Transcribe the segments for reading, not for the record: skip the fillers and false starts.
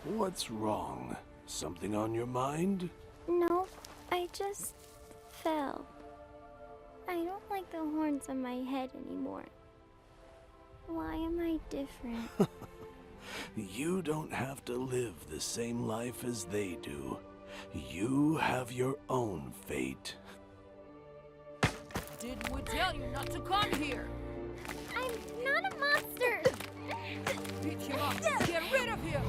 What's wrong? Something on your mind? No, I just fell. I don't like the horns on my head anymore. Why am I different? You don't have to live the same life as they do. You have your own fate. Didn't we tell you not to come here? I'm not a monster! Beat him up! Get rid of him!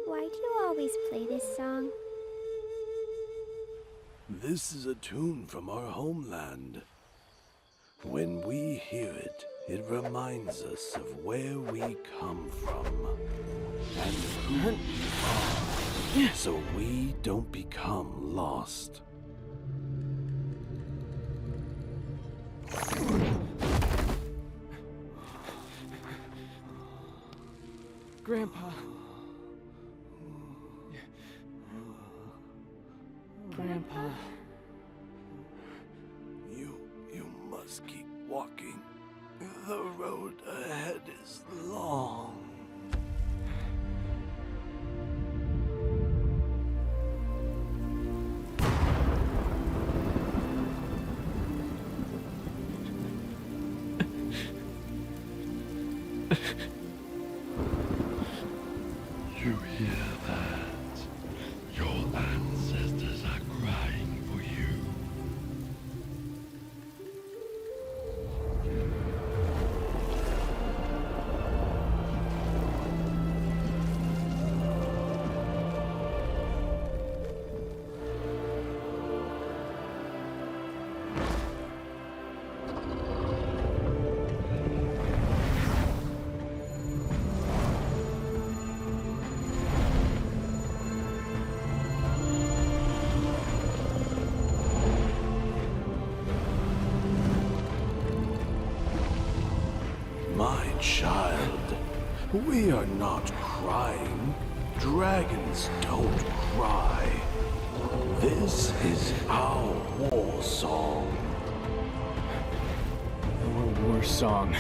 Why do you always play this song? This is a tune from our homeland. When we hear it, it reminds us of where we come from and who we are, so we don't become lost. Grandpa. Grandpa. You must keep walking. The road ahead is long. You hear that? Your ancestors are crying for you. My child, we are not crying. Dragons don't cry. This is our war song. Our war song.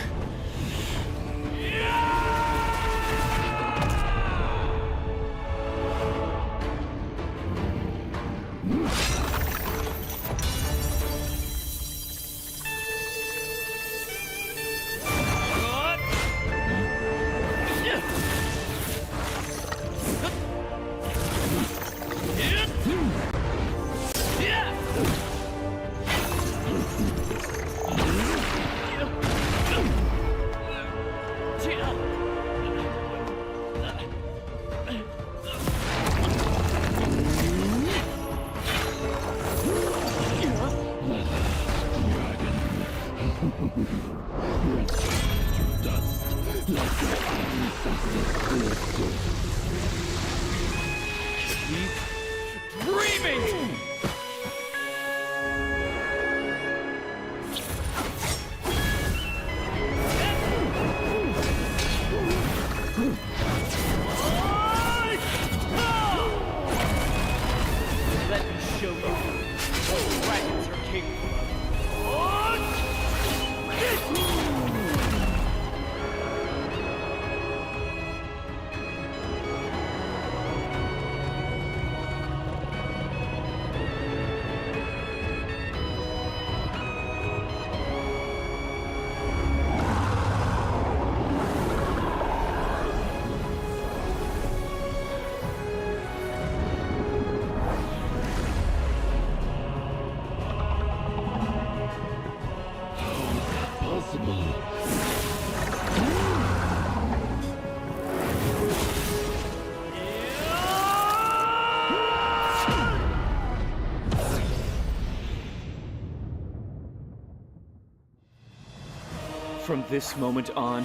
From this moment on,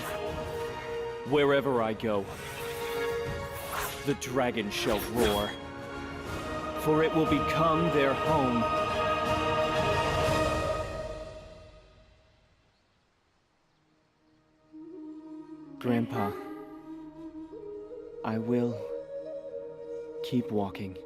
wherever I go, the dragon shall roar, for it will become their home. Grandpa, I will keep walking.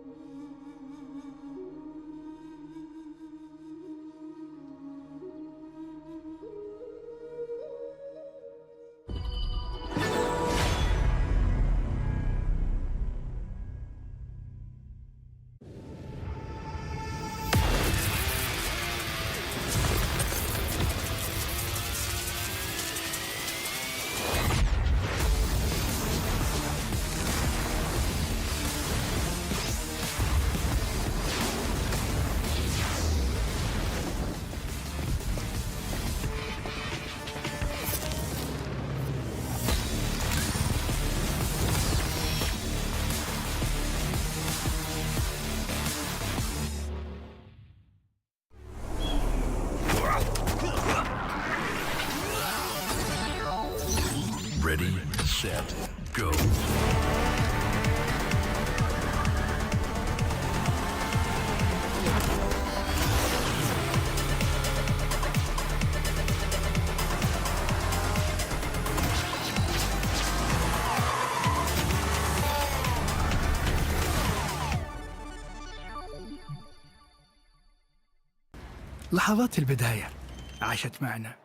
Go. لحظات البداية عاشت معنا.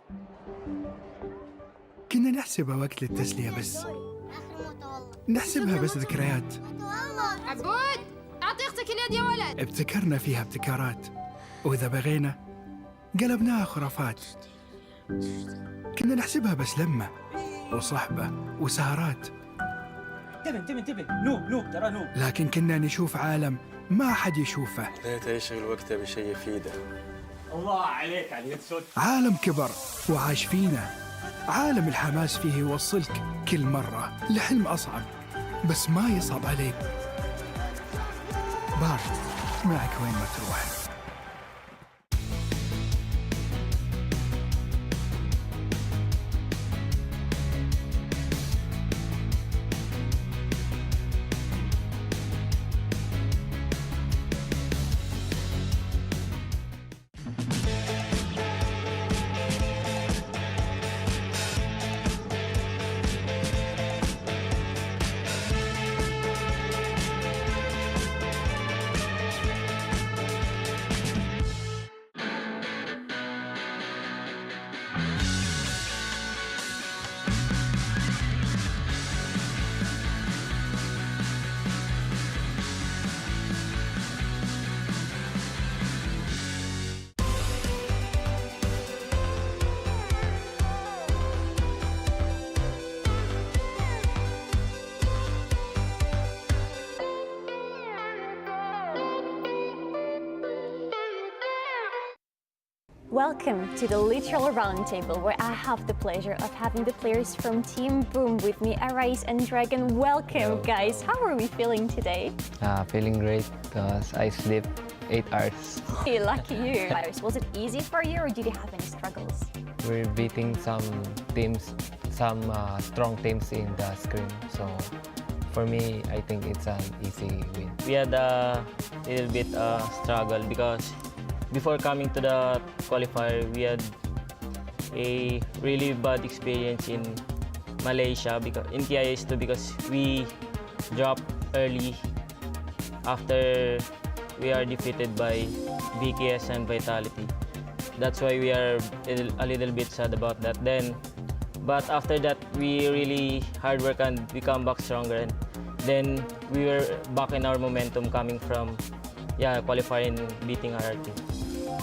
كنا نحسبها وقت للتسلية بس، نحسبها بس ذكريات. عبود اعطي اختك اليد يا ولد. ابتكرنا فيها ابتكارات، وإذا بغينا قلبناها خرافات. كنا نحسبها بس لمة وصحبة وسهرات، انتبه نوب ترى نوب. لكن كنا نشوف عالم ما حد يشوفه. ليت يشغل وقته بشيء يفيده. الله عليك على اليد سود. عالم كبر وعاش فينا، عالم الحماس فيه يوصلك كل مرة لحلم أصعب، بس ما يصعب عليك. بارد معك وين ما تروح. Welcome to the literal roundtable, where I have the pleasure of having the players from Team Boom with me, Arise and Dragon. Welcome, guys. How are we feeling today? Feeling great because I sleep 8 hours. Hey, lucky you. Arise, was it easy for you, or did you have any struggles? We're beating some teams, some strong teams in the screen. So for me, I think it's an easy win. We had a little bit struggle because before coming to the qualifier, we had a really bad experience in Malaysia, because in TIS2, because we dropped early after we are defeated by BKS and Vitality. That's why we are a little bit sad about that. But after that, we really hard work and we come back stronger. And then we were back in our momentum coming from qualifying and beating our team.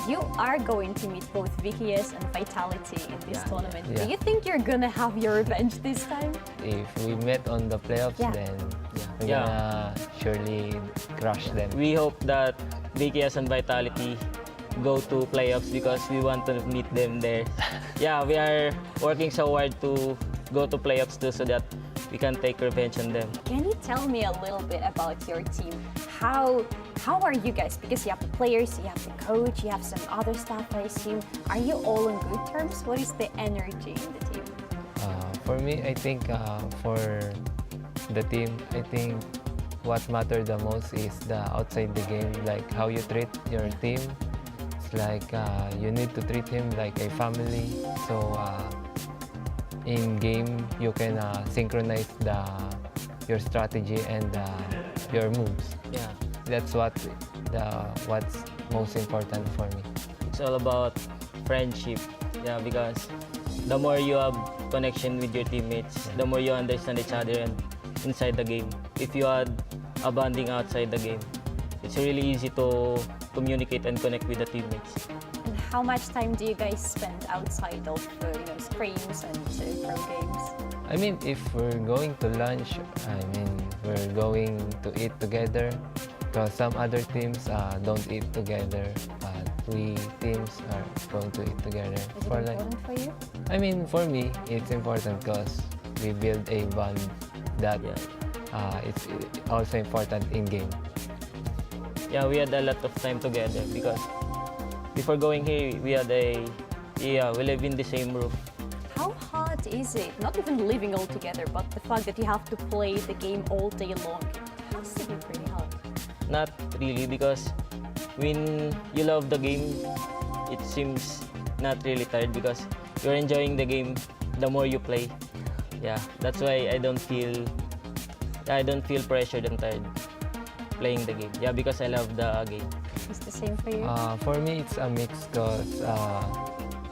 You are going to meet both VKS and Vitality in this tournament. Yeah. Do you think you're gonna have your revenge this time? If we met on the playoffs, then we're gonna surely crush them. We hope that BKS and Vitality go to playoffs because we want to meet them there. We are working so hard to go to playoffs too, so that we can take revenge on them. Can you tell me a little bit about your team? How are you guys? Because you have the players, you have the coach, you have some other staff, I assume. Are you all on good terms? What is the energy in the team? For me, I think for the team, I think what matters the most is the outside the game, like how you treat your team. It's like you need to treat him like a family. So in game, you can synchronize your strategy and your moves. That's what's most important for me. It's all about friendship, because the more you have connection with your teammates, the more you understand each other and inside the game. If you had a bonding outside the game, it's really easy to communicate and connect with the teammates. And how much time do you guys spend outside of screens and pro games? I mean, if we're going to lunch, we're going to eat together. Because some other teams don't eat together, but we teams are going to eat together. Is it important for you? I mean, for me, it's important because we build a bond that it's also important in game. We had a lot of time together because before going here, we live in the same roof. How hard is it? Not even living all together, but the fact that you have to play the game all day long. It has to be pretty hard. Not really, because when you love the game, it seems not really tired because you're enjoying the game the more you play. Yeah, that's why I don't feel pressured and tired playing the game. Yeah, because I love the game. It's the same for you? For me, it's a mix because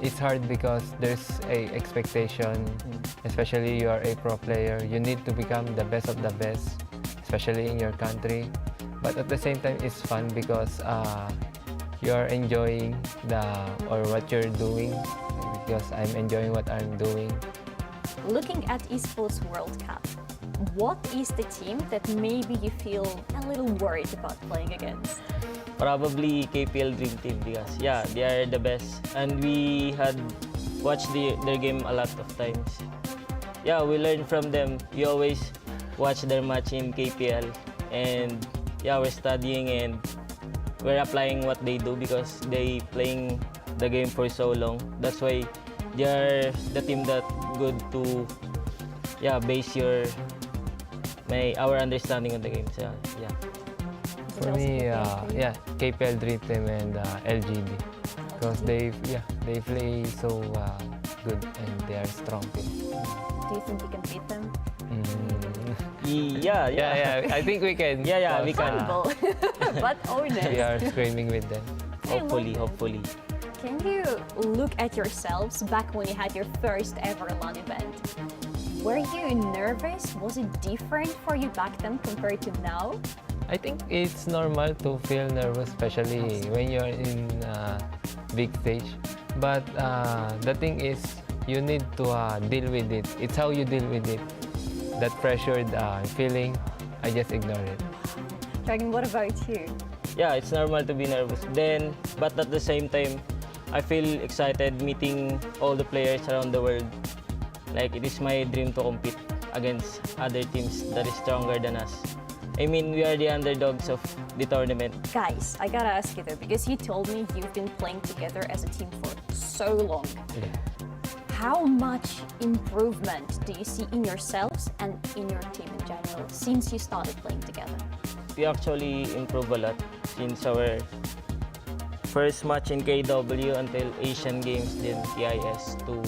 it's hard because there's a expectation, especially you are a pro player. You need to become the best of the best, especially in your country. But at the same time, it's fun because you are enjoying what you're doing, because I'm enjoying what I'm doing. Looking at Esports World Cup, what is the team that maybe you feel a little worried about playing against? Probably KPL Dream Team because yeah, they are the best, and we had watched their game a lot of times. Yeah, we learned from them. We always watch their match in KPL, and yeah, we're studying and we're applying what they do because they playing the game for so long. That's why they are the team that good to base our understanding of the game. So yeah. For me, KPL Dream Team and LGD, because they play so good and they are strong team. Do you think you can beat them? Yeah. I think we can. Yeah, we can. But honest. We are screaming with them. Hopefully. Can you look at yourselves back when you had your first ever LAN event? Were you nervous? Was it different for you back then compared to now? I think it's normal to feel nervous, especially when you're in big stage. But the thing is, you need to deal with it. It's how you deal with it. That pressured feeling, I just ignore it. Dragon, what about you? Yeah, it's normal to be nervous. But at the same time, I feel excited meeting all the players around the world. Like, it is my dream to compete against other teams that is stronger than us. I mean, we are the underdogs of the tournament. Guys, I gotta ask you though, because you told me you've been playing together as a team for so long. Yeah. How much improvement do you see in yourselves and in your team in general since you started playing together? We actually improved a lot since our first match in KW until Asian Games, then KIS to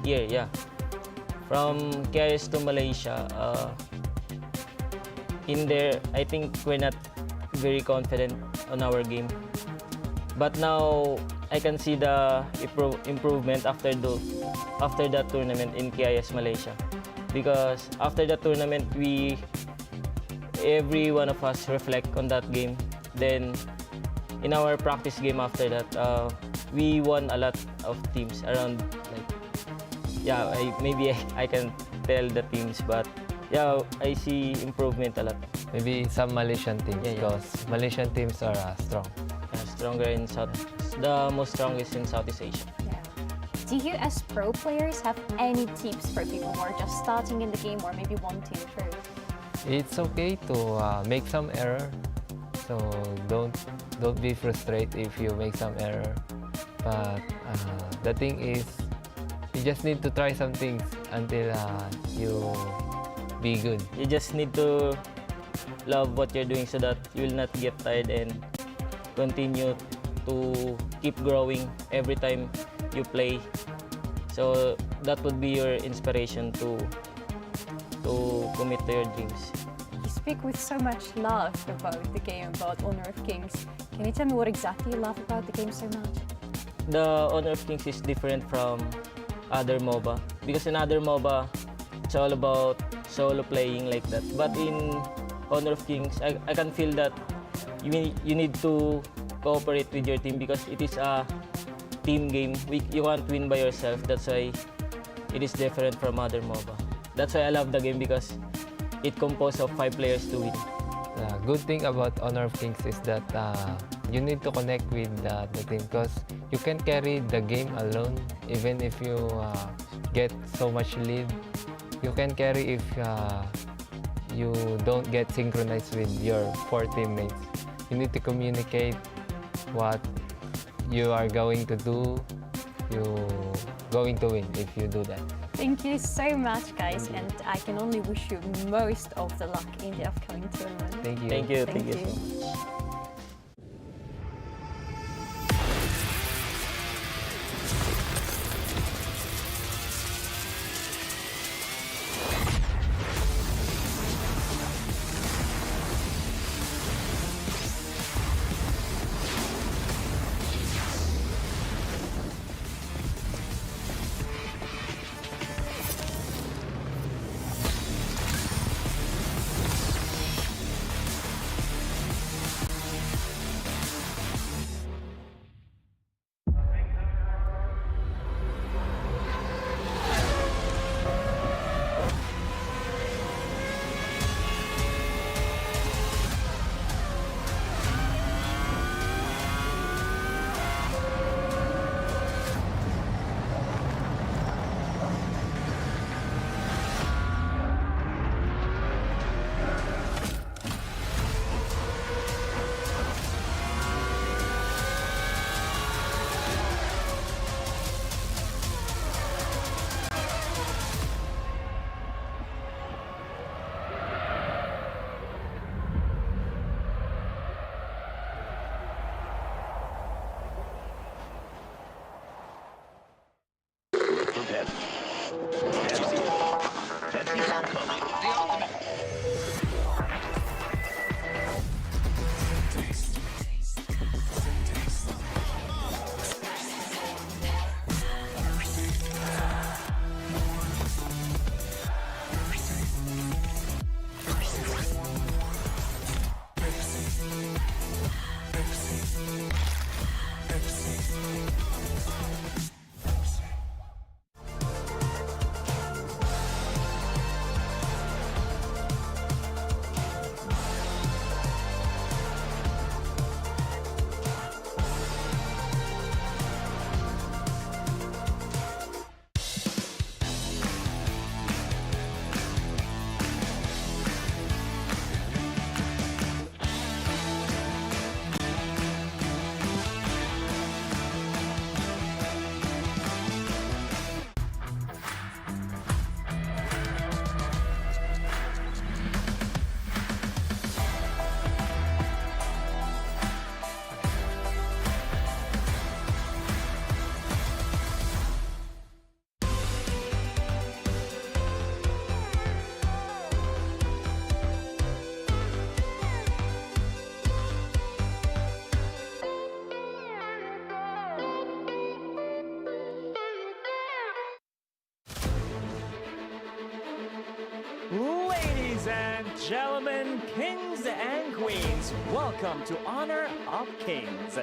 here, yeah. From KIS to Malaysia, in there, I think we're not very confident on our game. But now, I can see the improvement after that tournament in KIS Malaysia. Because after that tournament, every one of us reflect on that game. Then, in our practice game after that, we won a lot of teams around, maybe I can tell the teams, but yeah, I see improvement a lot. Maybe some Malaysian teams, because Malaysian teams are strong. Yeah, stronger in the most strongest in Southeast Asia. Yeah. Do you as pro players have any tips for people who are just starting in the game or maybe want to improve? It's okay to make some error, so don't be frustrated if you make some error. But the thing is, you just need to try some things until you be good. You just need to love what you're doing so that you will not get tired and continue to keep growing every time you play. So that would be your inspiration to commit to your dreams. You speak with so much love about the game, about Honor of Kings. Can you tell me what exactly you love about the game so much? The Honor of Kings is different from other MOBA because in other MOBA, it's all about solo playing like that. But in Honor of Kings, I can feel that you need to cooperate with your team because it is a team game. You can't win by yourself. That's why it is different from other MOBA. That's why I love the game because it composed of 5 players to win. The good thing about Honor of Kings is that you need to connect with the team because you can carry the game alone even if you get so much lead. You can carry if you don't get synchronized with your 4 teammates. You need to communicate what you are going to do. You're going to win if you do that. Thank you so much, guys, and I can only wish you most of the luck in the upcoming tournament. Thank you. Thank you. Thank Thank you you. so much. Ladies and gentlemen, kings and queens, welcome to Honor of Kings.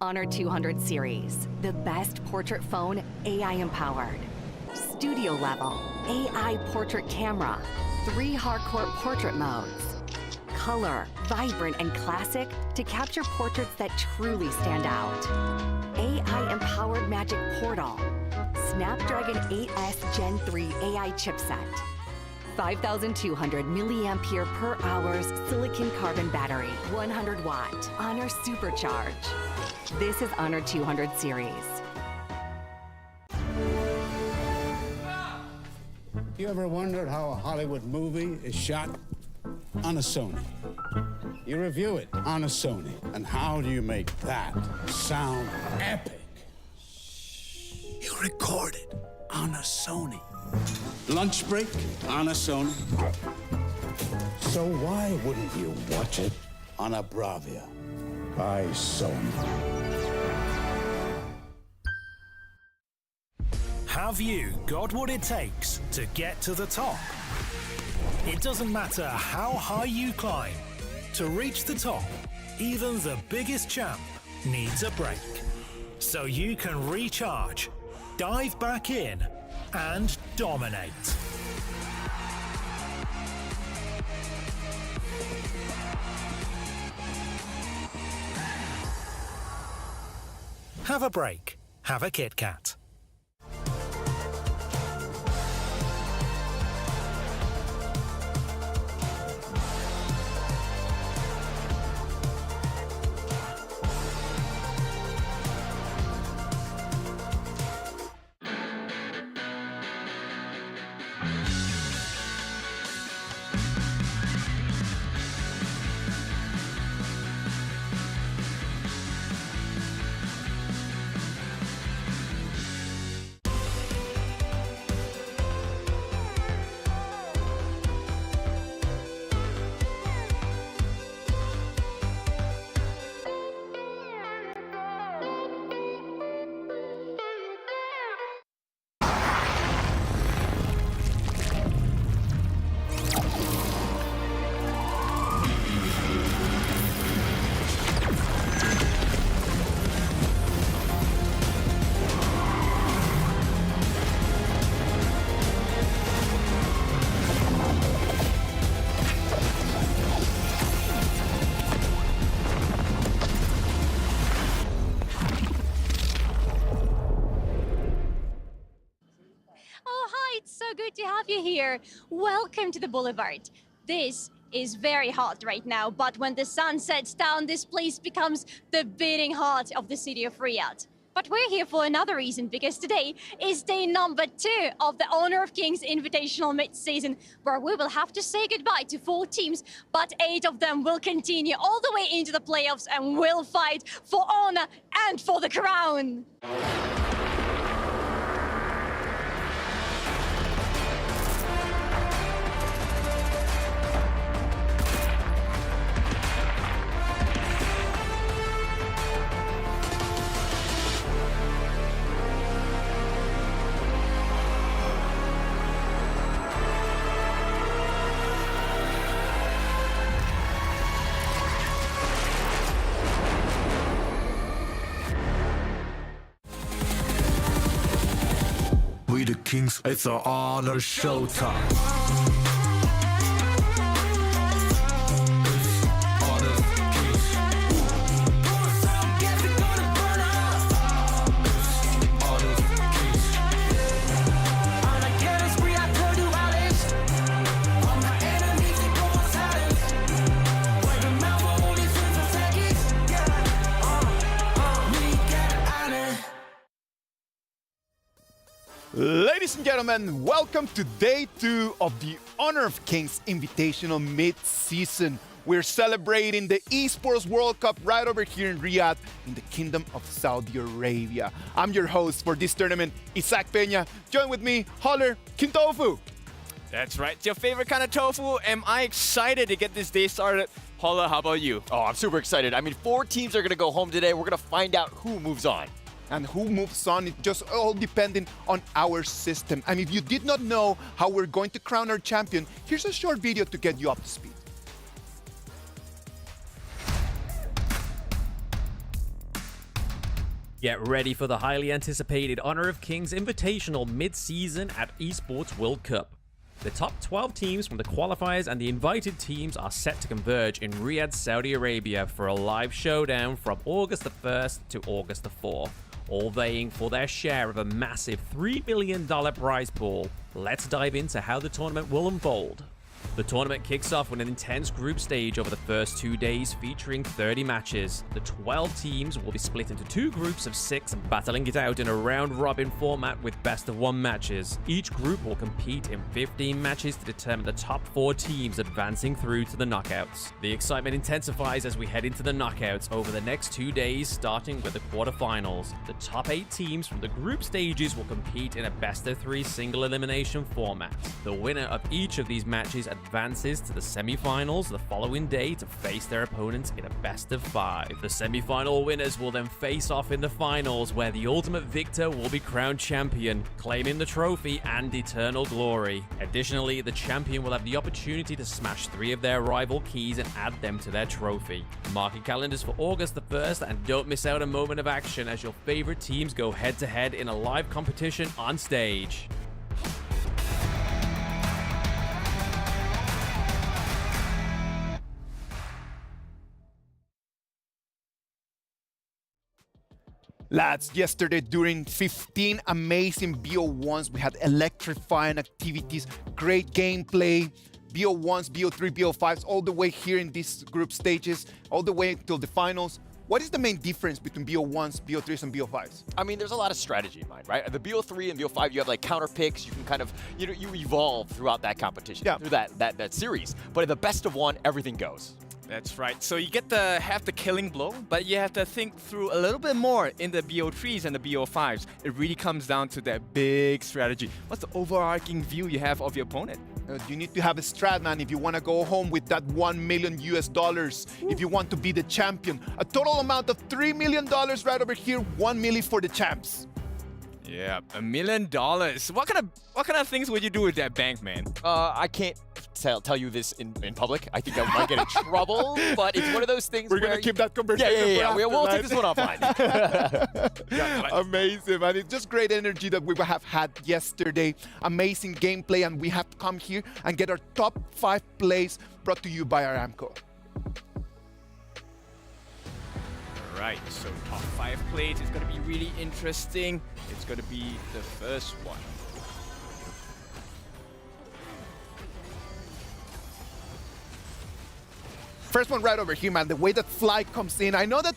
Honor 200 series, the best portrait phone AI empowered. Studio level, AI portrait camera, 3 hardcore portrait modes. Color, vibrant and classic to capture portraits that truly stand out. AI empowered magic portal. Snapdragon 8S Gen 3 AI chipset. 5,200 milliampere per hours silicon carbon battery, 100 watt, Honor Supercharge. This is Honor 200 series. You ever wondered how a Hollywood movie is shot? On a Sony. You review it on a Sony. And how do you make that sound epic? You record it on a Sony. Lunch break on a Sony. So why wouldn't you watch it on a Bravia by Sony? Have you got what it takes to get to the top? It doesn't matter how high you climb. To reach the top, even the biggest champ needs a break. So you can recharge, dive back in, and dominate. Have a break. Have a Kit Kat. Good to have you here. Welcome to the Boulevard. This is very hot right now, but when the sun sets down, this place becomes the beating heart of the city of Riyadh. But we're here for another reason, because today is day number 2 of the Honor of Kings Invitational Midseason, where we will have to say goodbye to 4 teams, but 8 of them will continue all the way into the playoffs and will fight for honor and for the crown. We the Kings, it's our honor showtime. Ladies and gentlemen, welcome to day 2 of the Honor of Kings Invitational Mid-Season. We're celebrating the Esports World Cup right over here in Riyadh in the Kingdom of Saudi Arabia. I'm your host for this tournament, Isaac Peña. Join with me, Holler Kintofu. That's right, it's your favorite kind of tofu. Am I excited to get this day started? Holla, how about you? Oh, I'm super excited. I mean, 4 teams are going to go home today. We're going to find out who moves on. And who moves on, it's just all depending on our system. And if you did not know how we're going to crown our champion, here's a short video to get you up to speed. Get ready for the highly anticipated Honor of Kings Invitational mid-season at Esports World Cup. The top 12 teams from the qualifiers and the invited teams are set to converge in Riyadh, Saudi Arabia for a live showdown from August the 1st to August the 4th, all vying for their share of a massive $3 million prize pool. Let's dive into how the tournament will unfold. The tournament kicks off with an intense group stage over the first 2 days featuring 30 matches. The 12 teams will be split into 2 groups of 6 battling it out in a round-robin format with best-of-1 matches. Each group will compete in 15 matches to determine the top 4 teams advancing through to the knockouts. The excitement intensifies as we head into the knockouts over the next 2 days, starting with the quarterfinals. The top 8 teams from the group stages will compete in a best-of-3 single elimination format. The winner of each of these matches advances to the semi-finals the following day to face their opponents in a best-of-5. The semi-final winners will then face off in the finals, where the ultimate victor will be crowned champion, claiming the trophy and eternal glory. Additionally, the champion will have the opportunity to smash 3 of their rival keys and add them to their trophy. Mark your calendars for August the 1st and don't miss out a moment of action as your favorite teams go head-to-head in a live competition on stage. Lads, yesterday during 15 amazing BO1s, we had electrifying activities, great gameplay, BO1s, BO3, BO5s, all the way here in these group stages, all the way till the finals. What is the main difference between BO1s, BO3s, and BO5s? I mean, there's a lot of strategy in mind, right? The BO3 and BO5, you have like counter picks. You can kind of, you evolve throughout that competition, through that series. But in the best of one, everything goes. That's right. So you get to have the killing blow, but you have to think through a little bit more in the BO3s and the BO5s. It really comes down to that big strategy. What's the overarching view you have of your opponent? You need to have a strat, man, if you want to go home with that $1 million US, if you want to be the champion. A total amount of $3 million right over here, 1 million for the champs. Yeah, $1 million. What kind of things would you do with that bank, man? I can't tell you this in public. I think I might get in trouble, but it's one of those things We're going to keep that conversation. Yeah. We'll take this one offline. Amazing, man. It's just great energy that we have had yesterday. Amazing gameplay, and we have to come here and get our top 5 plays brought to you by Aramco. Right, so top 5 plays is going to be really interesting. It's going to be the first one. First one right over here, man, the way that Fly comes in. I know that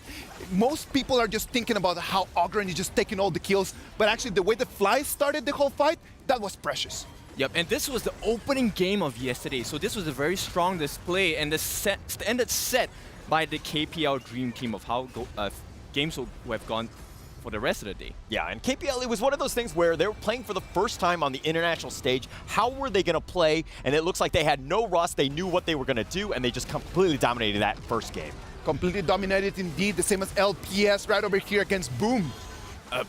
most people are just thinking about how Ogren is just taking all the kills, but actually the way that Fly started the whole fight, that was precious. Yep, and this was the opening game of yesterday, so this was a very strong display, and the standard set by the KPL Dream Team of how games will have gone for the rest of the day. Yeah, and KPL, it was one of those things where they were playing for the first time on the international stage. How were they going to play? And it looks like they had no rust. They knew what they were going to do, and they just completely dominated that first game. Completely dominated indeed, the same as LPS right over here against Boom.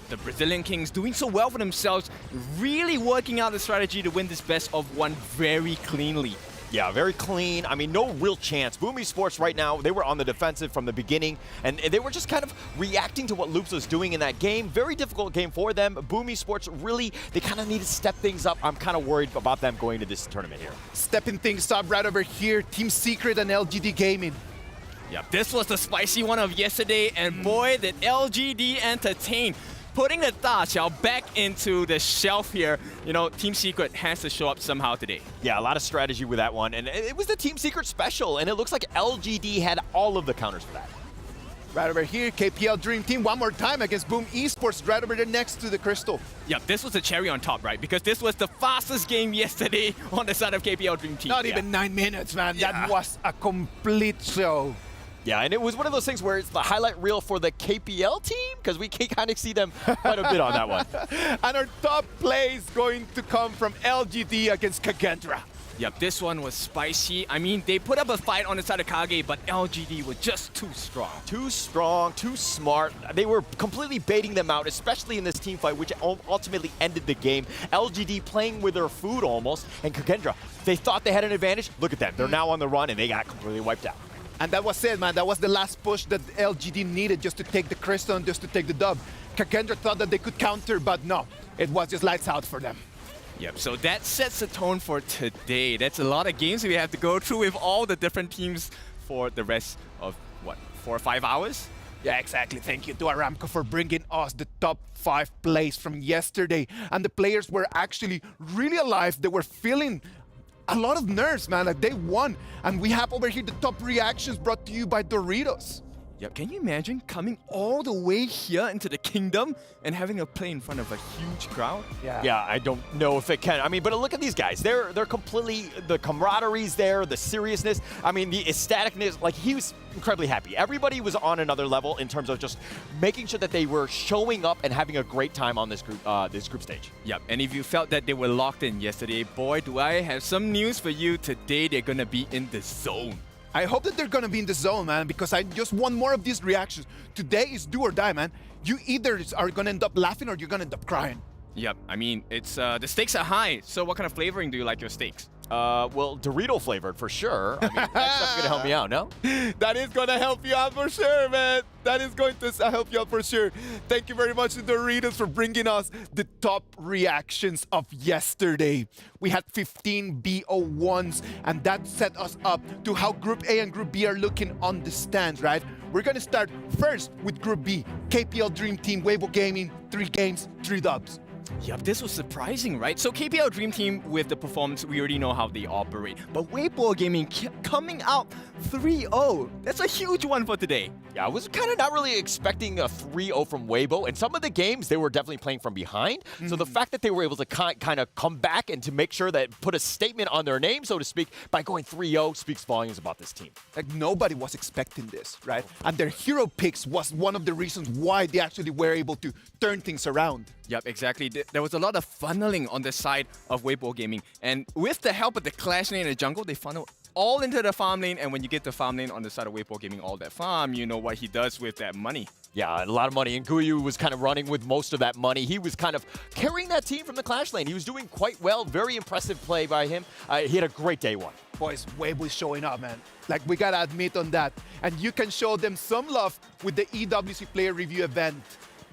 The Brazilian Kings doing so well for themselves, really working out the strategy to win this best of one very cleanly. Yeah, very clean. I mean, no real chance. Boom Esports right now, they were on the defensive from the beginning, and they were just kind of reacting to what Loops was doing in that game. Very difficult game for them. Boom Esports, really, they kind of need to step things up. I'm kind of worried about them going to this tournament here. Stepping things up right over here, Team Secret and LGD Gaming. Yeah, this was the spicy one of yesterday, and boy, did LGD entertain. Putting the Da Xiao back into the shelf here, you know, Team Secret has to show up somehow today. Yeah, a lot of strategy with that one, and it was the Team Secret special, and it looks like LGD had all of the counters for that. Right over here, KPL Dream Team one more time against Boom Esports right over there next to the Crystal. Yeah, this was the cherry on top, right? Because this was the fastest game yesterday on the side of KPL Dream Team. Not even 9 minutes, man. Yeah. That was a complete show. Yeah, and it was one of those things where it's the highlight reel for the KPL team, because we can kind of see them quite a bit on that one. And our top play is going to come from LGD against Kagendra. Yep, this one was spicy. I mean, they put up a fight on the side of Kage, but LGD was just too strong. Too strong, too smart. They were completely baiting them out, especially in this team fight, which ultimately ended the game. LGD playing with their food almost, and Kagendra, they thought they had an advantage. Look at them. They're now on the run, and they got completely wiped out. And that was it, man. That was the last push that LGD needed just to take the crystal and just to take the dub. Kagendra thought that they could counter, but no, it was just lights out for them. Yep, so that sets the tone for today. That's a lot of games we have to go through with all the different teams for the rest of, what, 4 or 5 hours? Yeah, exactly. Thank you to Aramco for bringing us the top 5 plays from yesterday. And the players were actually really alive. They were feeling a lot of nerves, man. Like, they won. And we have over here the top reactions brought to you by Doritos. Yep, can you imagine coming all the way here into the kingdom and having a play in front of a huge crowd? Yeah, I don't know if it can. I mean, but look at these guys. They're completely, the camaraderie's there, the seriousness. I mean, the ecstaticness, like he was incredibly happy. Everybody was on another level in terms of just making sure that they were showing up and having a great time on this group stage. Yep, and if you felt that they were locked in yesterday, boy, do I have some news for you. Today, they're gonna be in the zone. I hope that they're gonna be in the zone, man, because I just want more of these reactions. Today is do or die, man. You either are gonna end up laughing or you're gonna end up crying. Yep, I mean, it's the stakes are high. So what kind of flavoring do you like your steaks? Well, Dorito flavored for sure. I mean, that's definitely gonna help me out, no? That is gonna help you out for sure, man. That is going to help you out for sure. Thank you very much to Doritos for bringing us the top reactions of yesterday. We had 15 BO1s, and that set us up to how Group A and Group B are looking on the stands, right? We're gonna start first with Group B. KPL Dream Team, Weibo Gaming, 3 games, 3 dubs. Yep, this was surprising, right? So KPL Dream Team, with the performance, we already know how they operate. But Weibo Gaming coming out 3-0. That's a huge one for today. Yeah, I was kind of not really expecting a 3-0 from Weibo. And some of the games, they were definitely playing from behind. So the fact that they were able to kind of come back and to make sure that put a statement on their name, so to speak, by going 3-0 speaks volumes about this team. Like, nobody was expecting this, right? And their hero picks was one of the reasons why they actually were able to turn things around. Yep, exactly. There was a lot of funneling on the side of Weibo Gaming. And with the help of the Clash Lane in the jungle, they funnel all into the farm lane. And when you get the farm lane on the side of Weibo Gaming, all that farm, you know what he does with that money. Yeah, a lot of money. And Guyu was kind of running with most of that money. He was kind of carrying that team from the Clash Lane. He was doing quite well. Very impressive play by him. He had a great day one. Boys, Weibo is showing up, man. Like, we gotta admit on that. And you can show them some love with the EWC Player Review event.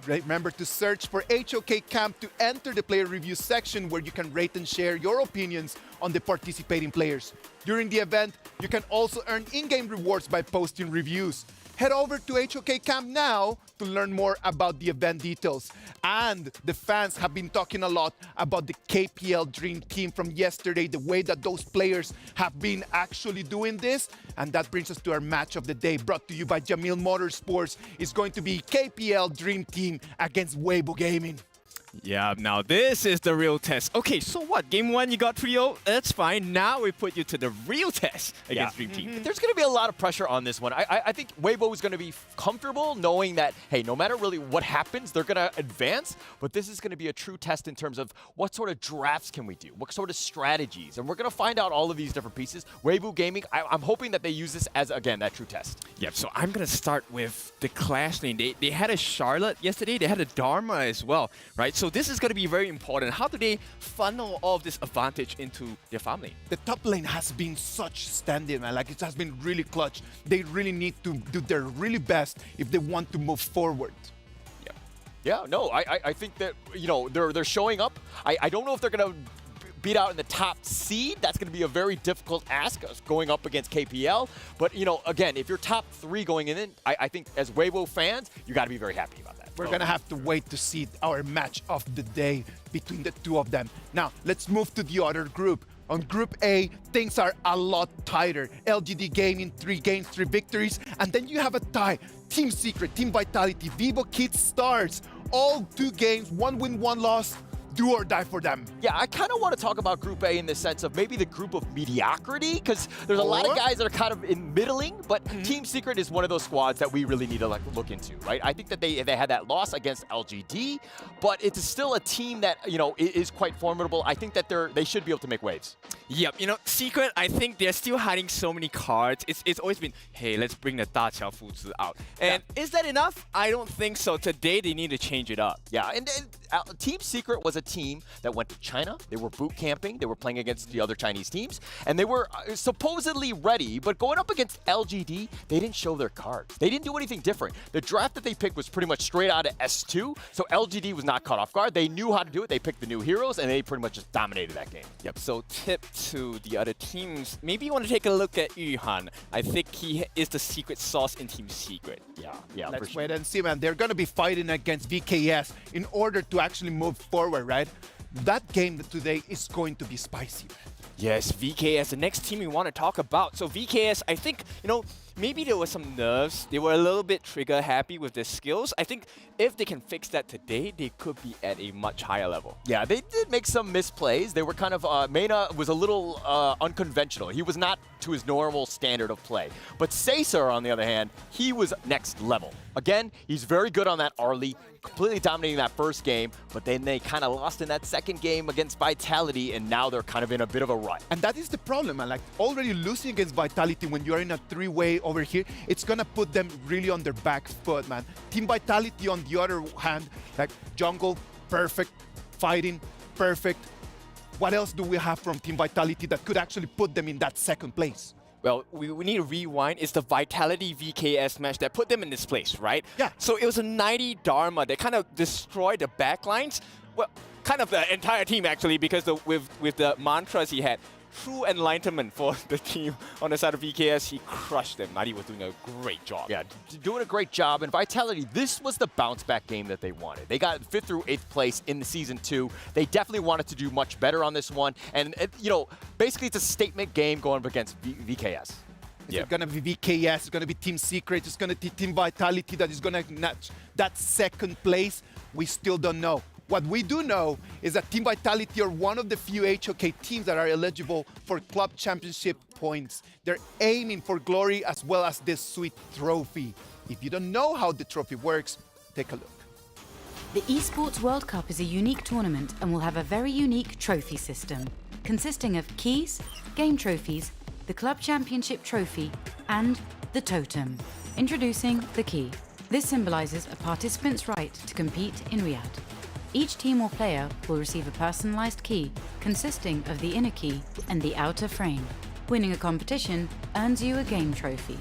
Remember to search for HoK Camp to enter the player review section where you can rate and share your opinions on the participating players. During the event, you can also earn in-game rewards by posting reviews. Head over to HoK Camp now to learn more about the event details. And the fans have been talking a lot about the KPL Dream Team from yesterday, the way that those players have been actually doing this. And that brings us to our match of the day, brought to you by Jamil Motorsports. It's going to be KPL Dream Team against Weibo Gaming. Yeah, now this is the real test. Okay, so what? Game 1, you got 3-0. That's fine. Now we put you to the real test against Dream Team. There's going to be a lot of pressure on this one. I think Weibo is going to be comfortable knowing that, hey, no matter really what happens, they're going to advance. But this is going to be a true test in terms of what sort of drafts can we do? What sort of strategies? And we're going to find out all of these different pieces. Weibo Gaming, I'm hoping that they use this as, again, that true test. Yep, so I'm going to start with the Clash Lane. They had a Charlotte yesterday. They had a Dharma as well, right? So this is going to be very important. How do they funnel all of this advantage into their farm lane? The top lane has been such stand-in, man. Like, it has been really clutch. They really need to do their really best if they want to move forward. Yeah, no, I think that, you know, they're showing up. I don't know if they're going to beat out in the top seed. That's going to be a very difficult ask going up against KPL. But, you know, again, if you're top 3 going in, I think as Weibo fans, you got to be very happy about that. We're going to have to wait to see our match of the day between the two of them. Now, let's move to the other group. On Group A, things are a lot tighter. LGD Gaming, 3 games, 3 victories. And then you have a tie. Team Secret, Team Vitality, Vivo Kids Stars. All 2 games, 1 win, 1 loss. Do or die for them. Yeah, I kind of want to talk about Group A in the sense of maybe the group of mediocrity, because there's a lot of guys that are kind of in middling, but Team Secret is one of those squads that we really need to look into, right? I think that they had that loss against LGD, but it's still a team that, you know, is quite formidable. I think that they should be able to make waves. Yep, you know, Secret, I think they're still hiding so many cards. It's always been, hey, let's bring the Da Qiao Fuzi out. And is that enough? I don't think so. Today, they need to change it up. Yeah, and Team Secret was a team that went to China. They were boot camping. They were playing against the other Chinese teams. And they were supposedly ready, but going up against LGD, they didn't show their cards. They didn't do anything different. The draft that they picked was pretty much straight out of S2, so LGD was not caught off guard. They knew how to do it. They picked the new heroes, and they pretty much just dominated that game. Yep, so tip to the other teams, maybe you want to take a look at Yuhan. I think he is the secret sauce in Team Secret. Yeah, Let's wait and see, man. They're going to be fighting against VKS in order to actually move forward, right? That game today is going to be spicy, man. Yes, VKS, the next team we want to talk about. So VKS, I think, maybe there was some nerves. They were a little bit trigger happy with their skills. I think if they can fix that today, they could be at a much higher level. Yeah, they did make some misplays. They were kind of, Mena was a little unconventional. He was not to his normal standard of play. But Caesar, on the other hand, he was next level. Again, he's very good on that early, completely dominating that first game, but then they kind of lost in that second game against Vitality, and now they're kind of in a bit of a rut. And that is the problem, man. Like, already losing against Vitality when you're in a three-way over here, it's going to put them really on their back foot, man. Team Vitality, on the other hand, like, jungle, perfect, fighting, perfect. What else do we have from Team Vitality that could actually put them in that second place? Well, we need to rewind. It's the Vitality VKS match that put them in this place, right? Yeah. So it was a 90 Dharma that kind of destroyed the backlines. Well, kind of the entire team, actually, because with the mantras he had. True enlightenment for the team on the side of VKS. He crushed them. Nadi was doing a great job. Yeah, doing a great job. And Vitality, this was the bounce-back game that they wanted. They got 5th through 8th place in the Season 2. They definitely wanted to do much better on this one. And, basically it's a statement game going up against VKS. It's going to be VKS, it's going to be Team Secret, it's going to be Team Vitality that is going to notch that second place. We still don't know. What we do know is that Team Vitality are one of the few HoK teams that are eligible for club championship points. They're aiming for glory as well as this sweet trophy. If you don't know how the trophy works, take a look. The Esports World Cup is a unique tournament and will have a very unique trophy system, consisting of keys, game trophies, the club championship trophy, and the totem. Introducing the key. This symbolizes a participant's right to compete in Riyadh. Each team or player will receive a personalized key consisting of the inner key and the outer frame. Winning a competition earns you a game trophy.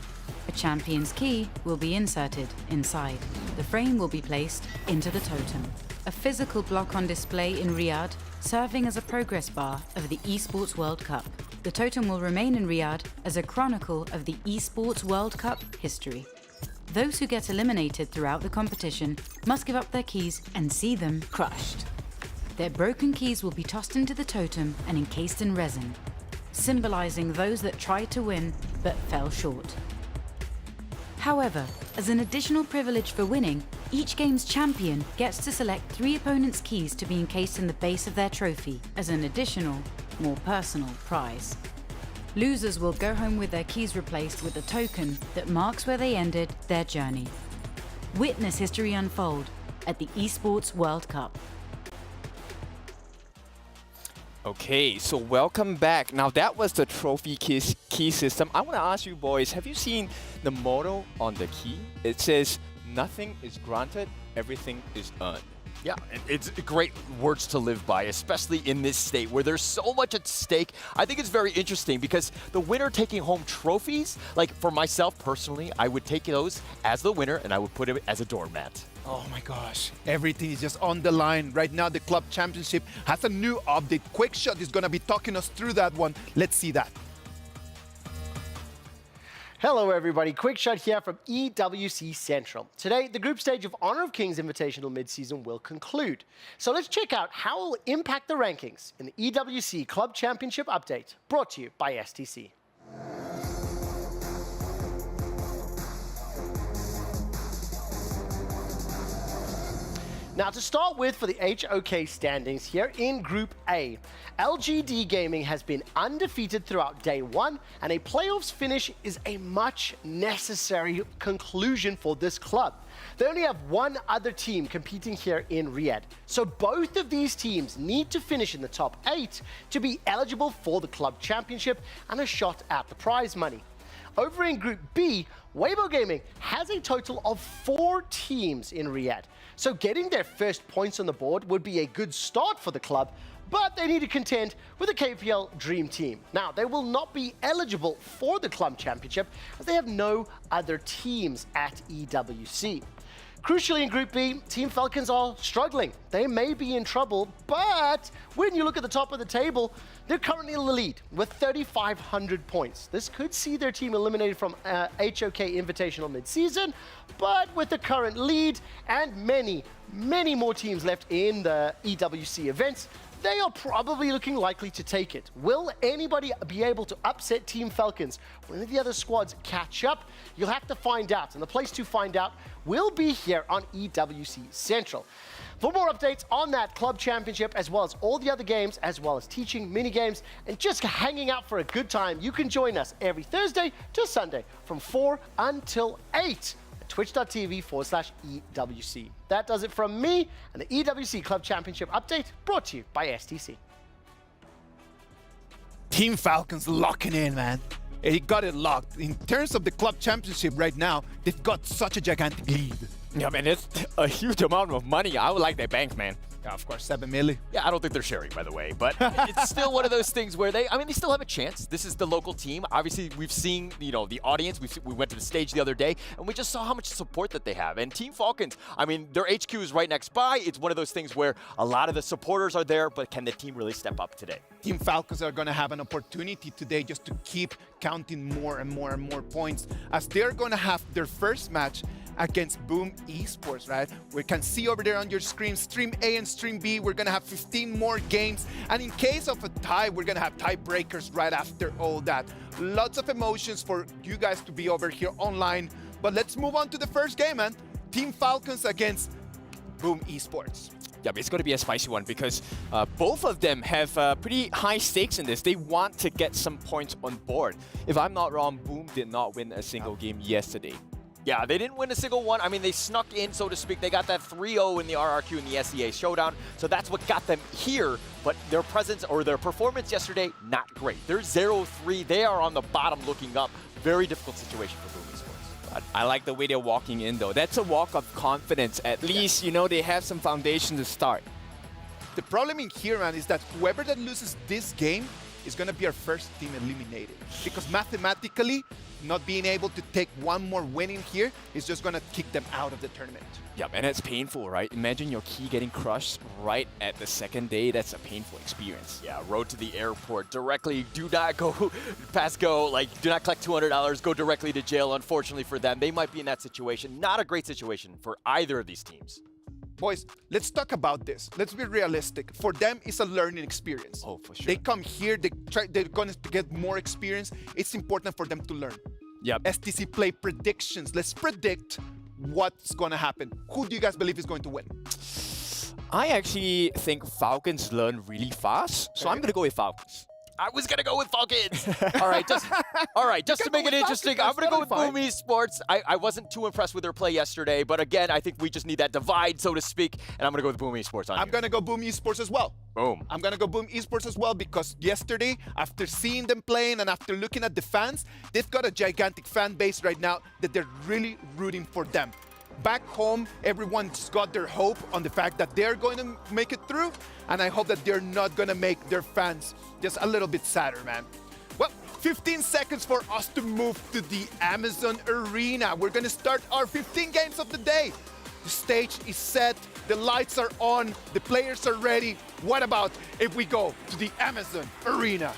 A champion's key will be inserted inside. The frame will be placed into the totem. A physical block on display in Riyadh, serving as a progress bar of the Esports World Cup. The totem will remain in Riyadh as a chronicle of the Esports World Cup history. Those who get eliminated throughout the competition must give up their keys and see them crushed. Their broken keys will be tossed into the totem and encased in resin, symbolizing those that tried to win but fell short. However, as an additional privilege for winning, each game's champion gets to select 3 opponents' keys to be encased in the base of their trophy as an additional, more personal prize. Losers will go home with their keys replaced with a token that marks where they ended their journey. Witness history unfold at the Esports World Cup. Okay, so welcome back. Now that was the trophy key system. I want to ask you boys, have you seen the motto on the key? It says, nothing is granted, everything is earned. Yeah, it's great words to live by, especially in this state where there's so much at stake. I think it's very interesting because the winner taking home trophies, like for myself personally, I would take those as the winner and I would put it as a doormat. Oh my gosh, everything is just on the line. Right now, the club championship has a new update. Quickshot is going to be talking us through that one. Let's see that. Hello everybody, Quickshot here from EWC Central. Today, the group stage of Honor of Kings Invitational Midseason will conclude. So let's check out how it will impact the rankings in the EWC Club Championship Update, brought to you by STC. Now to start with for the HoK standings here in Group A, LGD Gaming has been undefeated throughout day 1 and a playoffs finish is a much necessary conclusion for this club. They only have one other team competing here in Riyadh, so both of these teams need to finish in the top 8 to be eligible for the club championship and a shot at the prize money. Over in Group B, Weibo Gaming has a total of 4 teams in Riyadh. So getting their first points on the board would be a good start for the club, but they need to contend with the KPL Dream Team. Now, they will not be eligible for the club championship as they have no other teams at EWC. Crucially, in Group B, Team Falcons are struggling. They may be in trouble, but when you look at the top of the table, they're currently in the lead with 3,500 points. This could see their team eliminated from HoK Invitational mid-season, but with the current lead and many more teams left in the EWC events, they are probably looking likely to take it. Will anybody be able to upset Team Falcons when the other squads catch up? You'll have to find out, and the place to find out will be here on EWC Central. For more updates on that club championship, as well as all the other games, as well as teaching, mini games, and just hanging out for a good time, you can join us every Thursday to Sunday from 4 until 8. Twitch.tv/EWC. That does it from me and the EWC Club Championship update brought to you by STC. Team Falcons locking in, man. He got it locked. In terms of the club championship right now, they've got such a gigantic lead. Yeah, man, it's a huge amount of money. I would like their bank, man. Yeah, of course, 7 million. Yeah, I don't think they're sharing, by the way, but it's still one of those things where they still have a chance. This is the local team. Obviously, we've seen, the audience. We went to the stage the other day, and we just saw how much support that they have. And Team Falcons, their HQ is right next by. It's one of those things where a lot of the supporters are there, but can the team really step up today? Team Falcons are going to have an opportunity today just to keep counting more and more and more points, as they're going to have their first match against Boom Esports, right? We can see over there on your screen, Stream A and Stream B, we're gonna have 15 more games. And in case of a tie, we're gonna have tiebreakers right after all that. Lots of emotions for you guys to be over here online. But let's move on to the first game, man. Team Falcons against Boom Esports. Yeah, but it's going to be a spicy one because both of them have pretty high stakes in this. They want to get some points on board. If I'm not wrong, Boom did not win a single game yesterday. Yeah, they didn't win a single one. They snuck in, so to speak. They got that 3-0 in the RRQ and the SEA showdown, so that's what got them here. But their presence or their performance yesterday, not great. They're 0-3. They are on the bottom looking up. Very difficult situation for Boom Esports. I like the way they're walking in, though. That's a walk of confidence. At least, they have some foundation to start. The problem in here, man, is that whoever that loses this game is going to be our first team eliminated. Because mathematically, not being able to take one more win in here is just going to kick them out of the tournament. Yeah, man, it's painful, right? Imagine your key getting crushed right at the second day. That's a painful experience. Yeah, road to the airport directly. Do not go past go. Do not collect $200. Go directly to jail. Unfortunately for them, they might be in that situation. Not a great situation for either of these teams. Boys, let's talk about this. Let's be realistic. For them, it's a learning experience. Oh, for sure. They come here, they're going to get more experience. It's important for them to learn. Yeah. STC play predictions. Let's predict what's going to happen. Who do you guys believe is going to win? I actually think Falcons learn really fast, so I'm going to go with Falcons. I was going to go with Falcons. All right, just to make it interesting, I'm going to go with Boom Esports. I wasn't too impressed with their play yesterday, but again, I think we just need that divide, so to speak, and I'm going to go with Boom Esports on I'm going to go Boom Esports as well. Boom. I'm going to go Boom Esports as well because yesterday, after seeing them playing and after looking at the fans, they've got a gigantic fan base right now that they're really rooting for them. Back home, everyone's got their hope on the fact that they're going to make it through, and I hope that they're not going to make their fans just a little bit sadder, man. Well, 15 seconds for us to move to the Amazon Arena. We're going to start our 15 games of the day. The stage is set, the lights are on, the players are ready. What about if we go to the Amazon Arena?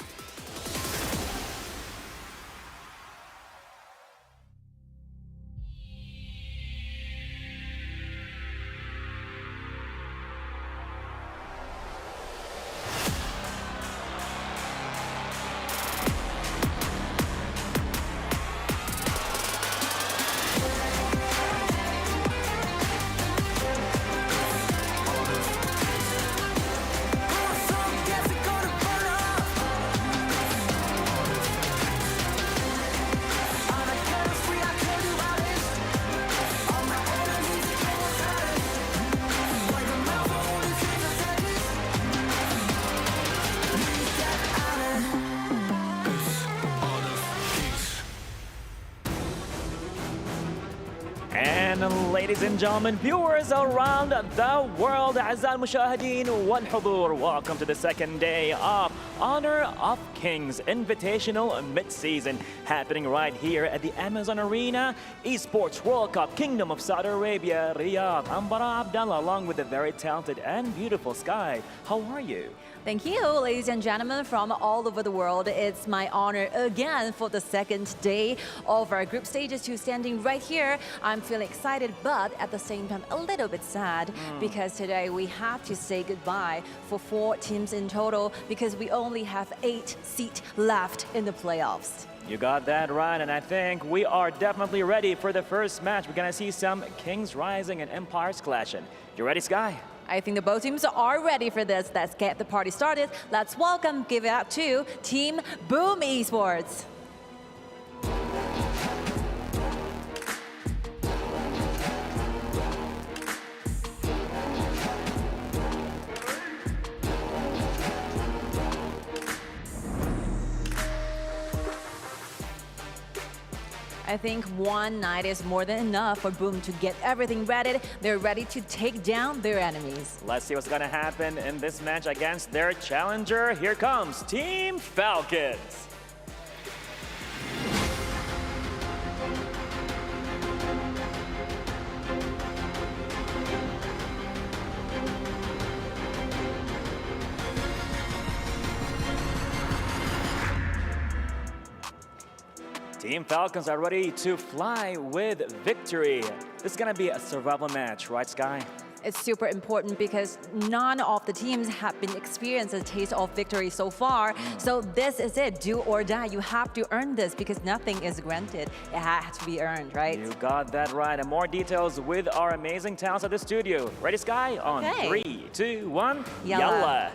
And ladies and gentlemen, viewers around the world, أعزائي المشاهدين والحضور, welcome to the second day of Honor of Kings Invitational Mid-Season, happening right here at the Amazon Arena, Esports World Cup, Kingdom of Saudi Arabia, Riyadh. I'm Bara Abdallah, along with the very talented and beautiful Sky. How are you? Thank you, ladies and gentlemen from all over the world. It's my honor again for the second day of our group stages to standing right here. I'm feeling excited, but at the same time a little bit sad because today we have to say goodbye for 4 teams in total because we only have 8 seats left in the playoffs. You got that right, and I think we are definitely ready for the first match. We're gonna see some Kings rising and Empires clashing. You ready, Sky? I think the both teams are ready for this. Let's get the party started. Let's welcome, give it up to Team Boom Esports. I think one night is more than enough for Boom to get everything ready. They're ready to take down their enemies. Let's see what's gonna happen in this match against their challenger. Here comes Team Falcons. Team Falcons are ready to fly with victory. This is gonna be a survival match, right, Sky? It's super important because none of the teams have been experienced a taste of victory so far. So this is it, do or die. You have to earn this because nothing is granted. It has to be earned, right? You got that right. And more details with our amazing talents at the studio. Ready, Sky? On 3, 2, 1, yalla.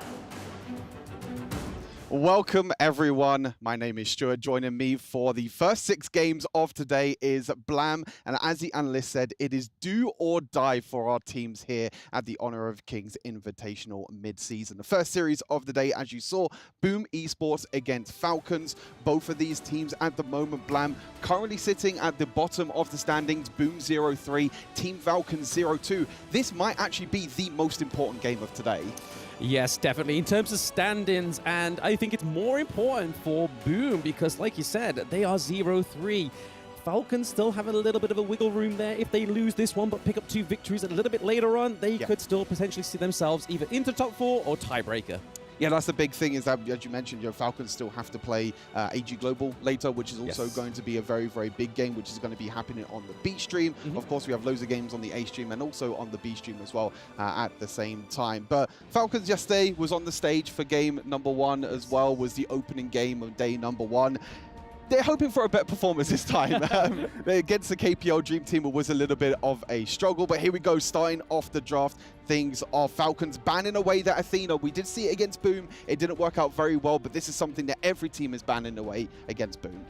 Welcome, everyone. My name is Stuart. Joining me for the first 6 games of today is Blam. And as the analyst said, it is do or die for our teams here at the Honor of Kings Invitational mid-season. The first series of the day, as you saw, Boom Esports against Falcons. Both of these teams at the moment, Blam, currently sitting at the bottom of the standings. Boom 0-3, Team Falcons 0-2. This might actually be the most important game of today. Yes, definitely. In terms of stand-ins, and I think it's more important for Boom because, like you said, they are 0-3. Falcons still have a little bit of a wiggle room there. If they lose this one but pick up 2 victories a little bit later on, they could still potentially see themselves either into top 4 or tiebreaker. Yeah, that's the big thing is that, as you mentioned, your Falcons still have to play AG Global later, which is also going to be a very, very big game, which is going to be happening on the B stream. Of course, we have loads of games on the A stream and also on the B stream as well at the same time. But Falcons yesterday was on the stage for game number 1 as well, was the opening game of day number 1. They're hoping for a better performance this time. Against the KPL Dream Team, it was a little bit of a struggle. But here we go, starting off the draft. Things are Falcons banning away that Athena. We did see it against Boom. It didn't work out very well, but this is something that every team is banning away against Boom.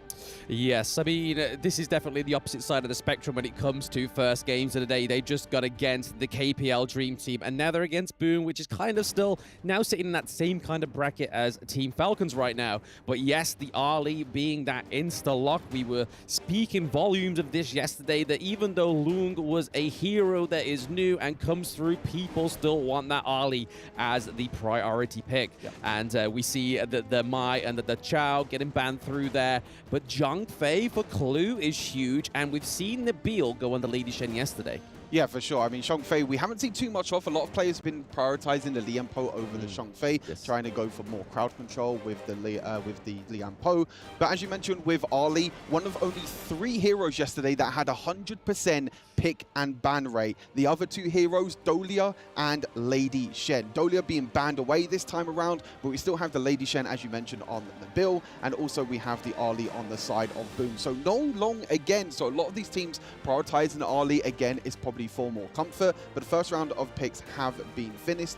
Yes, I mean, this is definitely the opposite side of the spectrum when it comes to first games of the day. They just got against the KPL Dream Team, and now they're against Boom, which is kind of still now sitting in that same kind of bracket as Team Falcons right now. But yes, the Ali being that insta-lock, we were speaking volumes of this yesterday, that even though Lung was a hero that is new and comes through, people still want that Ali as the priority pick. And we see the Mai and the Chow getting banned through there. But Zhang Fei for Clue is huge, and we've seen Nabil go on the Lady Shen yesterday. Yeah, for sure. I mean, Zhang Fei, we haven't seen too much of. A lot of players have been prioritizing the Lian Po over the Zhang Fei, trying to go for more crowd control with the Lian Po. But as you mentioned with Ali, one of only 3 heroes yesterday that had 100% pick and ban rate. The other 2 heroes, Dolia and Lady Shen. Dolia being banned away this time around, but we still have the Lady Shen, as you mentioned, on the bill, and also we have the Ali on the side of Boom. So no long again. So a lot of these teams prioritizing Ali again is probably for more comfort, but the first round of picks have been finished,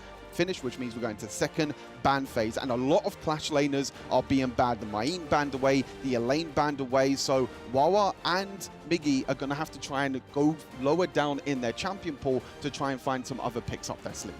which means we're going to the second ban phase, and a lot of Clash laners are being banned. The Main banned away, the Elaine banned away, so Wawa and Miggy are going to have to try and go lower down in their champion pool to try and find some other picks up their sleeve.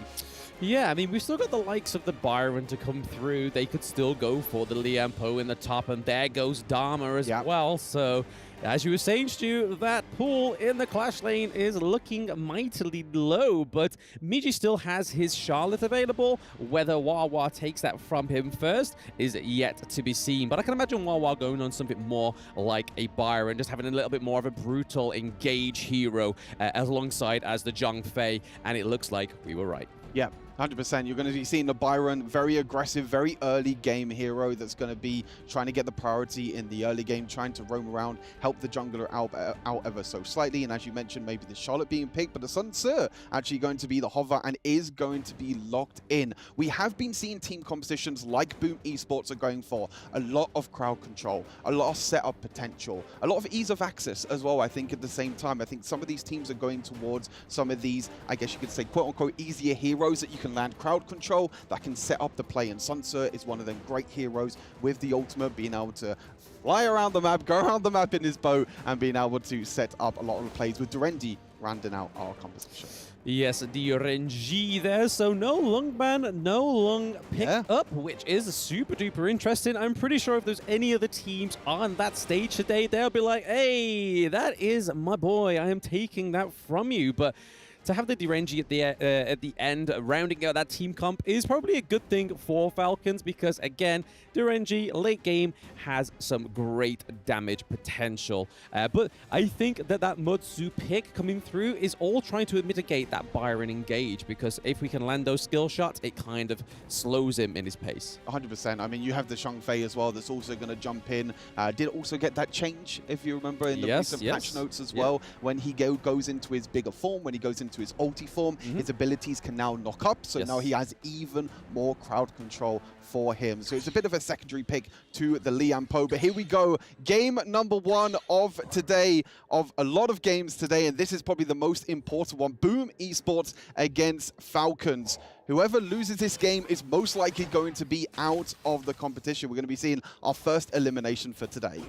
Yeah, I mean, we've still got the likes of the Byron to come through. They could still go for the Liam Poe in the top, and there goes Dharma as well. So, as you were saying, Stu, that pool in the Clash lane is looking mightily low, but Miji still has his Charlotte available. Whether Wawa takes that from him first is yet to be seen, but I can imagine Wawa going on something more like a Byron, just having a little bit more of a brutal engage hero alongside as the Zhang Fei, and it looks like we were right. Yeah, 100%. You're going to be seeing the Byron, very aggressive, very early game hero that's going to be trying to get the priority in the early game, trying to roam around, help the jungler out ever so slightly. And as you mentioned, maybe the Charlotte being picked, but the Sun Tzu actually going to be the hover and is going to be locked in. We have been seeing team compositions like Boom Esports are going for a lot of crowd control, a lot of setup potential, a lot of ease of access as well, I think, at the same time. I think some of these teams are going towards some of these, I guess you could say, quote-unquote, easier heroes that you can land crowd control, that can set up the play, and Sun Tzu is one of them great heroes with the ultimate, being able to fly around the map, go around the map in his boat, and being able to set up a lot of plays with Durendi rounding out our composition. Yes, the RNG there, so no Lung ban, no Lung pick up, which is super duper interesting. I'm pretty sure if there's any other teams on that stage today, they'll be like, hey, that is my boy, I am taking that from you. But to have the Direnji at the end, rounding out that team comp, is probably a good thing for Falcons because, again, Direnji late game has some great damage potential. But I think that Mutsu pick coming through is all trying to mitigate that Byron engage, because if we can land those skill shots, it kind of slows him in his pace. 100%. I mean, you have the Zhang Fei as well that's also going to jump in. Did also get that change, if you remember, in the recent patch notes as well. When he goes into his bigger form, when he goes into his ulti form, his abilities can now knock up. So now he has even more crowd control for him. So it's a bit of a secondary pick to the Liam Poe. But here we go. Game number one of today, of a lot of games today. And this is probably the most important one. Boom Esports against Falcons. Whoever loses this game is most likely going to be out of the competition. We're going to be seeing our first elimination for today.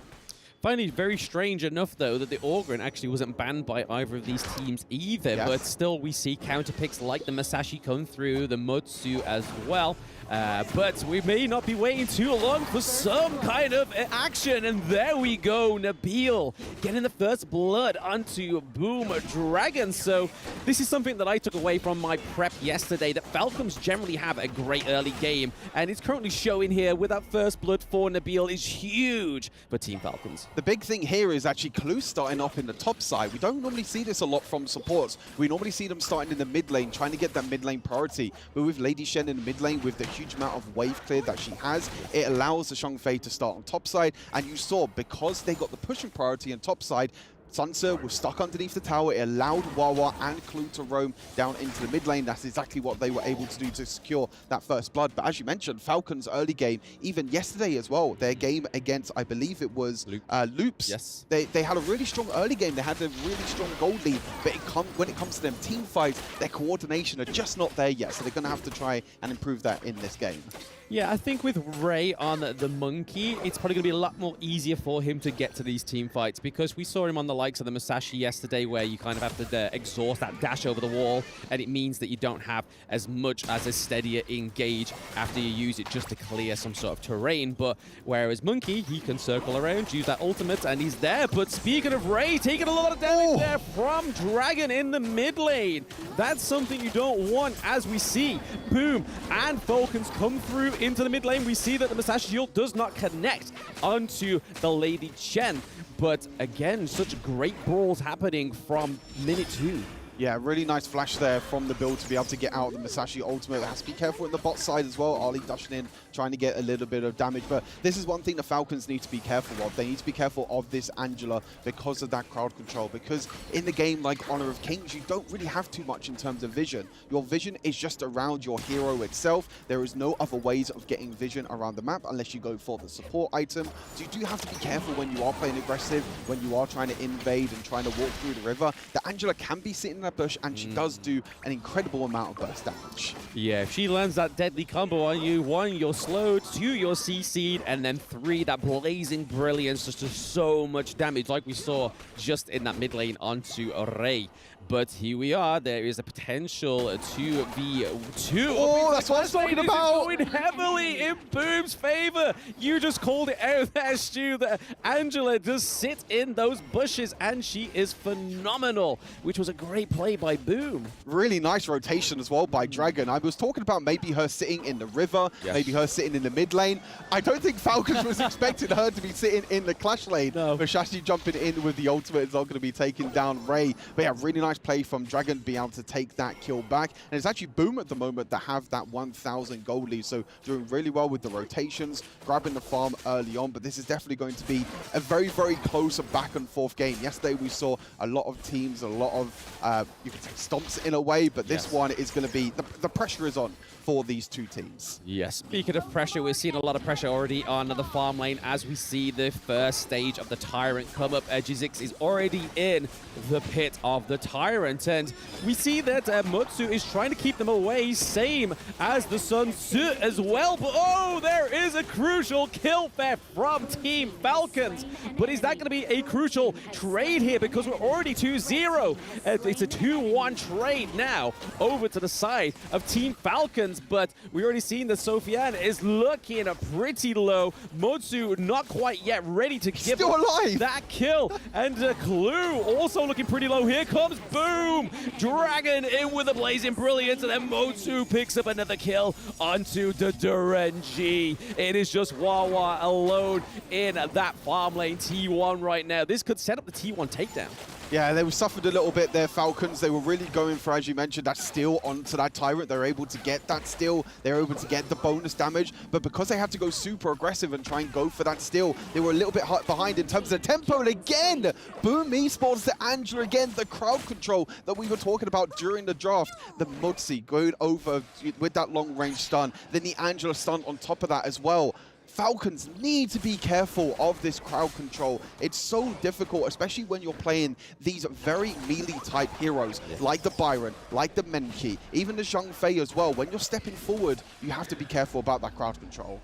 Finally, very strange enough, though, that the Orgrin actually wasn't banned by either of these teams either. But still, we see counter picks like the Masashi come through, the Mutsu as well. But we may not be waiting too long for some kind of action. And there we go, Nabil getting the first blood onto Boom Dragon. So this is something that I took away from my prep yesterday, that Falcons generally have a great early game. And it's currently showing here with that first blood for Nabil is huge for Team Falcons. The big thing here is actually Clue starting up in the top side. We don't normally see this a lot from supports. We normally see them starting in the mid lane, trying to get that mid lane priority. But with Lady Shen in the mid lane, with the huge amount of wave clear that she has, it allows the Zhang Fei to start on top side. And you saw, because they got the pushing priority on top side, Sun Tzu was stuck underneath the tower. It allowed Wawa and Clue to roam down into the mid lane. That's exactly what they were able to do to secure that first blood. But as you mentioned, Falcons' early game, even yesterday as well, their game against, I believe it was Loops. Yes. They had a really strong early game. They had a really strong gold lead. But when it comes to them team fights, their coordination are just not there yet. So they're going to have to try and improve that in this game. Yeah, I think with Ray on the Monkey, it's probably going to be a lot more easier for him to get to these team fights, because we saw him on the likes of the Masashi yesterday, where you kind of have to exhaust that dash over the wall, and it means that you don't have as much as a steadier engage after you use it just to clear some sort of terrain. But whereas Monkey, he can circle around, use that ultimate, and he's there. But speaking of Ray, taking a lot of damage there from Dragon in the mid lane. That's something you don't want, as we see Boom and Falcons come through into the mid lane. We see that the Masashi shield does not connect onto the Lady Chen. But again, such great brawls happening from minute 2. Yeah, really nice flash there from the build to be able to get out the Masashi ultimate. Has to be careful in the bot side as well. Ali dashing in, trying to get a little bit of damage. But this is one thing the Falcons need to be careful of. They need to be careful of this Angela because of that crowd control. Because in the game like Honor of Kings, you don't really have too much in terms of vision. Your vision is just around your hero itself. There is no other ways of getting vision around the map unless you go for the support item. So you do have to be careful when you are playing aggressive, when you are trying to invade and trying to walk through the river. The Angela can be sitting that bush, and she does do an incredible amount of burst damage. Yeah, if she lands that deadly combo on you, 1, you're slowed, 2, you're CC'd, and then 3, that blazing brilliance just does so much damage, like we saw just in that mid lane onto Ray. But here we are. There is a potential 2v2. Oh, that's what I was talking about. Going heavily in Boom's favor. You just called it out there, Stu. That Angela does sit in those bushes, and she is phenomenal, which was a great play by Boom. Really nice rotation as well by Dragon. I was talking about maybe her sitting in the river, maybe her sitting in the mid lane. I don't think Falcons was expecting her to be sitting in the clash lane. No. But Shashi jumping in with the ultimate is not going to be taking down Ray. But yeah, really nice play from Dragon being able to take that kill back. And it's actually Boom at the moment that have that 1,000 gold lead. So doing really well with the rotations, grabbing the farm early on. But this is definitely going to be a very, very close back and forth game. Yesterday we saw a lot of teams, a lot of, you could say stomps in a way. But this one is going to be, the pressure is on for these two teams. Yes, speaking of pressure, we're seeing a lot of pressure already on the farm lane as we see the first stage of the Tyrant come up. Jizix is already in the pit of the Tyrant, and we see that Mutsu is trying to keep them away, same as the Sun Tzu as well. But oh, there is a crucial kill there from Team Falcons. But is that going to be a crucial trade here? Because we're already 2-0. It's a 2-1 trade now over to the side of Team Falcons. But we already seen that Sofiane is looking pretty low. Motsu not quite yet ready to give that kill. And Clue also looking pretty low. Here comes Boom. Dragon in with a blazing brilliance. And then Motsu picks up another kill onto the Durenji. It is just Wawa alone in that farm lane T1 right now. This could set up the T1 takedown. Yeah, they were suffered a little bit there, Falcons. They were really going for, as you mentioned, that steal onto that Tyrant. They were able to get that steal. They were able to get the bonus damage. But because they had to go super aggressive and try and go for that steal, they were a little bit behind in terms of the tempo. And again, Boom Esports, the Andrew again, the crowd control that we were talking about during the draft. The Mudsi going over with that long-range stun. Then the Angela stun on top of that as well. Falcons need to be careful of this crowd control. It's so difficult, especially when you're playing these very melee-type heroes, like the Byron, like the Menki, even the Zhang Fei as well. When you're stepping forward, you have to be careful about that crowd control.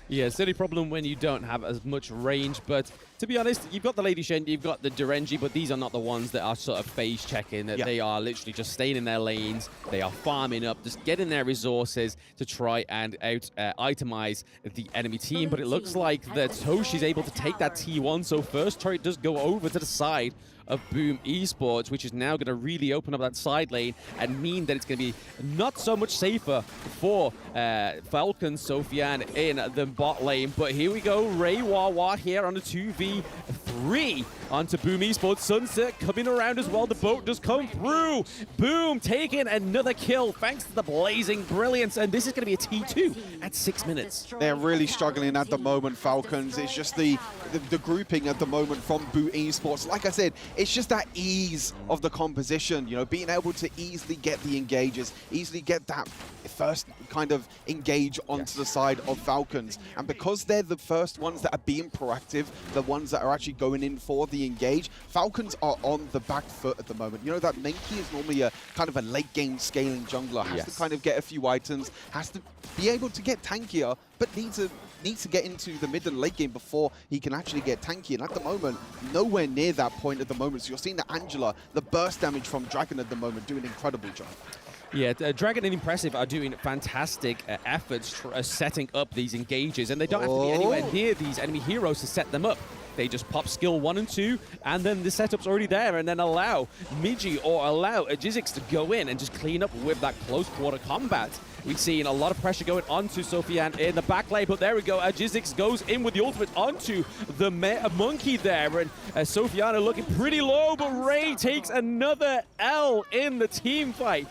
Yeah, it's the only problem when you don't have as much range, but to be honest, you've got the Lady Shen, you've got the Durenji, but these are not the ones that are sort of phase checking. They are literally just staying in their lanes, they are farming up, just getting their resources to try and itemize the enemy team. But it looks like that Toshi's able to take that T1, so first turret does go over to the side of Boom Esports, which is now going to really open up that side lane and mean that it's going to be not so much safer for Falcons Sofiane in the bot lane. But here we go, Ray Wawa here on the 2v3 onto Boom Esports. Sunset coming around as well. The boat does come through. Boom taking another kill thanks to the blazing brilliance. And this is going to be a T2 at 6 minutes. They're really struggling at the moment, Falcons. It's just the grouping at the moment from Boom Esports. Like I said, it's just that ease of the composition, you know, being able to easily get the engages, easily get that first kind of engage onto the side of Falcons. And because they're the first ones that are being proactive, the ones that are actually going in for the engage, Falcons are on the back foot at the moment. You know that Menki is normally a kind of a late game scaling jungler, has to kind of get a few items, has to be able to get tankier, but needs to get into the mid and late game before he can actually get tanky. And at the moment, nowhere near that point at the moment. So you're seeing the Angela, the burst damage from Dragon at the moment, doing an incredible job. Yeah, Dragon and Impressive are doing fantastic efforts setting up these engages, and they don't have to be anywhere near these enemy heroes to set them up. They just pop skill 1 and 2, and then the setup's already there, and then allow Miji or allow Jizix to go in and just clean up with that close quarter combat. We've seen a lot of pressure going onto Sofiane in the back lane, but there we go. Jizix goes in with the ultimate onto the monkey there, and Sofiane looking pretty low, but Ray takes another L in the team fight.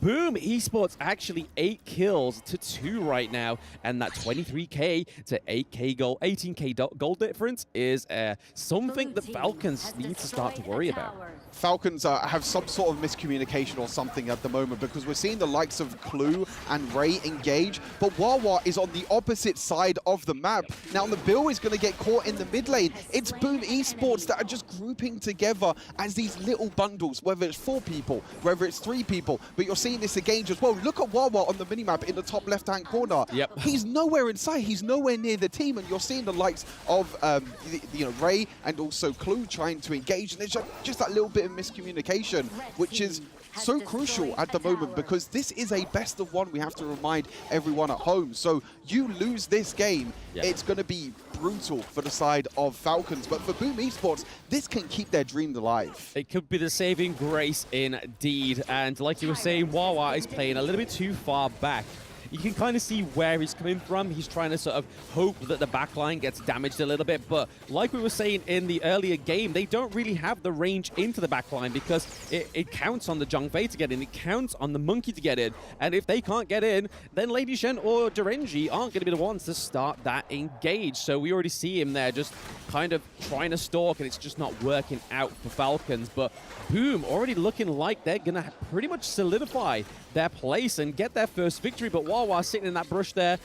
Boom Esports actually 8 kills to 2 right now, and that 23k to 8k goal, 18k goal difference is something that Falcons need to start to worry about. Falcons have some sort of miscommunication or something at the moment, because we're seeing the likes of Clue and Ray engage, but Wawa is on the opposite side of the map. Now the Bill is going to get caught in the mid lane. It's Boom Esports that are just grouping together as these little bundles, whether it's 4 people, whether it's 3 people, but you're seeing this engage as well. Look at Wawa on the minimap in the top left-hand corner. Yep. He's nowhere in sight. He's nowhere near the team, and you're seeing the likes of Ray and also Clue trying to engage, and there's just that little bit of miscommunication, which is so crucial at the moment, because this is a best of 1. We have to remind everyone at home. So you lose this game, it's going to be brutal for the side of Falcons. But for Boom Esports, this can keep their dream alive. It could be the saving grace indeed. And like you were saying, Wawa is playing a little bit too far back. You can kind of see where he's coming from. He's trying to sort of hope that the backline gets damaged a little bit. But like we were saying in the earlier game, they don't really have the range into the backline, because it counts on the Zhongfei to get in. It counts on the Monkey to get in. And if they can't get in, then Lady Shen or Derenji aren't going to be the ones to start that engage. So we already see him there just kind of trying to stalk, and it's just not working out for Falcons. But Boom already looking like they're going to pretty much solidify their place and get their first victory. But Wawa sitting in that brush there,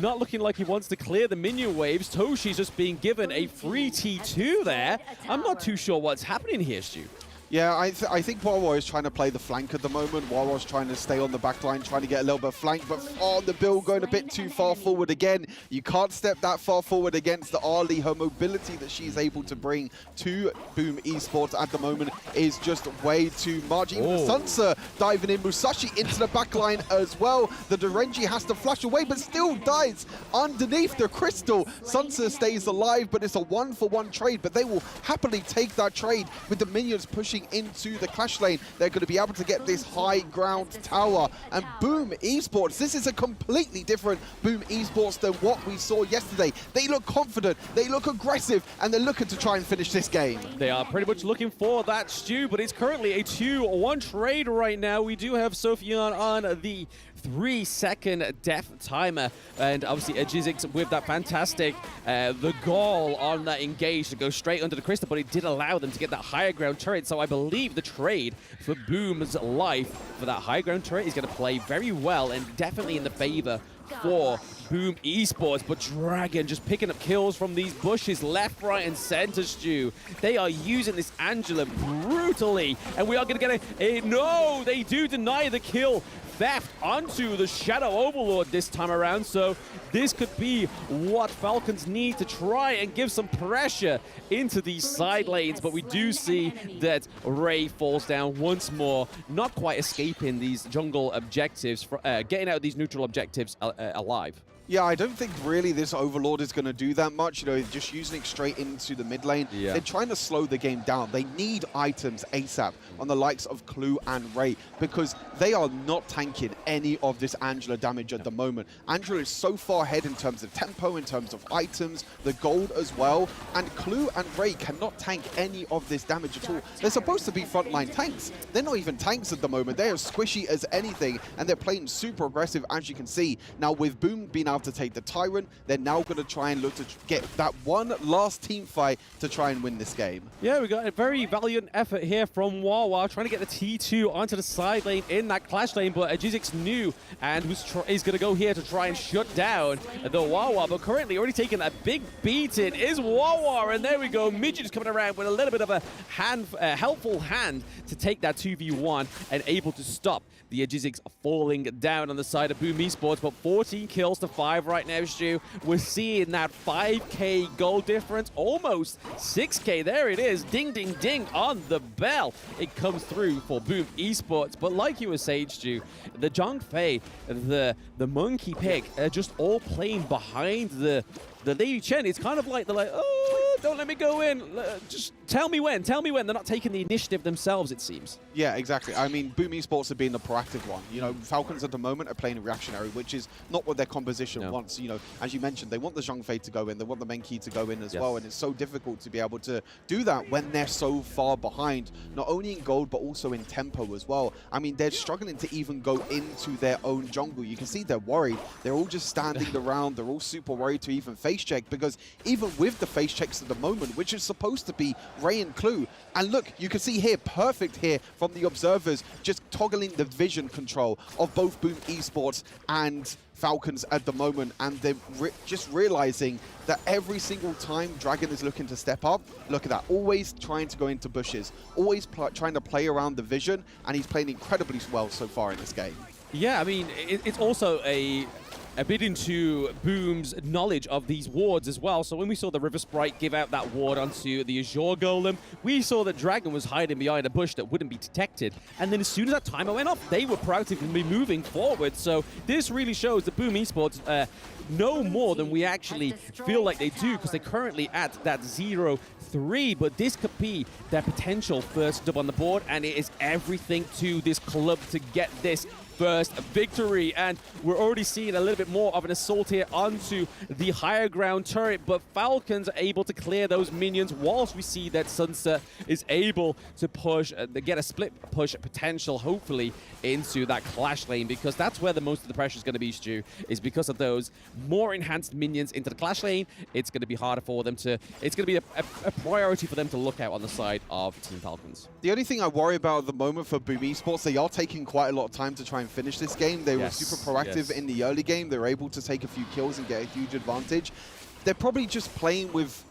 not looking like he wants to clear the minion waves. Toshi's just being given a free T2 there. I'm not too sure what's happening here, Stu. Yeah, I think Wawa is trying to play the flank at the moment. Wawa's trying to stay on the back line, trying to get a little bit of flank, but the Bill going a bit too far forward again. You can't step that far forward against the Ali. Her mobility that she's able to bring to Boom Esports at the moment is just way too much. Even Sansa diving in, Musashi into the back line as well. The Derenji has to flash away, but still dies underneath the crystal. Sansa stays alive, but it's a 1-for-1 trade, but they will happily take that trade with the minions pushing into the clash lane. They're going to be able to get this high ground tower. And Boom Esports, this is a completely different Boom Esports than what we saw yesterday. They look confident, they look aggressive, and they're looking to try and finish this game. They are pretty much looking for that, Stu, but it's currently a 2-1 trade right now. We do have Sophian on the 3-second death timer, and obviously Ajizix with that fantastic the goal on that engage to go straight under the crystal, but it did allow them to get that higher ground turret. So I believe the trade for Boom's life for that high ground turret is going to play very well and definitely in the favor for Boom Esports. But Dragon just picking up kills from these bushes left, right, and center, Stu. They are using this Angela brutally, and we are going to get a no, they do deny the kill. Theft onto the Shadow Overlord this time around, so this could be what Falcons need to try and give some pressure into these side lanes. But we do see that Ray falls down once more, not quite escaping these jungle objectives, getting out of these neutral objectives alive. Yeah, I don't think really this Overlord is going to do that much. You know, just using it straight into the mid lane. Yeah. They're trying to slow the game down. They need items ASAP on the likes of Clue and Ray, because they are not tanking any of this Angela damage at the moment. Angela is so far ahead in terms of tempo, in terms of items, the gold as well. And Clue and Ray cannot tank any of this damage at all. They're supposed to be frontline tanks. They're not even tanks at the moment. They are squishy as anything, and they're playing super aggressive, as you can see. Now, with Boom being able to take the Tyrant, they're now going to try and look to get that one last team fight to try and win this game. Yeah, we got a very valiant effort here from Wawa, trying to get the T2 onto the side lane in that clash lane, but Ajizix knew and is going to go here to try and shut down the Wawa, but currently already taking a big beating is Wawa, and there we go. Midget is coming around with a little bit of a helpful hand to take that 2v1 and able to stop the Ajizix falling down on the side of Boom Esports, but 14 kills to 5 right now, Stu. We're seeing that 5k goal difference, almost 6k. There it is, ding, ding, ding on the bell. It comes through for Boom Esports, but like you were saying, Stu, the Zhongfei, the Monkey Pick are just all playing behind the Lady Chen. It's kind of like they're like, oh, don't let me go in. Just tell me when. Tell me when. They're not taking the initiative themselves, it seems. Yeah, exactly. I mean, Boom Esports are being the proactive one. You know, Falcons at the moment are playing reactionary, which is not what their composition wants. You know, as you mentioned, they want the Zhongfei to go in, they want the Menki to go in as well, and it's so difficult to be able to do that when they're so far behind, not only in gold, but also in tempo as well. I mean, they're struggling to even go into their own jungle. You can see they're worried. They're all just standing around. They're all super worried to even face check, because even with the face checks at the moment, which is supposed to be Ray and Clue, and look, you can see here, perfect here from the observers, just toggling the vision control of both Boom Esports and Falcons at the moment, and they're just realizing that every single time Dragon is looking to step up, look at that, always trying to go into bushes, always trying to play around the vision, and he's playing incredibly well so far in this game. Yeah, I mean, it's also a bit into Boom's knowledge of these wards as well. So when we saw the River Sprite give out that ward onto the Azure Golem, we saw that Dragon was hiding behind a bush that wouldn't be detected. And then as soon as that timer went off, they were proactively moving forward. So this really shows that Boom Esports know more than we actually feel like they do, because they're currently at that 0-3, but this could be their potential first dub on the board, and it is everything to this club to get this first victory. And we're already seeing a little bit more of an assault here onto the higher ground turret, but Falcons are able to clear those minions, whilst we see that Sunset is able to push, get a split push potential, hopefully, into that clash lane, because that's where the most of the pressure is going to be, Stu, is because of those more enhanced minions into the clash lane. It's going to be harder for them to, it's going to be a priority for them to look out on the side of Team Falcons. The only thing I worry about at the moment for Boom Esports, they are taking quite a lot of time to try and finish this game. They were super proactive in the early game. They were able to take a few kills and get a huge advantage. They're probably just playing with,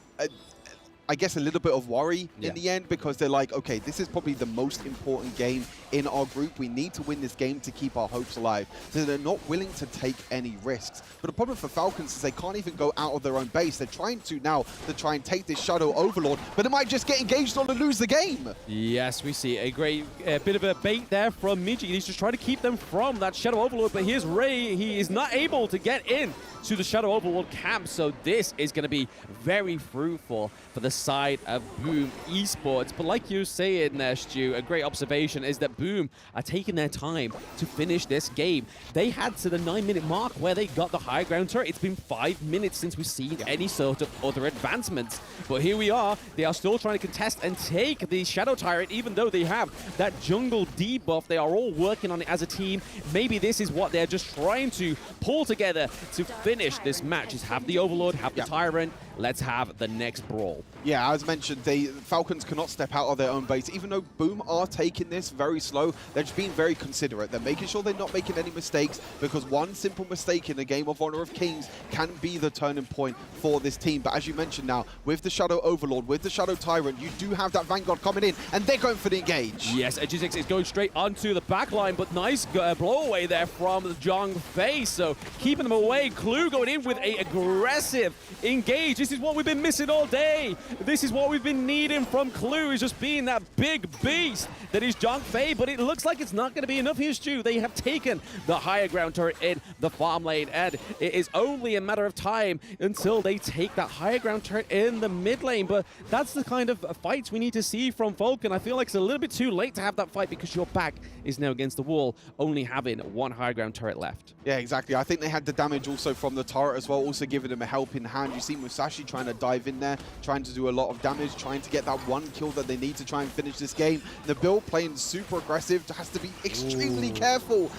I guess, a little bit of worry in the end, because they're like, okay, this is probably the most important game in our group. We need to win this game to keep our hopes alive. So they're not willing to take any risks. But the problem for Falcons is they can't even go out of their own base. They're trying to now to try and take this Shadow Overlord, but it might just get engaged on and lose the game. Yes, we see a great bit of a bait there from Miji. He's just trying to keep them from that Shadow Overlord, but here's Ray. He is not able to get in to the Shadow Overlord camp, so this is going to be very fruitful for the side of Boom Esports. But like you saying there, Stu, a great observation is that Boom are taking their time to finish this game. They had to the 9-minute mark where they got the high ground turret. It's been 5 minutes since we've seen any sort of other advancements. But here we are. They are still trying to contest and take the Shadow Tyrant, even though they have that jungle debuff. They are all working on it as a team. Maybe this is what they're just trying to pull together to finish this match, is have the Overlord, have the Tyrant. Let's have the next brawl. Yeah, as mentioned, Falcons cannot step out of their own base. Even though Boom are taking this very slow, they're just being very considerate. They're making sure they're not making any mistakes, because one simple mistake in a game of Honor of Kings can be the turning point for this team. But as you mentioned now, with the Shadow Overlord, with the Shadow Tyrant, you do have that Vanguard coming in, and they're going for the engage. Yes, Edgizix is going straight onto the back line, but nice blow away there from Zhongfei. So keeping them away. Clue going in with a aggressive engage. This is what we've been missing all day. This is what we've been needing from Clue, is just being that big beast that is Zhongfei, but it looks like it's not going to be enough here, Stu. They have taken the higher ground turret in the farm lane, and it is only a matter of time until they take that higher ground turret in the mid lane. But that's the kind of fights we need to see from Falcon. I feel like it's a little bit too late to have that fight, because your back is now against the wall, only having one higher ground turret left. Yeah, exactly. I think they had the damage also from the turret as well, also giving them a helping hand. You see Musashi trying to dive in there, trying to do a lot of damage, trying to get that one kill that they need to try and finish this game. Nabil playing super aggressive, has to be extremely careful.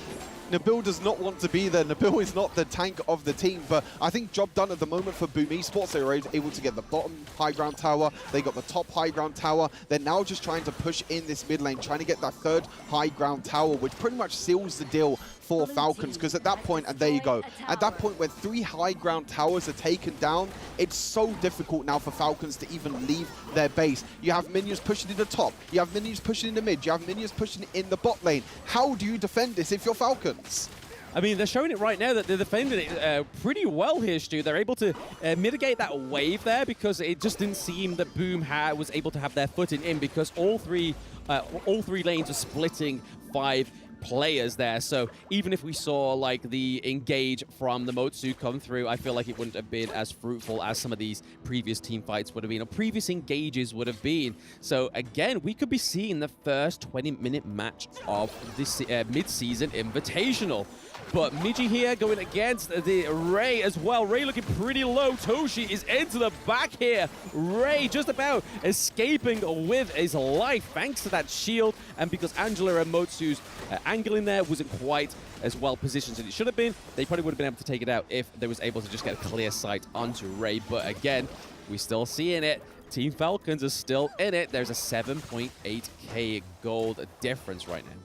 Nabil does not want to be there. Nabil is not the tank of the team, but I think job done at the moment for Boom Esports. They were able to get the bottom high ground tower. They got the top high ground tower. They're now just trying to push in this mid lane, trying to get that third high ground tower, which pretty much seals the deal for Falcons, because at that point, and there you go, at that point where 3 high ground towers are taken down, it's so difficult now for Falcons to even leave their base. You have minions pushing in the top, you have minions pushing in the mid, you have minions pushing in the bot lane. How do you defend this if you're Falcons? I mean, they're showing it right now that they're defending it pretty well here, Stu. They're able to mitigate that wave there, because it just didn't seem that Boom was able to have their footing in, because all three lanes are splitting 5 players there. So even if we saw like the engage from the Motsu come through, I feel like it wouldn't have been as fruitful as some of these previous team fights would have been, or previous engages would have been. So again, we could be seeing the first 20-minute match of this mid-season invitational. But Miji here going against the Ray as well. Ray looking pretty low. Toshi is into the back here. Ray just about escaping with his life thanks to that shield. And because Angela and Motsu's angle in there wasn't quite as well positioned as it should have been, they probably would have been able to take it out if they was able to just get a clear sight onto Ray. But again, we're still seeing it. Team Falcons are still in it. There's a 7.8k gold difference right now.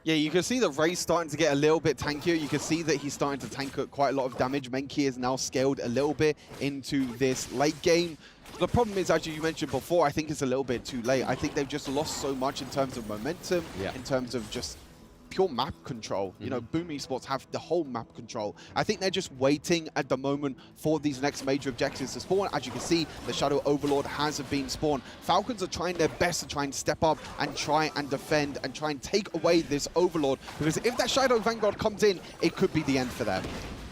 Yeah, you can see that Ray's starting to get a little bit tankier. You can see that he's starting to tank quite a lot of damage. Menki is now scaled a little bit into this late game. The problem is, as you mentioned before, I think it's a little bit too late. I think they've just lost so much in terms of momentum, in terms of just pure map control. You know, Boom Esports have the whole map control. I think they're just waiting at the moment for these next major objectives to spawn. As you can see, the Shadow Overlord has been spawned. Falcons are trying their best to try and step up and try and defend and try and take away this Overlord, because if that Shadow Vanguard comes in, it could be the end for them.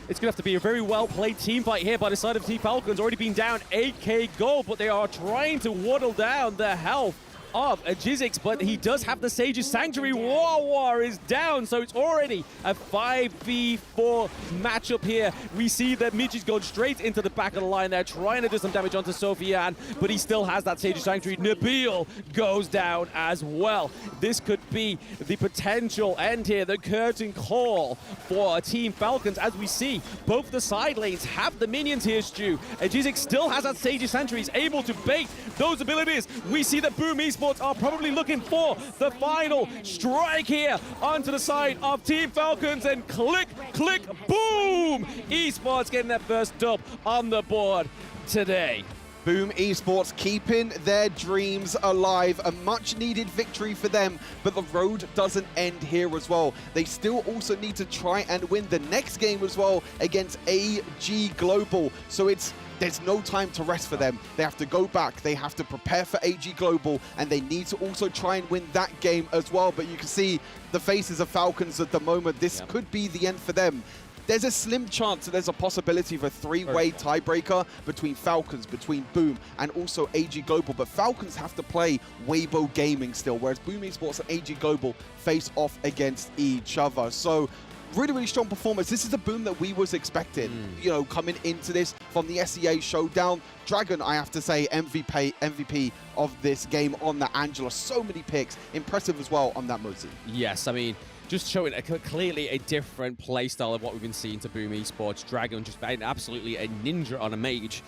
It's going to have to be a very well-played team fight here by the side of Team Falcons. Already been down 8k gold, but they are trying to whittle down the health of Jizix, but he does have the Sage's Sanctuary. War is down, so it's already a 5v4 matchup here. We see that Miji's gone straight into the back of the line there, trying to do some damage onto Sofian, but he still has that Sage's Sanctuary. Nabil goes down as well. This could be the potential end here, the curtain call for Team Falcons. As we see, both the side lanes have the minions here, Stu. Jizix still has that Sage's Sanctuary. He's able to bait those abilities. We see that Boom Esports are probably looking for the final strike here onto the side of Team Falcons, and click, click, boom! Esports getting their first dub on the board today. Boom Esports keeping their dreams alive. A much needed victory for them, but the road doesn't end here as well. They still also need to try and win the next game as well against AG Global. So there's no time to rest for them. They have to go back. They have to prepare for AG Global, and they need to also try and win that game as well. But you can see the faces of Falcons at the moment. This could be the end for them. There's a slim chance that there's a possibility of a three-way tiebreaker between Falcons, between Boom, and also AG Global. But Falcons have to play Weibo Gaming still, whereas Boom Esports and AG Global face off against each other. So really, really strong performance. This is the Boom that we was expecting, you know, coming into this from the SEA showdown. Dragon, I have to say, MVP of this game on that Angela. So many picks. Impressive as well on that Mozi. Yes, I mean, just showing clearly a different playstyle of what we've been seeing to Boom Esports. Dragon just being absolutely a ninja on a mage.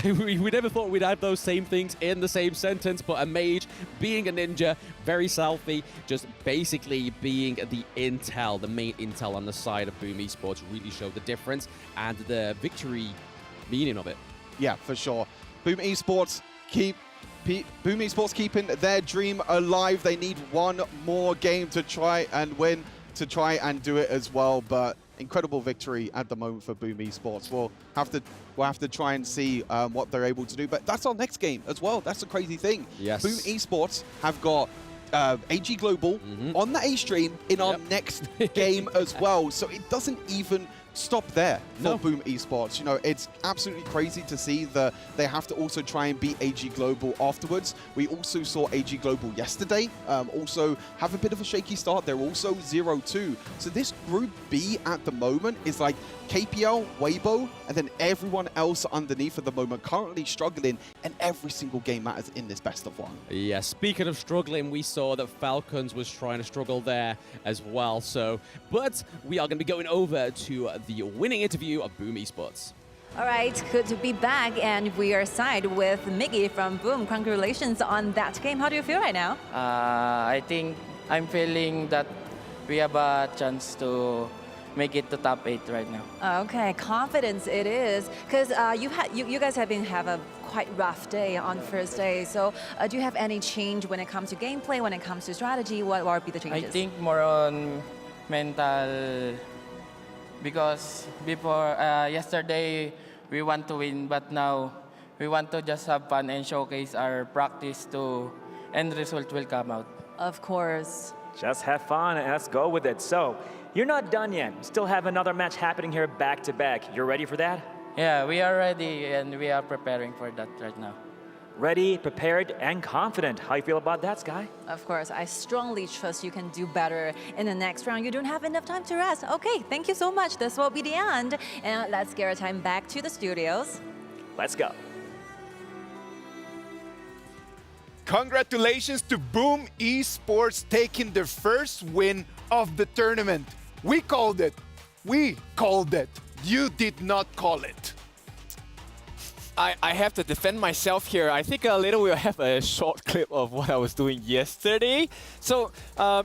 We never thought we'd have those same things in the same sentence, but a mage being a ninja, very selfie, just basically being the intel, the main intel on the side of Boom Esports really showed the difference and the victory meaning of it. Yeah, for sure. Boom Esports keeping their dream alive. They need one more game to try and win, to try and do it as well. But incredible victory at the moment for Boom Esports. We'll have to try and see what they're able to do. But that's our next game as well. That's the crazy thing. Yes. Boom Esports have got AG Global on the A stream in our next game as well. So it doesn't even stop there for Boom Esports. You know, it's absolutely crazy to see that they have to also try and beat AG Global afterwards. We also saw AG Global yesterday also have a bit of a shaky start. They're also 0-2. So this Group B at the moment is like KPL, Weibo, and then everyone else underneath at the moment currently struggling, and every single game matters in this best of one. Yeah, speaking of struggling, we saw that Falcons was trying to struggle there as well. So, but we are going to be going over to the winning interview of Boom Esports. All right, good to be back, and we are side with Miggy from Boom. Congratulations on that game. How do you feel right now? I think I'm feeling that we have a chance to make it to top 8 right now. Okay, confidence it is, because you guys have a quite rough day on first day. So do you have any change when it comes to gameplay, when it comes to strategy? What would be the changes? I think more on mental, because before yesterday we want to win, but now we want to just have fun and showcase our practice to end result will come out. Of course. Just have fun and let's go with it. So, you're not done yet. Still have another match happening here back to back. You're ready for that? Yeah, we are ready and we are preparing for that right now. Ready, prepared, and confident. How you feel about that, Sky? Of course, I strongly trust you can do better in the next round. You don't have enough time to rest. Okay, thank you so much. This will be the end. And let's get our time back to the studios. Let's go. Congratulations to Boom Esports taking their first win of the tournament. We called it. We called it. You did not call it. I have to defend myself here. I think later we'll have a short clip of what I was doing yesterday. So,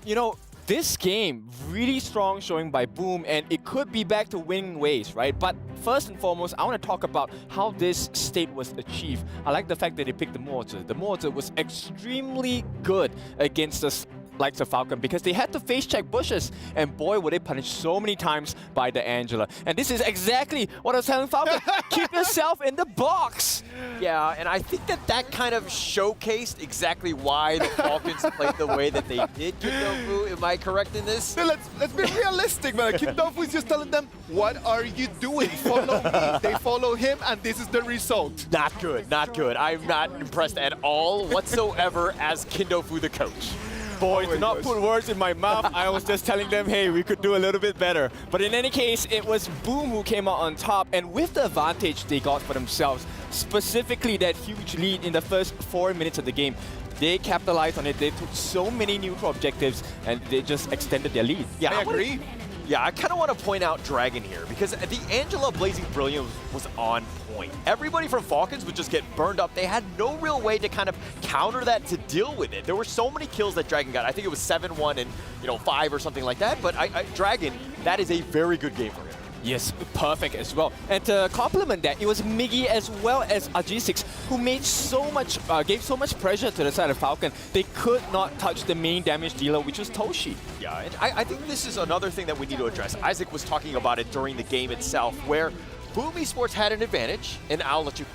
you know, this game, really strong showing by Boom, and it could be back to winning ways, right? But first and foremost, I want to talk about how this state was achieved. I like the fact that they picked the mortar. The mortar was extremely good against the likes of Falcon because they had to face check bushes, and boy were they punished so many times by the Angela. And this is exactly what I was telling Falcon. Keep yourself in the box. Yeah, and I think that kind of showcased exactly why the Falcons played the way that they did. Kindofu, am I correct in this? So let's be realistic, man. Kindofu is just telling them, what are you doing? Follow me. They follow him, and this is the result. Not good, not good. I'm not impressed at all whatsoever as Kindofu the coach. Boy, do not put words in my mouth. I was just telling them, hey, we could do a little bit better. But in any case, it was Boom who came out on top, and with the advantage they got for themselves, specifically that huge lead in the first 4 minutes of the game, they capitalized on it. They took so many neutral objectives, and they just extended their lead. Yeah, I agree. Yeah, I kind of want to point out Dragon here because the Angela Blazing Brilliance was on point. Everybody from Falcons would just get burned up. They had no real way to kind of counter that, to deal with it. There were so many kills that Dragon got. I think it was 7-1 and 5 or something like that. But Dragon, that is a very good game for him. Yes, perfect as well. And to complement that, it was Miggy as well as RG6 who made so much, gave so much pressure to the side of Falcon. They could not touch the main damage dealer, which was Toshi. Yeah, and I think this is another thing that we need to address. Isaac was talking about it during the game itself, where Boom Esports had an advantage, and I'll let you.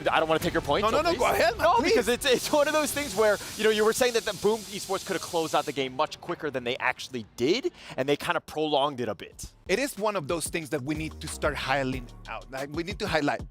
I don't want to take your point. No, go ahead. No, please. because it's one of those things where, you were saying that the Boom Esports could have closed out the game much quicker than they actually did, and they kind of prolonged it a bit. It is one of those things that we need to start highlighting out. Like, we need to highlight.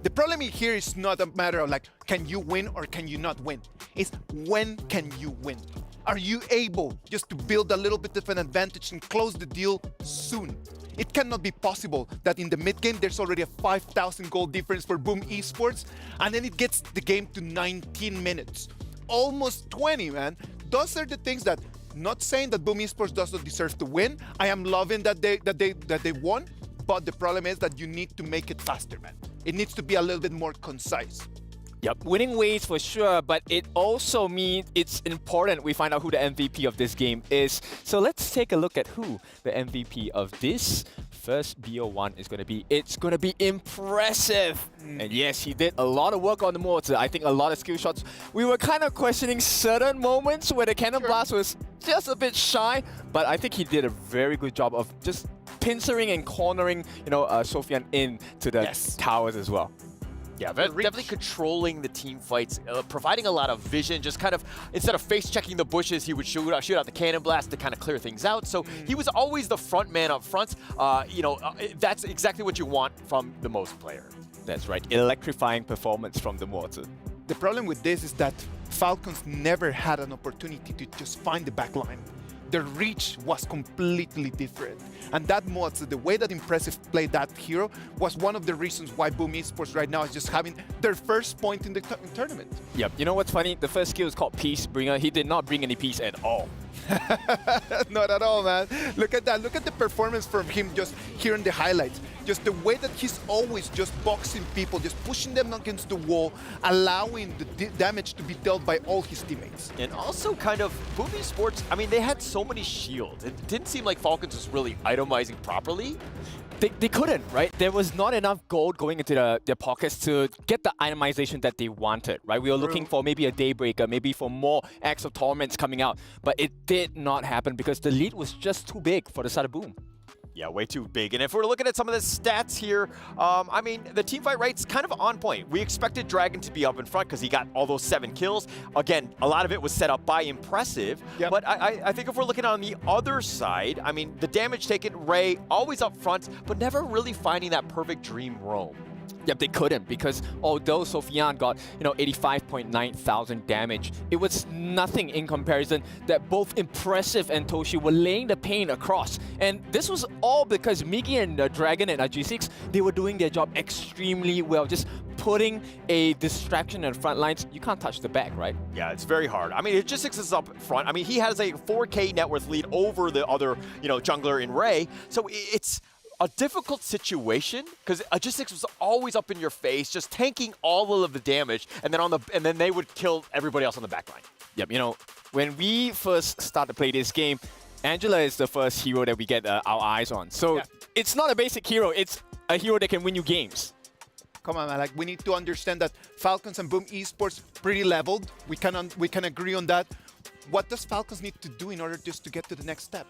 The problem here is not a matter of like, can you win or can you not win? It's when can you win? Are you able just to build a little bit of an advantage and close the deal soon? It cannot be possible that in the mid-game, there's already a 5,000 goal difference for Boom Esports, and then it gets the game to 19 minutes. Almost 20, man. Those are the things that, not saying that Boom Esports does not deserve to win. I am loving that they won, but the problem is that you need to make it faster, man. It needs to be a little bit more concise. Yep, winning ways for sure, but it also means it's important we find out who the MVP of this game is. So let's take a look at who the MVP of this first BO1 is going to be. It's going to be impressive. And yes, he did a lot of work on the mortar. I think a lot of skill shots. We were kind of questioning certain moments where the Cannon Blast was just a bit shy, but I think he did a very good job of just pincering and cornering, Sofian into the towers as well. Yeah, definitely controlling the team fights, providing a lot of vision, just kind of, instead of face-checking the bushes, he would shoot out the cannon blast to kind of clear things out. So he was always the front man up front. That's exactly what you want from the most player. That's right, electrifying performance from the mortar. The problem with this is that Falcons never had an opportunity to just find the back line. The reach was completely different. And that mortar, the way that Impressive played that hero, was one of the reasons why Boom Esports right now is just having their first point in the tournament. Yep, you know what's funny? The first skill is called Peace Bringer. He did not bring any peace at all. Not at all, man. Look at that. Look at the performance from him just here in the highlights. Just the way that he's always just boxing people, just pushing them against the wall, allowing the damage to be dealt by all his teammates. And also kind of, Boom Esports, I mean, they had so many shields. It didn't seem like Falcons was really itemizing properly. They couldn't, right? There was not enough gold going into their pockets to get the itemization that they wanted, right? We were looking for maybe a Daybreaker, maybe for more Acts of Torments coming out, but it did not happen because the lead was just too big for the side of Boom. Yeah, way too big. And if we're looking at some of the stats here, I mean, the teamfight rate's kind of on point. We expected Dragon to be up in front because he got all those 7 kills. Again, a lot of it was set up by Impressive. Yep. But I think if we're looking on the other side, I mean, the damage taken, Ray, always up front, but never really finding that perfect dream roam. Yep, they couldn't, because although Sofian got, 85.9 thousand damage, it was nothing in comparison that both Impressive and Toshi were laying the pain across. And this was all because Miggy and Dragon and G6, they were doing their job extremely well, just putting a distraction in the front lines. You can't touch the back, right? Yeah, it's very hard. I mean, G6 is up front. I mean, he has a 4K net worth lead over the other, jungler in Ray. So it's a difficult situation because G6 was always up in your face, just tanking all of the damage, and then they would kill everybody else on the back line. Yep, when we first started to play this game, Angela is the first hero that we get our eyes on. So it's not a basic hero, it's a hero that can win you games. Come on, man. Like, we need to understand that Falcons and Boom Esports pretty leveled. We can agree on that. What does Falcons need to do in order just to get to the next step?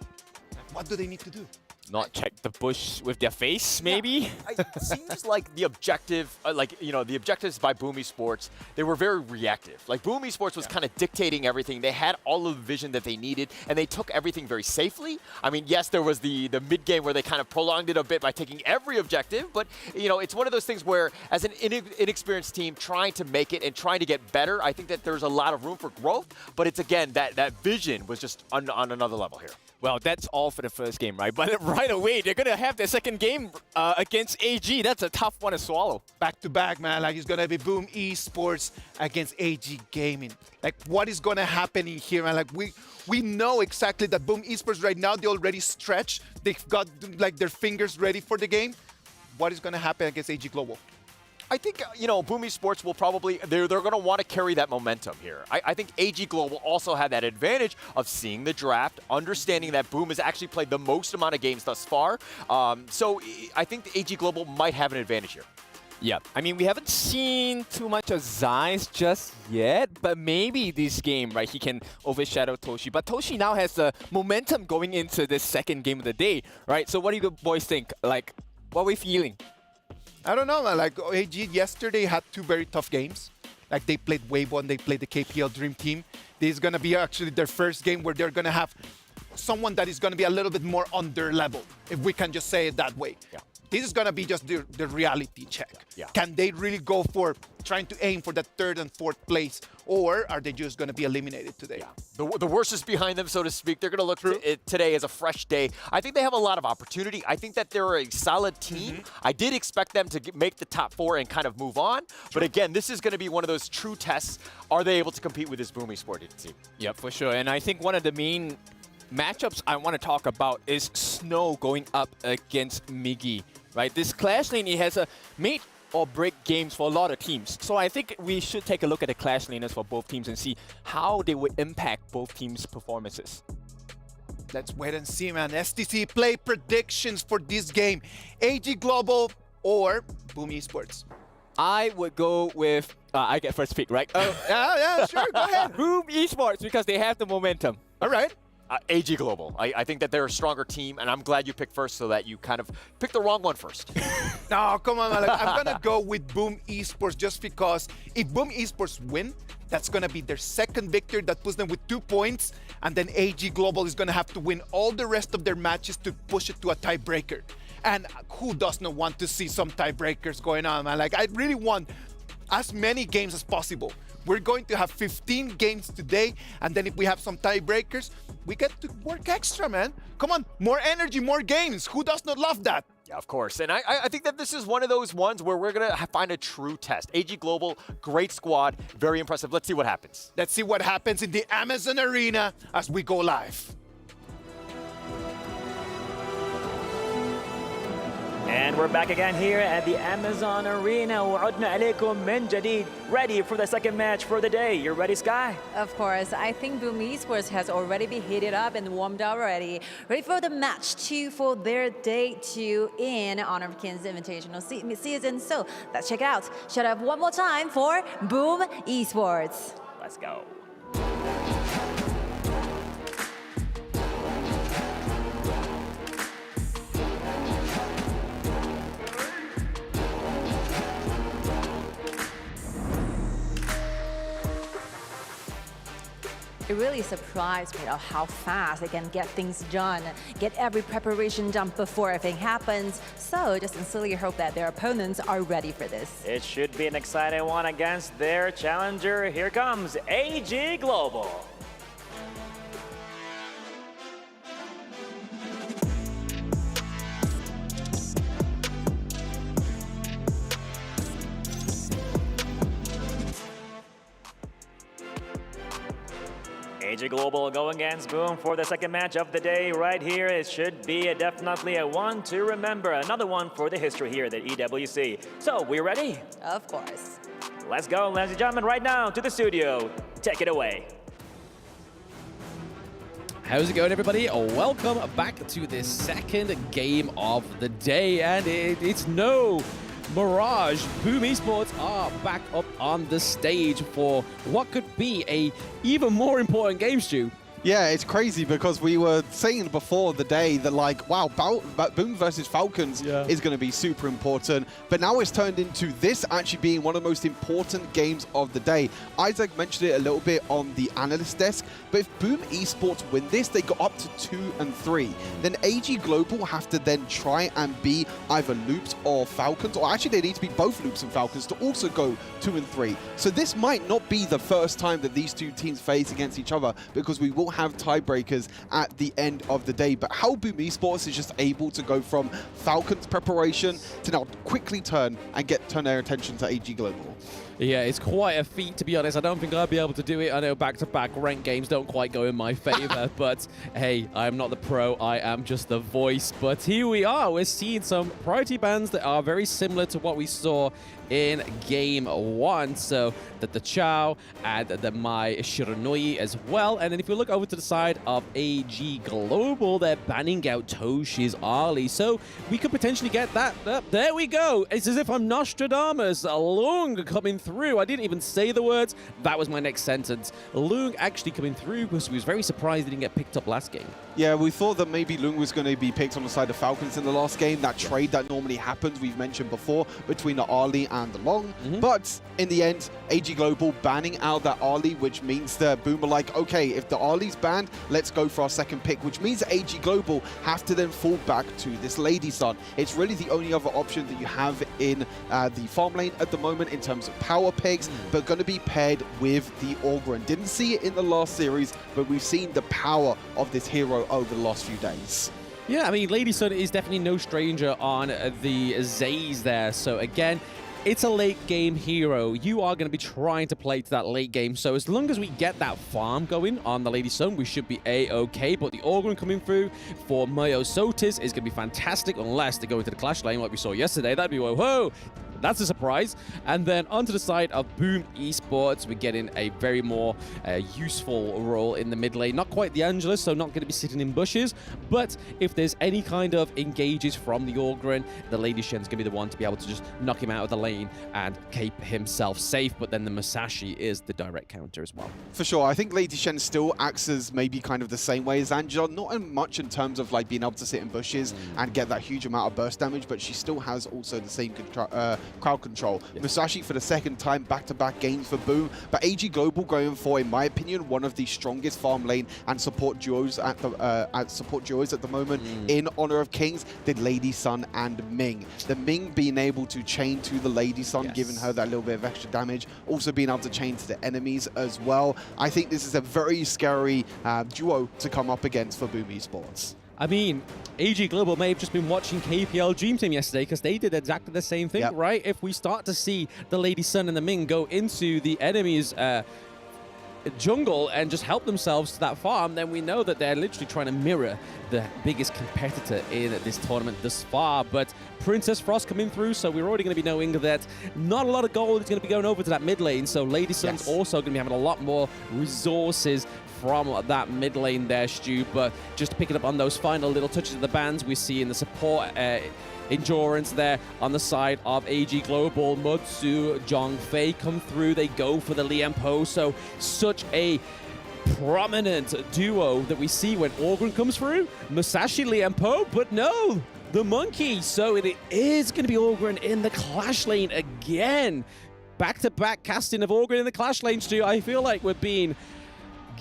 What do they need to do? Not check the bush with their face, maybe? Yeah, it seems like the objective, the objectives by Boom Esports, they were very reactive. Like, Boom Esports was kind of dictating everything. They had all of the vision that they needed, and they took everything very safely. I mean, yes, there was the mid-game where they kind of prolonged it a bit by taking every objective, but, it's one of those things where, as an inexperienced team trying to make it and trying to get better, I think that there's a lot of room for growth, but it's, again, that vision was just on another level here. Well, that's all for the first game, right? But right away, they're going to have their second game against AG. That's a tough one to swallow. Back to back, man. Like, it's going to be Boom Esports against AG Gaming. Like, what is going to happen in here, man? Like, we know exactly that Boom Esports right now, they already stretched. They've got, like, their fingers ready for the game. What is going to happen against AG Global? I think, Boom Esports will probably, they're going to want to carry that momentum here. I think AG Global also had that advantage of seeing the draft, understanding that Boom has actually played the most amount of games thus far. So I think the AG Global might have an advantage here. Yeah, I mean, we haven't seen too much of Zeiss just yet, but maybe this game, right, he can overshadow Toshi. But Toshi now has the momentum going into this second game of the day, right? So what do you boys think? Like, what are we feeling? I don't know, man. Like, AG yesterday had 2 very tough games. Like, they played Weibo and they played the KPL Dream Team. This is going to be actually their first game where they're going to have someone that is going to be a little bit more on their level, if we can just say it that way. Yeah. This is going to be just the reality check. Yeah. Can they really go for trying to aim for that 3rd and 4th place, or are they just going to be eliminated today? Yeah. The worst is behind them, so to speak. They're going to look at it today as a fresh day. I think they have a lot of opportunity. I think that they're a solid team. I did expect them to make the top 4 and kind of move on. But again, this is going to be one of those true tests. Are they able to compete with this Boom Esports team? Yep, for sure. And I think one of the main matchups I want to talk about is Snow going up against Miggy. Right, this Clash lane, it has a make or break games for a lot of teams. So I think we should take a look at the Clash laners for both teams and see how they would impact both teams' performances. Let's wait and see, man. STC play predictions for this game. AG Global or Boom Esports? I would go with, I get first pick, right? Yeah, sure, go ahead. Boom Esports, because they have the momentum. All right. AG Global. I think that they're a stronger team, and I'm glad you picked first so that you kind of picked the wrong one first. No, come on, man. Like, I'm going to go with Boom Esports just because if Boom Esports win, that's going to be their second victory that puts them with 2 points, and then AG Global is going to have to win all the rest of their matches to push it to a tiebreaker. And who does not want to see some tiebreakers going on, man? Like, I really want as many games as possible. We're going to have 15 games today, and then if we have some tiebreakers, we get to work extra, man. Come on, more energy, more games. Who does not love that? Yeah, of course. And I think that this is one of those ones where we're going to find a true test. AG Global, great squad, very impressive. Let's see what happens. Let's see what happens in the Amazon Arena as we go live. And we're back again here at the Amazon Arena. وعدنا عليكم من جديد. Ready for the second match for the day. You ready, Sky? Of course. I think Boom Esports has already been heated up and warmed up already. Ready for the match 2 for their day 2 in Honor of Kings Invitational Midseason. So let's check out. Shut up one more time for Boom Esports. Let's go. it really surprised me of how fast they can get things done, get every preparation done before everything happens. So just sincerely hope that their opponents are ready for this. It should be an exciting one against their challenger. Here comes AG Global. AG Global going against Boom for the second match of the day right here. It should be definitely a one to remember. Another one for the history here at the EWC. So, we ready? Of course. Let's go, ladies and gentlemen, right now to the studio. Take it away. How's it going, everybody? Welcome back to this second game of the day. And it's no mirage. Boom Esports are back up on the stage for what could be a even more important game, Stu. Yeah, it's crazy because we were saying before the day that, like, wow, Boom versus Falcons is going to be super important. But now it's turned into this actually being one of the most important games of the day. Isaac mentioned it a little bit on the analyst desk, but if Boom Esports win this, they go up to 2 and 3. Then AG Global have to then try and be either Loops or Falcons, or actually they need to be both Loops and Falcons to also go 2 and 3. So this might not be the first time that these two teams face against each other, because we will have tiebreakers at the end of the day. But how Boom Esports is just able to go from Falcons preparation to now quickly turn their attention to AG Global. Yeah, it's quite a feat, to be honest. I don't think I'll be able to do it. I know back-to-back ranked games don't quite go in my favor, but hey, I'm not the pro. I am just the voice. But here we are. We're seeing some priority bans that are very similar to what we saw in Game 1. So the Chow and the Mai Shiranui as well. And then if you look over to the side of AG Global, they're banning out Toshi's Ali. So we could potentially get that. There we go. It's as if I'm Nostradamus. Lung coming through. I didn't even say the words. That was my next sentence. Lung actually coming through because we was very surprised he didn't get picked up last game. Yeah, we thought that maybe Lung was going to be picked on the side of Falcons in the last game. That trade that normally happens, we've mentioned before, between the Ali and the Long. But in the end, AG Global banning out that Ali, which means that Boom are like, okay, if the Ali's banned, let's go for our second pick, which means that AG Global have to then fall back to this Lady Sun. It's really the only other option that you have in the farm lane at the moment in terms of power picks, but going to be paired with the Orgren. Didn't see it in the last series, but we've seen the power of this hero over the last few days. Yeah, I mean, Lady Sun is definitely no stranger on the Zays there. So again, it's a late game hero. You are going to be trying to play to that late game. So as long as we get that farm going on the Lady Sun, we should be A-OK. But the Orgren coming through for Mayo Sotis is going to be fantastic unless they go into the clash lane like we saw yesterday. That'd be whoa. That's a surprise. And then onto the side of Boom Esports, we're getting a very more useful role in the mid lane. Not quite the Angelus, so not going to be sitting in bushes. But if there's any kind of engages from the Orgren, the Lady Shen's going to be the one to be able to just knock him out of the lane and keep himself safe. But then the Musashi is the direct counter as well. For sure. I think Lady Shen still acts as maybe kind of the same way as Angela. Not much in terms of like being able to sit in bushes and get that huge amount of burst damage, but she still has also the same crowd control. Musashi for the second time, back-to-back games for Boom. But AG Global going for, in my opinion, one of the strongest farm lane and support duos at the moment in Honor of Kings, the Lady Sun and Ming. The Ming being able to chain to the Lady Sun, giving her that little bit of extra damage, also being able to chain to the enemies as well. I think this is a very scary duo to come up against for Boom Esports. I mean, AG Global may have just been watching KPL Dream Team yesterday because they did exactly the same thing, right? If we start to see the Lady Sun and the Ming go into the enemy's jungle and just help themselves to that farm, then we know that they're literally trying to mirror the biggest competitor in this tournament thus far. But Princess Frost coming through, so we're already going to be knowing that not a lot of gold is going to be going over to that mid lane. So Lady Sun's also going to be having a lot more resources from that mid lane there, Stu. But just picking up on those final little touches of the bans, we see in the support endurance there on the side of AG Global. Mutsu, Zhongfei come through. They go for the Lian Po. So such a prominent duo that we see when Orgren comes through. Musashi, Lian Po, but no, the Monkey. So it is going to be Orgren in the clash lane again. Back-to-back casting of Orgren in the clash lane, Stu. I feel like we're being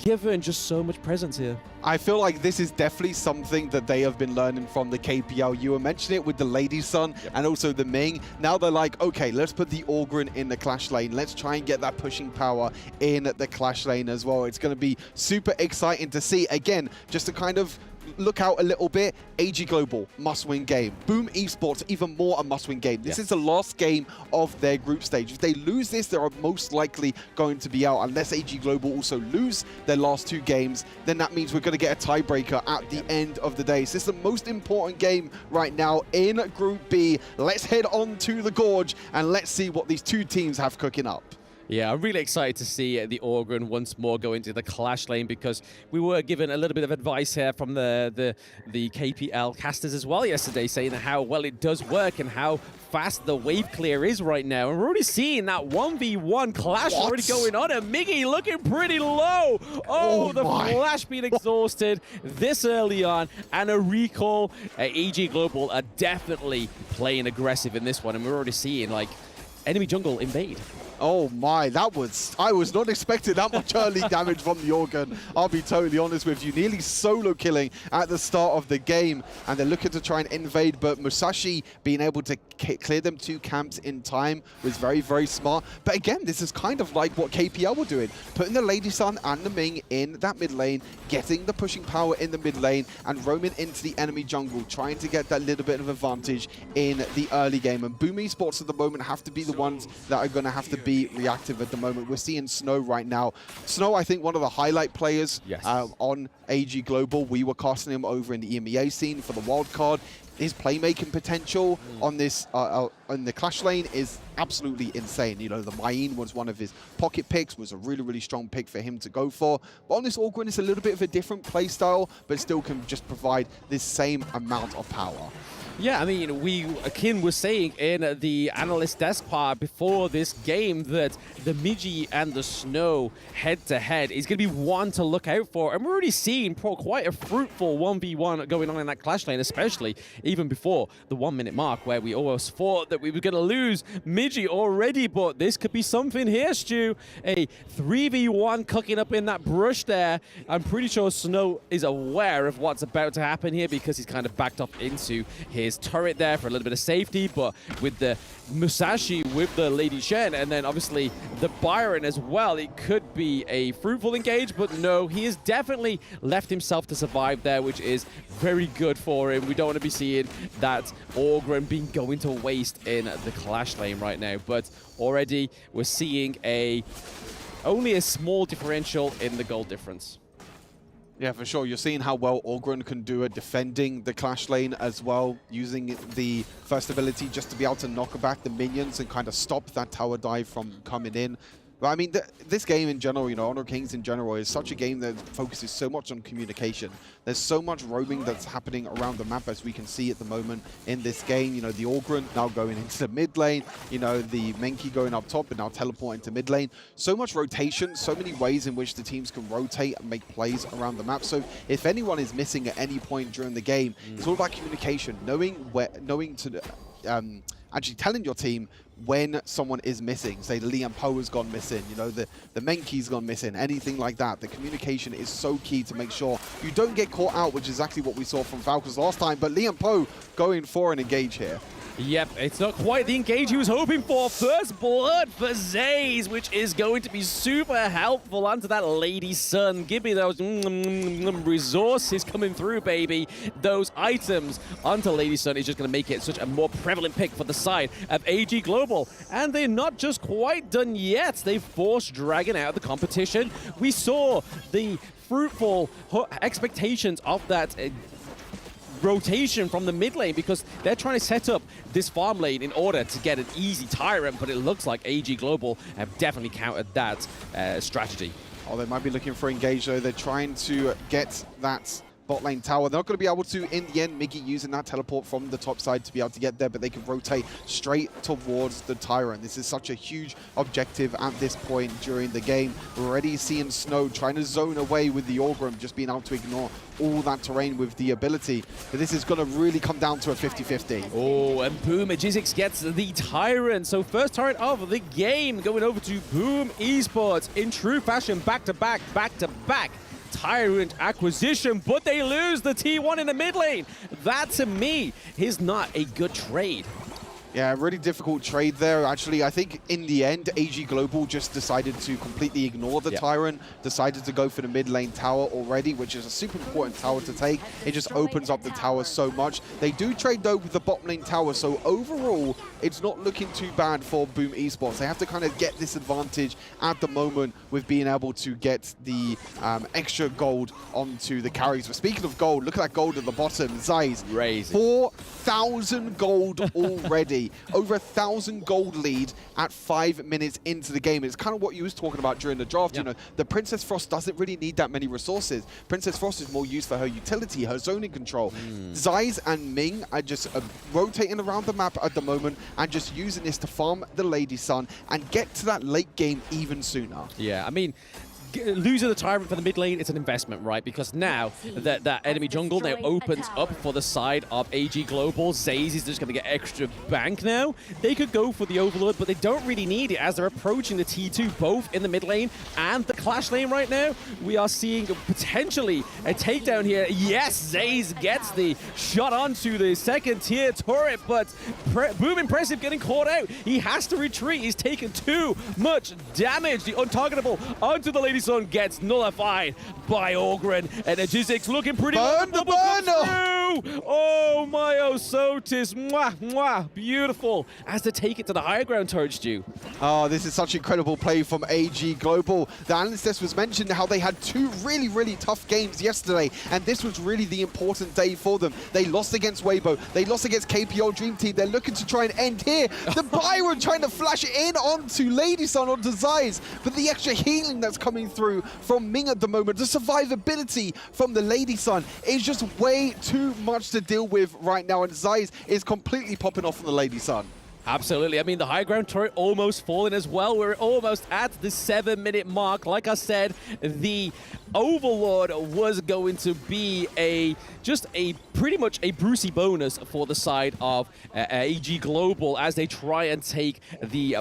given just so much presence here. I feel like this is definitely something that they have been learning from the KPL. You were mentioning it with the Lady Sun and also the Ming. Now they're like, okay, let's put the Orgrin in the Clash lane. Let's try and get that pushing power in the Clash lane as well. It's going to be super exciting to see. Again, just to kind of look out a little bit, AG Global, must-win game. Boom Esports, even more a must-win game. This is the last game of their group stage. If they lose this, they are most likely going to be out. Unless AG Global also lose their last 2 games, then that means we're going to get a tiebreaker at the end of the day. So this is the most important game right now in Group B. Let's head on to the Gorge and let's see what these 2 teams have cooking up. Yeah, I'm really excited to see the Orgrin once more go into the Clash lane, because we were given a little bit of advice here from the KPL casters as well yesterday, saying how well it does work and how fast the wave clear is right now. And we're already seeing that 1v1 clash already going on, and Miggy looking pretty low. Oh, the flash being exhausted this early on, and a recall. AG Global are definitely playing aggressive in this one, and we're already seeing like enemy jungle invade. Oh my, I was not expecting that much early damage from the Orgrin. I'll be totally honest with you. Nearly solo killing at the start of the game, and they're looking to try and invade, but Musashi being able to clear them 2 camps in time was very, very smart. But again, this is kind of like what KPL were doing, putting the Lady Sun and the Ming in that mid lane, getting the pushing power in the mid lane, and roaming into the enemy jungle, trying to get that little bit of advantage in the early game. And Boom Esports at the moment have to be the ones that are going to have to be reactive at the moment. We're seeing Snow right now. Snow, I think, one of the highlight players on AG Global. We were casting him over in the EMEA scene for the wild card. His playmaking potential on this on the Clash lane is absolutely insane. You know, the Maine was one of his pocket picks, was a really, really strong pick for him to go for. But on this Orgrin, it's a little bit of a different play style, but still can just provide this same amount of power. Yeah, I mean, Kin was saying in the analyst desk part before this game that the Midgie and the Snow head-to-head is going to be one to look out for. And we're already seeing quite a fruitful 1v1 going on in that Clash lane, especially even before the 1-minute mark, where we almost thought that we were going to lose Midgie already. But this could be something here, Stu. A 3v1 cooking up in that brush there. I'm pretty sure Snow is aware of what's about to happen here, because he's kind of backed up into his turret there for a little bit of safety. But with the Musashi, with the Lady Shen, and then obviously the Byron as well, it could be a fruitful engage. But no, he has definitely left himself to survive there, which is very good for him. We don't want to be seeing that Orgrin being going to waste in the Clash lane right now. But already we're seeing only a small differential in the gold difference. Yeah, for sure. You're seeing how well Orgrin can do at defending the Clash lane as well, using the first ability just to be able to knock back the minions and kind of stop that tower dive from coming in. But I mean, this game in general, you know, Honor of Kings in general, is such a game that focuses so much on communication. There's so much roaming that's happening around the map, as we can see at the moment in this game. You know, the Orgrin now going into the mid lane, you know, the Menki going up top and now teleporting to mid lane. So much rotation, so many ways in which the teams can rotate and make plays around the map. So if anyone is missing at any point during the game, it's all about communication, knowing to actually telling your team when someone is missing. Say Liam Poe has gone missing, you know, the Menki's gone missing, anything like that. The communication is so key to make sure you don't get caught out, which is exactly what we saw from Falcons last time. But Liam Poe going for an engage here. Yep, it's not quite the engage he was hoping for. First blood for Zaze, which is going to be super helpful onto that Lady Sun. Give me those resources coming through, baby. Those items onto Lady Sun is just going to make it such a more prevalent pick for the side of AG Global. And they're not just quite done yet. They've forced Dragon out of the competition. We saw the fruitful expectations of that rotation from the mid lane, because they're trying to set up this farm lane in order to get an easy tyrant, but it looks like AG Global have definitely countered that strategy. Oh, they might be looking for engage though. They're trying to get that bot lane tower. They're not going to be able to, in the end, Miggy using that teleport from the top side to be able to get there, but they can rotate straight towards the Tyrant. This is such a huge objective at this point during the game. We're already seeing Snow trying to zone away with the Orgrim, just being able to ignore all that terrain with the ability. But this is going to really come down to a 50-50. Oh, and Boom Jizzix gets the Tyrant. So first turret of the game going over to Boom Esports in true fashion, back-to-back, back-to-back Tyrant acquisition, but they lose the T1 in the mid lane. That, to me, is not a good trade. Yeah, really difficult trade there. Actually, I think in the end, AG Global just decided to completely ignore the Tyrant, decided to go for the mid lane tower already, which is a super important tower to take. It just opens up the tower so much. They do trade, though, with the bot lane tower, so overall, it's not looking too bad for Boom Esports. They have to kind of get this advantage at the moment with being able to get the extra gold onto the carries. But speaking of gold, look at that gold at the bottom. Zeiss, 4,000 gold already. Over 1,000 gold lead at 5 minutes into the game. It's kind of what you was talking about during the draft. You know, the Princess Frost doesn't really need that many resources. Princess Frost is more used for her utility, her zoning control. Zeiss and Ming are just rotating around the map at the moment and just using this to farm the Lady Sun and get to that late game even sooner. Yeah, I mean, losing the Tyrant for the mid lane, it's an investment, right? Because now that enemy jungle now opens up for the side of AG Global. Zaze is just going to get extra bank now. They could go for the Overlord, but they don't really need it as they're approaching the T2, both in the mid lane and the Clash lane right now. We are seeing potentially a takedown here. Yes, Zaze gets the shot onto the second tier turret, but Boom Impressive getting caught out. He has to retreat. He's taken too much damage. The untargetable onto the Lady Sun gets nullified by Orgren, and Jizzix looking pretty Burn the burner! Oh my Osotis, mwah, mwah, beautiful, as to take it to the higher ground turret, Stu. Oh, this is such incredible play from AG Global. The analyst was mentioned how they had two really tough games yesterday, and this was really the important day for them. They lost against Weibo, they lost against KPO Dream Team. They're looking to try and end here. The Byron trying to flash it in onto Lady Sun, onto Zeiss, but the extra healing that's coming through from Ming at the moment, the survivability from the Lady Sun is just way too much to deal with right now, and Zeiss is completely popping off from the Lady Sun. Absolutely. I mean, the high ground turret almost falling as well. We're almost at the 7-minute mark. Like I said, the Overlord was going to be pretty much a Brucey bonus for the side of AG Global as they try and take the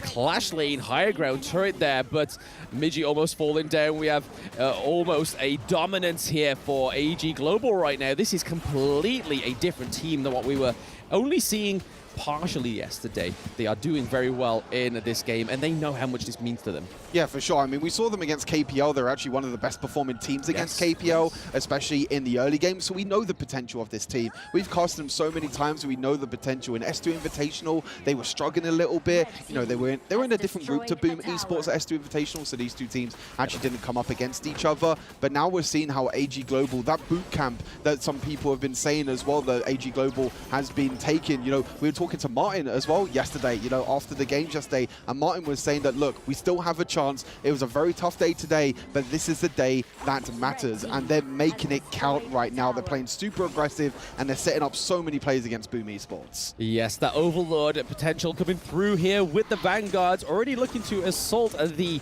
Clash lane higher ground turret there. But Midgie almost falling down. We have almost a dominance here for AG Global right now. This is completely a different team than what we were only seeing partially yesterday. They are doing very well in this game, and they know how much this means to them. Yeah, for sure. I mean, we saw them against KPL. They're actually one of the best performing teams against KPL, especially in the early game. So we know the potential of this team. We've cast them so many times. We know the potential. In S2 Invitational, they were struggling a little bit. You know, they were in a different group to Boom Esports at S2 Invitational, so these two teams actually didn't come up against each other. But now we're seeing how AG Global, that boot camp that some people have been saying as well, that AG Global has been taking. You know, we were talking to Martin as well yesterday, you know, after the games yesterday, and Martin was saying that, look, we still have a chance. It was a very tough day today, but this is the day that matters, and they're making it count right now. They're playing super aggressive, and they're setting up so many plays against Boom Esports. Yes, that Overlord potential coming through here with the Vanguards, already looking to assault the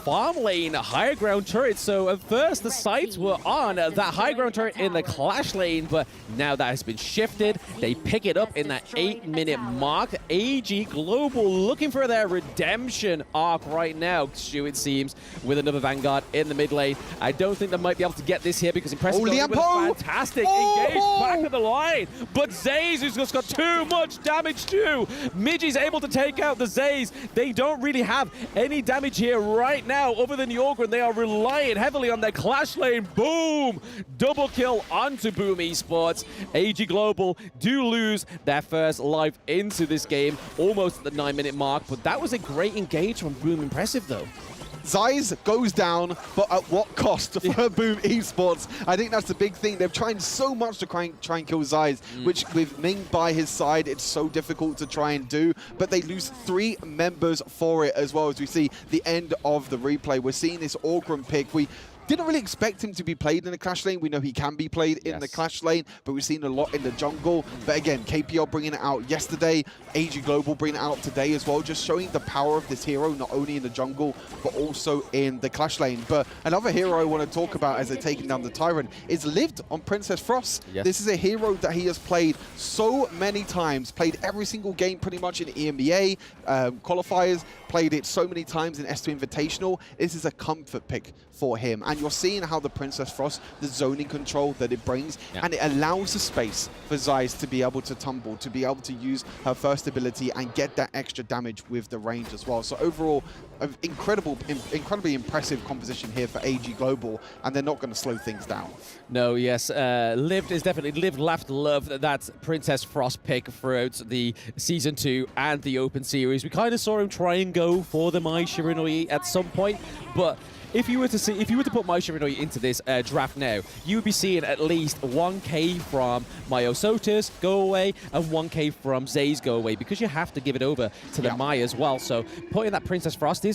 farm lane higher ground turret. So at first, the sights were on that high ground turret in the Clash lane, but now that has been shifted. They pick it up in that 8-minute mark. AG Global looking for their redemption arc right now, Stu, it seems, with another Vanguard in the mid lane. I don't think they might be able to get this here because Impressive with a fantastic engage back of the line, but Zaze has just got too much damage too. Midgie's able to take out the Zaze. They don't really have any damage here right now other than the Orgren. They are relying heavily on their Clash lane. Boom! Double kill onto Boom Esports. AG Global do lose their first life into this game, almost at the 9-minute mark, but that was a great engage from Boom Impressive though. Zeiss goes down, but at what cost for Boom Esports? I think that's the big thing. They've tried so much to try and kill Zeiss, which with Ming by his side, it's so difficult to try and do, but they lose 3 members for it as well. As we see the end of the replay, we're seeing this Orgrim pick. Didn't really expect him to be played in the Clash lane. We know he can be played in the Clash lane, but we've seen a lot in the jungle. But again, KPL bringing it out yesterday, AG Global bringing it out today as well, just showing the power of this hero, not only in the jungle, but also in the Clash lane. But another hero I want to talk about as they're taking down the Tyrant is Lived on Princess Frost. This is a hero that he has played so many times, played every single game pretty much in EMEA qualifiers, played it so many times in S2 Invitational. This is a comfort pick for him. And you're seeing how the Princess Frost, the zoning control that it brings, and it allows the space for Zeiss to be able to tumble, to be able to use her first ability and get that extra damage with the range as well. So overall, incredibly impressive composition here for AG Global, and they're not going to slow things down. No, yes, Lived is definitely Lived loved that Princess Frost pick throughout the Season 2 and the Open Series. We kind of saw him try and go for the Mai Shiranui at some point, but if you were to put Mai Shiranui into this draft now, you would be seeing at least 1k from Myosotis go away and 1k from Zay's go away, because you have to give it over to the Mai as well. So putting that Princess Frost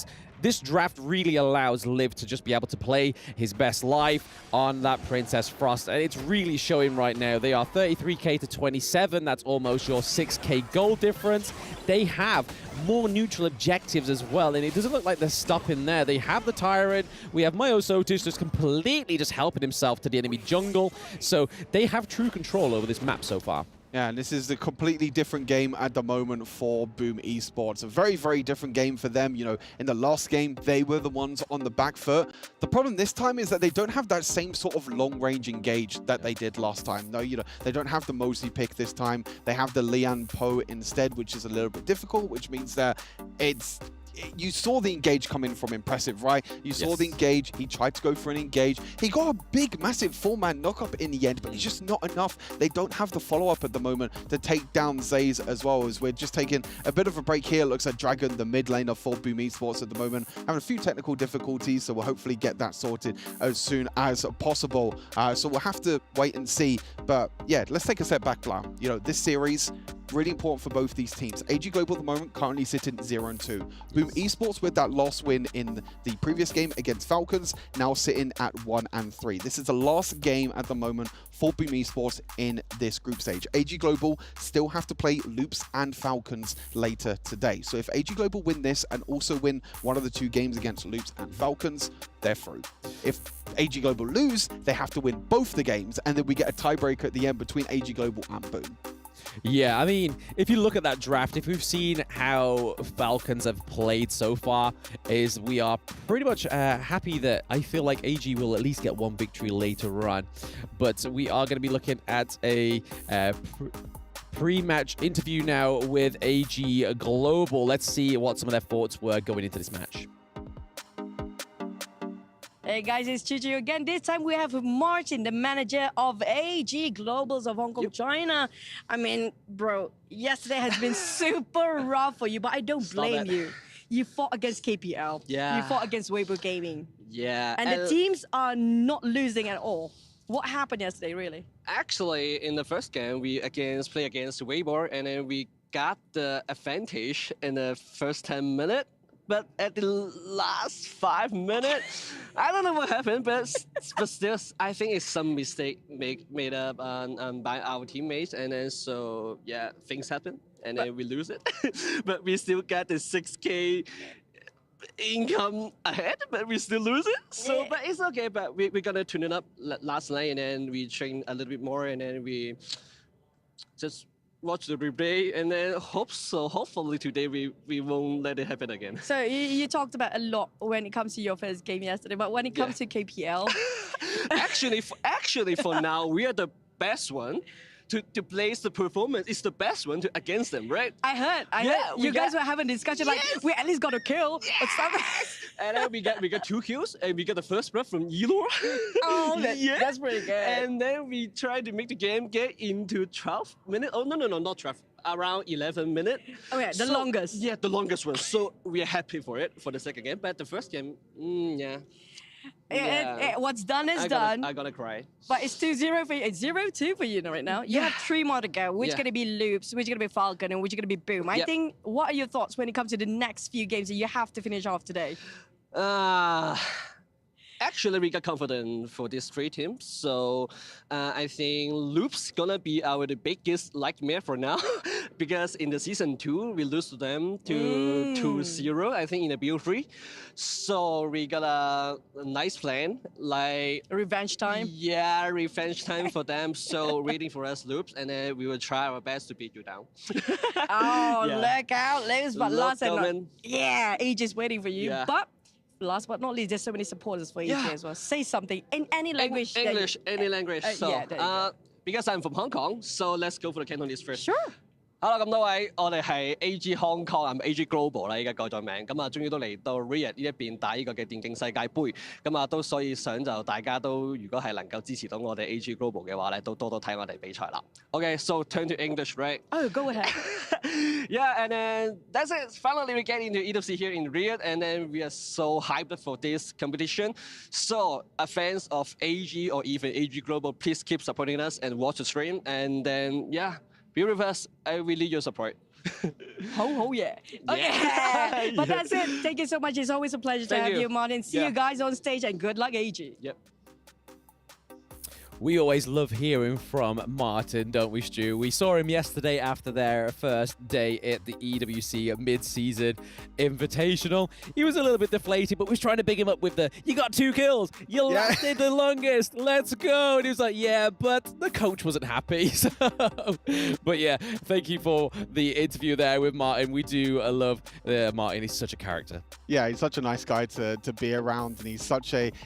this draft really allows Liv to just be able to play his best life on that Princess Frost. And it's really showing right now. They are 33k to 27. That's almost your 6k goal difference. They have more neutral objectives as well, and it doesn't look like they're stopping there. They have the Tyrant. We have Myosotis just completely just helping himself to the enemy jungle. So they have true control over this map so far. Yeah, and this is a completely different game at the moment for Boom Esports. A very, very different game for them. You know, in the last game, they were the ones on the back foot. The problem this time is that they don't have that same sort of long-range engage that they did last time. No, you know, they don't have the Mosley pick this time. They have the Lian Po instead, which is a little bit difficult, which means that you saw the engage come in from Impressive, right? You saw the engage. He tried to go for an engage. He got a big, massive 4-man knockup in the end, but it's just not enough. They don't have the follow-up at the moment to take down Zays as well. As we're just taking a bit of a break here. It looks like Dragon, the mid laner for Boom Esports at the moment, having a few technical difficulties, so we'll hopefully get that sorted as soon as possible. So we'll have to wait and see. But yeah, let's take a step back now. You know, this series, really important for both these teams. AG Global at the moment currently sitting 0-2. Boom Esports with that loss win in the previous game against Falcons, now sitting at 1-3. This is the last game at the moment for Boom Esports in this group stage. AG Global still have to play Loops and Falcons later today. So if AG Global win this and also win one of the two games against Loops and Falcons, they're through. If AG Global lose, they have to win both the games, and then we get a tiebreaker at the end between AG Global and Boom. Yeah, I mean, if you look at that draft, if we've seen how Falcons have played so far, is we are pretty much happy that I feel like AG will at least get one victory later on. But we are going to be looking at a pre-match interview now with AG Global. Let's see what some of their thoughts were going into this match. Hey guys, it's Chichu again. This time we have Martin, the manager of AG Globals of Hong Kong, China. I mean, bro, yesterday has been super rough for you, but I don't blame you. You fought against KPL. Yeah. You fought against Weibo Gaming. Yeah. And the teams are not losing at all. What happened yesterday, really? Actually, in the first game, we played against Weibo, and then we got the advantage in the first 10 minutes. But at the last 5 minutes, I don't know what happened, but still, I think it's some mistake made up by our teammates, and then so yeah, things happen, and then we lose it. But we still got the 6K income ahead, but we still lose it. So, but it's okay. But we're gonna tune it up last night, and then we train a little bit more, and then we just watch the replay, and then hopefully today we won't let it happen again. So you talked about a lot when it comes to your first game yesterday, but when it comes to KPL, actually for now we are the best one to place the performance. It's the best one against them, right? I heard. You guys were having a discussion like we at least got a kill or something. And then we got 2 kills, and we got the first blood from Elor. Oh, that's pretty good. And then we tried to make the game get into 12 minutes. Oh, no, not 12. Around 11 minutes. Oh yeah, the longest. Yeah, the longest one. So we are happy for it for the second game. But the first game, yeah. What's done is done. I gotta cry. But it's 2-0 for you. It's 0-2 for you right now. You have 3 more to go. Which gonna be Loops, which gonna be Falcon, and which gonna be Boom. I think. What are your thoughts when it comes to the next few games that you have to finish off today? Actually, we got confident for these three teams. So I think Loop's gonna be the biggest nightmare for now. Because in the season 2, we lose to them to 2-0, I think, in the BO3. So we got a nice plan, like revenge time. Yeah, revenge time for them. So waiting for us, Loops, and then we will try our best to beat you down. Oh, Yeah. look out, Loops! But last and coming. yeah, AJ is waiting for you. Yeah. But last but not least, there's so many supporters for AJ Yeah. as well. Say something in any language. that you- English, any language. So, yeah, there you go. because I'm from Hong Kong, so let's go for the Cantonese first. Sure. Hello， 咁多位，我哋係 AG Hong Kong， AG Global 啦，依家改咗名，咁啊，終於都嚟到 Riyadh 呢一邊打呢個嘅電競世界盃，咁啊，都所以想就大家都如果係能夠支持到我哋 AG Global 嘅話咧，都多多睇我哋比賽啦。Okay, so turn to English, right? Oh, go ahead. Yeah, and then that's it. Finally, we get into EWC here in Riyadh, and then we are so hyped for this competition. So, fans of AG or even AG Global, please keep supporting us and watch the stream. And then, yeah, be with us. I really need your support. Ho, yeah. Okay. Yeah. But that's it. Thank you so much. It's always a pleasure to Thank have you. you, Martin. See Yeah. you guys on stage, and good luck, AG. Yep. We always love hearing from Martin, don't we, Stu? We saw him yesterday after their first day at the EWC Midseason Invitational. He was a little bit deflated, but was trying to big him up with the, you got 2 kills, you lasted the longest, let's go. And he was like, yeah, but the coach wasn't happy. So, but yeah, thank you for the interview there with Martin. We do love Martin. He's such a character. Yeah, he's such a nice guy to be around, and he's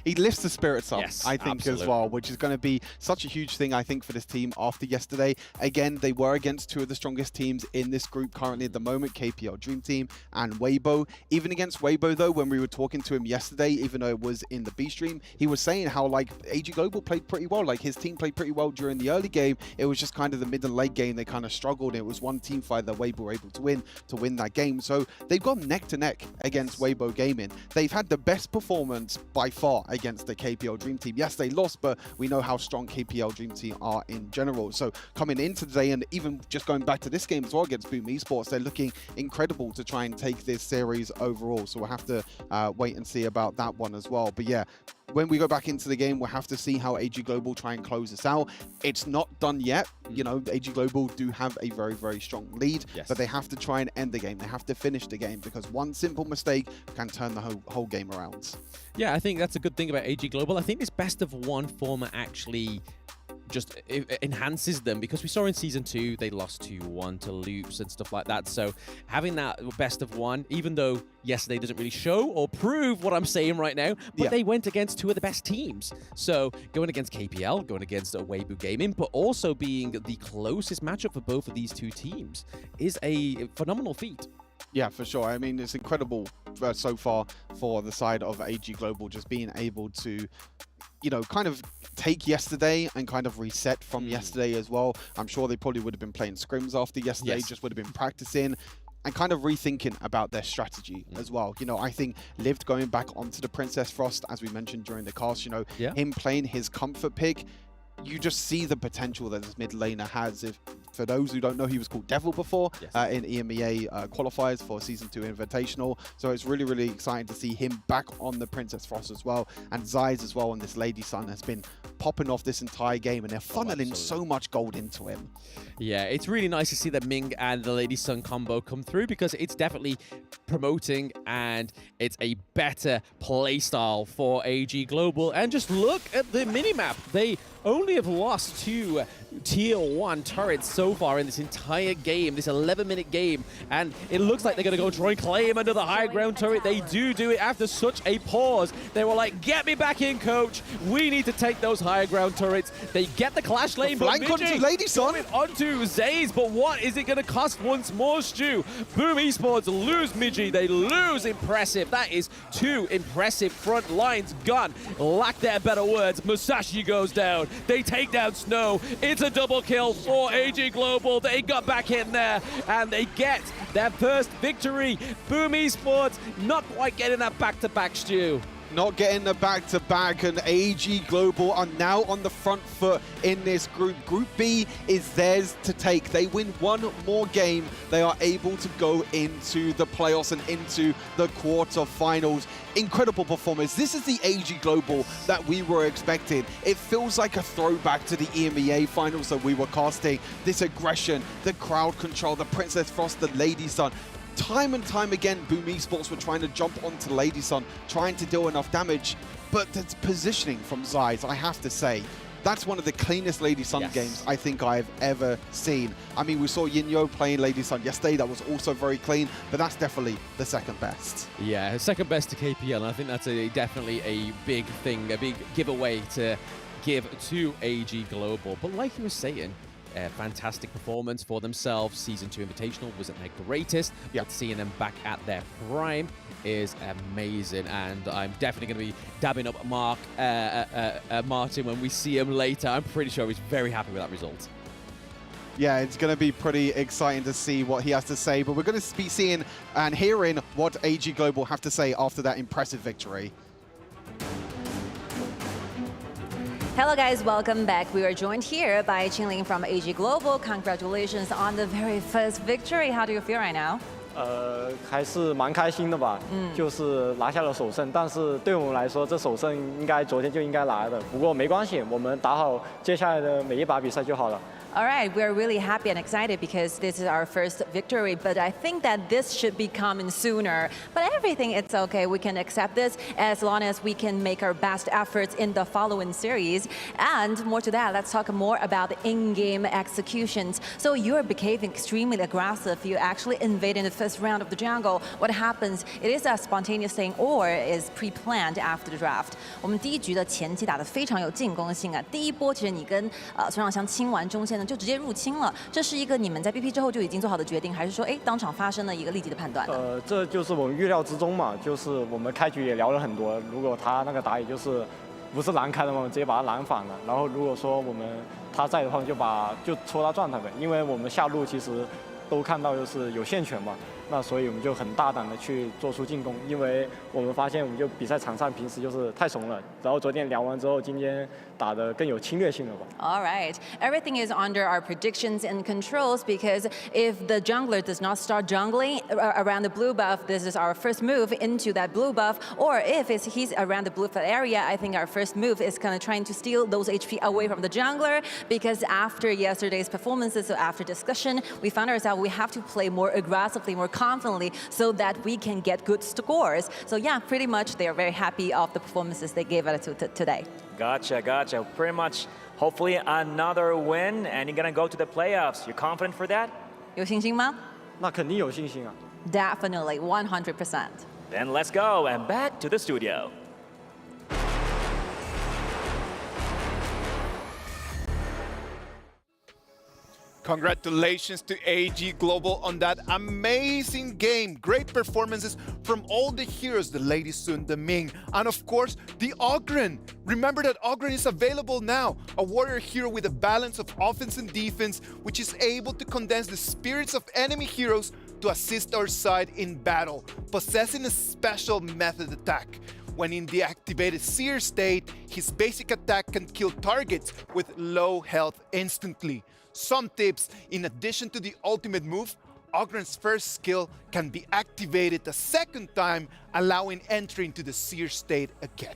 he lifts the spirits up, Yes, I think, absolutely. as well, which is going to be such a huge thing, I think, for this team after yesterday. Again, they were against 2 of the strongest teams in this group currently at the moment, KPL Dream Team and Weibo. Even against Weibo, though, when we were talking to him yesterday, even though it was in the B stream, he was saying how, like, AG Global played pretty well. Like, his team played pretty well during the early game. It was just kind of the mid and late game they kind of struggled. It was one team fight that Weibo were able to win that game. So they've gone neck to neck against Weibo Gaming. They've had the best performance by far against the KPL Dream Team. Yes, they lost, but we know how strong KPL Dream Team are in general. So coming into today, and even just going back to this game as well against Boom Esports, they're looking incredible to try and take this series overall. So we'll have to wait and see about that one as well. But yeah, when we go back into the game, we'll have to see how AG Global try and close this out. It's not done yet. You know, AG Global do have a very, very strong lead, but they have to try and end the game. They have to finish the game, because one simple mistake can turn the whole game around. Yeah, I think that's a good thing about AG Global. I think this best of 1 format actually just enhances them, because we saw in season 2 they lost 2-1 to Loops and stuff like that. So having that best of 1, even though yesterday doesn't really show or prove what I'm saying right now, but they went against 2 of the best teams. So going against KPL, going against Weibo Gaming, but also being the closest matchup for both of these 2 teams is a phenomenal feat. Yeah, for sure. I mean, it's incredible so far for the side of AG Global, just being able to, you know, kind of take yesterday and kind of reset from yesterday as well. I'm sure they probably would have been playing scrims after yesterday, just would have been practicing and kind of rethinking about their strategy as well. You know, I think Lived going back onto the Princess Frost, as we mentioned during the cast, you know, him playing his comfort pick, you just see the potential that this mid laner has. If, for those who don't know, he was called Devil before in EMEA qualifiers for Season 2 Invitational. So it's really, really exciting to see him back on the Princess Frost as well. And Zeiss as well, and this Lady Sun has been popping off this entire game, and they're funneling so much gold into him. Yeah, it's really nice to see the Ming and the Lady Sun combo come through, because it's definitely promoting and it's a better playstyle for AG Global. And just look at the minimap. They only have lost 2 tier 1 turrets so far in this entire game, this 11-minute game, and it looks like they're going to go try and claim another high ground turret. They do it after such a pause. They were like, get me back in, coach. We need to take those high ground turrets. They get the clash lane, but flank onto Lady Sun. Onto Zays, but what is it going to cost once more, Stu? Boom Esports lose Midgie. They lose Impressive. That is 2 impressive front lines gone. Lack there better words. Musashi goes down. They take down Snow. It's a double kill for AG Global. They got back in there and they get their first victory. Boom Esports not quite getting that back-to-back, Stu. Not getting the back-to-back, and AG Global are now on the front foot in this group. Group B is theirs to take. They win 1 more game, they are able to go into the playoffs and into the quarterfinals. incredible performance. This is the AG Global that we were expecting. It feels like a throwback to the EMEA finals that we were casting. This aggression, the crowd control, the Princess Frost, the Lady Sun. Time and time again, Boom Esports were trying to jump onto Lady Sun, trying to do enough damage. But the positioning from Zeiss, I have to say, that's one of the cleanest Lady Sun games I think I've ever seen. I mean, we saw Yinyo playing Lady Sun yesterday. That was also very clean, but that's definitely the second best. Yeah, second best to KPL, and I think that's definitely a big thing, a big giveaway to give to AG Global. But like you were saying, fantastic performance for themselves. Season 2 Invitational wasn't their greatest, but seeing them back at their prime is amazing, and I'm definitely going to be dabbing up Martin when we see him later. I'm pretty sure he's very happy with that result. Yeah, it's going to be pretty exciting to see what he has to say, but we're going to be seeing and hearing what AG Global have to say after that impressive victory. Hello guys, welcome back. We are joined here by Qingling from AG Global. Congratulations on the very first victory. How do you feel right now? 还是蛮开心的吧，就是拿下了首胜，但是对我们来说，这首胜应该昨天就应该拿的。不过没关系，我们打好接下来的每一把比赛就好了。 All right, we're really happy and excited because this is our first victory, but I think that this should be coming sooner. But everything, it's okay. We can accept this as long as we can make our best efforts in the following series. And more to that, let's talk more about the in-game executions. So you're behaving extremely aggressive. You actually invaded the first round of the jungle. What happens? It is a spontaneous thing or is pre-planned after the draft. 我们第一局的前期打得非常有进攻性啊。第一波其实你跟孙尚香清完中线呢。 就直接入侵了，这是一个你们在 BP 之后就已经做好的决定，还是说，哎，当场发生了一个立即的判断？这就是我们预料之中嘛，就是我们开局也聊了很多，如果他那个打野就是不是蓝开的嘛，我们直接把他蓝反了，然后如果说我们他在的话，就戳他状态呗，因为我们下路其实都看到就是有线权嘛。 那所以我们就很大胆的去做出进攻，因为我们发现我们就比赛场上平时就是太怂了，然后昨天聊完之后，今天打得更有侵略性了吧。All right, everything is under our predictions and controls because if the jungler does not start jungling around the blue buff, this is our first move into that blue buff. Or if he's around the blue buff area, I think our first move is kind of trying to steal those HP away from the jungler because after yesterday's performances, so after discussion, we found ourselves we have to play more aggressively, more confidently so that we can get good scores. So yeah, pretty much they are very happy of the performances they gave us today. Gotcha, gotcha. Pretty much, hopefully another win and you're gonna go to the playoffs. You're confident for that? 有信心吗？那肯定有信心啊。Definitely, 100%. Then let's go and back to the studio. Congratulations to AG Global on that amazing game. Great performances from all the heroes, the Lady Sun, the Ming, and of course, the Ogren. Remember that Ogren is available now, a warrior hero with a balance of offense and defense, which is able to condense the spirits of enemy heroes to assist our side in battle, possessing a special method attack. When in the activated seer state, his basic attack can kill targets with low health instantly. Some tips: in addition to the ultimate move, Ogren's first skill can be activated a second time, allowing entry into the seer state again.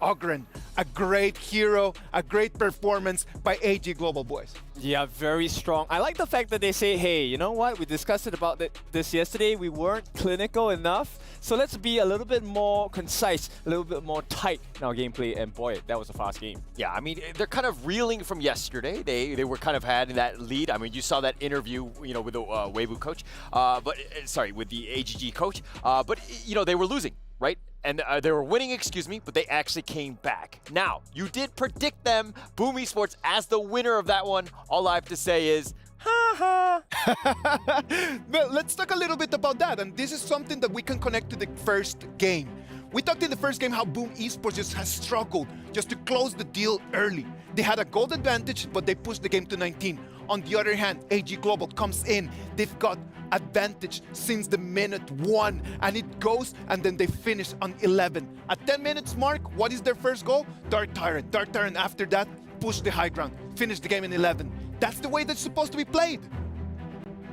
Ogren, a great hero, a great performance by AG Global boys. Yeah, very strong. I like the fact that they say, hey, you know what? We discussed it about this yesterday. We weren't clinical enough. So let's be a little bit more concise, a little bit more tight in our gameplay. And boy, that was a fast game. Yeah, I mean, they're kind of reeling from yesterday. They were kind of having that lead. I mean, you saw that interview, you know, with the Weibo coach, with the AGG coach. But, you know, they were losing, right? And they were winning, excuse me, but they actually came back. Now, you did predict them, Boom Esports, as the winner of that one. All I have to say is, ha ha. Well, let's talk a little bit about that. And this is something that we can connect to the first game. We talked in the first game how Boom Esports just has struggled just to close the deal early. They had a gold advantage, but they pushed the game to 19. On the other hand, AG Global comes in. They've got advantage since the minute 1, and it goes, and then they finish on 11. At 10 minutes mark, what is their first goal? Dark Tyrant. Dark Tyrant after that, push the high ground, finish the game in 11. That's the way that's supposed to be played.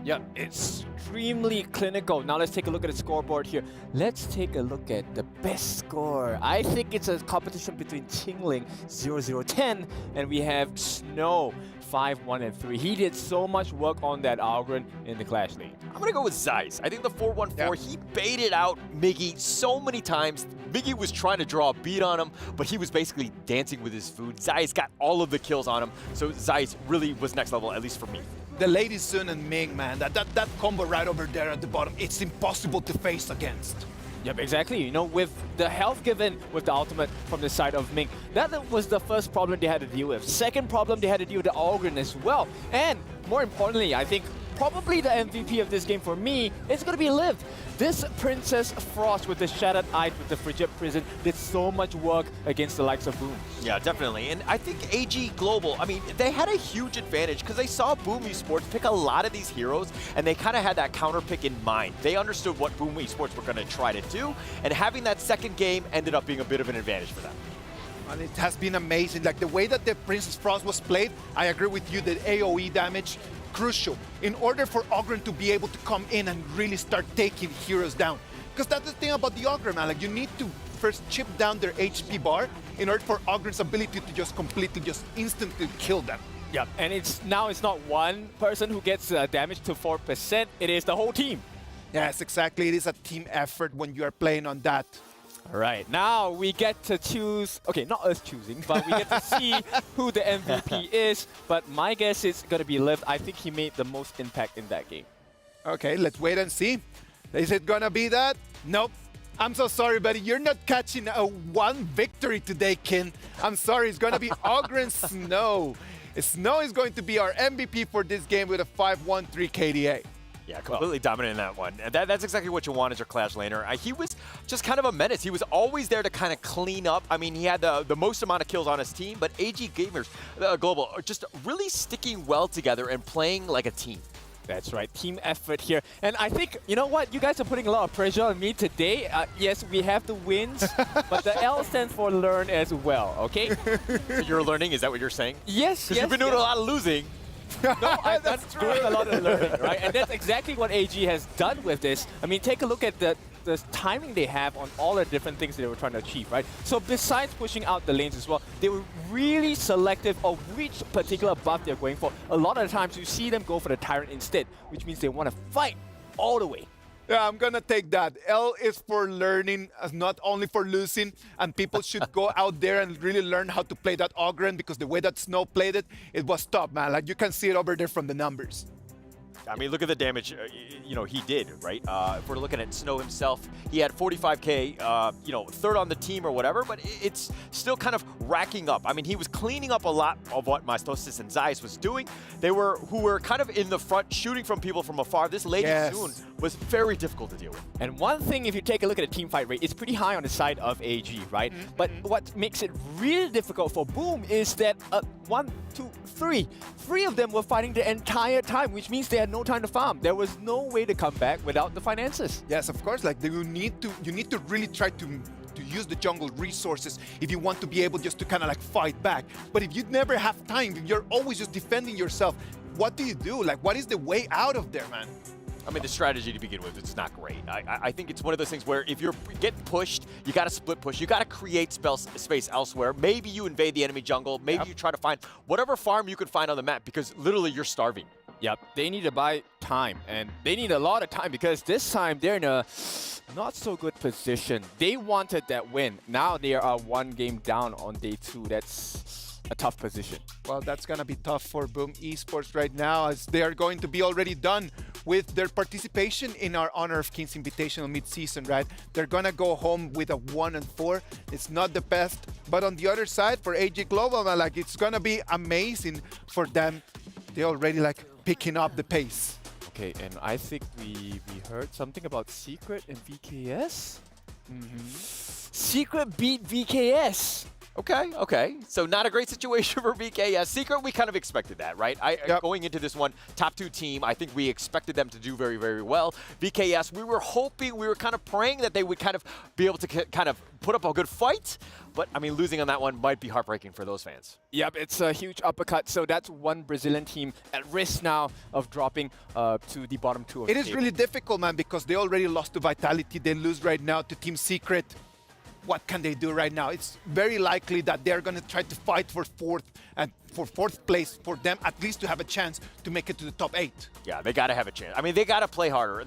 Yeah, extremely clinical. Now let's take a look at the scoreboard here. Let's take a look at the best score. I think it's a competition between Qingling 0-0-10 and we have Snow 5-1-3. He did so much work on that Algren in the Clash lane. I'm gonna go with Zeiss. I think the 4-1-4, he baited out Miggy so many times. Miggy was trying to draw a beat on him, but he was basically dancing with his food. Zeiss got all of the kills on him, so Zeiss really was next level, at least for me. The Lady Sun and Ming, man, that combo right over there at the bottom, it's impossible to face against. Yep, exactly. You know, with the health given with the ultimate from the side of Ming, that was the first problem they had to deal with. Second problem, they had to deal with the Algren as well. And more importantly, I think probably the MVP of this game for me is going to be Liv. This Princess Frost with the Shattered Eye with the Frigid Prison did so much work against the likes of Boom. Yeah, definitely. And I think AG Global, I mean, they had a huge advantage because they saw Boom Esports pick a lot of these heroes and they kind of had that counter pick in mind. They understood what Boom Esports were going to try to do, and having that second game ended up being a bit of an advantage for them. And it has been amazing. Like the way that the Princess Frost was played, I agree with you, the AoE damage, crucial in order for Ogren to be able to come in and really start taking heroes down. Because that's the thing about the Ogre, man. Like you need to first chip down their HP bar in order for Ogren's ability to just completely, just instantly kill them. Yeah, and it's not one person who gets damage to 4%, it is the whole team. Yes, exactly. It is a team effort when you are playing on that. All right, now we get to choose, okay, not us choosing, but we get to see who the MVP is. But my guess is going to be Liv. I think he made the most impact in that game. Okay, let's wait and see. Is it going to be that? Nope. I'm so sorry, buddy. You're not catching a one victory today, Kin. I'm sorry. It's going to be Ogren Snow. Snow is going to be our MVP for this game with a 5-1-3 KDA. Yeah, completely dominant in that one. And that's exactly what you want as your Clash laner. He was just kind of a menace. He was always there to kind of clean up. I mean, he had the most amount of kills on his team, but AG Gamers Global are just really sticking well together and playing like a team. That's right, team effort here. And I think, you know what, you guys are putting a lot of pressure on me today. Yes, we have the wins, but the L stands for learn as well, okay? So you're learning, is that what you're saying? Yes, because you've been doing a lot of losing. No, I'm doing a lot of learning, right? And that's exactly what AG has done with this. I mean, take a look at the timing they have on all the different things they were trying to achieve, right? So besides pushing out the lanes as well, they were really selective of which particular buff they're going for. A lot of the times you see them go for the Tyrant instead, which means they want to fight all the way. Yeah, I'm gonna take that. L is for learning, not only for losing, and people should go out there and really learn how to play that Ogren, because the way that Snow played it, it was tough, man. Like you can see it over there from the numbers. I mean, look at the damage, you know, he did, right? If we're looking at Snow himself, he had 45K, you know, third on the team or whatever, but it's still kind of racking up. I mean, he was cleaning up a lot of what Mastosis and Zeiss was doing. Who were kind of in the front, shooting from people from afar. This Lady Sun was very difficult to deal with. And one thing, if you take a look at the team fight rate, it's pretty high on the side of AG, right? But what makes it really difficult for Boom is that 1, 2, 3. 3 of them were fighting the entire time, which means they had no time to farm. There was no way to come back without the finances. Yes, of course. Like you need to really try to use the jungle resources if you want to be able just to kind of like fight back. But if you never have time, if you're always just defending yourself, what do you do? Like, what is the way out of there, man? I mean, the strategy to begin with, it's not great. I think it's one of those things where if you're getting pushed, you got to split push. You got to create space elsewhere. Maybe you invade the enemy jungle. Maybe you try to find whatever farm you can find on the map, because literally you're starving. Yep, they need to buy time, and they need a lot of time because this time they're in a not so good position. They wanted that win. Now they are 1 game down on day 2. That's a tough position. Well, that's going to be tough for Boom Esports right now, as they are going to be already done with their participation in our Honor of Kings Invitational mid-season, right? They're going to go home with a 1-4. It's not the best, but on the other side, for AG Global, like, it's going to be amazing for them. They already like picking up the pace. Okay, and I think we heard something about Secret and VKS. Secret beat VKS. Okay. So not a great situation for VKS. Secret, we kind of expected that, right? Going into this one, top 2 team, I think we expected them to do very, very well. VKS, we were hoping, we were kind of praying that they would kind of be able to kind of put up a good fight. But, I mean, losing on that one might be heartbreaking for those fans. Yep, it's a huge uppercut. So that's one Brazilian team at risk now of dropping to the bottom 2 of the It is table. really difficult, man, because they already lost to Vitality. They lose right now to Team Secret. What can they do right now? It's very likely that they're going to try to fight for fourth place for them, at least to have a chance to make it to the top 8. Yeah, they got to have a chance. I mean, they got to play harder.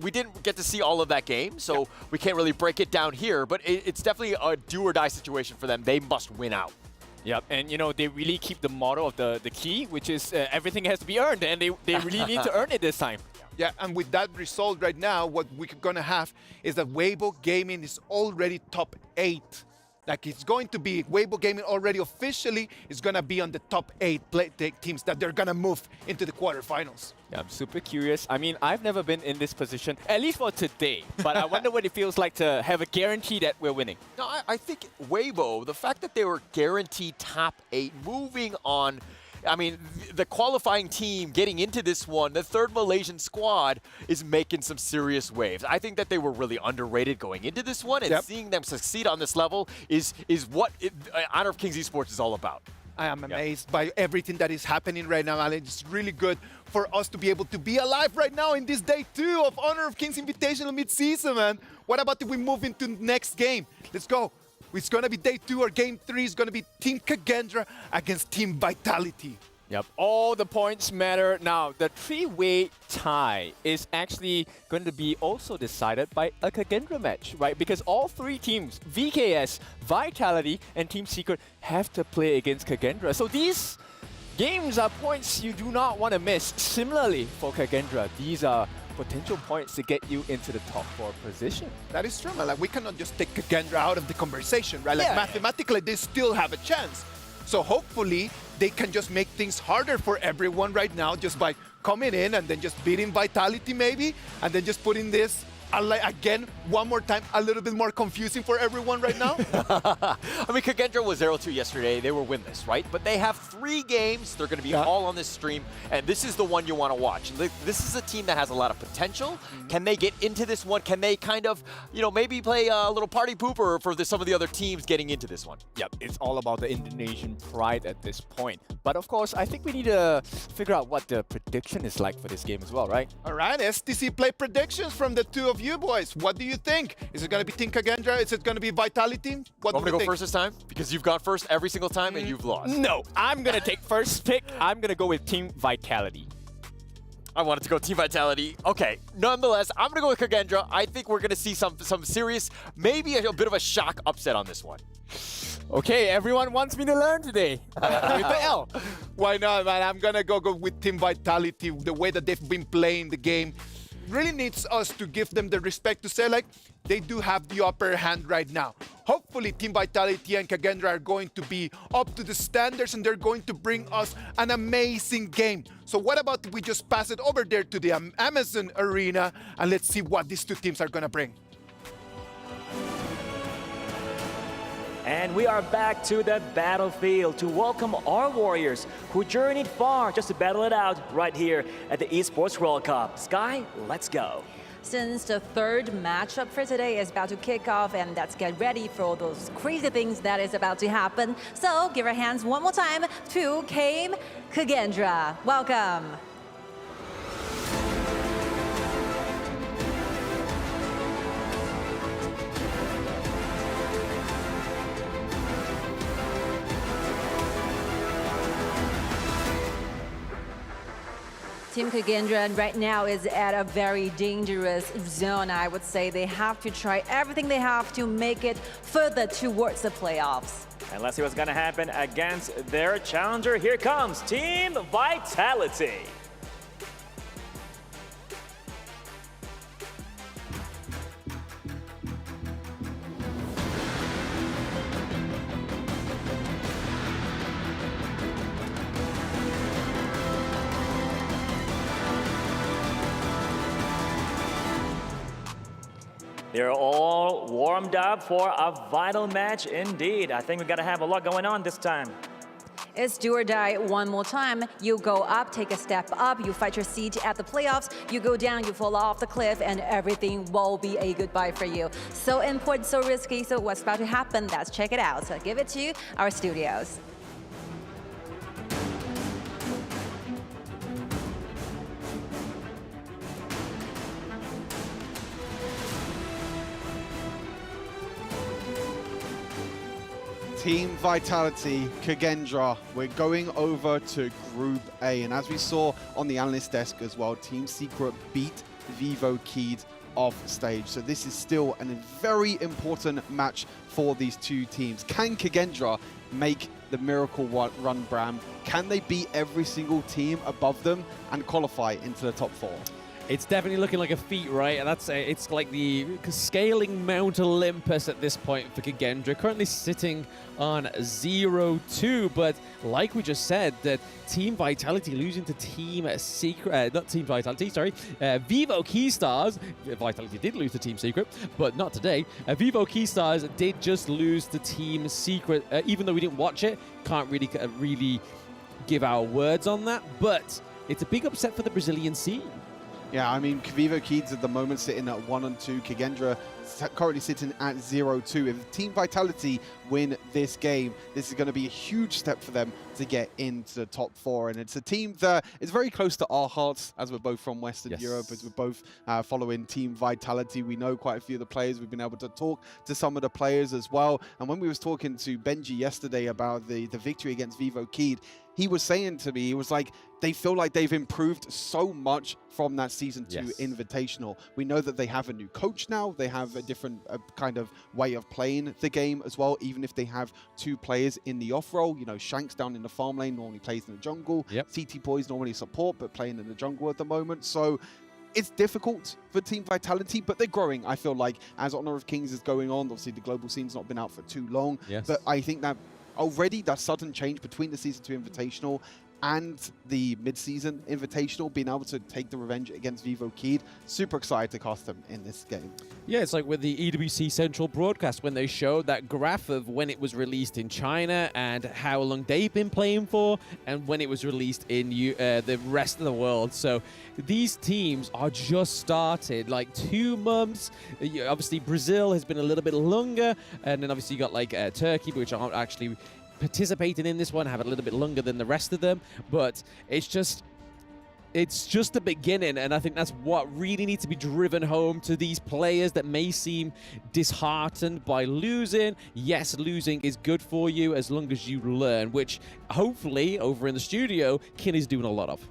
We didn't get to see all of that game, so we can't really break it down here, but it's definitely a do-or-die situation for them. They must win out. Yep, and they really keep the motto of the key, which is everything has to be earned, and they really need to earn it this time. Yeah, and with that result right now, what we're going to have is that Weibo Gaming is already top 8. Like, it's going to be, Weibo Gaming already officially is going to be on the top 8 teams that they're going to move into the quarterfinals. Yeah, I'm super curious. I mean, I've never been in this position, at least for today, but I wonder what it feels like to have a guarantee that we're winning. No, I think Weibo, the fact that they were guaranteed top 8, moving on, I mean, the qualifying team getting into this one, the third Malaysian squad, is making some serious waves. I think that they were really underrated going into this one, and seeing them succeed on this level is what Honor of Kings Esports is all about. I am amazed by everything that is happening right now, Alan. It's really good for us to be able to be alive right now in this day 2 of Honor of Kings Invitational mid-season, man. What about if we move into the next game? Let's go. It's going to be day 2 or game 3. It's going to be Team Kagendra against Team Vitality. Yep, all the points matter. Now, the 3-way tie is actually going to be also decided by a Kagendra match, right? Because all 3 teams, VKS, Vitality, and Team Secret, have to play against Kagendra. So these games are points you do not want to miss. Similarly, for Kagendra, these are potential points to get you into the top 4 position. That is true, man. Like, we cannot just take Kagendra out of the conversation, right? Like, mathematically, they still have a chance. So hopefully, they can just make things harder for everyone right now just by coming in and then just beating Vitality maybe, and then just putting this, again, one more time, a little bit more confusing for everyone right now. I mean, Kagendra was 0-2 yesterday. They were winless, right? But they have 3 games. They're going to be all on this stream, and this is the one you want to watch. This is a team that has a lot of potential. Can they get into this one? Can they kind of, maybe play a little party pooper for some of the other teams getting into this one? Yep, it's all about the Indonesian pride at this point. But of course, I think we need to figure out what the prediction is like for this game as well, right? All right, STC play predictions from the 2 of you boys. What do you think? Is it going to be Team Kagendra? Is it going to be Vitality? What do you think? I'm going to go first this time because you've gone first every single time and you've lost. No, I'm going to take first pick. I'm going to go with Team Vitality. I wanted to go Team Vitality. Okay, nonetheless, I'm going to go with Kagendra. I think we're going to see some serious, maybe a bit of a shock upset on this one. Okay, everyone wants me to learn today. With the L. Why not, man? I'm going to go with Team Vitality. The way that they've been playing the game really needs us to give them the respect to say, like, they do have the upper hand right now. Hopefully, Team Vitality and Kagendra are going to be up to the standards and they're going to bring us an amazing game. So what about if we just pass it over there to the Amazon Arena and let's see what these 2 teams are going to bring. And we are back to the battlefield to welcome our warriors who journeyed far just to battle it out right here at the Esports World Cup. Sky, let's go. Since the 3rd matchup for today is about to kick off, and let's get ready for all those crazy things that is about to happen. So give our hands one more time to Team Kagendra. Welcome. Team Kagendra right now is at a very dangerous zone, I would say. They have to try everything they have to make it further towards the playoffs. And let's see what's going to happen against their challenger. Here comes Team Vitality. They're all warmed up for a vital match indeed. I think we got to have a lot going on this time. It's do or die one more time. You go up, take a step up, you fight your seat at the playoffs, you go down, you fall off the cliff, and everything will be a goodbye for you. So important, so risky, so what's about to happen? Let's check it out. So give it to our studios. Team Vitality, Kagendra, we're going over to Group A. And as we saw on the analyst desk as well, Team Secret beat Vivo Keyed off stage. So this is still a very important match for these two teams. Can Kagendra make the miracle run, Bram? Can they beat every single team above them and qualify into the top 4? It's definitely looking like a feat, right? And that's it's like the scaling Mount Olympus at this point for Kagendra. Currently sitting on 0-2, but like we just said, that Team Vitality losing to Team Secret, not Team Vitality, sorry, Vivo Keystars. Vitality did lose to Team Secret, but not today. Vivo Keystars did just lose to Team Secret, even though we didn't watch it. Can't really give our words on that, but it's a big upset for the Brazilian scene. Yeah, I mean, Vivo Keeds at the moment sitting at 1-2. Kagendra currently sitting at 0-2. If Team Vitality win this game, this is going to be a huge step for them to get into the top 4. And it's a team that is very close to our hearts, as we're both from Western Europe, as we're both following Team Vitality. We know quite a few of the players. We've been able to talk to some of the players as well. And when we was talking to Benji yesterday about the victory against Vivo Keed, he was saying to me, he was like, they feel like they've improved so much from that Season 2 Invitational. We know that they have a new coach now. They have a different kind of way of playing the game as well, even if they have 2 players in the off role. You know, Shanks down in the farm lane normally plays in the jungle. CT Boys normally support, but playing in the jungle at the moment. So it's difficult for Team Vitality, but they're growing, I feel like, as Honor of Kings is going on. Obviously, the global scene's not been out for too long. But I think that already that sudden change between the Season 2 Invitational and the Mid-Season Invitational, being able to take the revenge against Vivo Keed, super excited to cast them in this game. Yeah, it's like with the EWC Central broadcast when they showed that graph of when it was released in China and how long they've been playing for and when it was released in the rest of the world. So these teams are just started, like 2 months. Obviously, Brazil has been a little bit longer, and then obviously you got like Turkey, which aren't actually participating in this one, have a little bit longer than the rest of them, but it's just the beginning, and I think that's what really needs to be driven home to these players that may seem disheartened by losing. Yes, losing is good for you as long as you learn, which hopefully over in the studio, Kin is doing a lot of.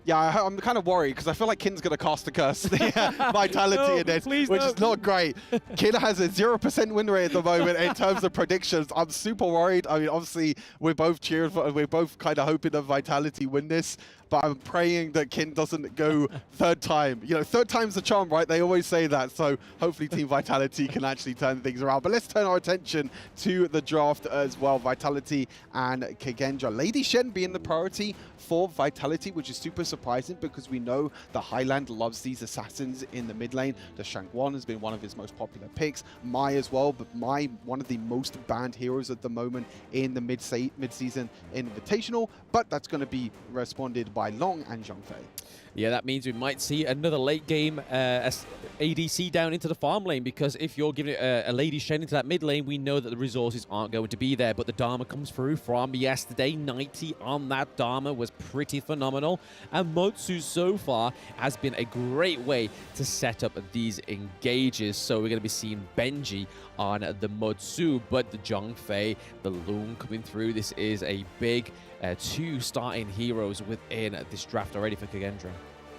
Yeah, I'm kind of worried because I feel like Kin's going to cast a curse Vitality in this, which is not great. Kin has a 0% win rate at the moment in terms of predictions. I'm super worried. I mean, obviously, we're both cheering for, we're both kind of hoping that Vitality win this, but I'm praying that Kin doesn't go 3rd time. You know, 3rd time's the charm, right? They always say that. So hopefully Team Vitality can actually turn things around. But let's turn our attention to the draft as well. Vitality and Kagendra. Lady Shen being the priority for Vitality, which is super surprising because we know the Highland loves these assassins in the mid lane. The Shangguan has been one of his most popular picks. Mai as well, but Mai, one of the most banned heroes at the moment in the mid-season Invitational, but that's going to be responded by Long and Zhongfei. Yeah, that means we might see another late game ADC down into the farm lane, because if you're giving a Lady Shen into that mid lane, we know that the resources aren't going to be there, but the Dharma comes through from yesterday. 90 on that Dharma was pretty phenomenal, and Motsu so far has been a great way to set up these engages. So we're going to be seeing Benji on the Motsu, but the Zhongfei, the Loon coming through. This is a big 2 starting heroes within this draft already for Kagendra.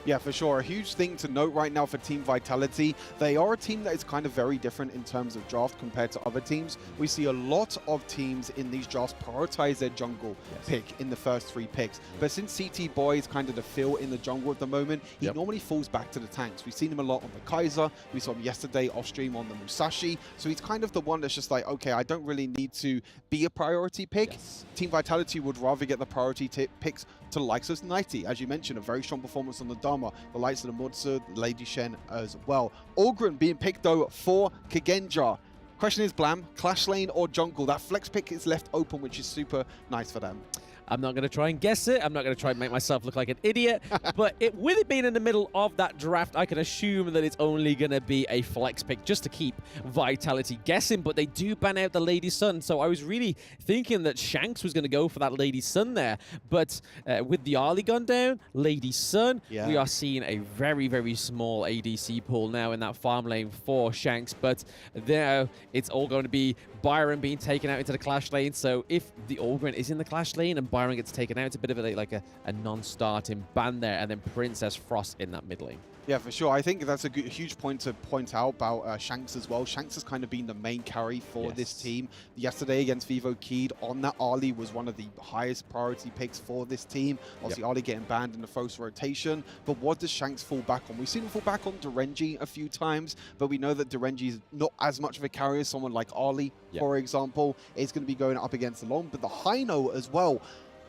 Yeah, for sure. A huge thing to note right now for Team Vitality. They are a team that is kind of very different in terms of draft compared to other teams. We see a lot of teams in these drafts prioritize their jungle pick in the first 3 picks. But since CT Boy is kind of the fill in the jungle at the moment, he normally falls back to the tanks. We've seen him a lot on the Kaiser. We saw him yesterday off stream on the Musashi. So he's kind of the one that's just like, okay, I don't really need to be a priority pick. Team Vitality would rather get the priority picks to the likes of 90. As you mentioned, a very strong performance on the Dharma, the likes of the Mutsu, Lady Shen as well. Ogren being picked though for Kagendra. Question is, Blam, Clash Lane or Jungle? That flex pick is left open, which is super nice for them. I'm not going to try and guess it. I'm not going to try and make myself look like an idiot. But with it being in the middle of that draft, I can assume that it's only going to be a flex pick just to keep Vitality guessing. But they do ban out the Lady Sun. So I was really thinking that Shanks was going to go for that Lady Sun there. But with the Ali gun down, Lady Sun, we are seeing a very, very small ADC pool now in that farm lane for Shanks. But there, it's all going to be Byron being taken out into the Clash lane. So if the Ogren is in the Clash lane and Byron gets taken out, it's a bit of a non-starting ban there, and then Princess Frost in that mid lane. Yeah, for sure. I think that's a huge point to point out about Shanks as well. Shanks has kind of been the main carry for this team. Yesterday against Vivo Keed on that Ali was one of the highest priority picks for this team. Obviously, Ali getting banned in the first rotation. But what does Shanks fall back on? We've seen him fall back on Derenji a few times, but we know that Derenji is not as much of a carry as someone like Ali, for example. It's going to be going up against the long, but the Hino as well.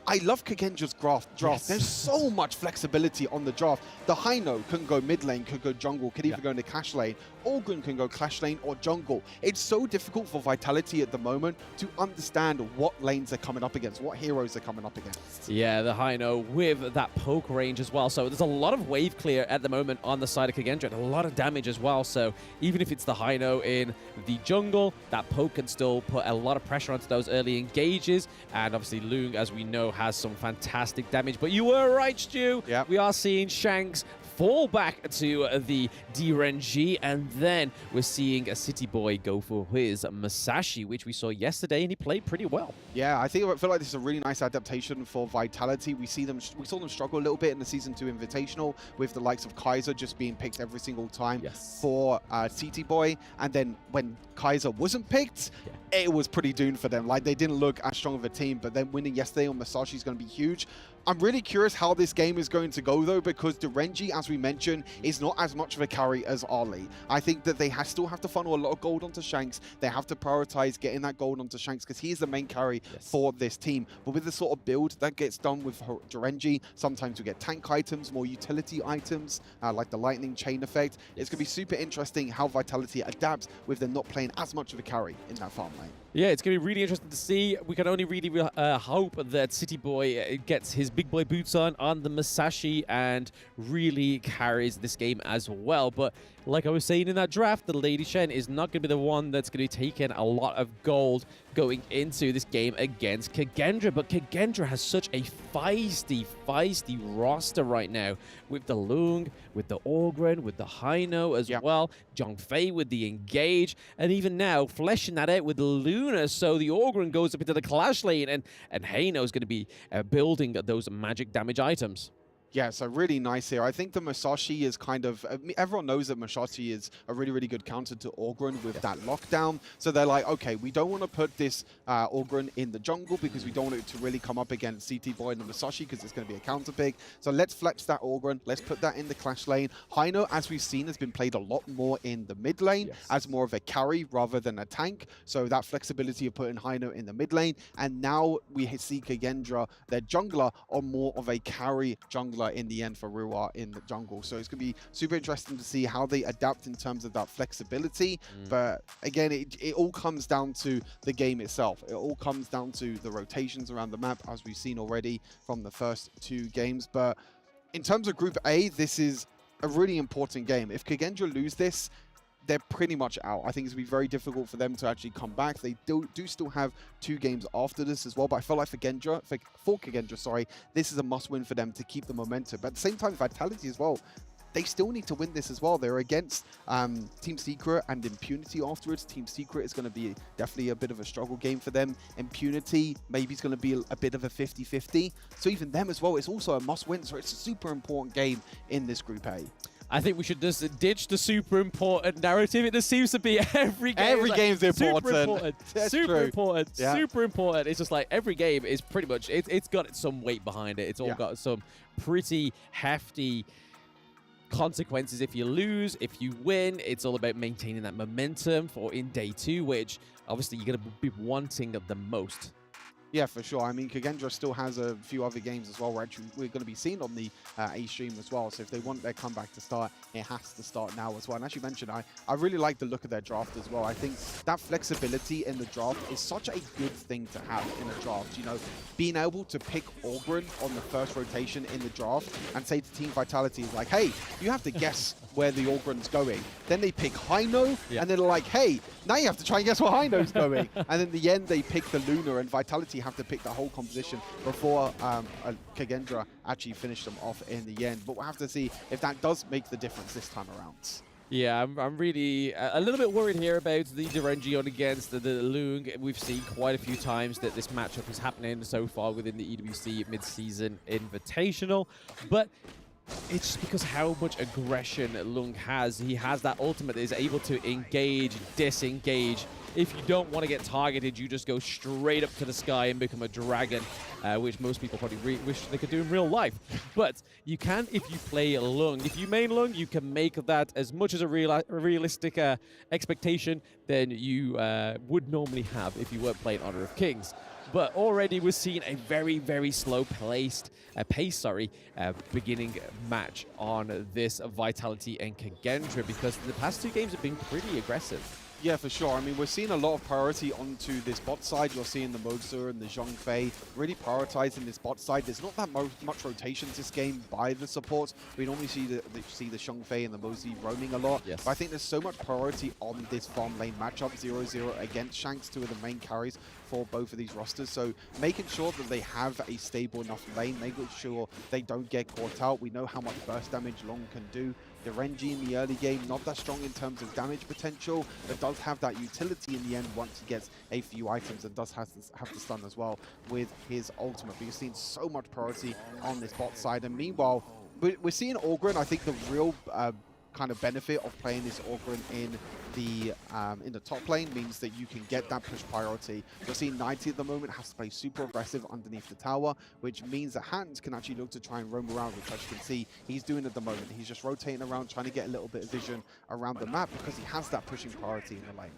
I love Kagendra's draft. There's so much flexibility on the draft. The Hino can go mid lane, could go jungle, could even go into Clash lane. Ogren can go Clash lane or jungle. It's so difficult for Vitality at the moment to understand what lanes they're coming up against, what heroes they're coming up against. Yeah, the Hino with that poke range as well. So there's a lot of wave clear at the moment on the side of Kagendra, and a lot of damage as well. So even if it's the Hino in the jungle, that poke can still put a lot of pressure onto those early engages. And obviously Lung, as we know, has some fantastic damage. But you were right, Stu. We are seeing Shanks fall back to the Derenji, and then we're seeing a City Boy go for his Masashi, which we saw yesterday, and he played pretty well. Yeah, I feel like this is a really nice adaptation for Vitality. We saw them struggle a little bit in the Season 2 Invitational with the likes of Kaiser just being picked every single time for City Boy, and then when Kaiser wasn't picked, it was pretty doomed for them. Like, they didn't look as strong of a team, but then winning yesterday on Masashi is going to be huge. I'm really curious how this game is going to go, though, because Derenji, as we mentioned, is not as much of a carry as Ali. I think that they still have to funnel a lot of gold onto Shanks. They have to prioritize getting that gold onto Shanks because he is the main carry for this team. But with the sort of build that gets done with Derenji, sometimes we get tank items, more utility items, like the lightning chain effect. It's going to be super interesting how Vitality adapts with them not playing as much of a carry in that farm lane. Yeah, it's going to be really interesting to see. We can only really hope that City Boy gets his big boy boots on the Masashi and really carries this game as well. But like I was saying in that draft, the Lady Shen is not going to be the one that's going to be taking a lot of gold going into this game against Kagendra. But Kagendra has such a feisty roster right now with the Lung, with the Ogren, with the Hino as well, Zhongfei with the Engage, and even now fleshing that out with the Luna. So the Ogren goes up into the Clash lane, and Hino is going to be building those magic damage items. Yeah, so really nice here. I think the Masashi is kind of... everyone knows that Masashi is a really, really good counter to Ogren with that lockdown. So they're like, okay, we don't want to put this Ogren in the jungle because we don't want it to really come up against CT Boy and the Masashi because it's going to be a counter pick. So let's flex that Ogren. Let's put that in the Clash lane. Hino, as we've seen, has been played a lot more in the mid lane as more of a carry rather than a tank. So that flexibility of putting Hino in the mid lane. And now we see Kagendra, their jungler, on more of a carry jungler in the end for Riyadh in the jungle. So it's going to be super interesting to see how they adapt in terms of that flexibility. But again, it all comes down to the game itself. It all comes down to the rotations around the map, as we've seen already from the first 2 games. But in terms of Group A, this is a really important game. If Kagendra lose this, they're pretty much out. I think it's going to be very difficult for them to actually come back. They do still have 2 games after this as well, but I feel like for Kagendra, this is a must-win for them to keep the momentum. But at the same time, Vitality as well, they still need to win this as well. They're against Team Secret and Impunity afterwards. Team Secret is going to be definitely a bit of a struggle game for them. Impunity maybe is going to be a bit of a 50-50. So even them as well, it's also a must-win. So it's a super important game in this Group A. I think we should just ditch the super important narrative. It just seems to be every game. Every game's important. Super important. Super important. Yeah. Super important. It's just like every game is pretty much, it's got some weight behind it. It's all got some pretty hefty consequences if you lose. If you win, it's all about maintaining that momentum for in day 2, which obviously you're going to be wanting the most. Yeah, for sure. I mean, Kagendra still has a few other games as well. We're going to be seen on the A stream as well. So if they want their comeback to start, it has to start now as well. And as you mentioned, I really like the look of their draft as well. I think that flexibility in the draft is such a good thing to have in a draft. You know, being able to pick Orgren on the first rotation in the draft and say to Team Vitality is like, hey, you have to guess where the Orgren's going. Then they pick Heino, and then they're like, hey, now you have to try and guess where Heino's going. And in the end, they pick the Luna, and Vitality have to pick the whole composition before Kagendra actually finished them off in the end. But we'll have to see if that does make the difference this time around. Yeah, I'm really a little bit worried here about the Derengion against the Lung. We've seen quite a few times that this matchup is happening so far within the EWC Midseason Invitational, but it's just because how much aggression Lung has. He has that ultimate that is able to engage, disengage. If you don't want to get targeted, you just go straight up to the sky and become a dragon, which most people probably wish they could do in real life. But you can if you play Lung. If you main Lung, you can make that as much as a realistic expectation than you would normally have if you weren't playing Honor of Kings. But already we're seeing a very, very slow pace, beginning match on this Vitality and Kagendra, because the past two games have been pretty aggressive. Yeah, for sure. I mean, we're seeing a lot of priority onto this bot side. You're seeing the Mozu and the Zhongfei really prioritizing this bot side. There's not that much rotations this game by the supports. We normally see the Zhongfei and the Mozu roaming a lot. Yes. But I think there's so much priority on this farm lane matchup, 0-0 against Shanks, two of the main carries for both of these rosters. So making sure that they have a stable enough lane, making sure they don't get caught out. We know how much burst damage Long can do. The Renji in the early game, not that strong in terms of damage potential, but does have that utility in the end once he gets a few items, and does have to stun as well with his ultimate. But you're seeing so much priority on this bot side. And meanwhile, we're seeing Orgren. I think the real kind of benefit of playing this Orgren in the top lane means that you can get that push priority. You're seeing 90 at the moment has to play super aggressive underneath the tower, which means that Hans can actually look to try and roam around, which as you can see he's doing at the moment. He's just rotating around, trying to get a little bit of vision around the map because he has that pushing priority in the lane.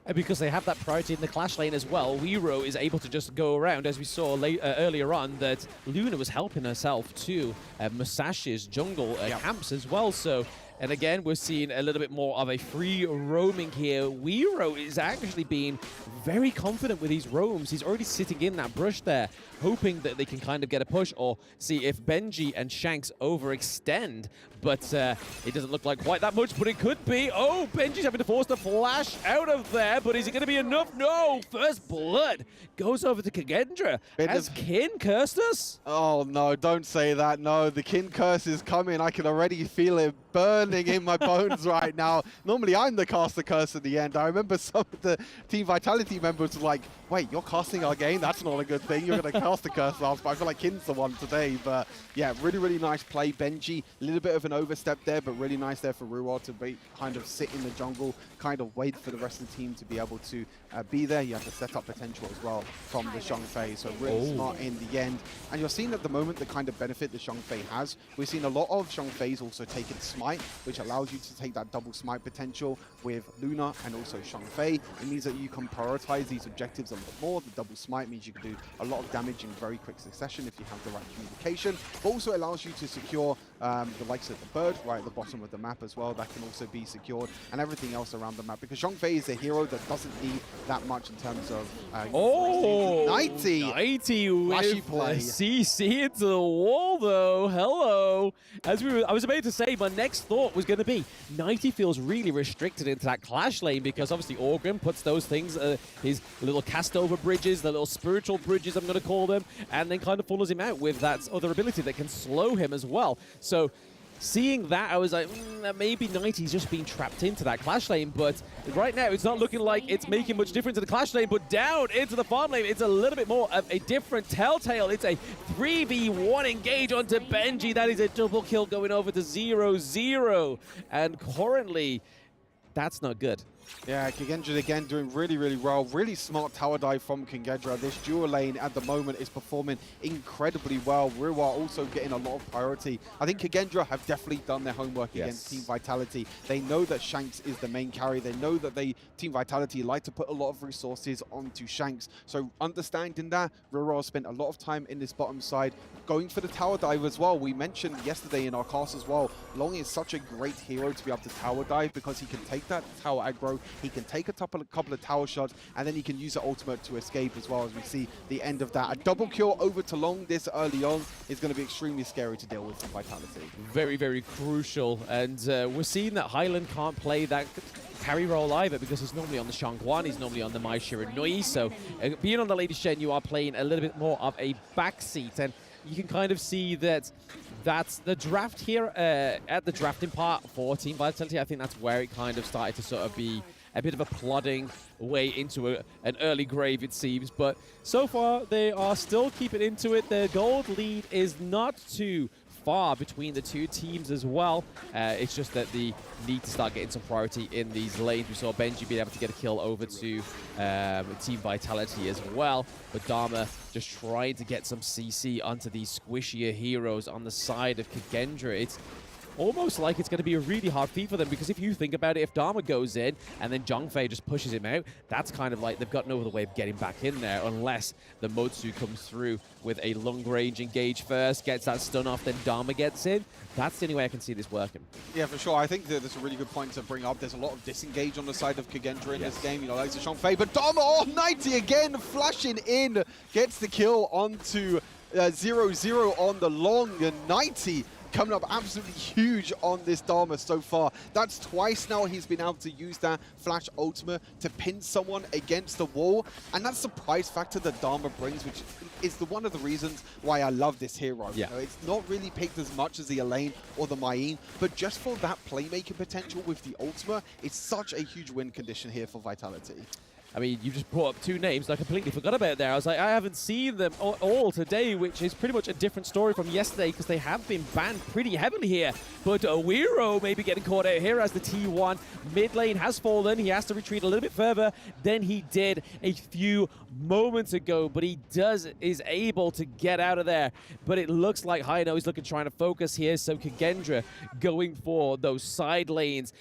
And because they have that priority in the clash lane as well, Weiro is able to just go around, as we saw earlier on, that Luna was helping herself to Musashi's jungle camps as well. So, and again, we're seeing a little bit more of a free roaming here. Weiro is actually being very confident with these roams. He's already sitting in that brush there, hoping that they can kind of get a push or see if Benji and Shanks overextend. But it doesn't look like quite that much, but it could be. Oh, Benji's having to force the flash out of there, but is it going to be enough? No! First blood goes over to Kagendra. Has Kin cursed us? Oh, no, don't say that. No, the Kin curse is coming. I can already feel it burning in my bones right now. Normally, I'm the caster curse at the end. I remember some of the Team Vitality members were like, wait, you're casting our game? That's not a good thing. You're going to cast the curse last, but I feel like Kin's the one today. But yeah, really, really nice play. Benji, a little bit of an overstep there, but really nice there for Ruwa to be kind of sit in the jungle, kind of wait for the rest of the team to be able to be there. You have to set up potential as well from the Zhongfei, so really smart in the end. And you're seeing at the moment the kind of benefit the Zhongfei has. We've seen a lot of Zhongfei's also taken Smite, which allows you to take that double Smite potential with Luna and also Zhongfei. It means that you can prioritize these objectives a lot more. The double Smite means you can do a lot of damage in very quick succession if you have the right communication, but also allows you to secure the likes of the bird right at the bottom of the map as well. That can also be secured, and everything else around the map, because Zhongfei is a hero that doesn't need that much in terms of 90 with play. CC into the wall though. Hello. I was about to say, my next thought was going to be 90 feels really restricted into that clash lane, because obviously Orgren puts those things, his little cast over bridges, the little spiritual bridges I'm going to call them, and then kind of follows him out with that other ability that can slow him as well. So seeing that, I was like, maybe 90's just been trapped into that clash lane, but right now it's not looking like it's making much difference in the clash lane, but down into the farm lane, it's a little bit more of a different telltale. It's a 3v1 engage onto Benji. That is a double kill going over to 0-0, and currently, that's not good. Yeah, Kagendra again doing really, really well. Really smart tower dive from Kagendra. This dual lane at the moment is performing incredibly well. Riyadh also getting a lot of priority. I think Kagendra have definitely done their homework against Team Vitality. They know that Shanks is the main carry. They know that Team Vitality like to put a lot of resources onto Shanks. So understanding that, Riyadh spent a lot of time in this bottom side going for the tower dive as well. We mentioned yesterday in our cast as well, Long is such a great hero to be able to tower dive because he can take that tower aggro. He can take a couple of tower shots, and then he can use the ultimate to escape as well, as we see the end of that. A double kill over to Long this early on is going to be extremely scary to deal with for Vitality. Very, very crucial. And we're seeing that Highland can't play that carry role either because he's normally on the Shangguan, he's normally on the Mai Shiranui. So being on the Lady Shen, you are playing a little bit more of a backseat. And you can kind of see that that's the draft here at the drafting part for Team Vitality. I think that's where it kind of started to sort of be a bit of a plodding way into an early grave, it seems. But so far, they are still keeping into it. The gold lead is not too far between the two teams as well. It's just that they need to start getting some priority in these lanes. We saw Benji being able to get a kill over to Team Vitality as well. But Dharma just trying to get some CC onto these squishier heroes on the side of Kagendra. It's almost like it's going to be a really hard feat for them, because if you think about it, if Dharma goes in and then Zhongfei just pushes him out, that's kind of like they've got no other way of getting back in there unless the Motsu comes through with a long range engage first, gets that stun off, then Dharma gets in. That's the only way I can see this working. Yeah, for sure. I think that that's a really good point to bring up. There's a lot of disengage on the side of Kagendra in this game. You know, like Zhongfei, but Dharma, 90 again, flashing in, gets the kill onto 0-0 on the Long, and 90 coming up absolutely huge on this Dharma so far. That's twice now he's been able to use that flash ultimate to pin someone against the wall, and that's the price factor that Dharma brings, which is one of the reasons why I love this hero. Yeah. You know, it's not really picked as much as the Elaine or the Mayim, but just for that playmaking potential with the ultimate, it's such a huge win condition here for Vitality. I mean, you just brought up two names that I completely forgot about there. I was like, I haven't seen them all today, which is pretty much a different story from yesterday because they have been banned pretty heavily here. But Wiro may be getting caught out here as the T1 mid lane has fallen. He has to retreat a little bit further than he did a few moments ago, but he is able to get out of there. But it looks like Haino is trying to focus here, so Kagendra going for those side lanes,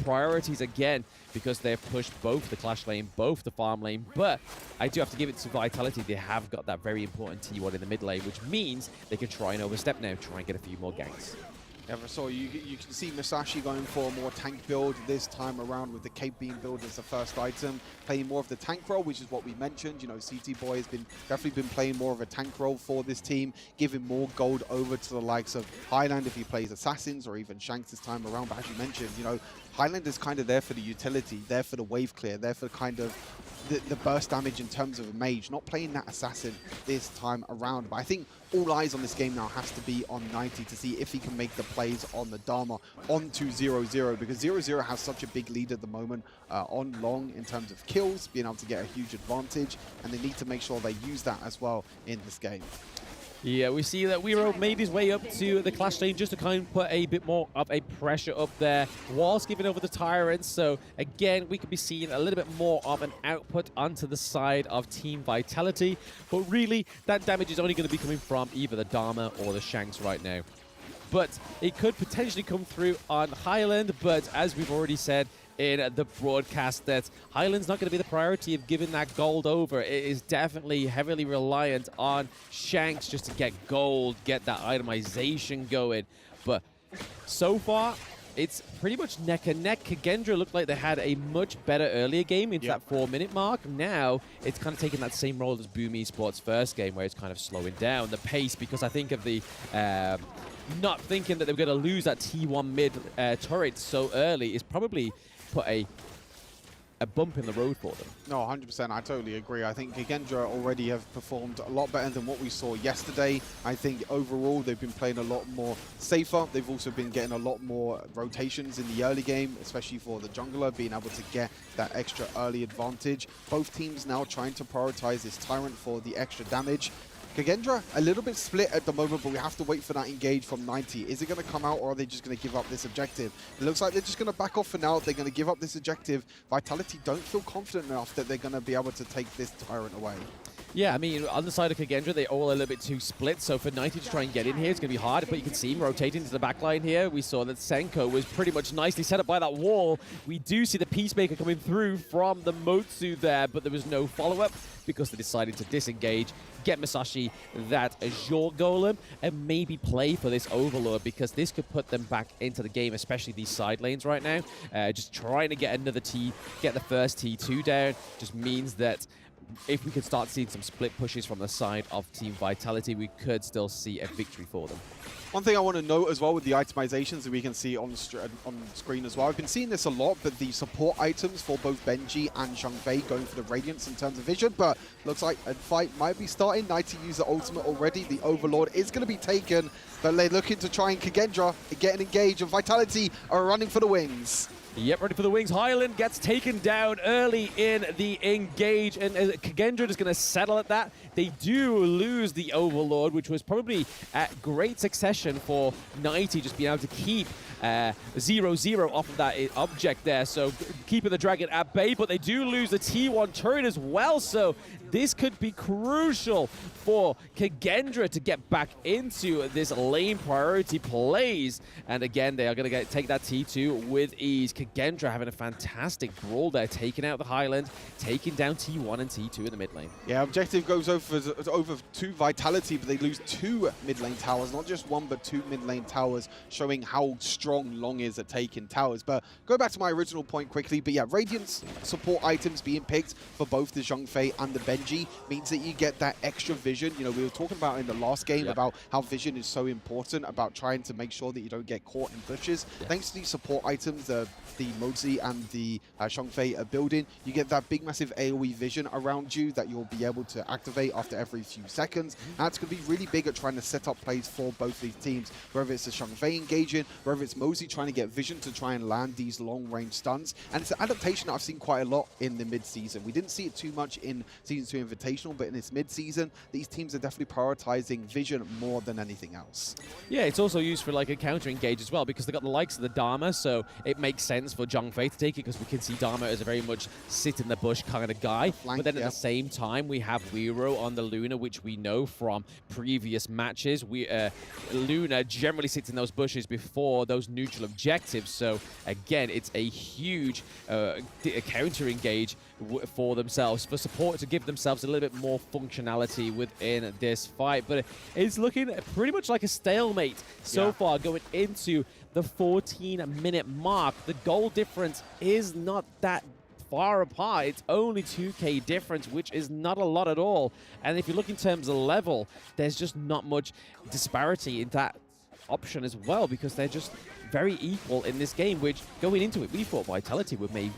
priorities again, because they've pushed both the Clash lane, both the farm lane. But I do have to give it to Vitality. They have got that very important T1 in the mid lane, which means they can try and overstep now, try and get a few more ganks. Yeah, so you can see Masashi going for a more tank build this time around with the Cape Beam build as the first item, playing more of the tank role, which is what we mentioned. You know, CT Boy has definitely been playing more of a tank role for this team, giving more gold over to the likes of Highland if he plays Assassins, or even Shanks this time around. But as you mentioned, you know, Highland is kind of there for the utility, there for the wave clear, there for kind of the burst damage in terms of a mage, not playing that assassin this time around. But I think all eyes on this game now has to be on 90 to see if he can make the plays on the Dharma onto 0-0, because 0-0 has such a big lead at the moment on Long in terms of kills, being able to get a huge advantage, and they need to make sure they use that as well in this game. Yeah, we see that Wiro made his way up to the Clash lane just to kind of put a bit more of a pressure up there whilst giving over the Tyrants. So again, we could be seeing a little bit more of an output onto the side of Team Vitality. But really, that damage is only going to be coming from either the Dharma or the Shanks right now. But it could potentially come through on Highland, but as we've already said in the broadcast, that Highland's not going to be the priority of giving that gold over. It is definitely heavily reliant on Shanks just to get gold, get that itemization going. But so far, it's pretty much neck and neck. Kagendra looked like they had a much better earlier game into that 4-minute mark. Now, it's kind of taking that same role as Boom Esports' first game, where it's kind of slowing down the pace, because I think of the not thinking that they were going to lose that T1 mid turret so early is probably put a bump in the road for them. No, 100%. I totally agree. I think Kagendra already have performed a lot better than what we saw yesterday. I think overall they've been playing a lot more safer. They've also been getting a lot more rotations in the early game, especially for the jungler, being able to get that extra early advantage. Both teams now trying to prioritize this Tyrant for the extra damage. Kagendra, a little bit split at the moment, but we have to wait for that engage from 90. Is it going to come out, or are they just going to give up this objective? It looks like they're just going to back off for now. They're going to give up this objective. Vitality don't feel confident enough that they're going to be able to take this Tyrant away. Yeah, I mean, on the side of Kagendra, they're all a little bit too split, so for 90 to try and get in here, it's going to be hard, but you can see him rotating to the back line here. We saw that Senko was pretty much nicely set up by that wall. We do see the Peacemaker coming through from the Motsu there, but there was no follow-up because they decided to disengage, get Masashi that Azure Golem, and maybe play for this Overlord, because this could put them back into the game, especially these side lanes right now. Just trying to get another T, get the first T2 down, just means that if we could start seeing some split pushes from the side of Team Vitality, we could still see a victory for them. One thing I want to note as well with the itemizations that we can see on screen as well, I've been seeing this a lot, but the support items for both Benji and Zhongfei going for the Radiance in terms of vision, but looks like a fight might be starting. 90 use the ultimate already. The Overlord is going to be taken, but they're looking to try and Kagendra get an engage, and Vitality are running for the wings. Yep, ready for the wings. Highland gets taken down early in the engage, and Kagendra is going to settle at that. They do lose the Overlord, which was probably at great succession for 90, just being able to keep 0-0 off of that object there. So keeping the Dragon at bay, but they do lose the T1 turret as well. So this could be crucial for Kagendra to get back into this lane priority plays. And again, they are going to take that T2 with ease. Kagendra having a fantastic brawl there, taking out the Highland, taking down T1 and T2 in the mid lane. Yeah, objective goes over to Vitality, but they lose 2 mid lane towers, not just 1, but 2 mid lane towers, showing how strong Long is at taking towers. But go back to my original point quickly, but yeah, Radiance support items being picked for both the Zhongfei and the Benji means that you get that extra vision. You know, we were talking about in the last game about how vision is so important, about trying to make sure that you don't get caught in bushes. Thanks to these support items, the Mozi and the Zhongfei are building, you get that big massive AoE vision around you that you'll be able to activate after every few seconds. And that's going to be really big at trying to set up plays for both these teams, whether it's the Zhongfei engaging, whether it's Mozi trying to get vision to try and land these long-range stuns. And it's an adaptation that I've seen quite a lot in the mid-season. We didn't see it too much in Season 2 Invitational, but in this mid-season, these teams are definitely prioritizing vision more than anything else. Yeah, it's also used for like a counter engage as well, because they got the likes of the Dharma, so it makes sense for Zhongfei to take it, because we can see Dharma as a very much sit in the bush kind of guy. But then at the same time, we have Weiro on the Luna, which we know from previous matches. Luna generally sits in those bushes before those neutral objectives, so again, it's a huge counter engage for themselves, for support to give themselves a little bit more functionality within this fight. But it's looking pretty much like a stalemate so far going into the 14-minute mark. The goal difference is not that far apart. It's only 2K difference, which is not a lot at all. And if you look in terms of level, there's just not much disparity in that option as well, because they're just very equal in this game, which going into it, we thought Vitality would maybe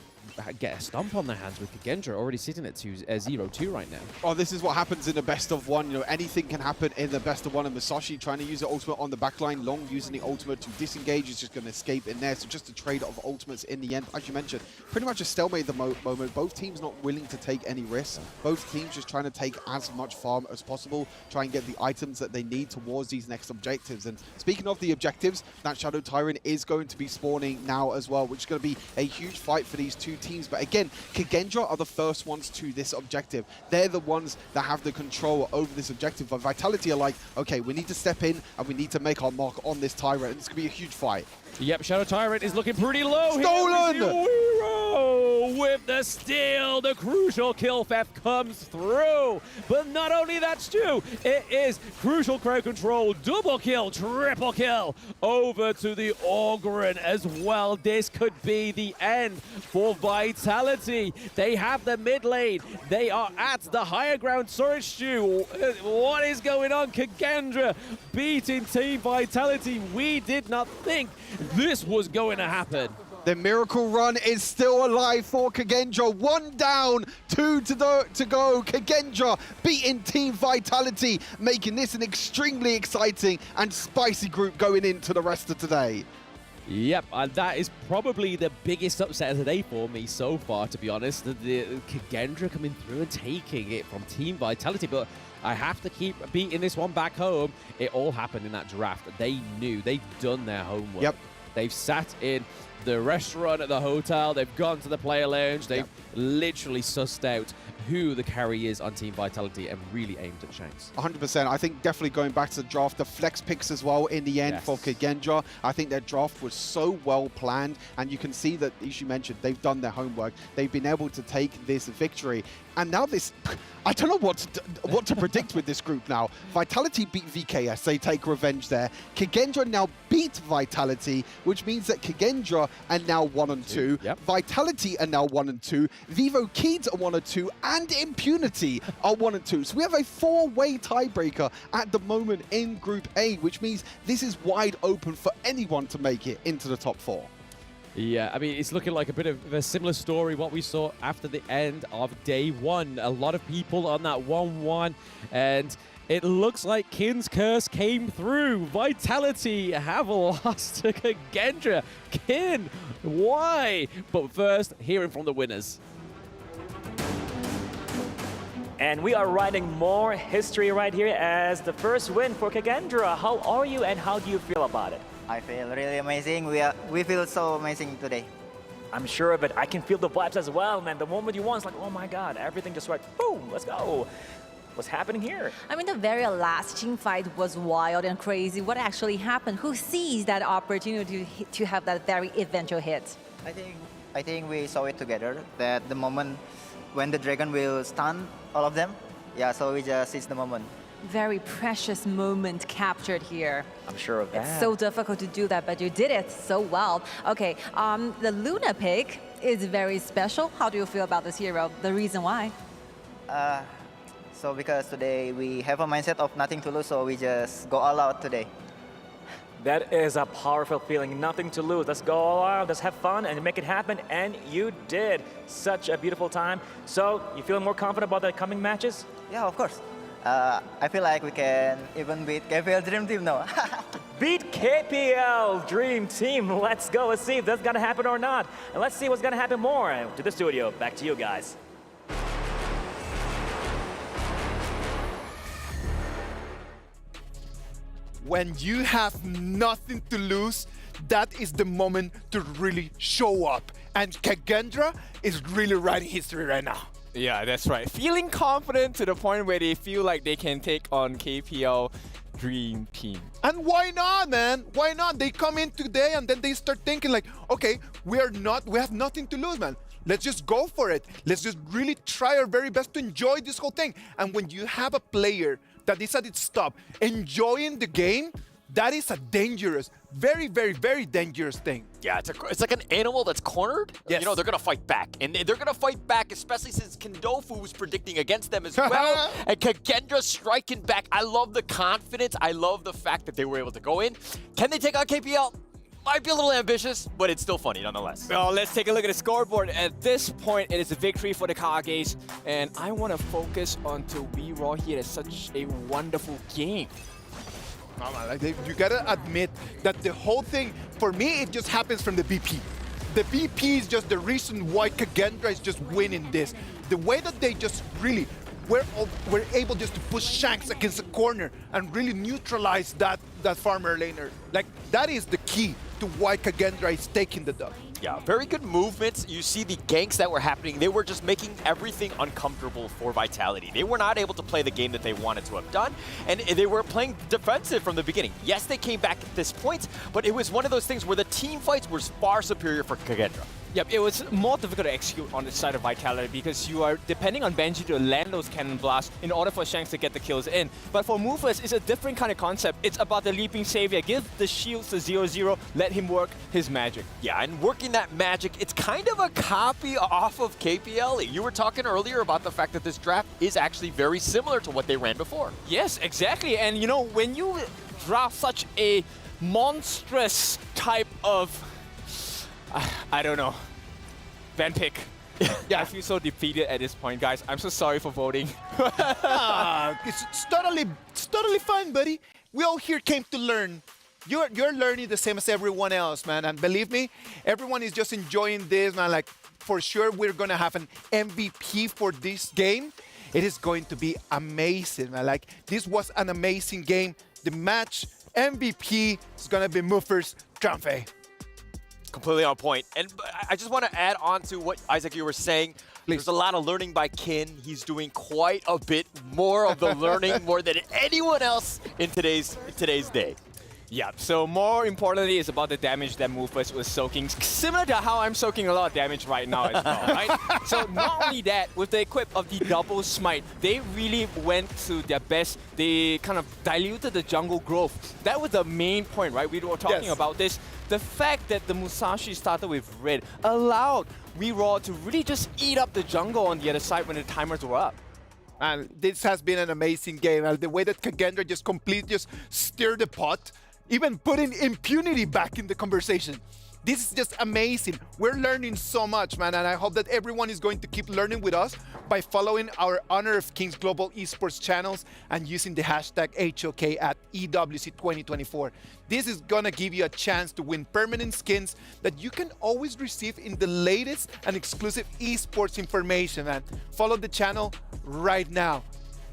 get a stomp on their hands, with Kagendra already sitting at 0-2 right now. Oh, this is what happens in the best of one. You know, anything can happen in the best of one. And Masashi trying to use the ultimate on the backline. Long using the ultimate to disengage is just going to escape in there. So just a trade of ultimates in the end. As you mentioned, pretty much a stalemate at the moment. Both teams not willing to take any risks. Both teams just trying to take as much farm as possible, try and get the items that they need towards these next objectives. And speaking of the objectives, that Shadow Tyrant is going to be spawning now as well, which is going to be a huge fight for these two teams. But again, Kagendra are the first ones to this objective. They're the ones that have the control over this objective. But Vitality are like, okay, we need to step in and we need to make our mark on this Tyrant. And it's going to be a huge fight. Yep, Shadow Tyrant is looking pretty low. Stolen! Weiro with the steal. The crucial kill theft comes through. But not only that, Stu, it is crucial crowd control, double kill, triple kill over to the Ogryn as well. This could be the end for Vitality. They have the mid lane. They are at the higher ground. Sorry, Stu, what is going on? Kagendra beating Team Vitality. We did not think this was going to happen. The miracle run is still alive for Kagendra. 1 down, 2 to go. Kagendra beating Team Vitality, making this an extremely exciting and spicy group going into the rest of today. Yep, and that is probably the biggest upset of the day for me so far, to be honest. The Kagendra coming through and taking it from Team Vitality, but I have to keep beating this one back home. It all happened in that draft. They knew. They've done their homework. Yep. They've sat in the restaurant at the hotel. They've gone to the player lounge. They've literally sussed out who the carry is on Team Vitality and really aimed at Shanks. 100%. I think definitely going back to the draft, the flex picks as well in the end for Kagendra. I think their draft was so well planned, and you can see that, as you mentioned, they've done their homework. They've been able to take this victory. And now this, I don't know what to predict with this group now. Vitality beat VKS, they take revenge there. Kagendra now beat Vitality, which means that Kagendra are now 1-2. Yep. Vitality are now 1-2. Vivo Kids are 1-2. And Impunity are 1-2. So we have a four-way tiebreaker at the moment in Group A, which means this is wide open for anyone to make it into the top four. Yeah, I mean, it's looking like a bit of a similar story what we saw after the end of day one. A lot of people on that 1-1, and it looks like Kin's curse came through. Vitality have lost to Kagendra. Kin, why? But first, hearing from the winners. And we are writing more history right here as the first win for Kagendra. How are you and how do you feel about it? I feel really amazing. We feel so amazing today. I'm sure of it. I can feel the vibes as well, man. The moment you won, it's like, oh my God, everything just like, boom, let's go. What's happening here? I mean, the very last team fight was wild and crazy. What actually happened? Who seized that opportunity to have that very eventual hit? I think we saw it together, that the moment when the dragon will stun all of them. Yeah, so we just seized the moment. Very precious moment captured here. I'm sure of that. It's so difficult to do that, but you did it so well. Okay, the Luna pick is very special. How do you feel about this hero? The reason why? So because today we have a mindset of nothing to lose, so we just go all out today. That is a powerful feeling. Nothing to lose. Let's go all out. Let's have fun and make it happen. And you did. Such a beautiful time. So, you feeling more confident about the coming matches? Yeah, of course. I feel like we can even beat KPL Dream Team now. Beat KPL Dream Team. Let's go. Let's see if that's going to happen or not. And let's see what's going to happen more. To the studio. Back to you guys. When you have nothing to lose, that is the moment to really show up. And Kagendra is really writing history right now. Yeah, that's right. Feeling confident to the point where they feel like they can take on KPL Dream Team. And why not, man? Why not? They come in today and then they start thinking like, okay, we have nothing to lose, man. Let's just go for it. Let's just really try our very best to enjoy this whole thing. And when you have a player that is at its top, enjoying the game, that is a dangerous, very, very, very dangerous thing. Yeah, it's like an animal that's cornered. Yes. You know, they're going to fight back. And they're going to fight back, especially since Kendofu was predicting against them as well. And Kagendra striking back. I love the confidence. I love the fact that they were able to go in. Can they take on KPL? Might be a little ambitious, but it's still funny nonetheless. Well, let's take a look at the scoreboard. At this point, it is a victory for the Kages. And I want to focus on to Weeraw here. It's such a wonderful game. You gotta admit that the whole thing, for me, it just happens from the BP. The BP is just the reason why Kagendra is just winning this. The way that they just really were able just to push Shanks against the corner and really neutralize that farmer laner. Like, that is the key to why Kagendra is taking the dub. Yeah, very good movements. You see the ganks that were happening. They were just making everything uncomfortable for Vitality. They were not able to play the game that they wanted to have done, and they were playing defensive from the beginning. Yes, they came back at this point, but it was one of those things where the team fights were far superior for Kagendra. Yep, it was more difficult to execute on the side of Vitality because you are depending on Benji to land those cannon blasts in order for Shanks to get the kills in. But for movers, it's a different kind of concept. It's about the Leaping Savior. Give the shields to 0-0, let him work his magic. Yeah, and working that magic, it's kind of a copy off of KPL. You were talking earlier about the fact that this draft is actually very similar to what they ran before. Yes, exactly. And you know, when you draft such a monstrous type of I don't know. Van pick. Yeah, I feel so defeated at this point, guys. I'm so sorry for voting. It's totally fine, buddy. We all here came to learn you're learning the same as everyone else, man. And believe me, everyone is just enjoying this, man. Like, for sure, we're gonna have an MVP for this game. It is going to be amazing, man. Like, this was an amazing game. The match MVP is gonna be Muffer's Tramfe. Completely on point. And I just want to add on to what, Isaac, you were saying. There's a lot of learning by Kin. He's doing quite a bit more of the learning more than anyone else in today's day. Yeah, so more importantly, it's about the damage that Mufus was soaking, similar to how I'm soaking a lot of damage right now as well, right? So not only that, with the equip of the double smite, they really went to their best. They kind of diluted the jungle growth. That was the main point, right? We were talking about this. The fact that the Musashi started with red allowed Riyadh to really just eat up the jungle on the other side when the timers were up. And this has been an amazing game. The way that Kagendra just completely stirred the pot, even putting impunity back in the conversation. This is just amazing. We're learning so much, man, and I hope that everyone is going to keep learning with us by following our Honor of Kings Global Esports channels and using the hashtag HoK at EWC 2024. This is gonna give you a chance to win permanent skins that you can always receive in the latest and exclusive esports information, man. Follow the channel right now.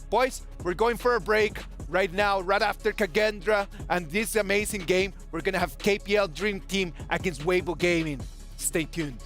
Boys, we're going for a break. Right now, right after Kagendra and this amazing game, we're gonna have KPL Dream Team against Weibo Gaming. Stay tuned.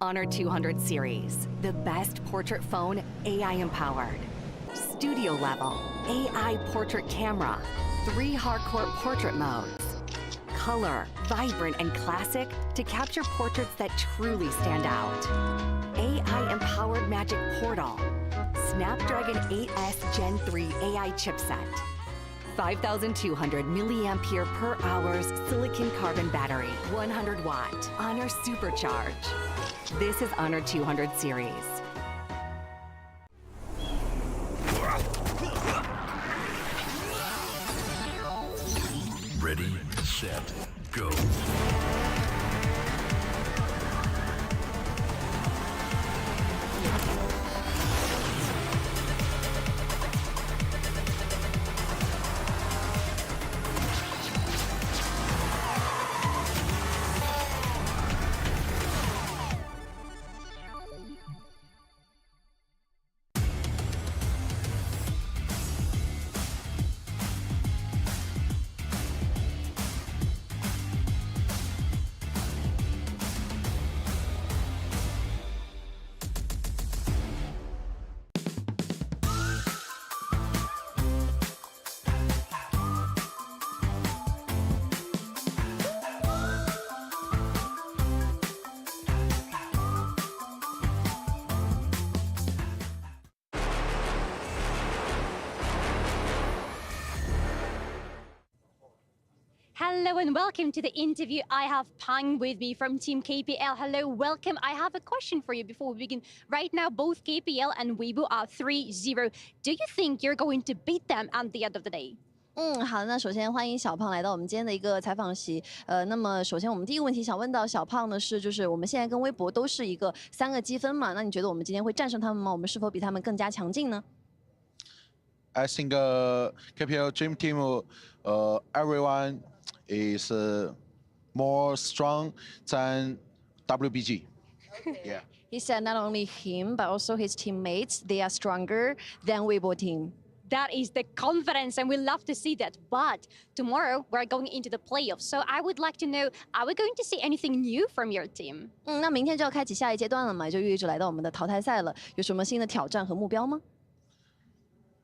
Honor 200 series, the best portrait phone AI empowered. Studio level, AI portrait camera, 3 hardcore portrait modes. Color, vibrant and classic to capture portraits that truly stand out. AI empowered magic portal. Snapdragon 8S Gen 3 AI chipset. 5,200 milliampere per hours silicon carbon battery, 100 watt, Honor Supercharge. This is Honor 200 series. Ready, set, go. Hello and welcome to the interview. I have Pang with me from Team KPL. Hello, welcome. I have a question for you before we begin. Right now, both KPL and Weibo are 3-0. Do you think you're going to beat them at the end of the day? 好，那首先欢迎小胖来到我们今天的一个采访席。那么首先我们第一个问题想问到小胖的是，就是我们现在跟微博都是一个3个积分嘛，那你觉得我们今天会战胜他们吗？我们是否比他们更加强劲呢？ I think KPL Dream Team, everyone is more strong than WBG. Yeah. He said not only him, but also his teammates, they are stronger than Weibo team. That is the confidence, and we love to see that. But tomorrow we're going into the playoffs, so I would like to know: are we going to see anything new from your team? 那明天就要开启下一阶段了嘛，就意味着来到我们的淘汰赛了。有什么新的挑战和目标吗？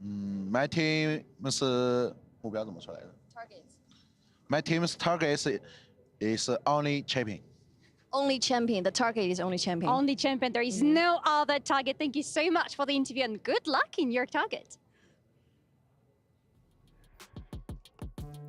My team 是目标怎么说来着 ？My team's target is only champion. Only champion. The target is only champion. Only champion. There is no other target. Thank you so much for the interview, and good luck in your target.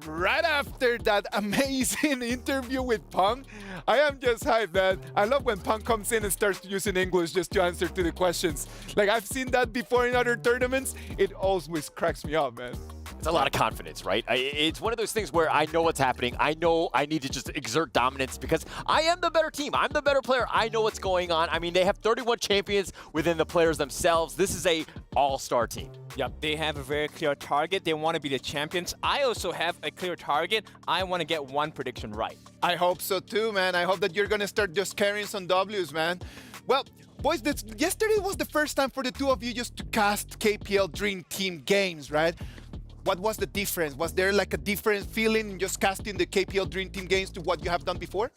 Right after that amazing interview with Pang, I am just hyped, man. I love when Pang comes in and starts using English just to answer to the questions. Like, I've seen that before in other tournaments. It always cracks me up, man. It's a lot of confidence, right? It's one of those things where I know what's happening. I know I need to just exert dominance because I am the better team. I'm the better player. I know what's going on. I mean, they have 31 champions within the players themselves. This is a all-star team. Yep, they have a very clear target. They want to be the champions. I also have a clear target. I want to get one prediction right. I hope so too, man. I hope that you're going to start just carrying some W's, man. Well, boys, yesterday was the first time for the two of you just to cast KPL Dream Team games, right? What was the difference? Was there like a different feeling in just casting the KPL Dream Team games to what you have done before?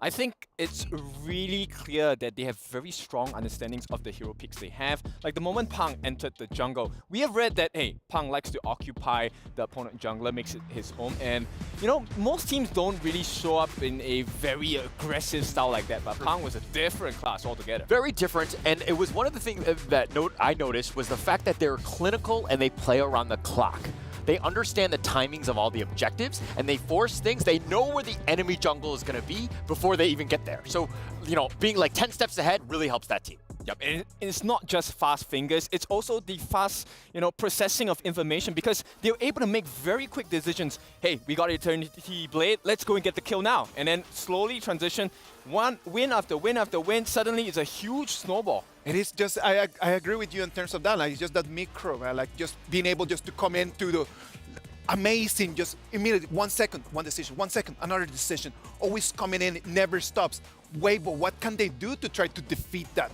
I think it's really clear that they have very strong understandings of the hero picks they have. Like the moment Pang entered the jungle, we have read that, hey, Pang likes to occupy the opponent jungler, makes it his home. And, you know, most teams don't really show up in a very aggressive style like that. But Pang was a different class altogether. Very different. And it was one of the things that I noticed was the fact that they're clinical and they play around the clock. They understand the timings of all the objectives, and they force things. They know where the enemy jungle is going to be before they even get there. So, you know, being like 10 steps ahead really helps that team. Yep, and it's not just fast fingers, it's also the fast, you know, processing of information because they're able to make very quick decisions. Hey, we got Eternity Blade, let's go and get the kill now. And then slowly transition, one win after win after win, suddenly it's a huge snowball. It is just, I agree with you in terms of that, like it's just that micro, man, like just being able just to come into the amazing, just immediately, 1 second, one decision, 1 second, another decision, always coming in, it never stops. Weibo, what can they do to try to defeat that?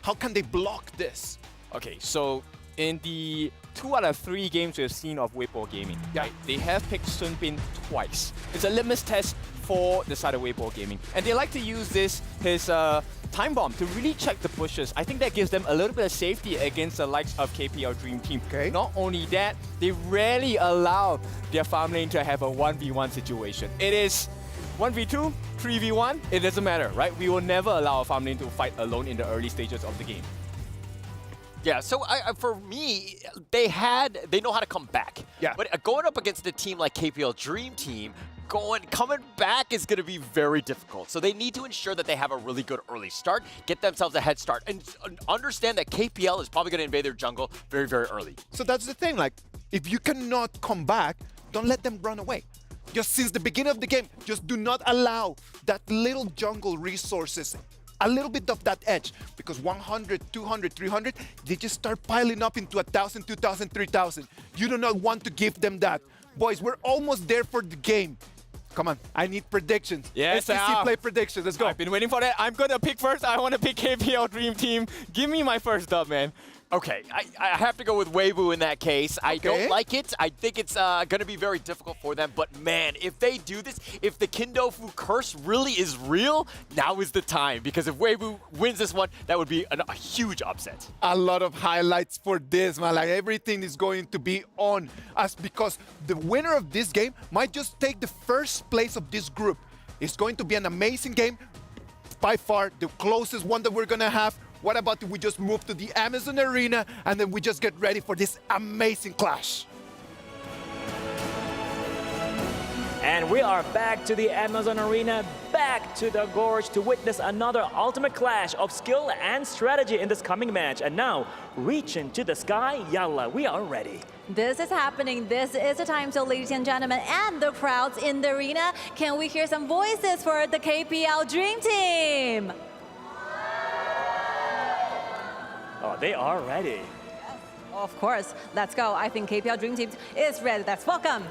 How can they block this? Okay, so in the 2 out of 3 games we've seen of Weibo Gaming, right, they have picked Sun Bin twice. It's a litmus test for the side of Weibo Gaming. And they like to use his time bomb to really check the bushes. I think that gives them a little bit of safety against the likes of KPL Dream Team. Okay. Not only that, they rarely allow their farm lane to have a 1v1 situation. It is 1v2, 3v1, it doesn't matter, right? We will never allow a farm lane to fight alone in the early stages of the game. Yeah, so for me, they know how to come back. Yeah. But going up against a team like KPL Dream Team, coming back is going to be very difficult. So they need to ensure that they have a really good early start, get themselves a head start, and understand that KPL is probably going to invade their jungle very, very early. So that's the thing, like, if you cannot come back, don't let them run away. Just since the beginning of the game, just do not allow that little jungle resources, a little bit of that edge, because 100, 200, 300, they just start piling up into 1,000, 2,000, 3,000. You do not want to give them that. Boys, we're almost there for the game. Come on, I need predictions. Yes, STC play predictions, let's go. I've been waiting for that. I'm going to pick first. I want to pick KPL Dream Team. Give me my first dub, man. Okay, I have to go with Weibo in that case. I don't like it. I think it's going to be very difficult for them. But man, if they do this, if the Kindofu curse really is real, now is the time. Because if Weibo wins this one, that would be a huge upset. A lot of highlights for this, man. Like everything is going to be on us because the winner of this game might just take the first place of this group. It's going to be an amazing game. By far, the closest one that we're going to have. What about if we just move to the Amazon Arena and then we just get ready for this amazing clash? And we are back to the Amazon Arena, back to the Gorge to witness another ultimate clash of skill and strategy in this coming match. And now, reach into the sky, yalla, we are ready. This is happening. This is the time. So, ladies and gentlemen, and the crowds in the arena, can we hear some voices for the KPL Dream Team? Oh, they are ready. Yes, of course. Let's go. I think KPL Dream Team is ready. Let's welcome.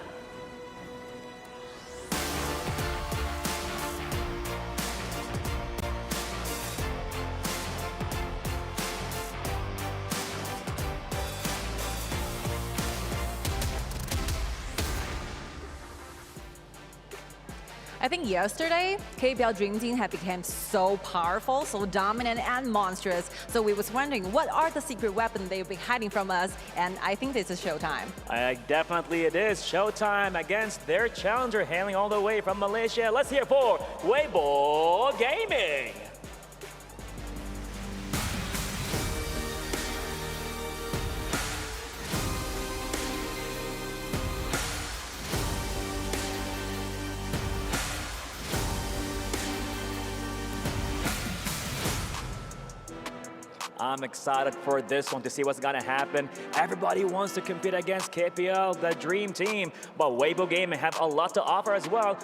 I think yesterday, KPL Dream Team had become so powerful, so dominant and monstrous. So we was wondering, what are the secret weapons they'll be hiding from us? And I think this is showtime. Definitely it is showtime against their challenger hailing all the way from Malaysia. Let's hear for Weibo Gaming. I'm excited for this one to see what's gonna happen. Everybody wants to compete against KPL, the Dream Team, but Weibo Gaming have a lot to offer as well.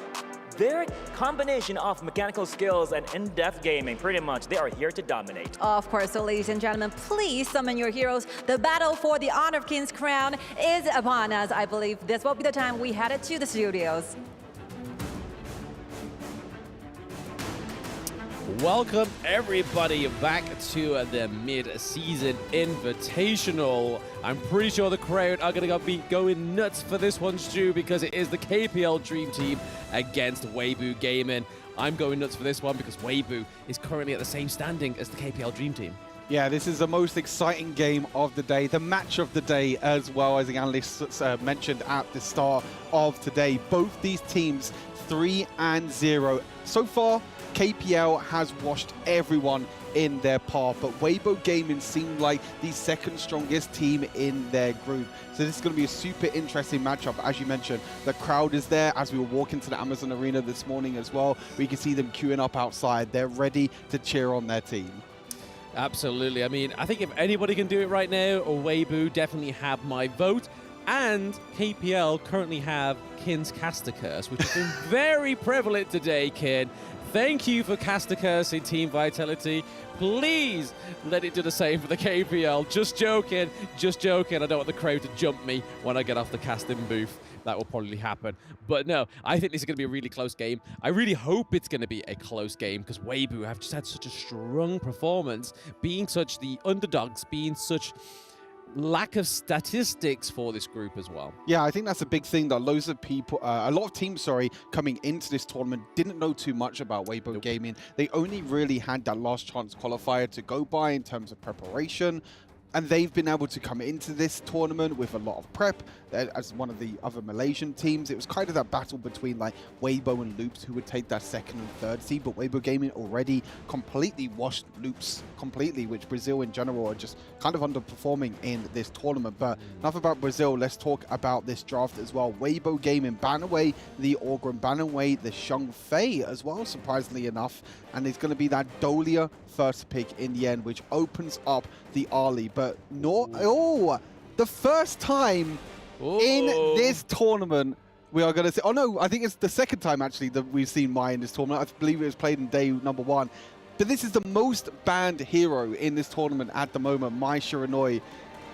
Their combination of mechanical skills and in-depth gaming, pretty much, they are here to dominate. Of course, so ladies and gentlemen, please summon your heroes. The battle for the Honor of King's crown is upon us. I believe this will be the time we headed to the studios. Welcome everybody back to the mid-season invitational. I'm pretty sure the crowd are going to be going nuts for this one, Stu, because it is the KPL Dream Team against Weibo Gaming. I'm going nuts for this one because Weibo is currently at the same standing as the KPL Dream Team. Yeah, this is the most exciting game of the day, the match of the day as well, as the analysts mentioned at the start of today. Both these teams 3-0. So far, KPL has washed everyone in their path, but Weibo Gaming seemed like the second strongest team in their group. So this is going to be a super interesting matchup. As you mentioned, the crowd is there as we were walking to the Amazon Arena this morning as well. We can see them queuing up outside. They're ready to cheer on their team. Absolutely. I mean, I think if anybody can do it right now, Weibo definitely have my vote. And KPL currently have Kin's Caster Curse, which has been very prevalent today, Kin. Thank you for Caster Curse in Team Vitality. Please let it do the same for the KPL. Just joking, just joking. I don't want the crowd to jump me when I get off the casting booth. That will probably happen. But no, I think this is going to be a really close game. I really hope it's going to be a close game because Weibo have just had such a strong performance, being such the underdogs, being such lack of statistics for this group as well. Yeah, I think that's a big thing that loads of people, a lot of teams, coming into this tournament didn't know too much about Weibo Gaming. They only really had that last chance qualifier to go by in terms of preparation. And they've been able to come into this tournament with a lot of prep. As one of the other Malaysian teams, it was kind of that battle between like Weibo and Loops who would take that second and third seed, but Weibo Gaming already completely washed Loops completely, which Brazil in general are just kind of underperforming in this tournament. But enough about Brazil, let's talk about this draft as well. Weibo Gaming ban away the Orgrim, ban away the Shang Fei as well, surprisingly enough. And it's going to be that Dolia first pick in the end, which opens up the Ali. But the first time in this tournament, we are going to see, oh no, I think it's the second time actually that we've seen Mai in this tournament. I believe it was played in day number 1. But this is the most banned hero in this tournament at the moment, Mai Shiranui.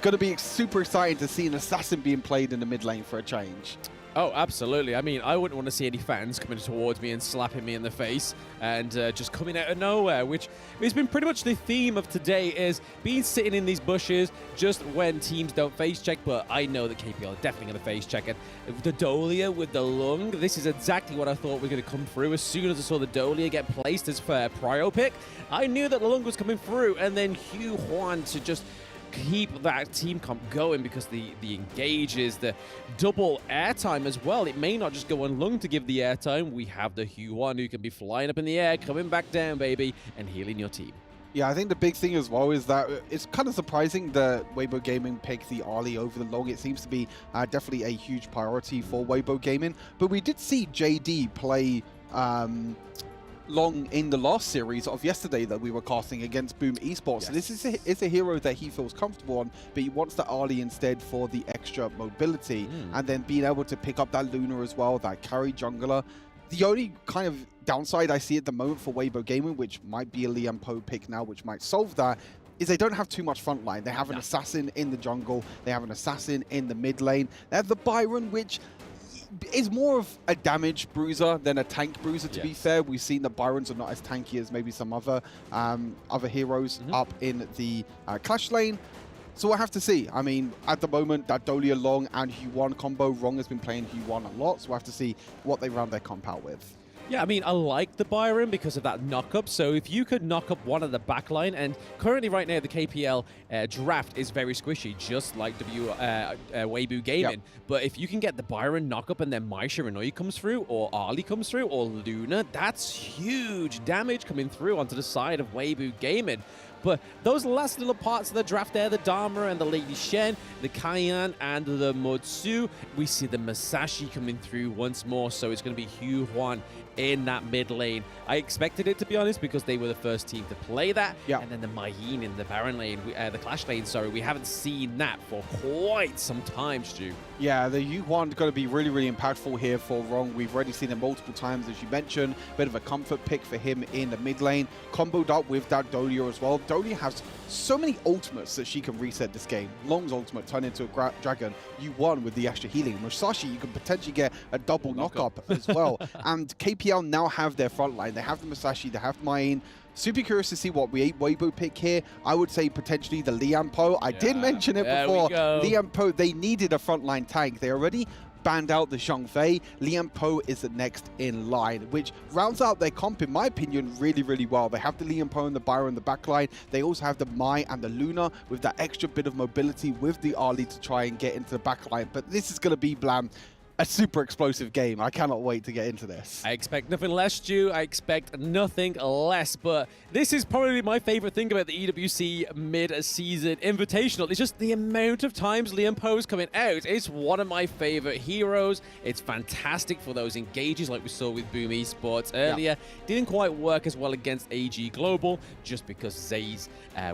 Going to be super exciting to see an assassin being played in the mid lane for a change. Oh, absolutely. I mean, I wouldn't want to see any fans coming towards me and slapping me in the face and just coming out of nowhere, which has been pretty much the theme of today, is being sitting in these bushes just when teams don't face check. But I know that KPL are definitely going to face check it. The Dolia with the lung, this is exactly what I thought was going to come through. As soon as I saw the Dolia get placed as for prio pick, I knew that the lung was coming through, and then Hugh Huan to just keep that team comp going because the engages, the double airtime as well. It may not just go on Lung to give the airtime. We have the Hugh Huan who can be flying up in the air, coming back down, baby, and healing your team. Yeah, I think the big thing as well is that it's kind of surprising that Weibo Gaming picked the Ali over the Long. It seems to be definitely a huge priority for Weibo Gaming. But we did see JD play Long in the last series of yesterday that we were casting against Boom Esports. So this is a hero that he feels comfortable on, but he wants the Ali instead for the extra mobility. And then being able to pick up that Luna as well, that carry jungler. The only kind of downside I see at the moment for Weibo Gaming, which might be a Liam Poe pick now, which might solve that, is they don't have too much front line. They have an assassin in the jungle. They have an assassin in the mid lane. They have the Byron, which is more of a damage bruiser than a tank bruiser, to be fair. We've seen that Byrons are not as tanky as maybe some other heroes up in the Clash lane. So we'll have to see. I mean, at the moment, that Dolia Long and Huan combo, Rong has been playing Huan a lot, so we'll have to see what they round their comp out with. Yeah, I mean, I like the Byron because of that knock-up. So if you could knock up one of the backline, and currently right now the KPL draft is very squishy, just like Weibo Gaming. But if you can get the Byron knock-up and then Mai Shiranui comes through, or Ali comes through, or Luna, that's huge damage coming through onto the side of Weibo Gaming. But those last little parts of the draft there, the Dharma and the Lady Shen, the Kayan and the Motsu, we see the Masashi coming through once more, so it's going to be Huan in that mid lane. I expected it, to be honest, because they were the first team to play that. And then the Mayin in the Baron lane, the Clash lane, sorry, we haven't seen that for quite some time, Stu. Yeah, the Huan going to be really, really impactful here for Rong. We've already seen him multiple times, as you mentioned. Bit of a comfort pick for him in the mid lane. Comboed up with that Dolia as well. Dolia has so many ultimates that she can reset this game. Long's ultimate turned into a dragon. Huan with the extra healing. Musashi, you can potentially get a double knock-up as well. And KPL now have their front line. They have the Musashi, they have Main. Super curious to see what Weibo pick here. I would say potentially the Liam Poe. I did mention it before. Liam Poe, they needed a frontline tank. They already banned out the Zhongfei. Liam Poe is the next in line, which rounds out their comp, in my opinion, really, really well. They have the Liam Poe and the Byron in the backline. They also have the Mai and the Luna with that extra bit of mobility with the Ali to try and get into the backline. But this is going to be, Blam, a super explosive game. I cannot wait to get into this. I expect nothing less, Stu. I expect nothing less. But this is probably my favorite thing about the EWC mid-season invitational. It's just the amount of times Liam Poe's coming out. It's one of my favorite heroes. It's fantastic for those engages like we saw with Boom Esports earlier. Didn't quite work as well against AG Global just because Zaze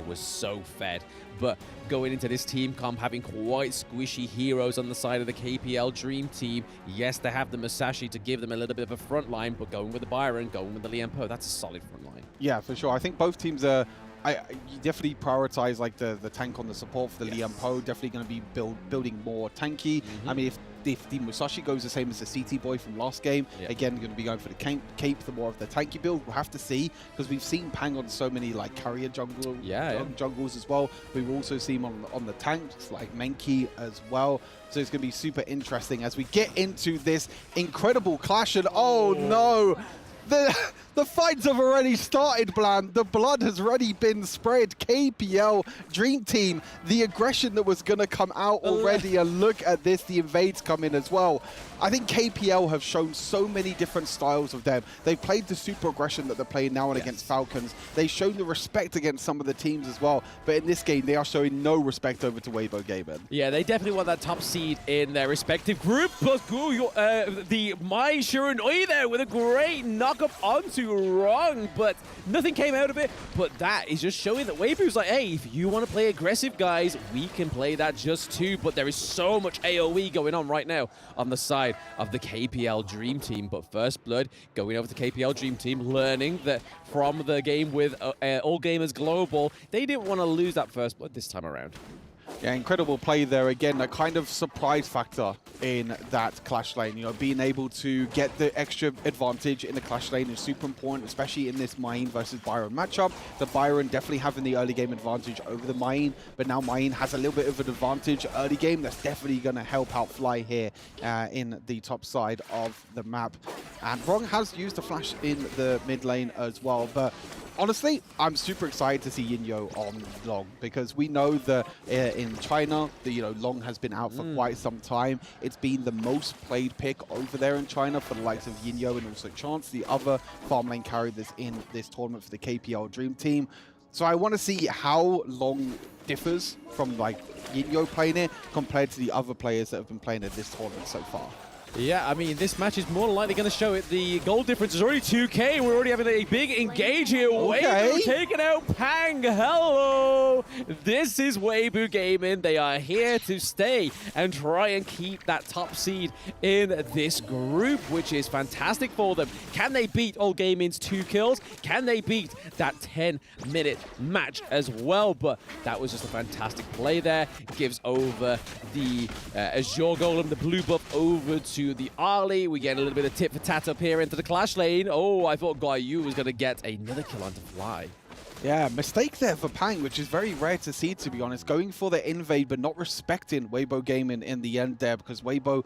was so fed. But going into this team comp, having quite squishy heroes on the side of the KPL Dream Team. Yes, they have the Musashi to give them a little bit of a front line, but going with the Byron, going with the Liam Poe, that's a solid front line. Yeah, for sure. I think both teams are... you definitely prioritize like the tank on the support for the Liam Poe. Definitely going to be building more tanky. I mean, if the Musashi goes the same as the CT boy from last game, again, going to be going for the cape, the more of the tanky build. We'll have to see, because we've seen Pang on so many like carrier jungles as well. We've also seen him on the tanks like Menki as well. So it's going to be super interesting as we get into this incredible clash. And oh no! The fights have already started, Blam. The blood has already been spread. KPL Dream Team, the aggression that was going to come out already. And look at this, the invades come in as well. I think KPL have shown so many different styles of them. They've played the super aggression that they're playing now and against Falcons. They've shown the respect against some of the teams as well. But in this game, they are showing no respect over to Weibo Gaming. Yeah, they definitely want that top seed in their respective group. But the Mai Shiranui there with a great knock-up onto Rong, but nothing came out of it. But that is just showing that Weibo's like, hey, if you want to play aggressive, guys, we can play that just too. But there is so much AoE going on right now on the side of the KPL Dream Team. But First Blood going over to KPL Dream Team, learning that from the game with All Gamers Global, they didn't want to lose that First Blood this time around. Yeah, incredible play there. Again, a kind of surprise factor in that Clash lane. You know, being able to get the extra advantage in the Clash lane is super important, especially in this Main versus Byron matchup. The Byron definitely having the early game advantage over the Main, but now Main has a little bit of an advantage early game. That's definitely going to help out Fly here in the top side of the map. And Rong has used the flash in the mid lane as well, but honestly, I'm super excited to see Yinyo on Long, because we know that in China, Long has been out for quite some time. It's been the most played pick over there in China for the likes of Yinyo and also Chance, the other farm lane carry that's in this tournament for the KPL Dream Team. So I want to see how long differs from like Yinyo playing it compared to the other players that have been playing at this tournament so far. Yeah, I mean, this match is more than likely going to show it. The goal difference is already 2K. We're already having a big engage here. Okay. Weibo taking out Pang. Hello. This is Weibo Gaming. They are here to stay and try and keep that top seed in this group, which is fantastic for them. Can they beat All Gaming's 2 kills? Can they beat that 10-minute match as well? But that was just a fantastic play there. Gives over the Azure Golem, the blue buff, over to the Ali. We get a little bit of tit for tat up here into the clash lane. Oh, I thought Guayu was going to get another kill onto Fly. Yeah, mistake there for Pang, which is very rare to see, to be honest. Going for the invade, but not respecting Weibo Gaming in the end there, because Weibo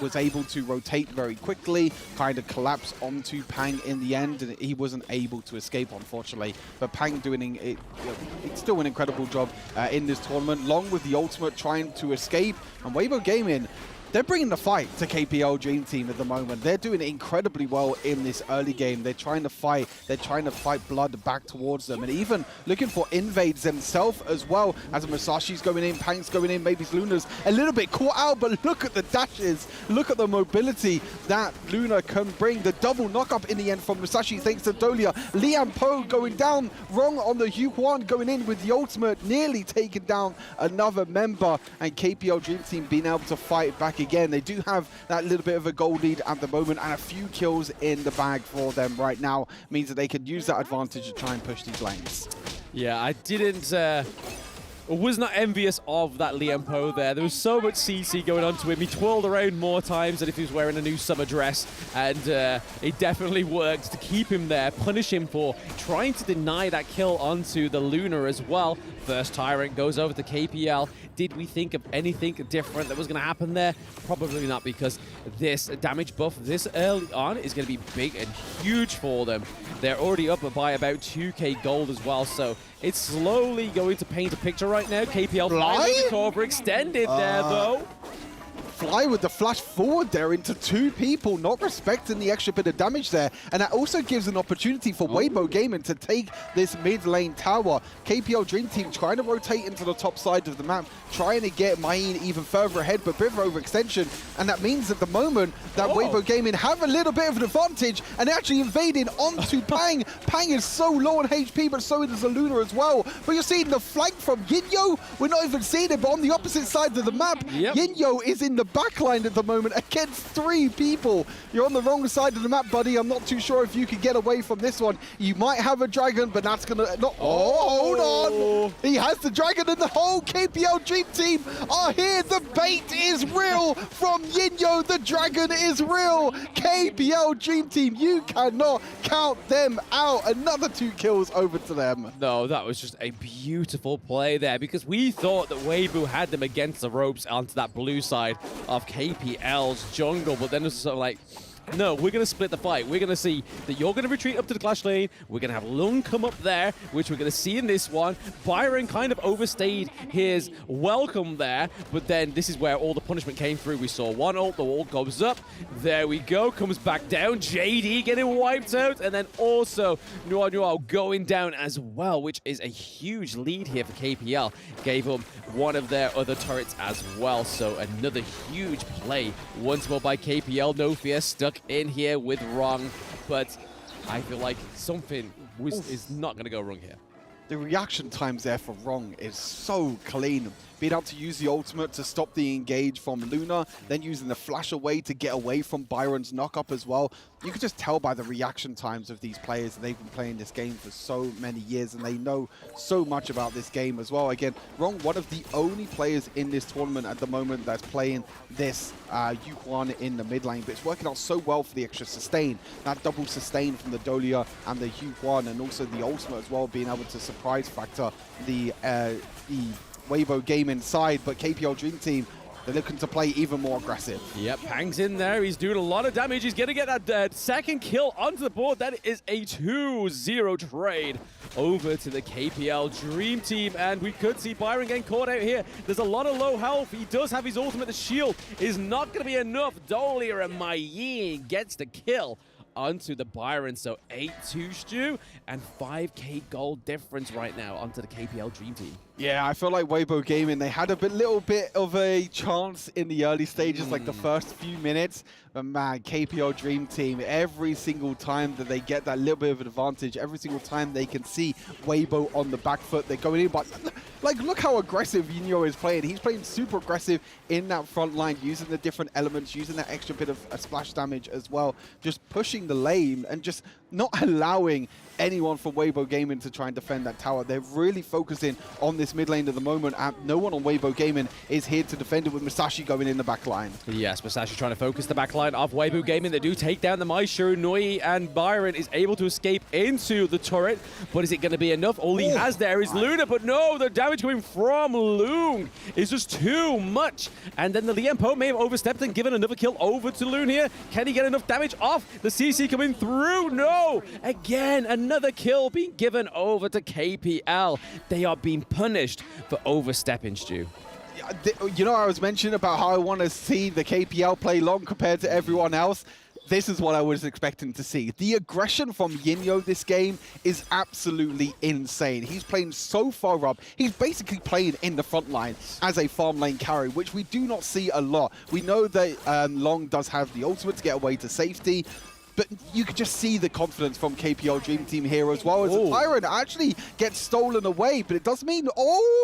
was able to rotate very quickly, kind of collapse onto Pang in the end, and he wasn't able to escape, unfortunately. But Pang doing it's still an incredible job in this tournament, along with the ultimate trying to escape. And Weibo Gaming, they're bringing the fight to KPL Dream Team at the moment. They're doing incredibly well in this early game. They're trying to fight. They're trying to fight blood back towards them, and even looking for invades themselves as well. As Musashi's going in, Pang's going in, maybe Luna's a little bit caught out, but look at the dashes. Look at the mobility that Luna can bring. The double knock-up in the end from Musashi thanks to Dolia. Liam Po going down wrong on the Huan, going in with the ultimate, nearly taking down another member, and KPL Dream Team being able to fight back again. They do have that little bit of a goal lead at the moment, and a few kills in the bag for them right now means that they can use that advantage to try and push these lanes. Yeah, I was not envious of that Liam Po there. There was so much CC going on to him. He twirled around more times than if he was wearing a new summer dress, and it definitely worked to keep him there, punish him for trying to deny that kill onto the Luna as well. First Tyrant goes over to KPL. Did we think of anything different that was going to happen there? Probably not, because this damage buff this early on is going to be big and huge for them. They're already up by about 2k gold as well, so it's slowly going to paint a picture right now. KPL finally overextended there, though. Fly with the flash forward there into 2 people, not respecting the extra bit of damage there. And that also gives an opportunity for Weibo Gaming to take this mid lane tower. KPL Dream Team trying to rotate into the top side of the map, trying to get Main even further ahead, but bit of overextension. And that means at the moment that Weibo Gaming have a little bit of an advantage and actually invading onto Pang. Pang is so low on HP, but so is the Luna as well. But you're seeing the flank from Yinyo. We're not even seeing it, but on the opposite side of the map, Yinyo is in the backline at the moment against 3 people. You're on the wrong side of the map, buddy. I'm not too sure if you can get away from this one. You might have a dragon, but that's gonna not. Oh, hold on. He has the dragon, and the whole KPL Dream Team are here. The bait is real from Yinyo. The dragon is real. KPL Dream Team, you cannot count them out. Another 2 kills over to them. No, that was just a beautiful play there, because we thought that Weibo had them against the ropes onto that blue side of KPL's jungle, but then it's sort of like, no, we're going to split the fight. We're going to see that you're going to retreat up to the clash lane. We're going to have Lung come up there, which we're going to see in this one. Byron kind of overstayed his welcome there, but then this is where all the punishment came through. We saw one ult, the ult goes up. There we go, comes back down. JD getting wiped out, and then also Noir going down as well, which is a huge lead here for KPL. Gave them one of their other turrets as well, so another huge play once more by KPL. No fear, stuck in here with Wrong, but I feel like something is not going to go wrong here. The reaction times there for Wrong is so clean. Being able to use the ultimate to stop the engage from Luna, then using the flash away to get away from Byron's knock-up as well. You can just tell by the reaction times of these players. They've been playing this game for so many years, and they know so much about this game as well. Again, Wrong, one of the only players in this tournament at the moment that's playing this Yuhuan in the mid lane, but it's working out so well for the extra sustain. That double sustain from the Dolia and the Yuhuan, and also the ultimate as well, being able to surprise factor the Weibo game inside, but KPL Dream Team, they're looking to play even more aggressive. Yep, Pang's in there. He's doing a lot of damage. He's going to get that second kill onto the board. That is a 2-0 trade over to the KPL Dream Team, and we could see Byron getting caught out here. There's a lot of low health. He does have his ultimate. The shield is not going to be enough. Dolia and Mai gets the kill onto the Byron. So 8-2 Stu, and 5k gold difference right now onto the KPL Dream Team. Yeah, I feel like Weibo Gaming, they had a little bit of a chance in the early stages, like the first few minutes. But man, KPL Dream Team, every single time that they get that little bit of an advantage, every single time they can see Weibo on the back foot, they're going in. But like, look how aggressive Yinyo is playing. He's playing super aggressive in that front line, using the different elements, using that extra bit of splash damage as well, just pushing the lane and just not allowing anyone from Weibo Gaming to try and defend that tower. They're really focusing on this mid lane at the moment, and no one on Weibo Gaming is here to defend it, with Musashi going in the back line. Yes, Musashi trying to focus the back line of Weibo Gaming. They do take down the Mai Shiranui, and Byron is able to escape into the turret, but is it going to be enough? All he has there is Luna, but no, the damage coming from Loon is just too much. And then the Liam Poe may have overstepped and given another kill over to Loon here. Can he get enough damage off? The CC coming through, no! Again, another kill being given over to KPL. They are being punished for overstepping, Stu. You know, I was mentioning about how I want to see the KPL play long compared to everyone else. This is what I was expecting to see. The aggression from Yinyo this game is absolutely insane. He's playing so far up. He's basically playing in the front line as a farm lane carry, which we do not see a lot. We know that Long does have the ultimate to get away to safety, but you could just see the confidence from KPL Dream Team here as well, as the Tyrant actually gets stolen away. But it does mean,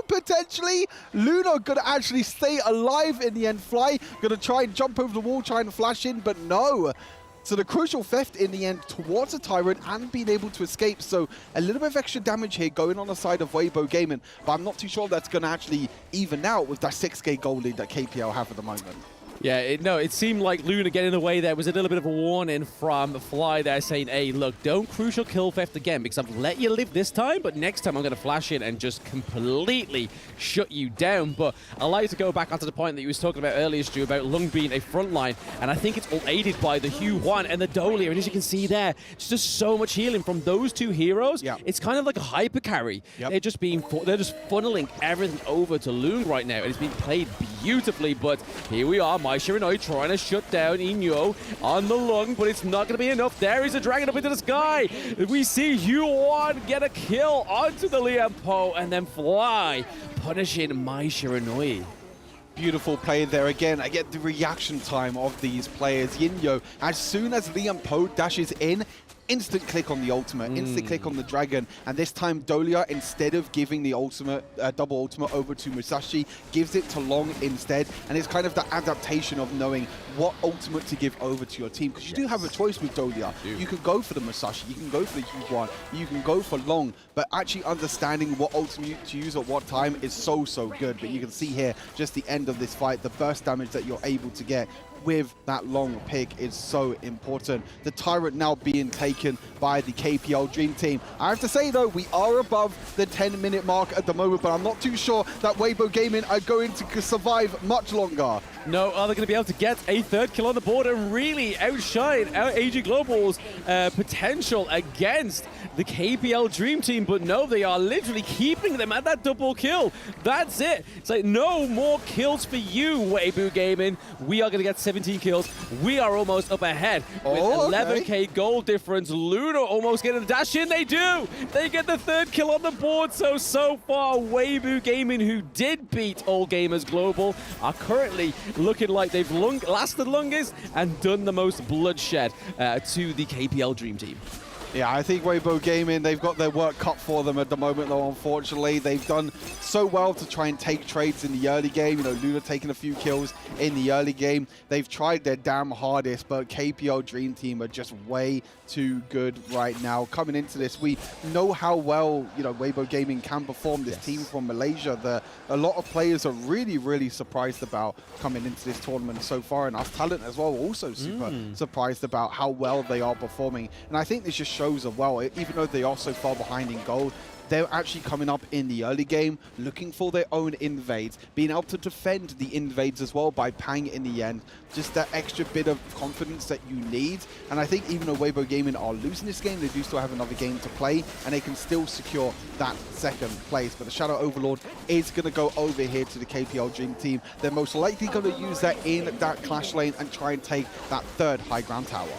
potentially, Luna gonna actually stay alive in the end. Fly gonna try and jump over the wall, try and flash in, but no. So the crucial theft in the end towards the Tyrant and being able to escape. So a little bit of extra damage here going on the side of Weibo Gaming, but I'm not too sure that's gonna actually even out with that 6k goal lead that KPL have at the moment. Yeah, it seemed like Luna getting away there was a little bit of a warning from Fly there saying, hey, look, don't crucial kill theft again because I've let you live this time, but next time I'm going to flash in and just completely shut you down. But I'd like to go back onto the point that you was talking about earlier, Stu, about Lung being a front line, and I think it's all aided by the Hugh Wan and the Dolia, and as you can see there, it's just so much healing from those two heroes. Yeah. It's kind of like a hyper carry. Yep. They're just funneling everything over to Lung right now, and it's being played beautifully, but here we are, Mai Shiranui trying to shut down Inyo on the Lung, but it's not going to be enough. There is a dragon up into the sky. We see Yuan get a kill onto the Liam Poe, and then Fly punishing Mai Shiranui. Beautiful play there again. I get the reaction time of these players. Yinyo, as soon as Liam Poe dashes in, instant click on the ultimate, instant click on the dragon, and this time Dolia, instead of giving the ultimate, double ultimate over to Musashi, gives it to Long instead, and it's kind of the adaptation of knowing what ultimate to give over to your team, because you do have a choice with Dolia. You can go for the Musashi, you can go for the Yuan, you can go for Long, but actually understanding what ultimate to use at what time is so good. But you can see here, just the end of this fight, the burst damage that you're able to get with that Long pick is so important. The Tyrant now being taken by the KPL Dream Team. I have to say though, we are above the 10-minute mark at the moment, but I'm not too sure that Weibo Gaming are going to survive much longer. No, are they going to be able to get a third kill on the board and really outshine our AG Global's potential against the KPL Dream Team? But no, they are literally keeping them at that double kill. That's it. It's like, no more kills for you, Weibo Gaming. We are going to get 17 kills. We are almost up ahead with 11k gold difference. Luna almost getting the dash in. They do. They get the third kill on the board. So far, Weibo Gaming, who did beat All Gamers Global, are currently looking like they've lasted longest and done the most bloodshed to the KPL Dream Team. Yeah, I think Weibo Gaming, they've got their work cut for them at the moment, though, unfortunately. They've done so well to try and take trades in the early game. You know, Luna taking a few kills in the early game. They've tried their damn hardest, but KPL Dream Team are just way too good right now. Coming into this, we know how well, you know, Weibo Gaming can perform. This team from Malaysia, a lot of players are really surprised about coming into this tournament so far, and us talent as well, also super surprised about how well they are performing. And I think this just shows as well, even though they are so far behind in gold, they're actually coming up in the early game, looking for their own invades, being able to defend the invades as well by Pang in the end. Just that extra bit of confidence that you need. And I think even though Weibo Gaming are losing this game, they do still have another game to play, and they can still secure that second place. But the Shadow Overlord is going to go over here to the KPL Dream Team. They're most likely going to use that in that clash lane and try and take that third high ground tower.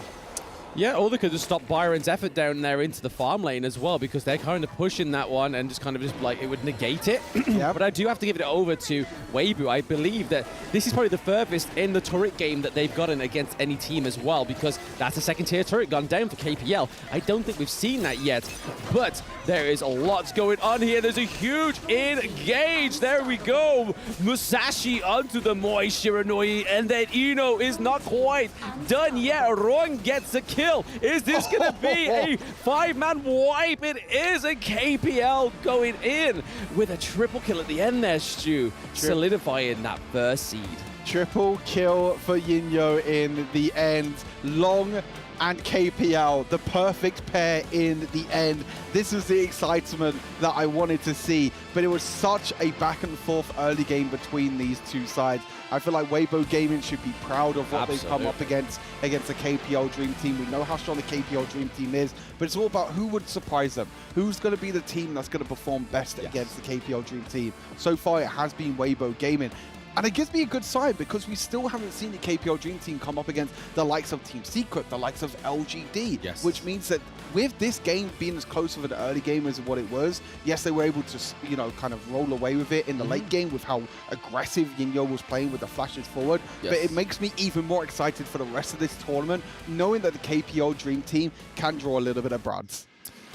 Yeah, or they could just stop Byron's effort down there into the farm lane as well, because they're kind of pushing that one and just like it would negate it. Yeah. But I do have to give it over to Weibo. I believe that this is probably the furthest in the turret game that they've gotten against any team as well, because that's a second tier turret gone down for KPL. I don't think we've seen that yet, but there is a lot going on here. There's a huge engage. There we go. Musashi onto the Moi Shiranui, and then Ino is not quite done yet. Ron gets a kill. Is this going to be a 5-man wipe? It is a KPL going in with a triple kill at the end there, Stu, solidifying that first seed. Triple kill for Yinyo in the end. Long and KPL, the perfect pair in the end. This was the excitement that I wanted to see, but it was such a back and forth early game between these two sides. I feel like Weibo Gaming should be proud of what they've come up against the KPL Dream Team. We know how strong the KPL Dream Team is, but it's all about who would surprise them. Who's going to be the team that's going to perform best against the KPL Dream Team? So far, it has been Weibo Gaming. And it gives me a good sign, because we still haven't seen the KPL Dream Team come up against the likes of Team Secret, the likes of LGD, which means that with this game being as close of an early game as what it was, yes, they were able to, you know, kind of roll away with it in the late game with how aggressive Yinyo was playing with the flashes forward. But it makes me even more excited for the rest of this tournament, knowing that the KPL Dream Team can draw a little bit of broads.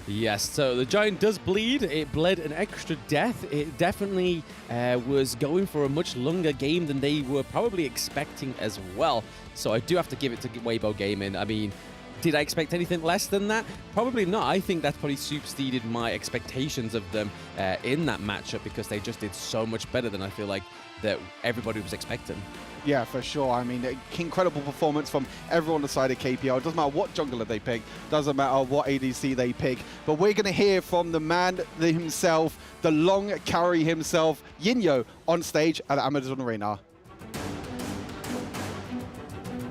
Yes, so the Giant does bleed. It bled an extra death. It definitely was going for a much longer game than they were probably expecting as well. So I do have to give it to Weibo Gaming. I mean, did I expect anything less than that? Probably not. I think that's probably superseded my expectations of them in that matchup, because they just did so much better than I feel like that everybody was expecting. Yeah, for sure. I mean, incredible performance from everyone on the side of KPL. Doesn't matter what jungler they pick, doesn't matter what ADC they pick. But we're going to hear from the man himself, the long carry himself, Yinyo, on stage at Amazon Arena.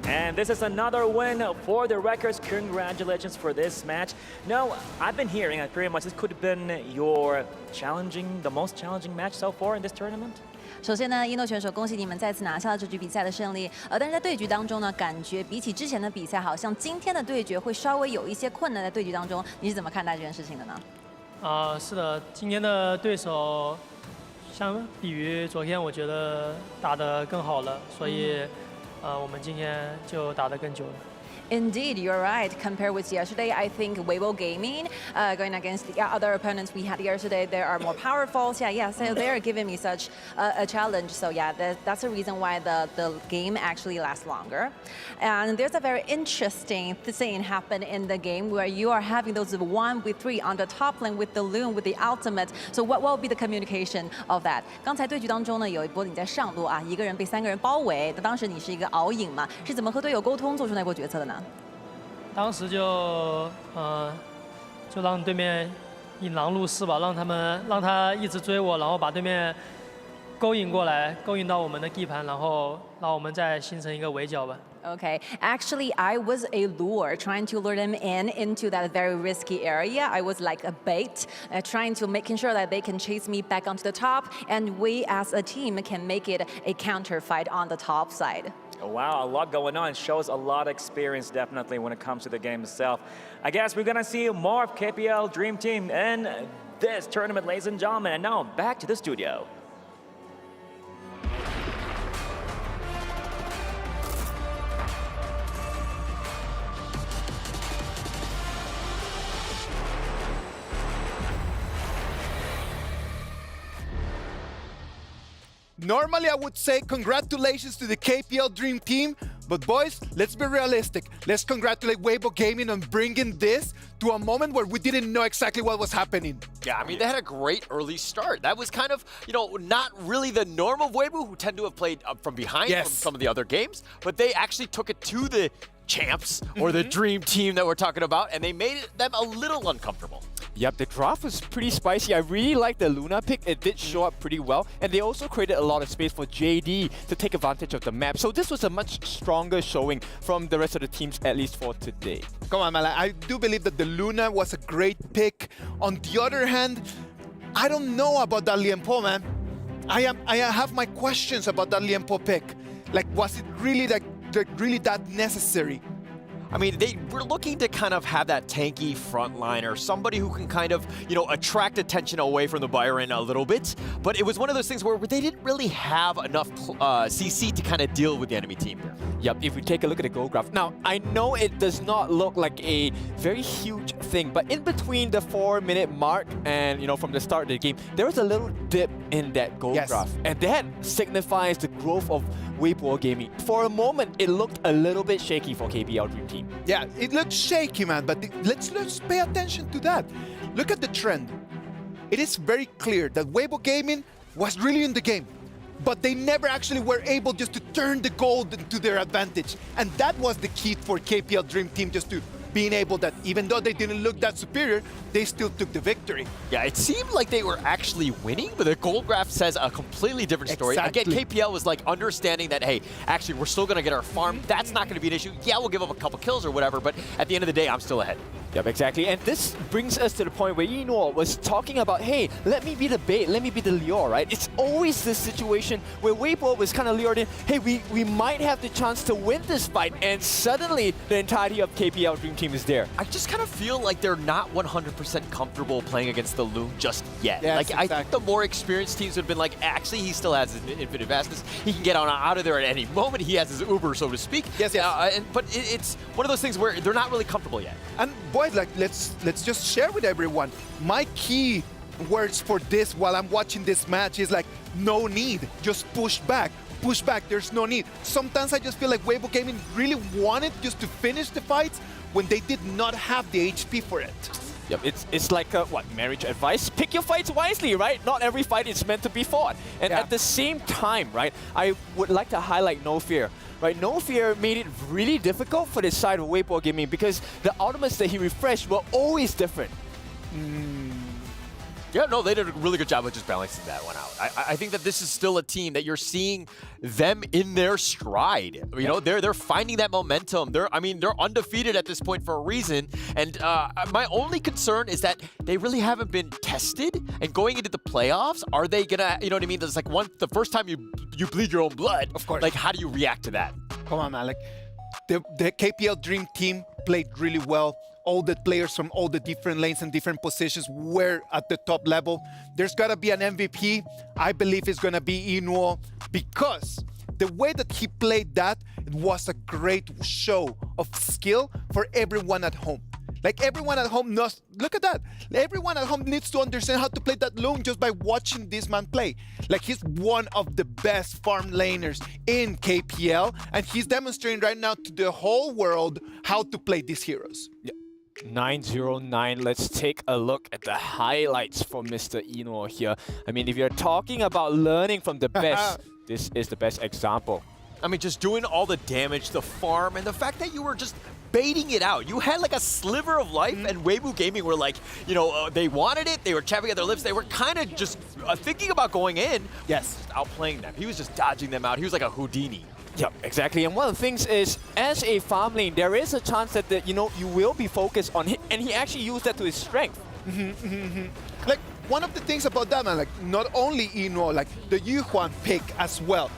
And this is another win for the Wreckers. Congratulations for this match. Now, I've been hearing that pretty much this could have been the most challenging match so far in this tournament. 首先呢，一诺选手，恭喜你们再次拿下了这局比赛的胜利。但是在对局当中呢，感觉比起之前的比赛，好像今天的对决会稍微有一些困难。在对局当中，你是怎么看待这件事情的呢？是的，今天的对手相比于昨天，我觉得打得更好了，所以我们今天就打得更久了。 Indeed, you're right. Compared with yesterday, I think Weibo Gaming, going against the other opponents we had yesterday, they are more powerful. So so they're giving me such a challenge. So that's the reason why the game actually lasts longer. And there's a very interesting thing happen in the game where you are having those 1v3 on the top lane with the Loon, with the ultimate. So what will be the communication of that? 刚才对局当中呢，有一波你在上路啊，一个人被3个人包围，当时你是一个遨影嘛，是怎么和队友沟通做出那波决策的呢？ 当时就让对面引狼入室吧，让他一直追我，然后把对面勾引过来，勾引到我们的地盘，然后让我们再形成一个围剿吧。 Okay, actually, I was a lure, trying to lure them into that very risky area. I was like a bait, trying to making sure that they can chase me back onto the top, and we as a team can make it a counter fight on the top side. Oh, wow, a lot going on. Shows a lot of experience, definitely, when it comes to the game itself. I guess we're going to see more of KPL Dream Team in this tournament, ladies and gentlemen. And now, back to the studio. Normally, I would say congratulations to the KPL Dream Team, but boys, let's be realistic. Let's congratulate Weibo Gaming on bringing this to a moment where we didn't know exactly what was happening. Yeah, I mean, they had a great early start. That was kind of, not really the norm of Weibo, who tend to have played from behind from some of the other games, but they actually took it to the champs, or the Dream Team that we're talking about, and they made them a little uncomfortable. Yep, the draft was pretty spicy. I really like the Luna pick. It did show up pretty well. And they also created a lot of space for JD to take advantage of the map. So this was a much stronger showing from the rest of the teams, at least for today. Come on, man. I do believe that the Luna was a great pick. On the other hand, I don't know about that Lienpo, man. I have my questions about that Lienpo pick. Like, was it really that necessary? I mean, they were looking to kind of have that tanky frontliner, somebody who can kind of, you know, attract attention away from the Byron a little bit. But it was one of those things where they didn't really have enough CC to kind of deal with the enemy team here. Yep, if we take a look at the goal graph. Now, I know it does not look like a very huge thing, but in between the 4-minute mark and, you know, from the start of the game, there was a little dip in that goal graph. And that signifies the growth of Weibo Gaming. For a moment, it looked a little bit shaky for KPL Dream Team. Yeah, it looked shaky, man, but let's pay attention to that. Look at the trend. It is very clear that Weibo Gaming was really in the game, but they never actually were able just to turn the goal to their advantage. And that was the key for KPL Dream Team, just to being able that even though they didn't look that superior, they still took the victory. Yeah, it seemed like they were actually winning, but the goal graph says a completely different story. Exactly. Again, KPL was like understanding that, hey, actually, we're still going to get our farm. That's not going to be an issue. Yeah, we'll give up a couple kills or whatever, but at the end of the day, I'm still ahead. Yep, exactly. And this brings us to the point where Eno was talking about, hey, let me be the bait, let me be the lure, right? It's always this situation where Weibo was kind of lured in, hey, we might have the chance to win this fight, and suddenly the entirety of KPL Dream Team is there. I just kind of feel like they're not 100% comfortable playing against the Loom just yet. Yes, like, I think the more experienced teams would have been like, actually, he still has his infinite vastness. He can get on out of there at any moment. He has his Uber, so to speak. Yes, yes. But it's one of those things where they're not really comfortable yet. And boys, like, let's just share with everyone. My key words for this while I'm watching this match is like, no need, just push back. Push back, there's no need. Sometimes I just feel like Weibo Gaming really wanted just to finish the fights when they did not have the HP for it. Yep, it's like what, marriage advice? Pick your fights wisely, right? Not every fight is meant to be fought. And at the same time, right, I would like to highlight No Fear. Right, No Fear made it really difficult for this side of Weibo Gaming because the ultimates that he refreshed were always different. Yeah, no, they did a really good job of just balancing that one out. I think that this is still a team that you're seeing them in their stride. You know, they're finding that momentum. They're undefeated at this point for a reason. And my only concern is that they really haven't been tested. And going into the playoffs, are they gonna, you know what I mean? It's like the first time you bleed your own blood. Of course. Like, how do you react to that? Come on, man. Like, the KPL Dream Team played really well. All the players from all the different lanes and different positions were at the top level. There's got to be an MVP. I believe it's going to be Inuo, because the way that he played that, it was a great show of skill for everyone at home. Like, everyone at home knows, look at that. Everyone at home needs to understand how to play that Loom just by watching this man play. Like, he's one of the best farm laners in KPL, and he's demonstrating right now to the whole world how to play these heroes. Yeah. 909, let's take a look at the highlights for Mr. Eno here. I mean, if you're talking about learning from the best, this is the best example. I mean, just doing all the damage, the farm, and the fact that you were just baiting it out. You had like a sliver of life, and Weibo Gaming were like, you know, they wanted it, they were chapping at their lips, they were kind of just thinking about going in. Yes. Just outplaying them. He was just dodging them out. He was like a Houdini. Yep, exactly. And one of the things is, as a farm lane, there is a chance that, you know, you will be focused on him, and he actually used that to his strength. Like, one of the things about that, man, like, not only Eno, like the Yuhuan pick as well,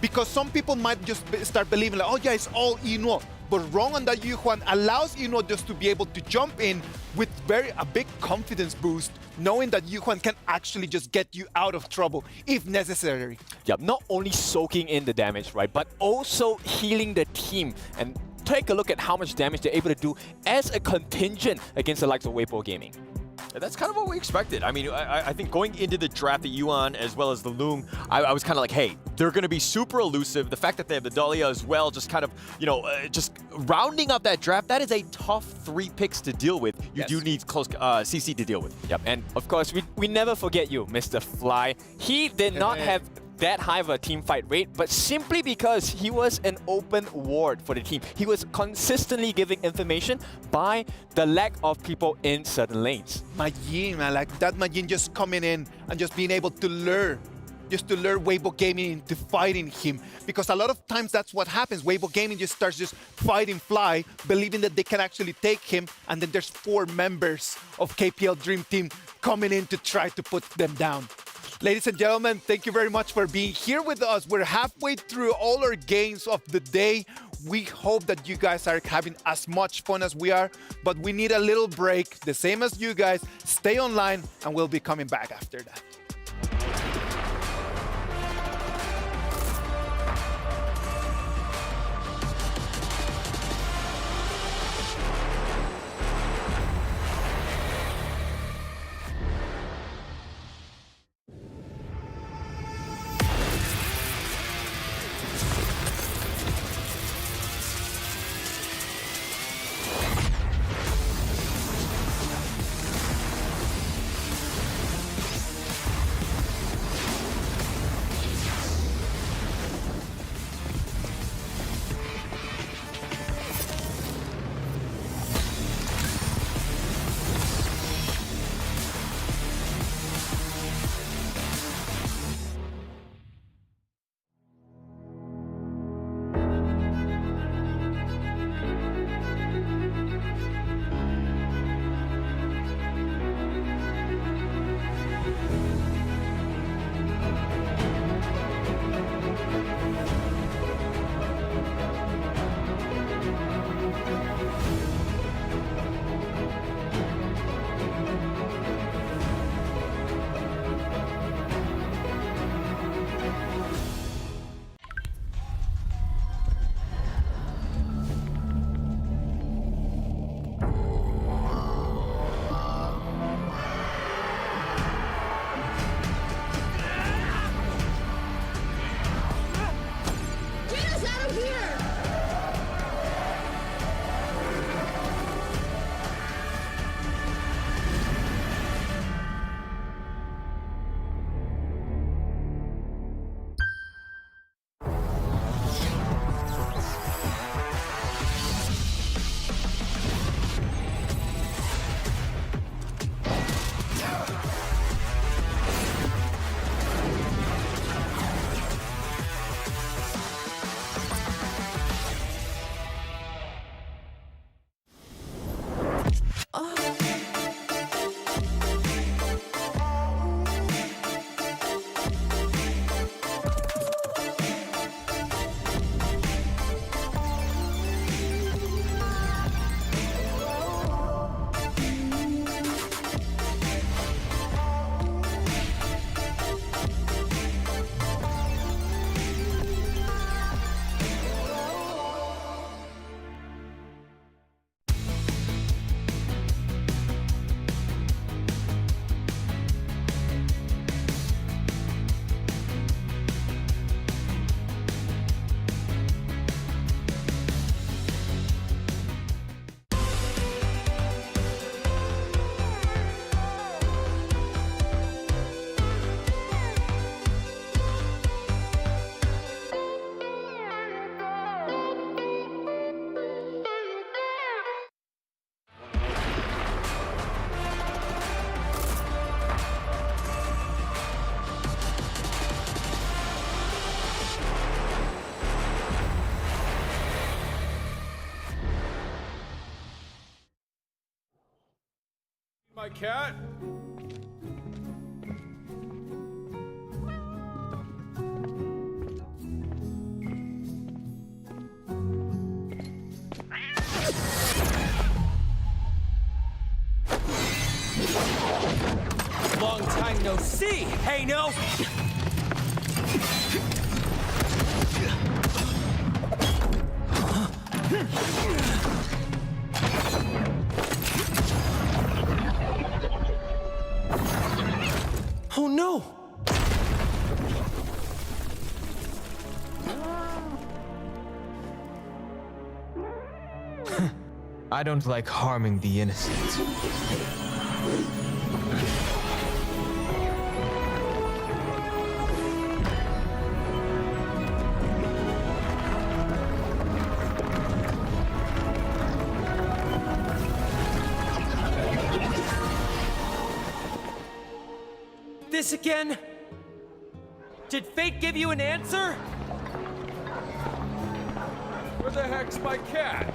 because some people might just start believing like, oh yeah, it's all Eno. But wrong on that Yuhuan allows Eno just to be able to jump in with a big confidence boost, knowing that Yuhuan can actually just get you out of trouble if necessary. Yep, not only soaking in the damage, right, but also healing the team. And take a look at how much damage they're able to do as a contingent against the likes of Weibo Gaming. That's kind of what we expected. I mean, I think going into the draft, the Yuan as well as the Loom, I was kind of like, hey, they're going to be super elusive. The fact that they have the Dahlia as well, just kind of, you know, just rounding up that draft, that is a tough 3 picks to deal with. You do need close CC to deal with. Yep, and of course, we never forget you, Mr. Fly. He did not have that high of a team fight rate, but simply because he was an open ward for the team. He was consistently giving information by the lack of people in certain lanes. Majin, man, like that Majin just coming in and just being able to lure, just to lure Weibo Gaming into fighting him. Because a lot of times that's what happens. Weibo Gaming just starts just fighting Fly, believing that they can actually take him, and then there's 4 members of KPL Dream Team coming in to try to put them down. Ladies and gentlemen, thank you very much for being here with us. We're halfway through all our games of the day. We hope that you guys are having as much fun as we are, but we need a little break, the same as you guys. Stay online, and we'll be coming back after that. My cat? Long time no see, hey no? Oh no! I don't like harming the innocent. This again? Did fate give you an answer? Where the heck's my cat?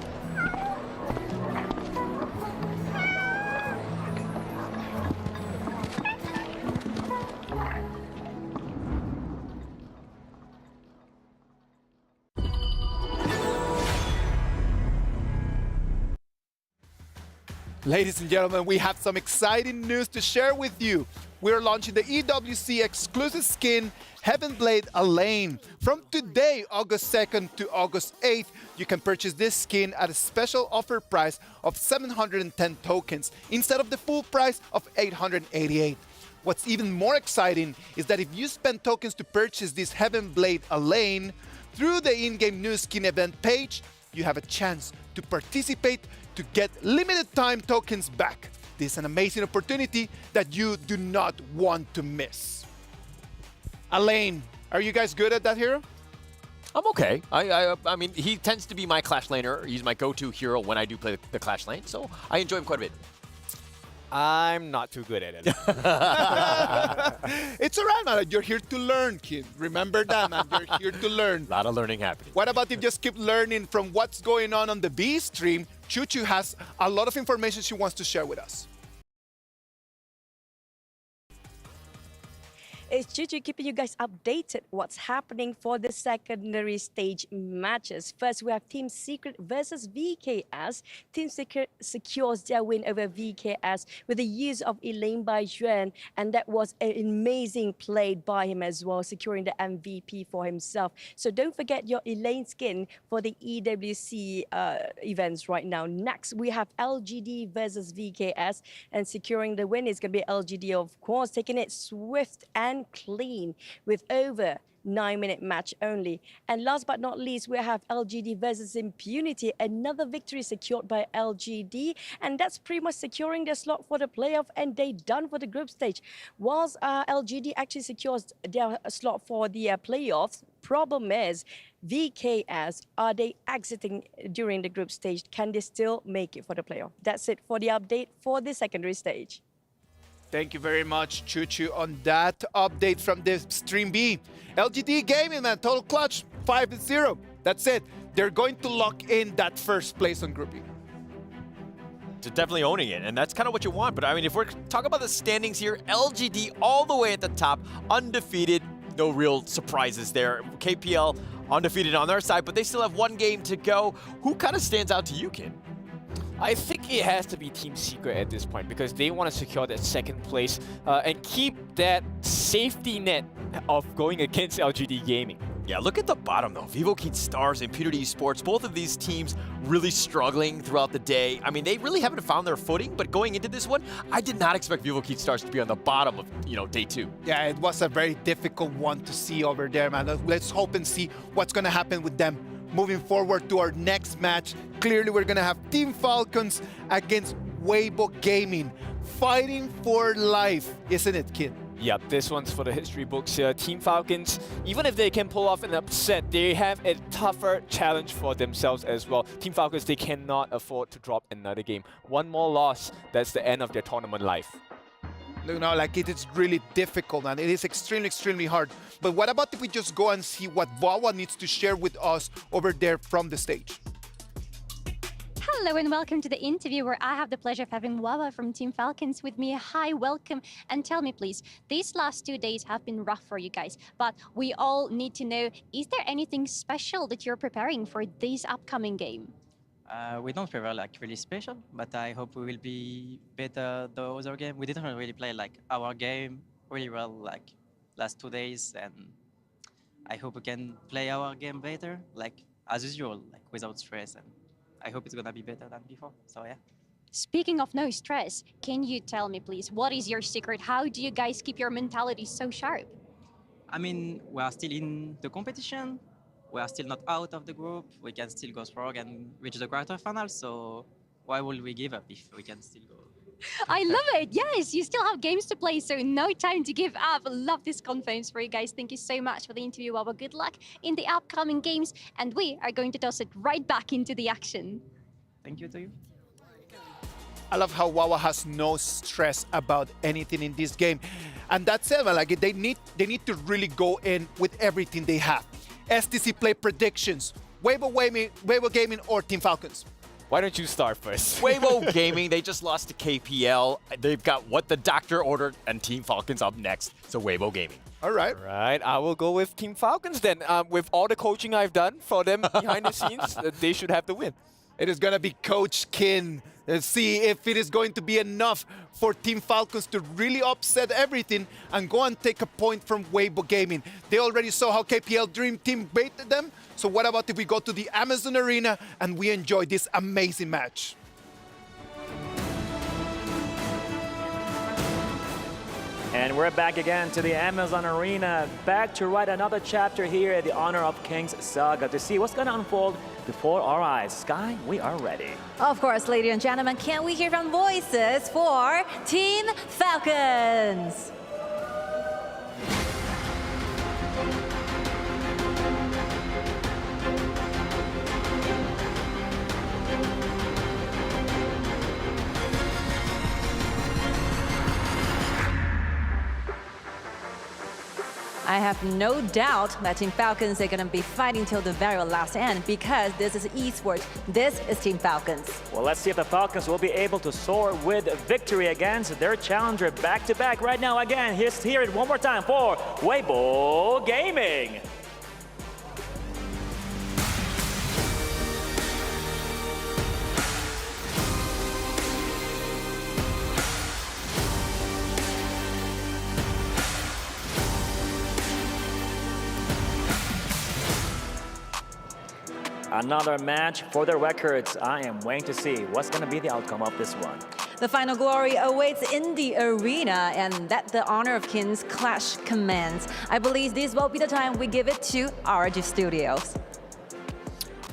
Ladies and gentlemen, we have some exciting news to share with you. We're launching the EWC exclusive skin, Heaven Blade Elaine. From today, August 2nd to August 8th, you can purchase this skin at a special offer price of 710 tokens instead of the full price of 888. What's even more exciting is that if you spend tokens to purchase this Heaven Blade Elaine through the in-game new skin event page, you have a chance to participate to get limited time tokens back. This is an amazing opportunity that you do not want to miss. Elaine, are you guys good at that hero? I'm okay. I mean, he tends to be my Clash laner. He's my go-to hero when I do play the Clash lane, so I enjoy him quite a bit. I'm not too good at it. It's all right, man. You're here to learn, kid. Remember that, man. You're here to learn. A lot of learning happening. What about if you just keep learning from what's going on the B stream? Chuchu has a lot of information she wants to share with us. It's Chuchu keeping you guys updated what's happening for the secondary stage matches. First, we have Team Secret versus VKS. Team Secret secures their win over VKS with the use of Elaine by Yuan, and that was an amazing play by him as well, securing the MVP for himself. So don't forget your Elaine skin for the EWC events right now. Next, we have LGD versus VKS, and securing the win is going to be LGD, of course, taking it swift and clean with over 9-minute match only. And last but not least, we have LGD versus Impunity, another victory secured by LGD, and that's pretty much securing their slot for the playoff, and they done for the group stage. Whilst LGD actually secures their slot for the playoffs, problem is VKS, are they exiting during the group stage? Can they still make it for the playoff? That's it for the update for the secondary stage. Thank you very much, Chuchu, on that update from the Stream B. LGD Gaming, man, total clutch, 5-0. That's it. They're going to lock in that first place on Group B. So definitely owning it, and that's kind of what you want. But I mean, if we're talking about the standings here, LGD all the way at the top, undefeated, no real surprises there. KPL undefeated on their side, but they still have one game to go. Who kind of stands out to you, Kin? I think it has to be Team Secret at this point because they want to secure that second place and keep that safety net of going against LGD Gaming. Yeah, look at the bottom though. Vivo Stars, Impunity Esports, both of these teams really struggling throughout the day. I mean, they really haven't found their footing, but going into this one, I did not expect Vivo Stars to be on the bottom of, day 2. Yeah, it was a very difficult one to see over there, man. Let's hope and see what's going to happen with them. Moving forward to our next match, clearly we're going to have Team Falcons against Weibo Gaming, fighting for life, isn't it, kid? Yep, this one's for the history books here. Team Falcons, even if they can pull off an upset, they have a tougher challenge for themselves as well. Team Falcons, they cannot afford to drop another game. One more loss, that's the end of their tournament life. It is really difficult, man. It is extremely, extremely hard. But what about if we just go and see what Wawa needs to share with us over there from the stage? Hello and welcome to the interview where I have the pleasure of having Wawa from Team Falcons with me. Hi, welcome. And tell me, please, these last 2 days have been rough for you guys, but we all need to know, is there anything special that you're preparing for this upcoming game? We don't prepare really special, but I hope we will be better the other game. We didn't really play our game really well last 2 days, and I hope we can play our game better, as usual, without stress, and I hope it's gonna be better than before. So yeah. Speaking of no stress, can you tell me, please, what is your secret? How do you guys keep your mentality so sharp? I mean, we are still in the competition. We are still not out of the group. We can still go strong and reach the quarterfinals. So why would we give up if we can still go? I love it. Yes, you still have games to play, so no time to give up. Love this confidence for you guys. Thank you so much for the interview, Wawa. Good luck in the upcoming games, and we are going to toss it right back into the action. Thank you to you. I love how Wawa has no stress about anything in this game, and that's it. They need to really go in with everything they have. STC play predictions: Weibo Gaming or Team Falcons? Why don't you start first? Weibo Gaming, they just lost to KPL. They've got what the doctor ordered, and Team Falcons up next. So Weibo Gaming. All right. All right, I will go with Team Falcons then. With all the coaching I've done for them behind the scenes, they should have the win. It is going to be Coach Kin. Let's see if it is going to be enough for Team Falcons to really upset everything and go and take a point from Weibo Gaming. They already saw how KPL Dream Team baited them. So what about if we go to the Amazon Arena and we enjoy this amazing match? And we're back again to the Amazon Arena, back to write another chapter here at the Honor of Kings saga to see what's going to unfold before our eyes. Sky, we are ready. Of course, ladies and gentlemen, can we hear from voices for Team Falcons? I have no doubt that Team Falcons are going to be fighting till the very last end because this is esports. This is Team Falcons. Well, let's see if the Falcons will be able to soar with victory against their challenger back-to-back right now. Again, hear it one more time for Weibo Gaming. Another match for the records. I am waiting to see what's going to be the outcome of this one. The final glory awaits in the arena, and that the Honor of Kings clash commends. I believe this will be the time we give it to RG Studios.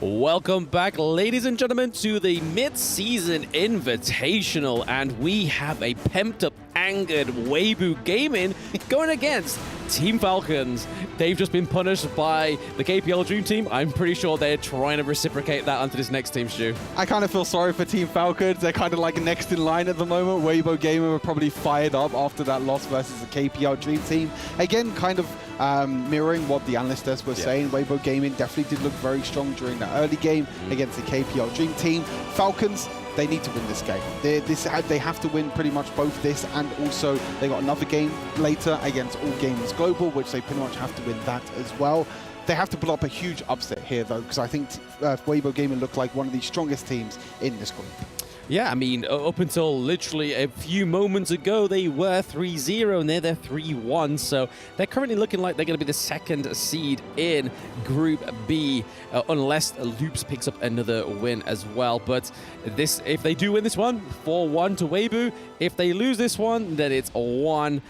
Welcome back, ladies and gentlemen, to the mid-season invitational, and we have a pumped-up, angered Weibo Gaming going against Team Falcons. They've just been punished by the KPL Dream Team. I'm pretty sure they're trying to reciprocate that onto this next team, Stu. I kind of feel sorry for Team Falcons. They're kind of like next in line at the moment. Weibo Gaming were probably fired up after that loss versus the KPL Dream Team. Again, kind of mirroring what the analysts were saying. Weibo Gaming definitely did look very strong during the early game against the KPL Dream Team. Falcons, they need to win this game. They have to win pretty much both this and also they got another game later against All Gamers Global, which they pretty much have to win that as well. They have to pull up a huge upset here, though, because I think Weibo Gaming look like one of the strongest teams in this group. Yeah, I mean, up until literally a few moments ago, they were 3-0, and they're 3-1. So they're currently looking like they're going to be the second seed in Group B, unless Loops picks up another win as well. But this, if they do win this one, 4-1 to Weibo. If they lose this one, then it's 1-3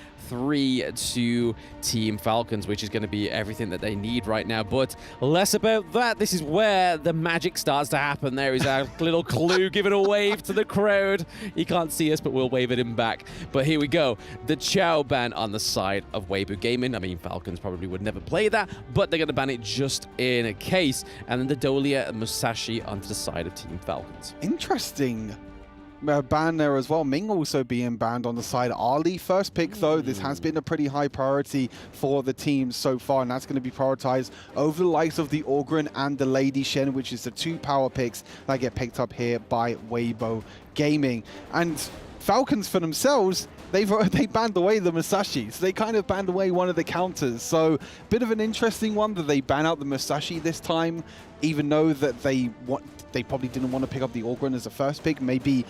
to Team Falcons, which is going to be everything that they need right now. But less about that. This is where the magic starts to happen. There is a little clue giving a wave to the crowd. He can't see us, but we'll wave at him back. But here we go. The Chow ban on the side of Weibo Gaming. I mean, Falcons probably would never play that, but they're going to ban it just in a case. And then the Dolia and Musashi onto the side of Team Falcons. Interesting. Ban there as well. Ming also being banned on the side. Ali first pick, though. This has been a pretty high priority for the teams so far, and that's going to be prioritized over the likes of the Orgren and the Lady Shen, which is the two power picks that get picked up here by Weibo Gaming. And Falcons for themselves, they banned away the Musashi, so they kind of banned away one of the counters. So bit of an interesting one that they ban out the Musashi this time, even though that they probably didn't want to pick up the Orgren as a first pick. Maybe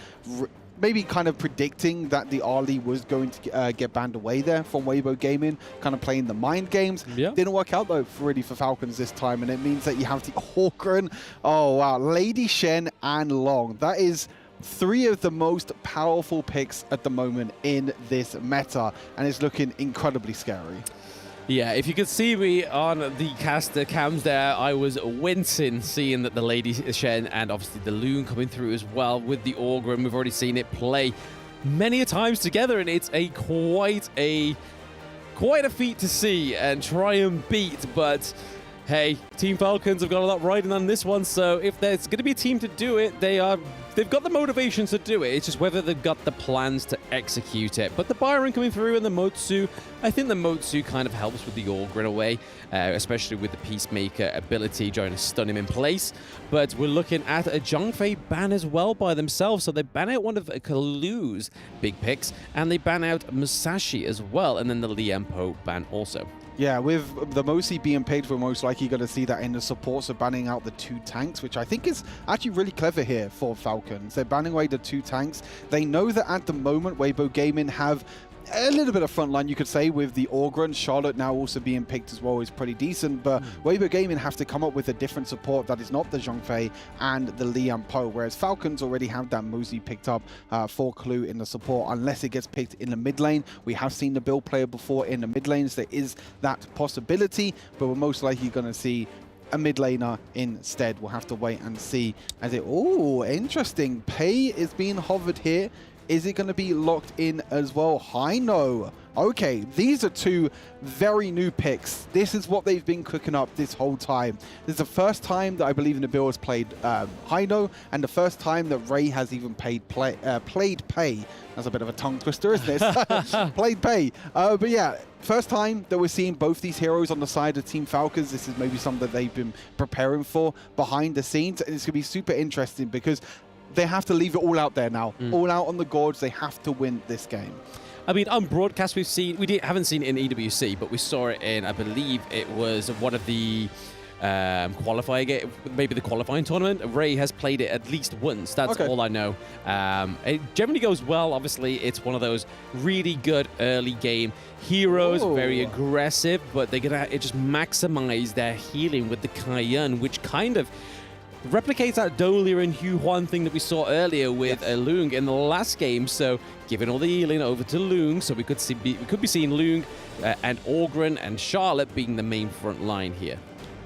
kind of predicting that the Ali was going to get banned away there from Weibo Gaming, kind of playing the mind games. Yeah. Didn't work out, though, really for Falcons this time, and it means that you have the Orgren. Oh, wow. Lady Shen and Long. That is three of the most powerful picks at the moment in this meta, and it's looking incredibly scary. Yeah, if you could see me on the caster cams there, I was wincing seeing that the Lady Shen and obviously the Loon coming through as well with the Orgren. We've already seen it play many a times together, and it's quite a feat to see and try and beat. But hey, Team Falcons have got a lot riding on this one, so if there's going to be a team to do it, they've got the motivations to do it. It's just whether they've got the plans to execute it. But the Byron coming through and the Motsu, I think the Motsu kind of helps with the Orgren away, especially with the Peacemaker ability trying to stun him in place. But we're looking at a Zhongfei ban as well by themselves. So they ban out one of Kalu's big picks, and they ban out Musashi as well, and then the Liempo ban also. Yeah, with the Mosi being paid, we're most likely going to see that in the support, so banning out the 2 tanks, which I think is actually really clever here for Falcons. They're banning away the 2 tanks. They know that at the moment, Weibo Gaming have a little bit of frontline, you could say, with the Orgren. Charlotte now also being picked as well is pretty decent, but Weibo Gaming have to come up with a different support that is not the Zhongfei and the Lian Po, whereas Falcons already have that Mosi picked up for Clue in the support, unless it gets picked in the mid lane. We have seen the build player before in the mid lanes. There is that possibility, but we're most likely going to see a mid laner instead. We'll have to wait and see. As it, oh, interesting. Pei is being hovered here. Is it going to be locked in as well? Hino. Okay, these are 2 very new picks. This is what they've been cooking up this whole time. This is the first time that I believe Nabil has played Hino, and the first time that Ray has even played Pei. That's a bit of a tongue twister, isn't it? Played Pei. But yeah, first time that we're seeing both these heroes on the side of Team Falcons. This is maybe something that they've been preparing for behind the scenes, and it's going to be super interesting because they have to leave it all out there now. All out on the gorge. They have to win this game. I mean, on broadcast, haven't seen it in EWC, but we saw it in, I believe it was one of the maybe the qualifying tournament. Ray has played it at least once. That's all I know. It generally goes well. Obviously, it's one of those really good early game heroes, very aggressive, but they're gonna just maximize their healing with the Cayenne, which kind of replicates that Dolia and Hu Huan thing that we saw earlier with Lung in the last game. So giving all the healing over to Lung, so we could be seeing Lung and Orgren and Charlotte being the main front line here.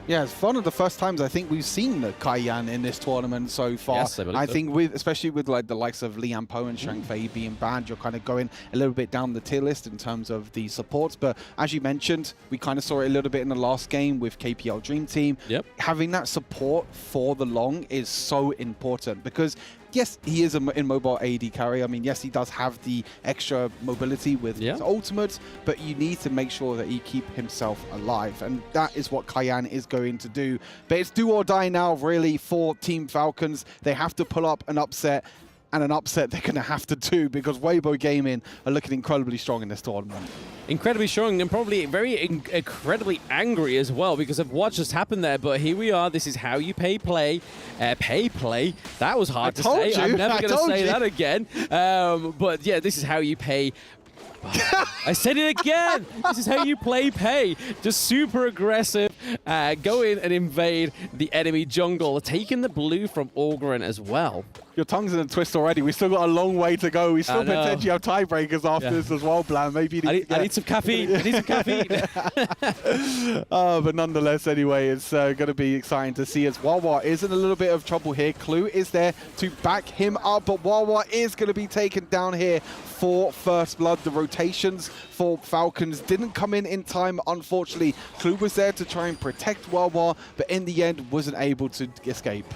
Yeah, it's one of the first times I think we've seen the Cayenne in this tournament so far. Yes, I think especially with like the likes of Lian Po and Shang Fei being banned, you're kind of going a little bit down the tier list in terms of the supports. But as you mentioned, we kind of saw it a little bit in the last game with KPL Dream Team. Having that support for the long is so important because yes, he is an immobile AD carry. I mean, yes, he does have the extra mobility with his ultimates, but you need to make sure that he keep himself alive. And that is what Cayenne is going to do. But it's do or die now, really, for Team Falcons. They have to pull up an upset, and an upset they're going to have to do because Weibo Gaming are looking incredibly strong in this tournament. Incredibly strong and probably very incredibly angry as well because of what just happened there. But here we are. This is how you pay play. That was hard to say. I'm never going to say that again. But yeah, this is how you pay. I said it again. This is how you play Pei. Just super aggressive. Go in and invade the enemy jungle. Taking the blue from Orgren as well. Your tongue's in a twist already. We still got a long way to go. We still potentially have tiebreakers after this as well, Blam. Maybe I need some caffeine. I need some caffeine. But nonetheless, anyway, it's going to be exciting to see as Wawa is in a little bit of trouble here. Clue is there to back him up, but Wawa is going to be taken down here for first blood. The rotations for Falcons didn't come in time, unfortunately. Clue was there to try and protect Wawa, but in the end wasn't able to escape.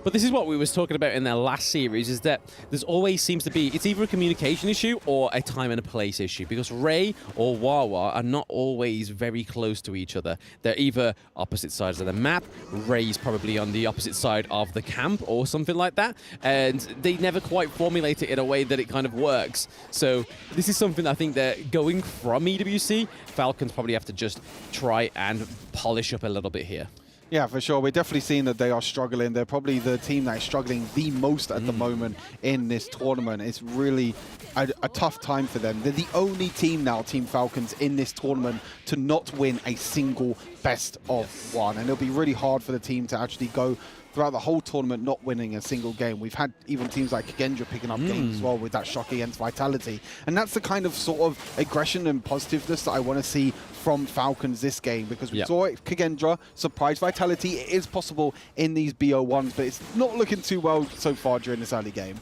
But this is what we was talking about in their last series, is that there's always seems to be, it's either a communication issue or a time and a place issue, because Ray or Wawa are not always very close to each other. They're either opposite sides of the map, Ray's probably on the opposite side of the camp or something like that, and they never quite formulate it in a way that it kind of works. So this is something I think that going from EWC, Falcons probably have to just try and polish up a little bit here. Yeah, for sure. We're definitely seeing that they are struggling. They're probably the team that is struggling the most at the moment in this tournament. It's really a tough time for them. They're the only team now, Team Falcons, in this tournament to not win a single best of one. And it'll be really hard for the team to actually go throughout the whole tournament not winning a single game. We've had even teams like Kagendra picking up games as well with that shock against Vitality. And that's the kind of sort of aggression and positiveness that I want to see from Falcons this game, because we saw it, Kagendra, surprise Vitality. It is possible in these BO1s, but it's not looking too well so far during this early game.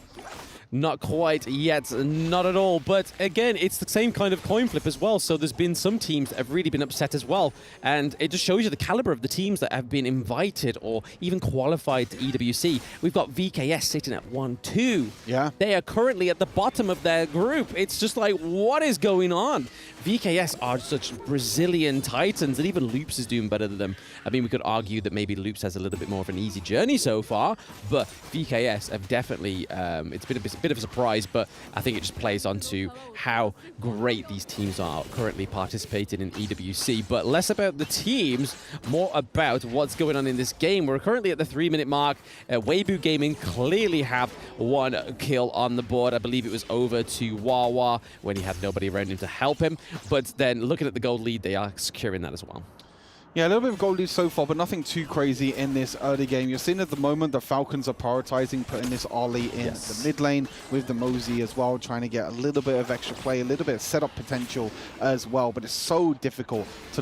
Not quite yet, not at all. But again, it's the same kind of coin flip as well. So there's been some teams that have really been upset as well. And it just shows you the caliber of the teams that have been invited or even qualified to EWC. We've got VKS sitting at 1-2. Yeah. They are currently at the bottom of their group. It's just like, what is going on? VKS are such Brazilian titans, and even Loops is doing better than them. I mean, we could argue that maybe Loops has a little bit more of an easy journey so far, but VKS have definitely, it's been a bit bit of a surprise, but I think it just plays onto how great these teams are currently participating in EWC. But less about the teams, more about what's going on in this game. We're currently at the 3-minute mark. Weibo Gaming clearly have one kill on the board. I believe it was over to Wawa when he had nobody around him to help him. But then looking at the gold lead, they are securing that as well. Yeah, a little bit of gold lead so far, but nothing too crazy in this early game. You're seeing at the moment the Falcons are prioritizing putting this Ollie in the mid lane with the Mosey as well, trying to get a little bit of extra play, a little bit of setup potential as well. But it's so difficult to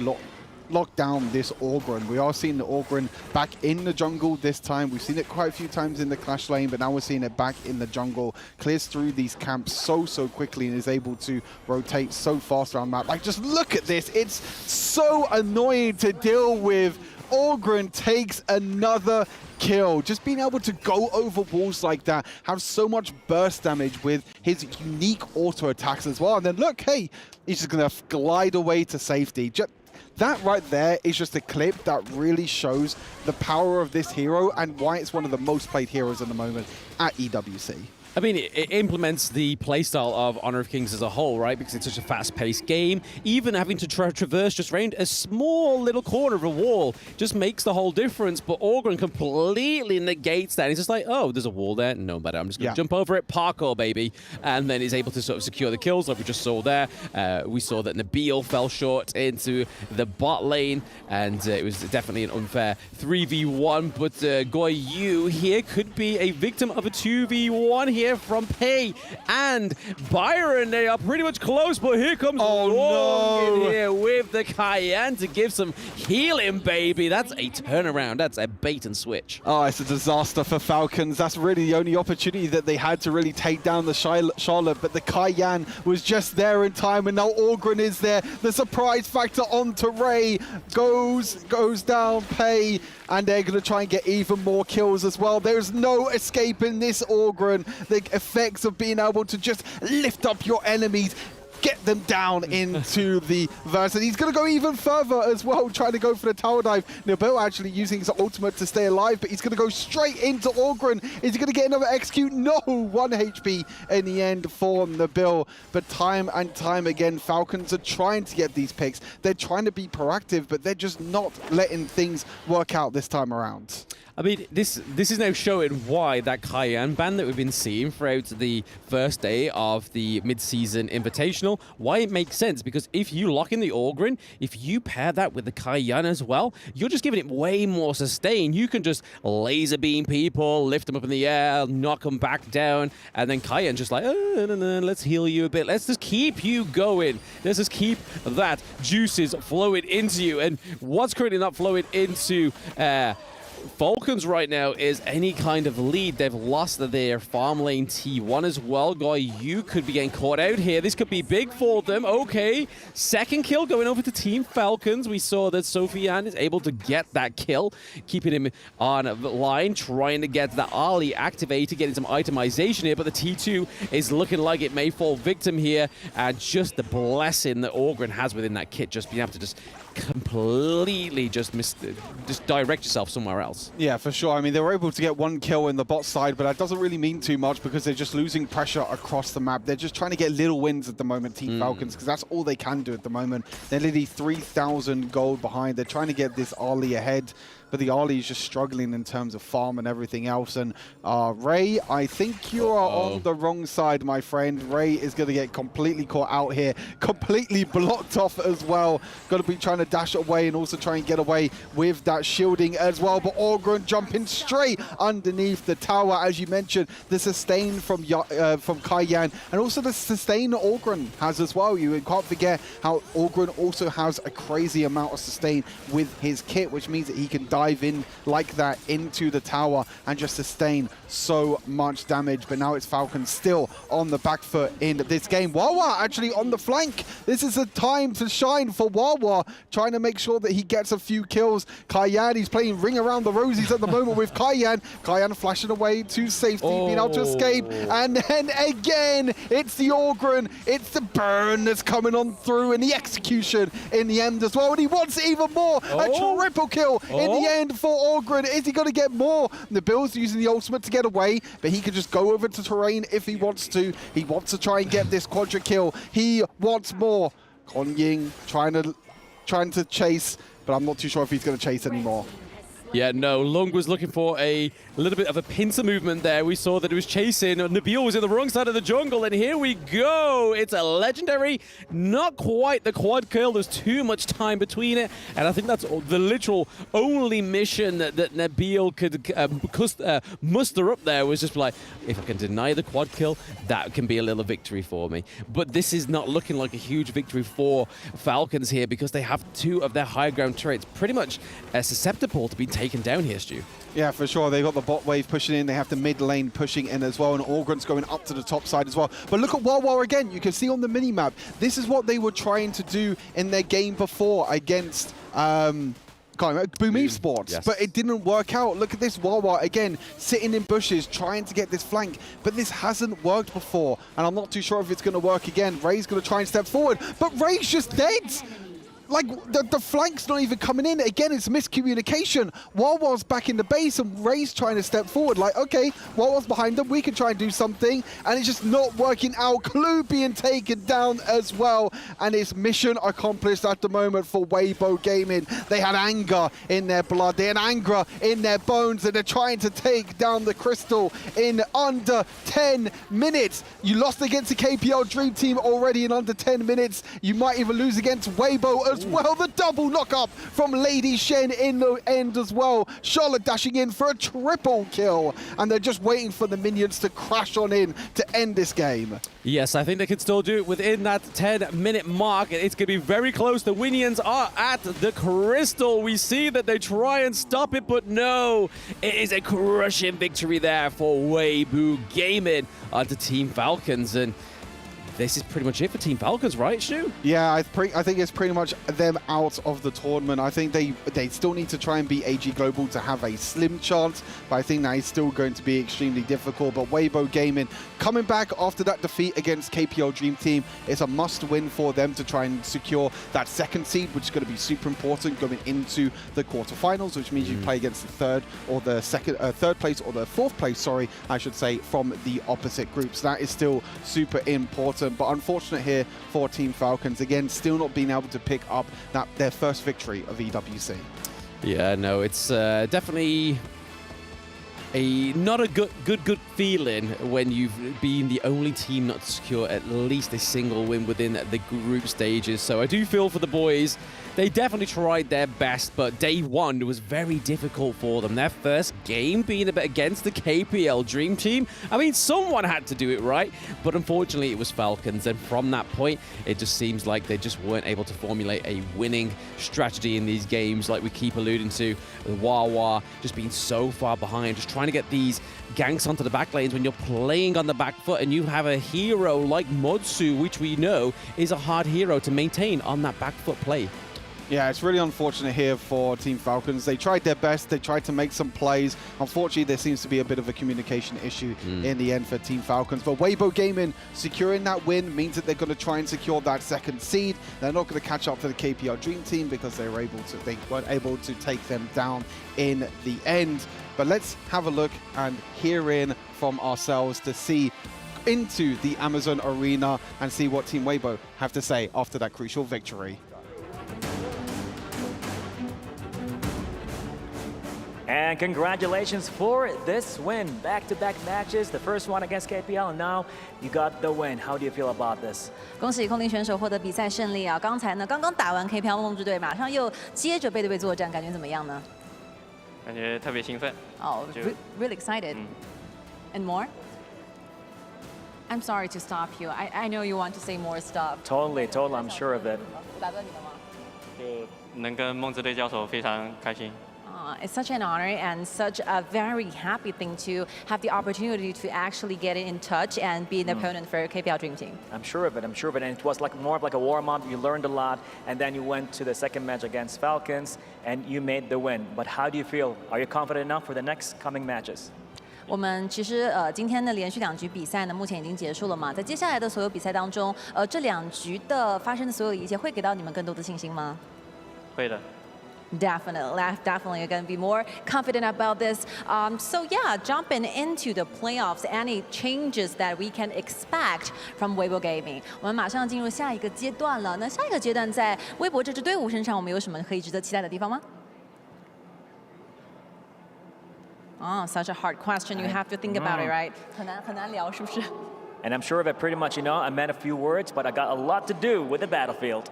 lock down this Orgren. We are seeing the Orgren back in the jungle this time. We've seen it quite a few times in the Clash lane, but now we're seeing it back in the jungle. Clears through these camps so quickly and is able to rotate so fast around the map. Like, just look at this. It's so annoying to deal with. Orgren takes another kill. Just being able to go over walls like that, have so much burst damage with his unique auto attacks as well. And then look, hey, he's just going to glide away to safety. That right there is just a clip that really shows the power of this hero and why it's one of the most played heroes at the moment at EWC. I mean, it implements the playstyle of Honor of Kings as a whole, right? Because it's such a fast-paced game. Even having to traverse just around a small little corner of a wall just makes the whole difference. But Orgren completely negates that. He's just like, oh, there's a wall there. No matter. I'm just going to jump over it. Parkour, baby. And then he's able to sort of secure the kills like we just saw there. We saw that Nabil fell short into the bot lane. And it was definitely an unfair 3v1. But Goy Yu here could be a victim of a 2v1 here from Pei and Byron. They are pretty much close, but here comes Long in here with the Cayenne to give some healing, baby. That's a turnaround. That's a bait and switch. Oh, it's a disaster for Falcons. That's really the only opportunity that they had to really take down the Charlotte, but the Cayenne was just there in time, and now Orgren is there. The surprise factor onto Ray goes down Pei, and they're going to try and get even more kills as well. There's no escaping this Orgren. The effects of being able to just lift up your enemies, get them down into the verse. And he's going to go even further as well, trying to go for the tower dive. Nabil actually using his ultimate to stay alive, but he's going to go straight into Orgren. Is he going to get another execute? No, 1 HP in the end for Nabil. But time and time again, Falcons are trying to get these picks. They're trying to be proactive, but they're just not letting things work out this time around. I mean, this is now showing why that Cayenne ban that we've been seeing throughout the first day of the mid-season invitational, why it makes sense. Because if you lock in the Orgren, if you pair that with the Cayenne as well, you're just giving it way more sustain. You can just laser beam people, lift them up in the air, knock them back down, and then Cayenne's just like, oh, no, let's heal you a bit. Let's just keep you going. Let's just keep that juices flowing into you. And what's currently not flowing into Falcons right now is any kind of lead. They've lost their farm lane T1 as well. Goy Yu could be getting caught out here. This could be big for them. Okay, second kill going over to Team Falcons. We saw that Sofian is able to get that kill, keeping him on the line, trying to get the Ali activated, getting some itemization here, but the T2 is looking like it may fall victim here. And just the blessing that Orgren has within that kit, just being able to just completely just direct yourself somewhere else. Yeah, for sure. I mean, they were able to get one kill in the bot side, but that doesn't really mean too much because they're just losing pressure across the map. They're just trying to get little wins at the moment, Team Falcons, because that's all they can do at the moment. They're literally 3,000 gold behind. They're trying to get this Ali ahead, but the Ali is just struggling in terms of farm and everything else. And Ray, I think you are on the wrong side, my friend. Ray is going to get completely caught out here, completely blocked off as well. Got to be trying to dash away and also try and get away with that shielding as well. But Orgren jumping straight underneath the tower, as you mentioned, the sustain from Cayenne, and also the sustain Orgren has as well. You can't forget how Orgren also has a crazy amount of sustain with his kit, which means that he can dive in like that into the tower and just sustain so much damage. But now it's Falcons still on the back foot in this game. Wawa actually on the flank. This is a time to shine for Wawa, trying to make sure that he gets a few kills. Cayenne, he's playing ring around the rosies at the moment with Cayenne. Cayenne flashing away to safety, being able to escape. And then again, it's the Orgren. It's the burn that's coming on through and the execution in the end as well. And he wants even more. A triple kill in the end for Orgren. Is he going to get more? Nabil's using the ultimate to get away, but he can just go over to terrain if he wants to. He wants to try and get this quadra kill. He wants more. Kon Ying trying to chase, but I'm not too sure if he's going to chase anymore. Yeah, no, Lung was looking for a little bit of a pincer movement there. We saw that he was chasing. Nabil was in the wrong side of the jungle, and here we go. It's a legendary, not quite the quad kill. There's too much time between it, and I think that's the literal only mission that Nabil could muster up there was just like, if I can deny the quad kill, that can be a little victory for me. But this is not looking like a huge victory for Falcons here because they have two of their high ground turrets pretty much susceptible to be taken down here, Stu. Yeah, for sure. They got the bot wave pushing in. They have the mid lane pushing in as well, and Orgren's going up to the top side as well. But look at Wawa again. You can see on the mini-map, this is what they were trying to do in their game before against Boom Esports, yes. But it didn't work out. Look at this Wawa again, sitting in bushes, trying to get this flank, but this hasn't worked before, and I'm not too sure if it's going to work again. Ray's going to try and step forward, but Ray's just dead. Like, the flank's not even coming in. Again, it's miscommunication. Wawa's back in the base and Ray's trying to step forward. Like, okay, Wawa's behind them. We can try and do something. And it's just not working out. Clue being taken down as well. And it's mission accomplished at the moment for Weibo Gaming. They had anger in their blood. They had anger in their bones. And they're trying to take down the Crystal in under 10 minutes. You lost against the KPL Dream Team already in under 10 minutes. You might even lose against Weibo as well. The double knock up from Lady Shen in the end as well. Charlotte dashing in for a triple kill, and they're just waiting for the minions to crash on in to end this game. Yes, I think they can still do it within that 10-minute mark. It's going to be very close. The Winions are at the Crystal. We see that they try and stop it, but no. It is a crushing victory there for Weibo Gaming onto Team Falcons, and this is pretty much it for Team Falcons, right, Stu? Yeah, I think it's pretty much them out of the tournament. I think they still need to try and beat AG Global to have a slim chance, but I think that is still going to be extremely difficult. But Weibo Gaming coming back after that defeat against KPL Dream Team, it's a must-win for them to try and secure that second seed, which is going to be super important going into the quarterfinals, which means you play against the third place or the fourth place, sorry, I should say, from the opposite groups. That is still super important. But unfortunate here for Team Falcons, again, still not being able to pick up their first victory of EWC. Yeah, no, it's definitely not a good feeling when you've been the only team not to secure at least a single win within the group stages. So I do feel for the boys. They definitely tried their best, but day one was very difficult for them. Their first game being against the KPL Dream Team. I mean, someone had to do it right, but unfortunately it was Falcons. And from that point, it just seems like they just weren't able to formulate a winning strategy in these games, like we keep alluding to. Wawa just being so far behind, just trying to get these ganks onto the back lanes when you're playing on the back foot and you have a hero like Modsu, which we know is a hard hero to maintain on that back foot play. Yeah, it's really unfortunate here for Team Falcons. They tried their best. They tried to make some plays. Unfortunately, there seems to be a bit of a communication issue in the end for Team Falcons. But Weibo Gaming securing that win means that they're going to try and secure that second seed. They're not going to catch up to the KPL Dream Team because they weren't able to take them down in the end. But let's have a look and hear in from ourselves to see into the Amazon Arena and see what Team Weibo have to say after that crucial victory. And congratulations for this win. Back-to-back matches, the first one against KPL, and now you got the win. How do you feel about this? 恭喜空灵选手获得比赛胜利啊！刚才呢，刚打完 KPL 梦之队，马上又接着背对背作战，感觉怎么样呢？感觉特别兴奋。Oh, really excited. And more? I'm sorry to stop you. I know you want to say more stuff. Totally, I'm sure of it. 打断你了吗？就能跟梦之队交手，非常开心。 It's such an honor and such a very happy thing to have the opportunity to actually get in touch and be an opponent for KPL Dream Team. I'm sure of it. And it was like more of like a warm-up. You learned a lot, and then you went to the second match against Falcons, and you made the win. But how do you feel? Are you confident enough for the next coming matches? 我们其实今天的连续2局比赛呢，目前已经结束了嘛。在接下来的所有比赛当中，这2局的发生的所有一切，会给到你们更多的信心吗？会的。Definitely going to be more confident about this. So yeah, jumping into the playoffs, any changes that we can expect from Weibo Gaming？ 我们马上进入下一个阶段了。那下一个阶段在微博这支队伍身上，我们有什么可以值得期待的地方吗？Oh, such a hard question. You have to think about it, right? 很难聊，是不是？ And I'm sure of it pretty much, I meant a few words, but I got a lot to do with the battlefield.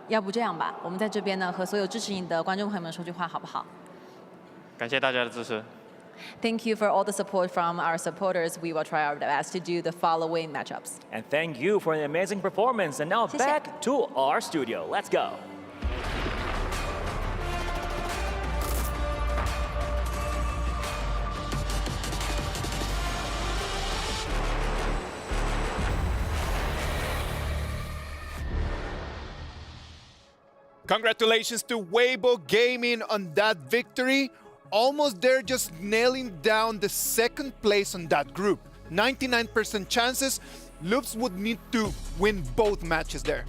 要不这样吧，我们在这边呢和所有支持你的观众朋友们说句话，好不好？感谢大家的支持。 Thank you for all the support from our supporters. We will try our best to do the following matchups. And thank you for an amazing performance. And now back to our studio. Let's go. Congratulations to Weibo Gaming on that victory. Almost there, just nailing down the second place on that group. 99% chances. Loops would need to win both matches there.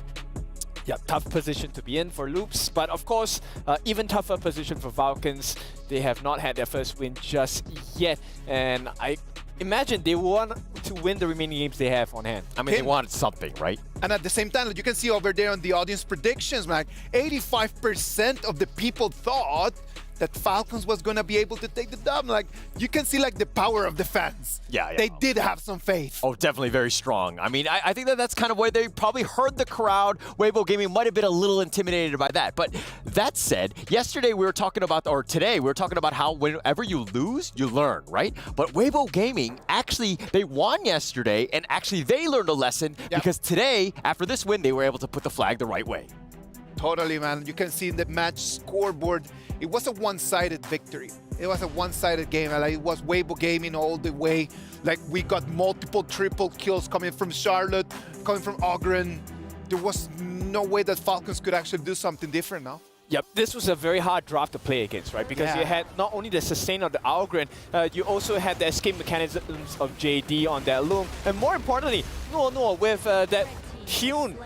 Yeah, tough position to be in for Loops, but of course, even tougher position for Falcons. They have not had their first win just yet, and I imagine they want to win the remaining games they have on hand. I mean, they wanted something, right? And at the same time, you can see over there on the audience predictions, man, 85% of the people thought that Falcons was going to be able to take the dub. Like, you can see like the power of the fans. Yeah. They did have some faith. Oh, definitely very strong. I mean, I think that's kind of where they probably heard the crowd. Weibo Gaming might have been a little intimidated by that. But that said, yesterday we were talking about, or today we were talking about how whenever you lose, you learn, right? But Weibo Gaming, actually, they won yesterday, and actually they learned a lesson because today, after this win, they were able to put the flag the right way. Totally, man. You can see in the match scoreboard, it was a one-sided victory. It was a one-sided game. Like, it was Weibo Gaming all the way. Like, we got multiple triple kills coming from Charlotte, coming from Ogren. There was no way that Falcons could actually do something different now. Yep, this was a very hard draft to play against, right? Because you had not only the sustain of the Algren, you also had the escape mechanisms of JD on that Loom. And more importantly, with that Hyun,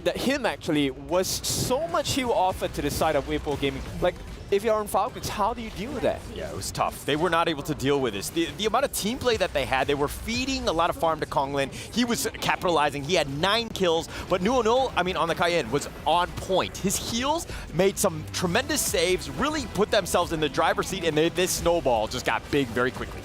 that him actually was so much heal offered to the side of Weibo Gaming. Like, if you're on Falcons, how do you deal with that? Yeah, it was tough. They were not able to deal with this. The amount of team play that they had, they were feeding a lot of farm to Konglin. He was capitalizing. He had 9 kills, but Nuono, I mean, on the Cayenne, was on point. His heals made some tremendous saves, really put themselves in the driver's seat, and this snowball just got big very quickly.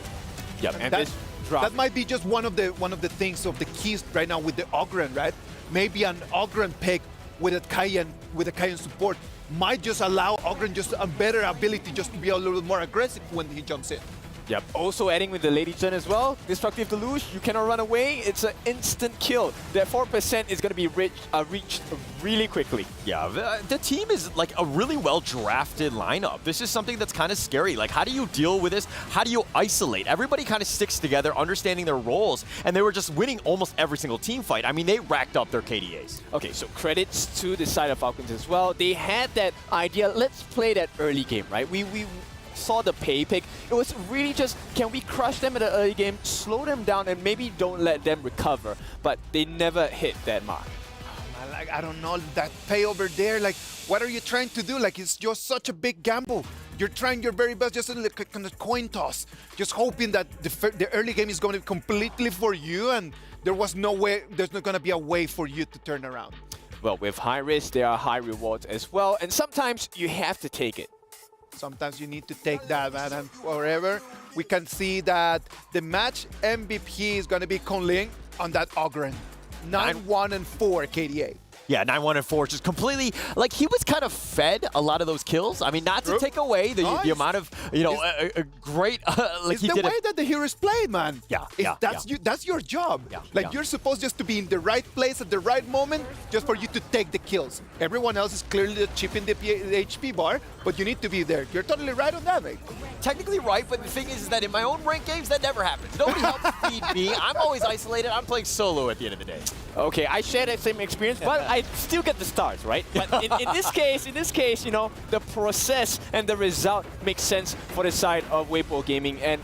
Yep, and this drop. That might be just one of the things of the keys right now with the Ogren, right? Maybe an Ogren pick with a Cayenne support might just allow Ogren just a better ability just to be a little more aggressive when he jumps in. Yep. Also adding with the Lady Chen as well. Destructive Deluge, you cannot run away. It's an instant kill. That 4% is going to be reached really quickly. Yeah, the team is like a really well-drafted lineup. This is something that's kind of scary. Like, how do you deal with this? How do you isolate? Everybody kind of sticks together, understanding their roles, and they were just winning almost every single team fight. I mean, they racked up their KDAs. Okay, so credits to the side of Falcons as well. They had that idea, let's play that early game, right? We saw the pay pick. It was really just, can we crush them in the early game, slow them down, and maybe don't let them recover? But they never hit that mark. Like, I don't know, that pay over there, like, what are you trying to do? Like, it's just such a big gamble. You're trying your very best, just like a coin toss, just hoping that the early game is going to be completely for you, and there was no way, there's not going to be a way for you to turn around. Well, with high risk, there are high rewards as well, and sometimes you have to take it. Sometimes you need to take that, man, and forever we can see that the match MVP is going to be Konglin on that Ogren. 9-1-4 KDA. Yeah, 9-1-4, just completely, like, he was kind of fed a lot of those kills. I mean, not to take away the amount of, you know, great, like it's he the did way that the heroes played, man. Yeah, that's your job. Like, you're supposed just to be in the right place at the right moment just for you to take the kills. Everyone else is clearly chipping the HP bar, but you need to be there. You're totally right on that, mate. Technically right, but the thing is that in my own ranked games, that never happens. Nobody helps feed me. I'm always isolated. I'm playing solo at the end of the day. Okay, I share that same experience, but I still get the stars, right? But in this case, you know, the process and the result makes sense for the side of Weibo Gaming. And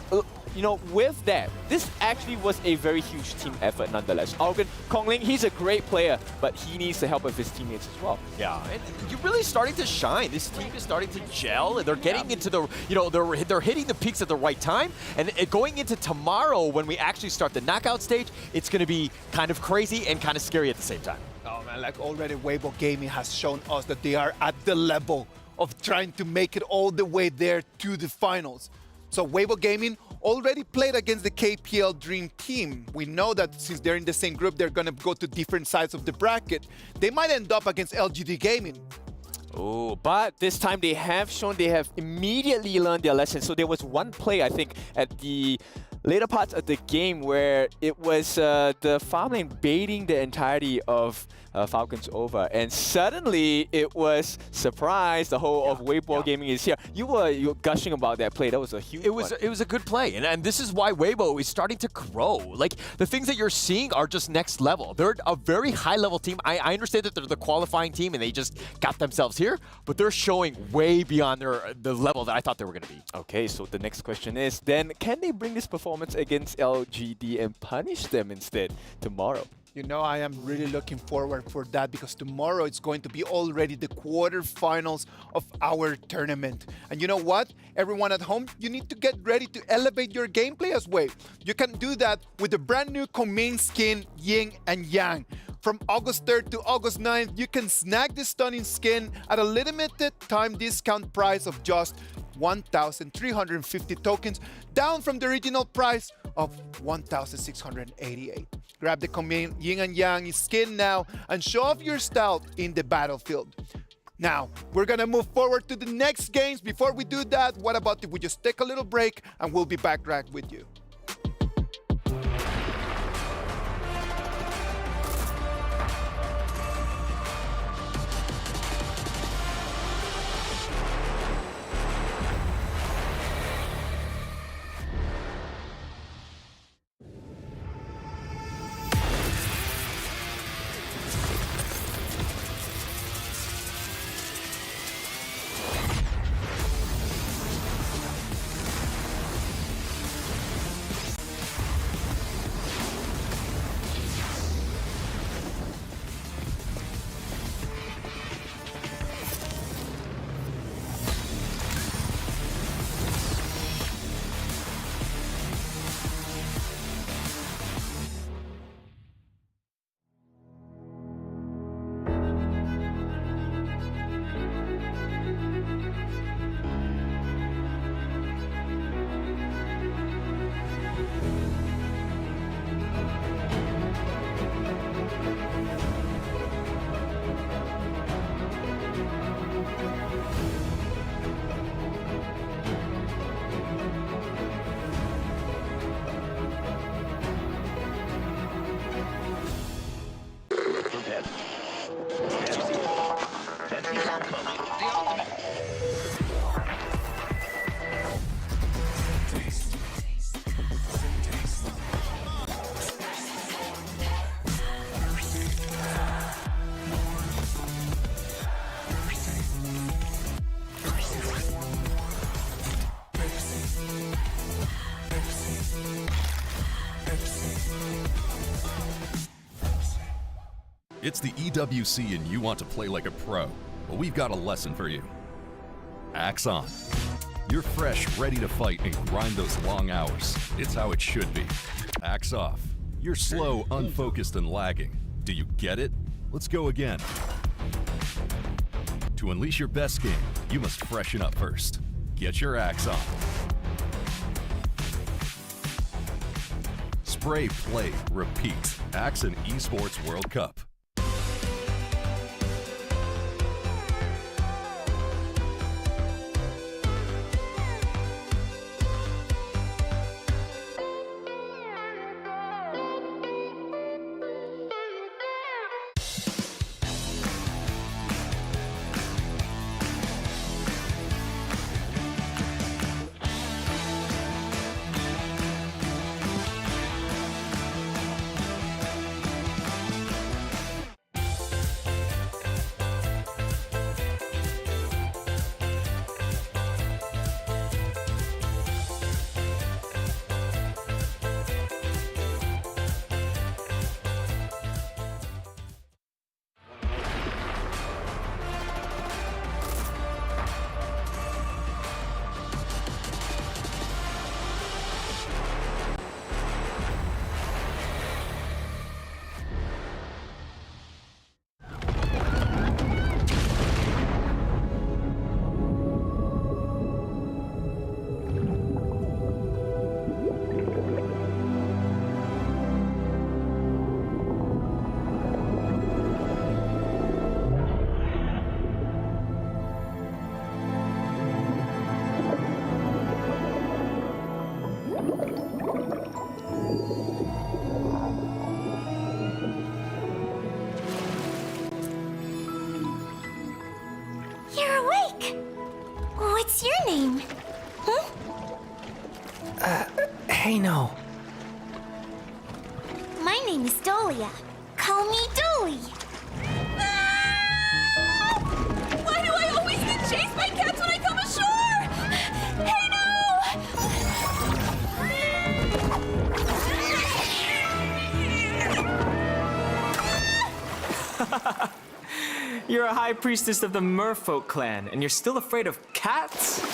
you know, with that, this actually was a very huge team effort nonetheless. Augen, Kongling, he's a great player, but he needs the help of his teammates as well. Yeah, and you're really starting to shine. This team is starting to gel. They're getting into the, you know, they're hitting the peaks at the right time. And going into tomorrow, when we actually start the knockout stage, it's going to be kind of crazy and kind of scary at the same time. Oh man, like already Weibo Gaming has shown us that they are at the level of trying to make it all the way there to the finals. So Weibo Gaming already played against the KPL Dream Team. We know that since they're in the same group, they're going to go to different sides of the bracket. They might end up against LGD Gaming. Oh, but this time they have shown they have immediately learned their lesson. So there was one play, I think, at the later parts of the game where it was the farmlane baiting the entirety of Falcons over, and suddenly it was surprise. The whole of Weibo Gaming is here. You were gushing about that play. That was a huge. It was a good play, and this is why Weibo is starting to grow. Like the things that you're seeing are just next level. They're a very high level team. I understand that they're the qualifying team and they just got themselves here, but they're showing way beyond the level that I thought they were going to be. Okay, so the next question is then, can they bring this performance against LGD and punish them instead tomorrow? You know, I am really looking forward for that because tomorrow it's going to be already the quarterfinals of our tournament. And you know what? Everyone at home, you need to get ready to elevate your gameplay as well. You can do that with the brand new Comain skin, Yin and Yang. From August 3rd to August 9th, you can snag this stunning skin at a limited time discount price of just 1,350 tokens, down from the original price of 1,688. Grab the Comain Yin and Yang skin now and show off your style in the battlefield. Now, we're gonna move forward to the next games. Before we do that, what about if we just take a little break and we'll be back right with you. It's the EWC and you want to play like a pro. Well, we've got a lesson for you. Axe on. You're fresh, ready to fight and grind those long hours. It's how it should be. Axe off. You're slow, unfocused, and lagging. Do you get it? Let's go again. To unleash your best game, you must freshen up first. Get your axe on. Spray, play, repeat. Axe and Esports World Cup. Hey, no. My name is Dolia. Call me Dolly. Why do I always get chased by cats when I come ashore? Hey, no! You're a high priestess of the Merfolk clan, and you're still afraid of cats?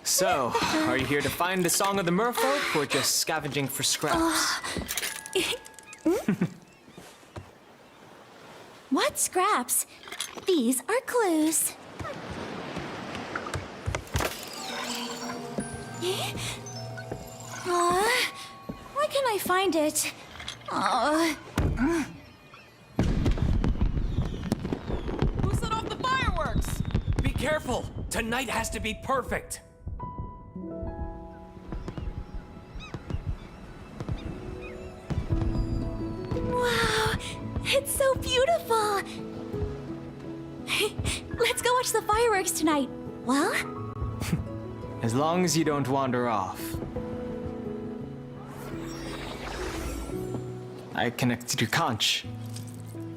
So, are you here to find the Song of the Merfolk, or just scavenging for scraps? What scraps? These are clues. Why can't I find it? Who set off the fireworks? Be careful. Tonight has to be perfect. Wow, it's so beautiful. Let's go watch the fireworks tonight. Well? As long as you don't wander off. I connected your conch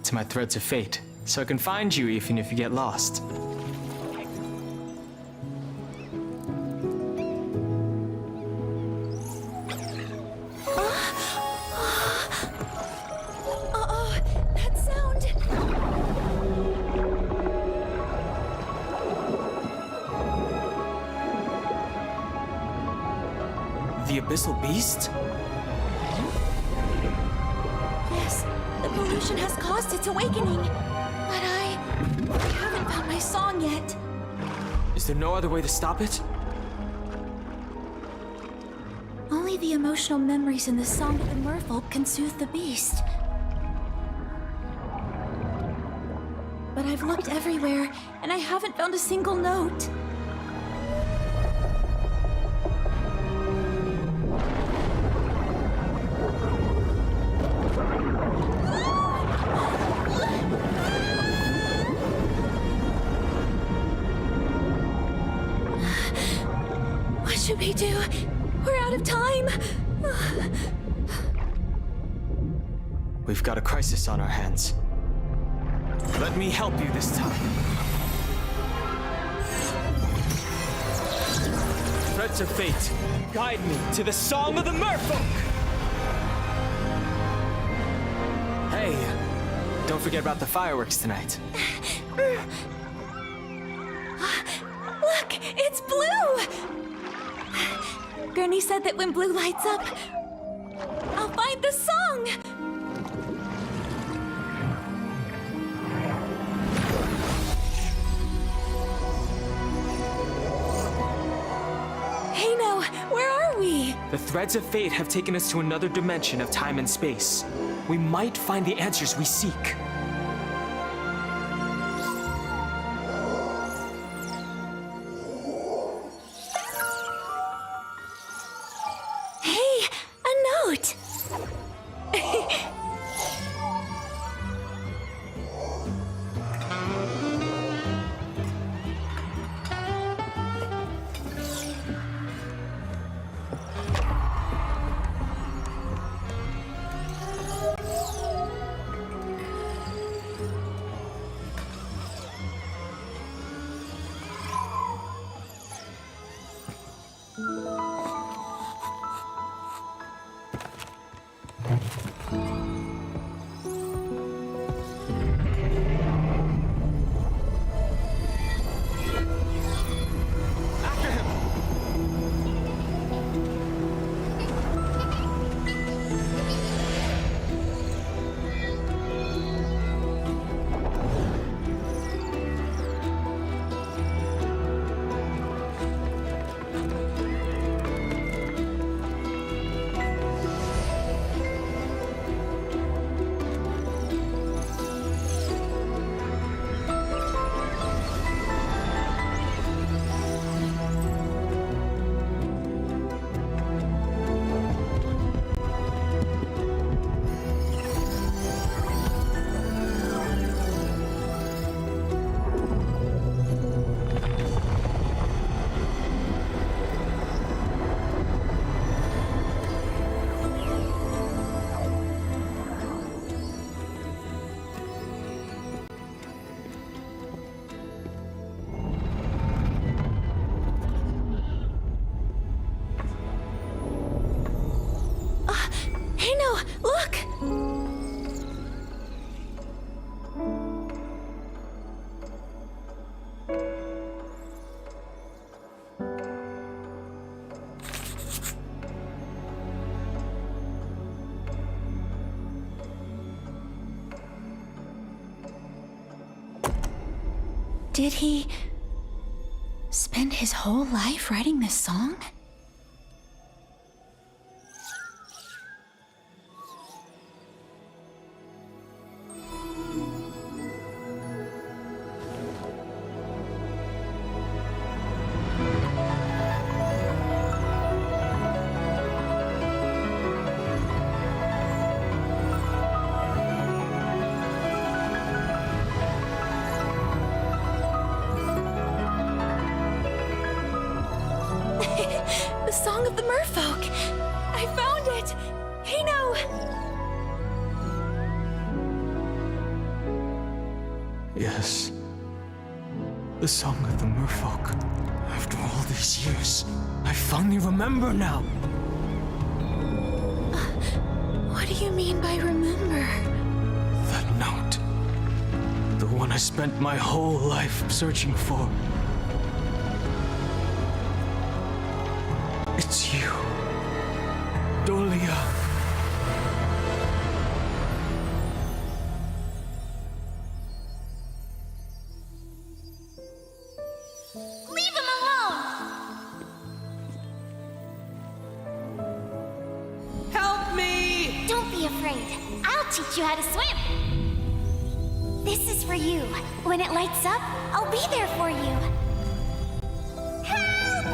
to my threads of fate, so I can find you even if you get lost. That sound. The Abyssal Beast? Yes, the pollution has caused its awakening. But I haven't found my song yet. Is there no other way to stop it? Only the emotional memories in the Song of the Merfolk can soothe the beast. But I've looked everywhere, and I haven't found a single note. What should we do? We're out of time. We've got a crisis on our hands. Let me help you this time. Threads of fate, guide me to the Song of the Merfolk! Hey, don't forget about the fireworks tonight. Look, it's blue! Gurney said that when blue lights up, I'll find the song! Hey, no, where are we? The threads of fate have taken us to another dimension of time and space. We might find the answers we seek. Hey, a note! Did he spend his whole life writing this song? The Song of the Merfolk! I found it! Hey, no! Yes. The Song of the Merfolk. After all these years, I finally remember now. What do you mean by remember? That note. The one I spent my whole life searching for. It's you. Dolia. Leave him alone! Help me! Don't be afraid. I'll teach you how to swim. This is for you. When it lights up, I'll be there for you. Help!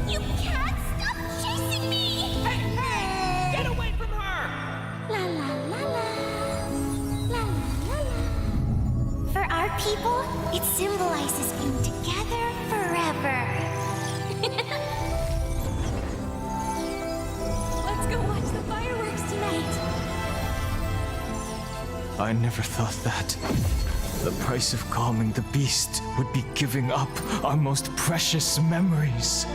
You can't stop chasing me! Hey, hey! Get away from her! La la la la. La la la la. For our people, it symbolizes being together forever. Let's go watch the fireworks tonight. I never thought that. The price of calming the beast would be giving up our most precious memories.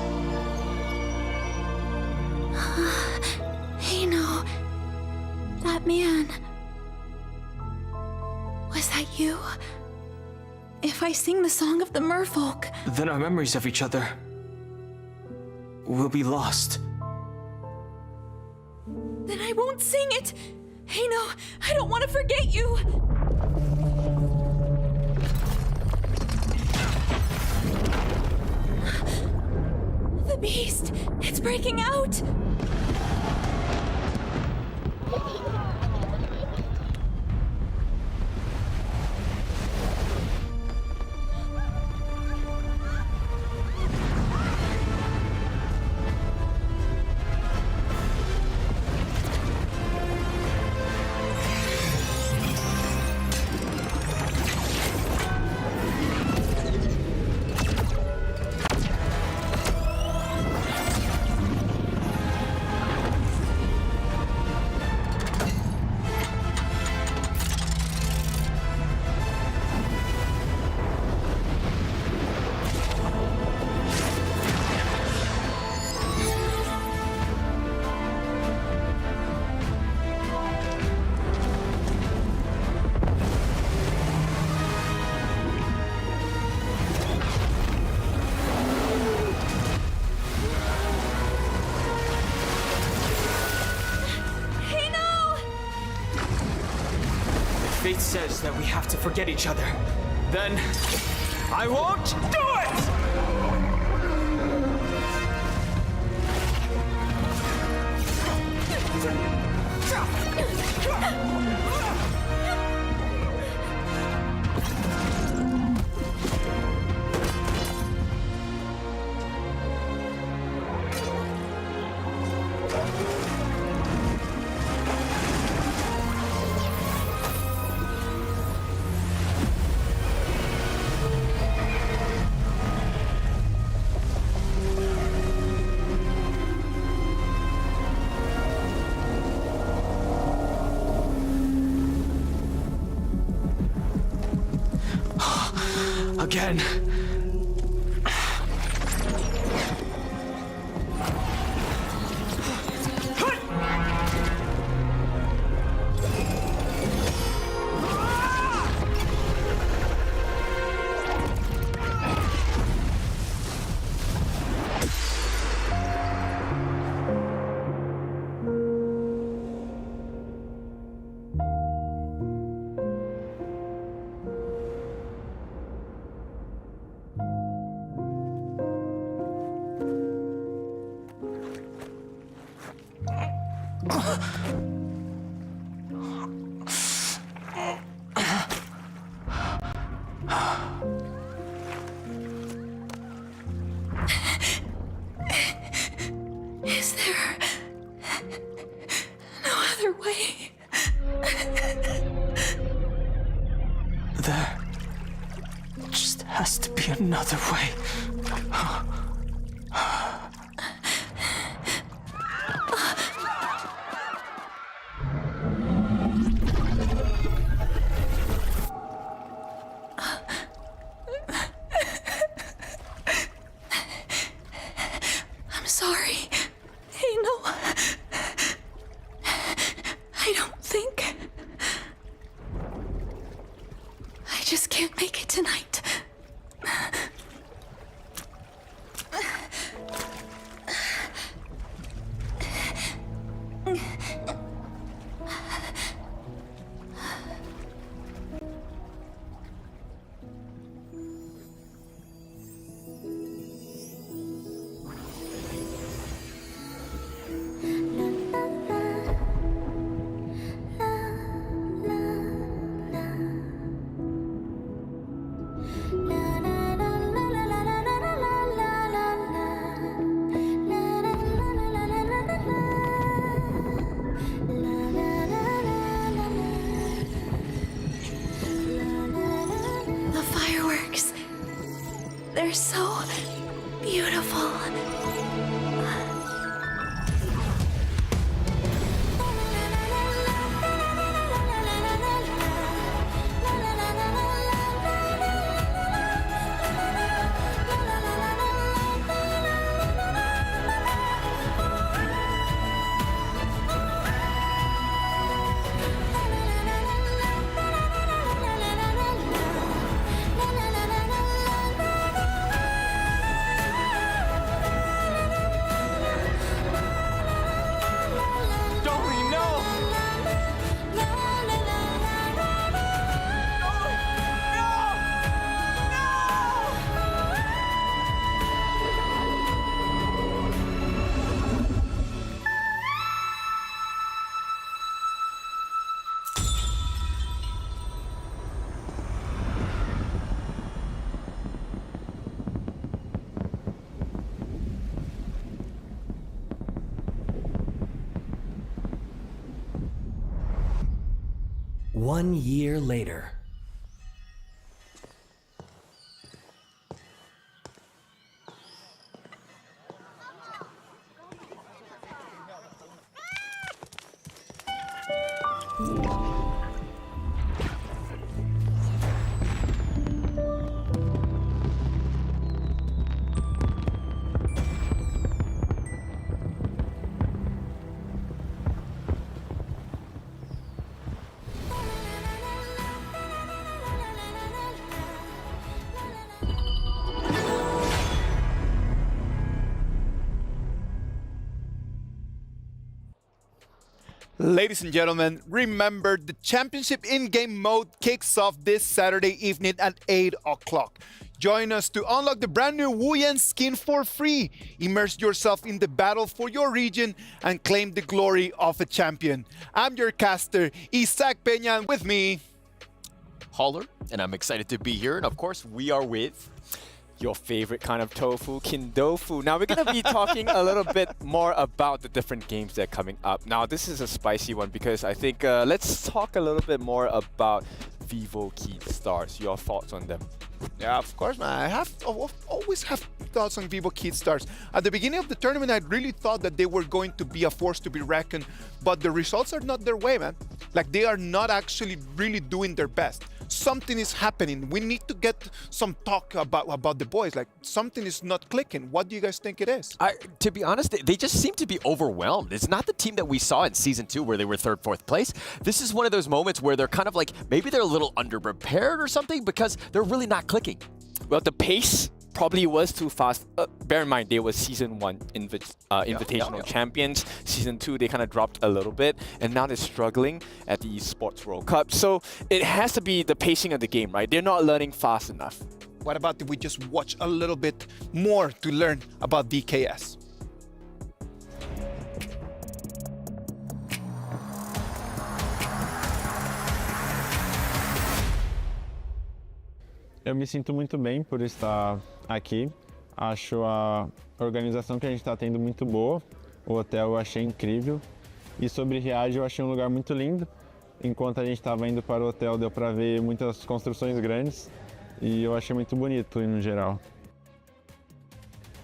Hey, no. That man. Was that you? If I sing the Song of the Merfolk... Then our memories of each other will be lost. Then I won't sing it! Hey, no, I don't want to forget you! The beast! It's breaking out! Fate says that we have to forget each other. Then I won't do again. Is there no other way? There just has to be another way. I'm sorry. Hey, no. I don't think. I just can't make it tonight. The fireworks. They're so beautiful. One year later. Ladies and gentlemen, remember the championship in-game mode kicks off this Saturday evening at 8 o'clock. Join us to unlock the brand new Wu Yan skin for free. Immerse yourself in the battle for your region and claim the glory of a champion. I'm your caster, Isaac Peña, and with me, Holler, and I'm excited to be here. And of course, we are with your favorite kind of tofu, kindofu. Now we're going to be talking a little bit more about the different games that are coming up. Now this is a spicy one because I think let's talk a little bit more about Vivo Stars. Your thoughts on them? Yeah, of course, man. I always have thoughts on Vivo Stars. At the beginning of the tournament, I really thought that they were going to be a force to be reckoned, but the results are not their way, man. Like, they are not actually really doing their best. Something is happening. We need to get some talk about the boys. Like, something is not clicking. What do you guys think it is? To be honest, they just seem to be overwhelmed. It's not the team that we saw in Season 2 where they were 3rd, 4th place. This is one of those moments where they're kind of like, maybe they're a little underprepared or something because they're really not clicking. Well, the pace probably was too fast. Bear in mind, they were Season 1 Invitational champions. Season 2, they kind of dropped a little bit, and now they're struggling at the Esports World Cup. So it has to be the pacing of the game, right? They're not learning fast enough. What about if we just watch a little bit more to learn about VKS? Eu me sinto muito bem por estar aqui. Acho a organização que a gente está tendo muito boa. O hotel eu achei incrível. E sobre Riyadh eu achei um lugar muito lindo. Enquanto a gente estava indo para o hotel deu para ver muitas construções grandes. E eu achei muito bonito no geral.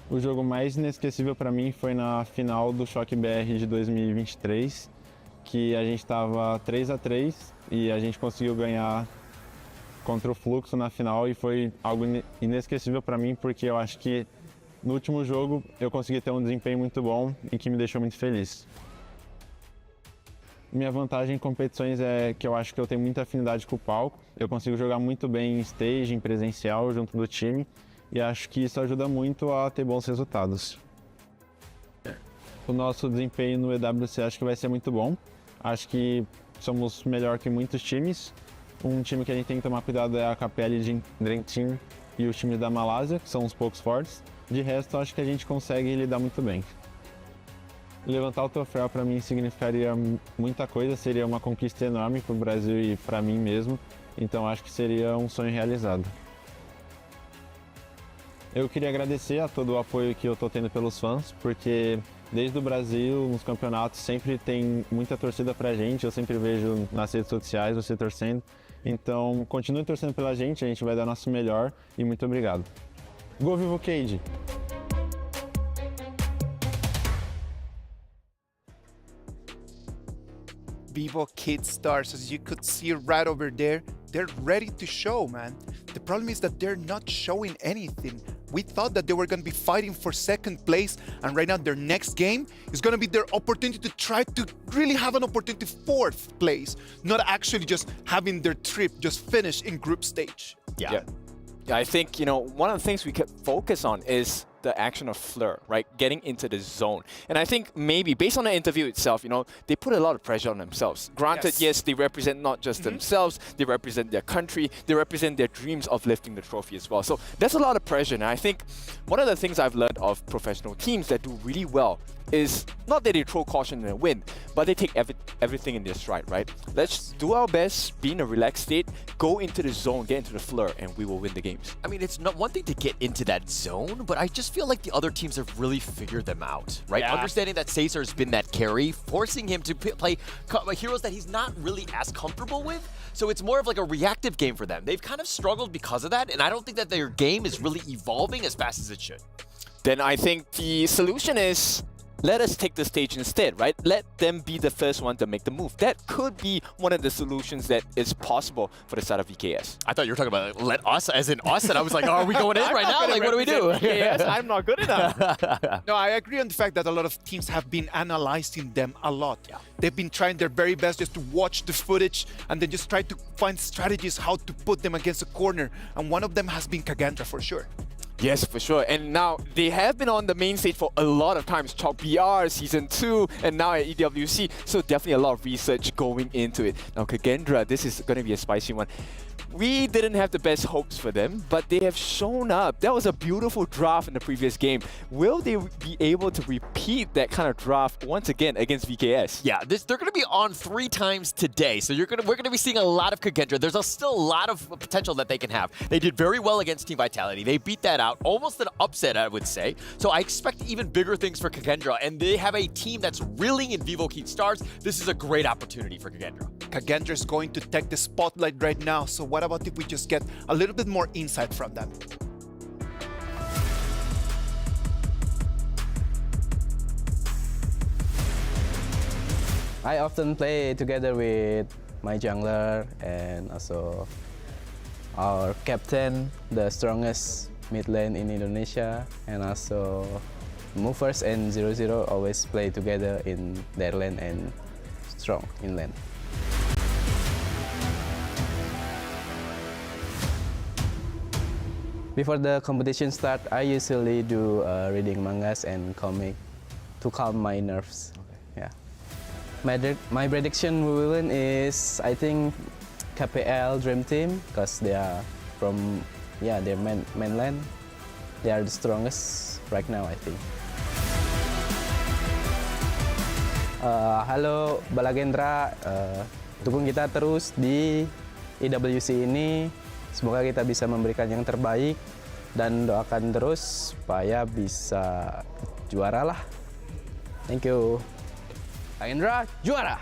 O jogo mais inesquecível para mim foi na final do HoK BR de 2023. Que a gente estava 3-3 e a gente conseguiu ganhar contra o Fluxo na final e foi algo inesquecível para mim porque eu acho que no último jogo eu consegui ter um desempenho muito bom e que me deixou muito feliz. Minha vantagem em competições é que eu acho que eu tenho muita afinidade com o palco, eu consigo jogar muito bem em stage, em presencial, junto do time e acho que isso ajuda muito a ter bons resultados. O nosso desempenho no EWC acho que vai ser muito bom, acho que somos melhor que muitos times. Um time que a gente tem que tomar cuidado é a KPL de Dream Team e os times da Malásia, que são os poucos fortes. De resto, acho que a gente consegue lidar muito bem. Levantar o troféu para mim significaria muita coisa, seria uma conquista enorme para o Brasil e para mim mesmo, então acho que seria um sonho realizado. Eu queria agradecer a todo o apoio que eu estou tendo pelos fãs, porque desde o Brasil, nos campeonatos, sempre tem muita torcida pra gente, eu sempre vejo nas redes sociais você torcendo. Então, continue torcendo pela gente, a gente vai dar nosso melhor e muito obrigado. Go Vivo Cage! Vivo Kid Stars, as you could see right over there, they're ready to show, man. The problem is that they're not showing anything. We thought that they were going to be fighting for second place, and right now their next game is going to be their opportunity to try to really have an opportunity fourth place, not actually just having their trip just finish in group stage. Yeah, I think, one of the things we could focus on is the action of Fleur, right? Getting into the zone. And I think maybe based on the interview itself, they put a lot of pressure on themselves. Granted, yes, they represent not just themselves, they represent their country, they represent their dreams of lifting the trophy as well. So there's a lot of pressure. And I think one of the things I've learned of professional teams that do really well is not that they throw caution in the wind, but they take everything in their stride, right? Let's do our best, be in a relaxed state, go into the zone, get into the Fleur, and we will win the games. I mean, it's not one thing to get into that zone, but I just feel like the other teams have really figured them out, right? Yeah. Understanding that Caesar has been that carry, forcing him to play heroes that he's not really as comfortable with. So it's more of like a reactive game for them. They've kind of struggled because of that, and I don't think that their game is really evolving as fast as it should. Then I think the solution is let us take the stage instead, right? Let them be the first one to make the move. That could be one of the solutions that is possible for the side of VKS. I thought you were talking about let us, as in us, and I was like, oh, are we going in right now? Like, what do we do? VKS, I'm not good enough. No, I agree on the fact that a lot of teams have been analyzing them a lot. Yeah. They've been trying their very best just to watch the footage and then just try to find strategies how to put them against a corner. And one of them has been Kagendra for sure. Yes, for sure. And now they have been on the main stage for a lot of times. HoK BR, Season 2, and now at EWC. So definitely a lot of research going into it. Now Kagendra, this is going to be a spicy one. We didn't have the best hopes for them, but they have shown up. That was a beautiful draft in the previous game. Will they be able to repeat that kind of draft once again against VKS? Yeah, they're going to be on 3 times today, so we're going to be seeing a lot of Kagendra. There's still a lot of potential that they can have. They did very well against Team Vitality. They beat that out, almost an upset, I would say. So I expect even bigger things for Kagendra, and they have a team that's reeling in Vivo Kid Stars. This is a great opportunity for Kagendra. Kagendra is going to take the spotlight right now, so what about if we just get a little bit more insight from them? I often play together with my jungler and also our captain, the strongest mid lane in Indonesia, and also movers and 0-0 always play together in their lane and strong in lane. Before the competition start, I usually do reading mangas and comic to calm my nerves. Okay. Yeah. My prediction we will win is, I think, KPL Dream Team, because they are from their mainland. They are the strongest right now, I think. Halo Kagendra, dukung kita terus di EWC ini. Semoga kita bisa memberikan yang terbaik dan doakan terus supaya bisa juara lah. Thank you. Kagendra juara.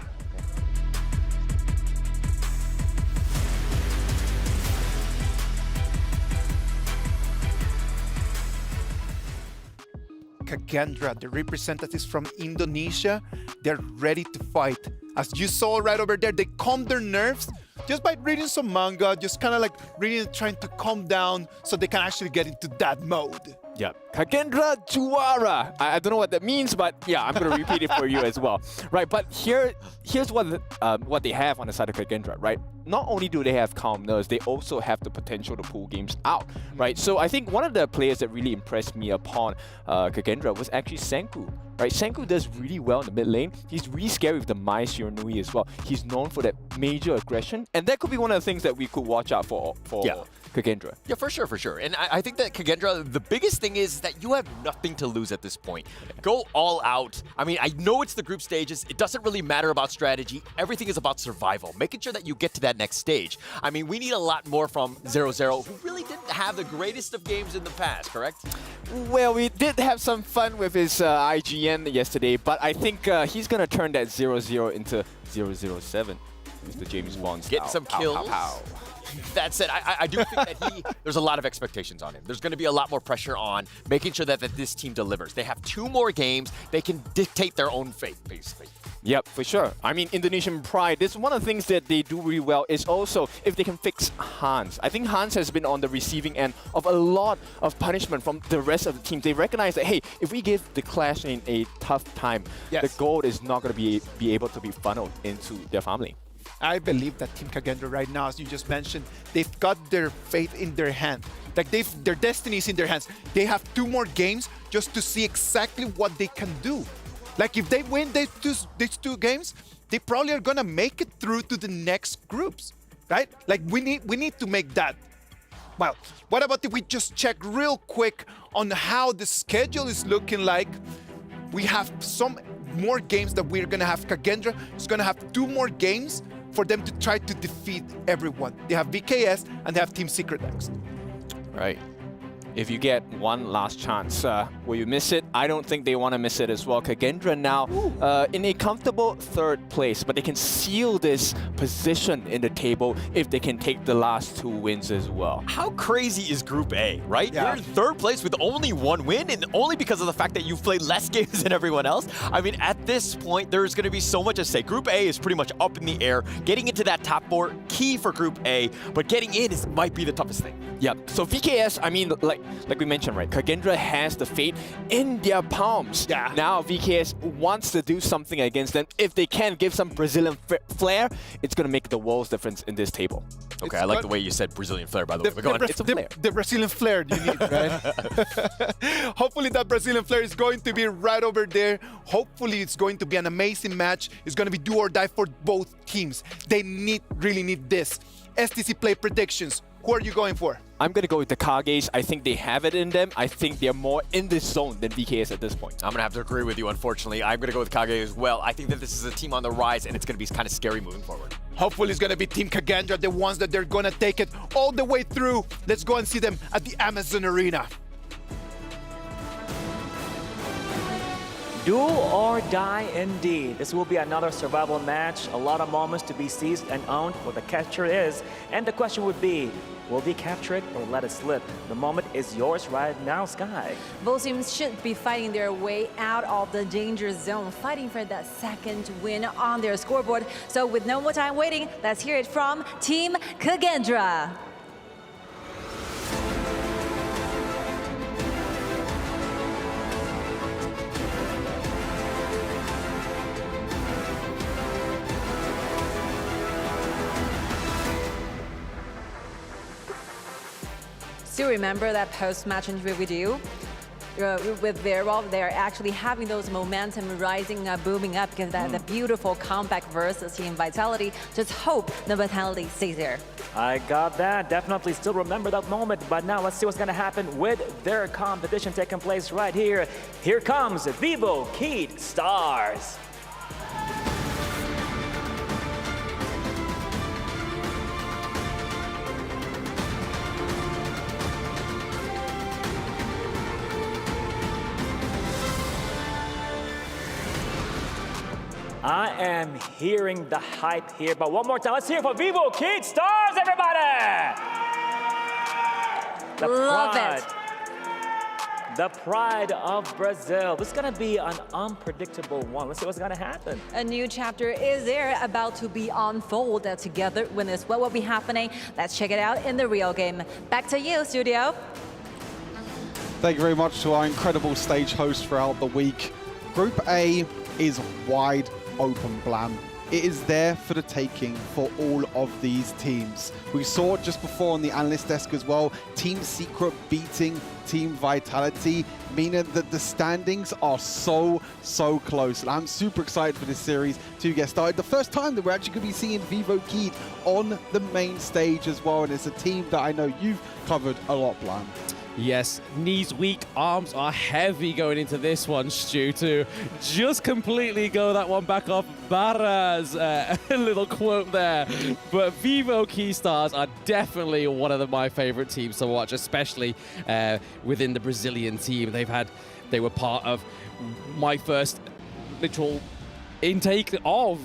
Kagendra, the representatives from Indonesia, they're ready to fight. As you saw right over there, they calmed their nerves just by reading some manga, just kind of like reading, trying to calm down so they can actually get into that mode. Yeah, Kagendra juara. I don't know what that means, but yeah, I'm gonna repeat it for you as well. Right, but here's what they have on the side of Kagendra, right? Not only do they have calm nerves, they also have the potential to pull games out, right? So I think one of the players that really impressed me upon Kagendra was actually Senku, right? Senku does really well in the mid lane. He's really scary with the Mai Shiranui as well. He's known for that major aggression, and that could be one of the things that we could watch out for Kagendra. Yeah, for sure, for sure. And I think that Kagendra, the biggest thing is that you have nothing to lose at this point. Go all out. I mean, I know it's the group stages. It doesn't really matter about strategy. Everything is about survival, making sure that you get to that next stage. I mean, we need a lot more from 0-0, who really didn't have the greatest of games in the past, correct? Well, we did have some fun with his IGN yesterday, but I think he's going to turn that 0-0 into 0-0-7. Mr. James Bond. Get some kills. That said, I do think that there's a lot of expectations on him. There's going to be a lot more pressure on making sure that this team delivers. They have 2 more games. They can dictate their own fate, basically. Yep, for sure. I mean, Indonesian pride, this is one of the things that they do really well is also if they can fix Hans. I think Hans has been on the receiving end of a lot of punishment from the rest of the team. They recognize that, hey, if we give the Clash Lane a tough time, the gold is not going to be able to be funneled into their family. I believe that Team Kagendra right now, as you just mentioned, they've got their fate in their hand. Like their destiny is in their hands. They have 2 more games just to see exactly what they can do. Like if they win these 2 games, they probably are gonna make it through to the next groups, right? Like we need to make that. Well, what about if we just check real quick on how the schedule is looking like? We have some more games that we're gonna have. Kagendra is gonna have 2 more games for them to try to defeat everyone. They have VKS and they have Team Secret next. Right. If you get one last chance, will you miss it? I don't think they want to miss it as well. Kagendra now in a comfortable 3rd place, but they can seal this position in the table if they can take the last 2 wins as well. How crazy is Group A, right? Yeah. You're in 3rd place with only 1 win, and only because of the fact that you've played less games than everyone else. I mean, at this point, there's going to be so much at stake. Group A is pretty much up in the air. Getting into that top 4, key for Group A, but getting in might be the toughest thing. Yep. So VKS, I mean, like we mentioned, right? Kagendra has the fate in their palms. Yeah. Now VKS wants to do something against them. If they can give some Brazilian flair, it's going to make the world's difference in this table. Okay, I like the way you said Brazilian flair, by the way. But go on. It's a flair. The Brazilian flair you need, right? Hopefully that Brazilian flair is going to be right over there. Hopefully it's going to be an amazing match. It's going to be do or die for both teams. They really need this. STC play predictions. Who are you going for? I'm going to go with the Kages. I think they have it in them. I think they're more in this zone than VKS at this point. I'm going to have to agree with you, unfortunately. I'm going to go with Kage as well. I think that this is a team on the rise, and it's going to be kind of scary moving forward. Hopefully it's going to be Team Kagendra, the ones that they're going to take it all the way through. Let's go and see them at the Amazon Arena. Do or die indeed. This will be another survival match. A lot of moments to be seized and owned what the capture is. And the question would be, will they capture it or let it slip? The moment is yours right now, Sky. Both teams should be fighting their way out of the danger zone, fighting for that 2nd win on their scoreboard. So with no more time waiting, let's hear it from Team Kagendra. Still remember that post-match interview with you? With Vivo, they're actually having those momentum rising, booming up because that the beautiful comeback versus Team Vitality. Just hope the Vitality stays there. I got that. Definitely still remember that moment. But now let's see what's going to happen with their competition taking place right here. Here comes Vivo Keyed Stars. I am hearing the hype here, but one more time, let's hear it for Vivo Kid Stars, everybody! The Love pride. it. The pride of Brazil. This is gonna be an unpredictable one. Let's see what's gonna happen. A new chapter is there about to be unfolded together with this. What will be happening? Let's check it out in the real game. Back to you, studio. Thank you very much to our incredible stage host throughout the week. Group A is wide open, Blam. It is there for the taking for all of these teams. We saw it just before on the analyst desk as well. Team Secret beating Team Vitality, meaning that the standings are so close. And I'm super excited for this series to get started. The first time that we're actually going to be seeing Vivo Kid on the main stage as well. And it's a team that I know you've covered a lot, Blam. Yes, knees weak, arms are heavy going into this one, Stu, to just completely go that one back off Barra's little quote there. But Vivo Key Stars are definitely one of my favorite teams to watch, especially within the Brazilian team. They were part of my first literal intake of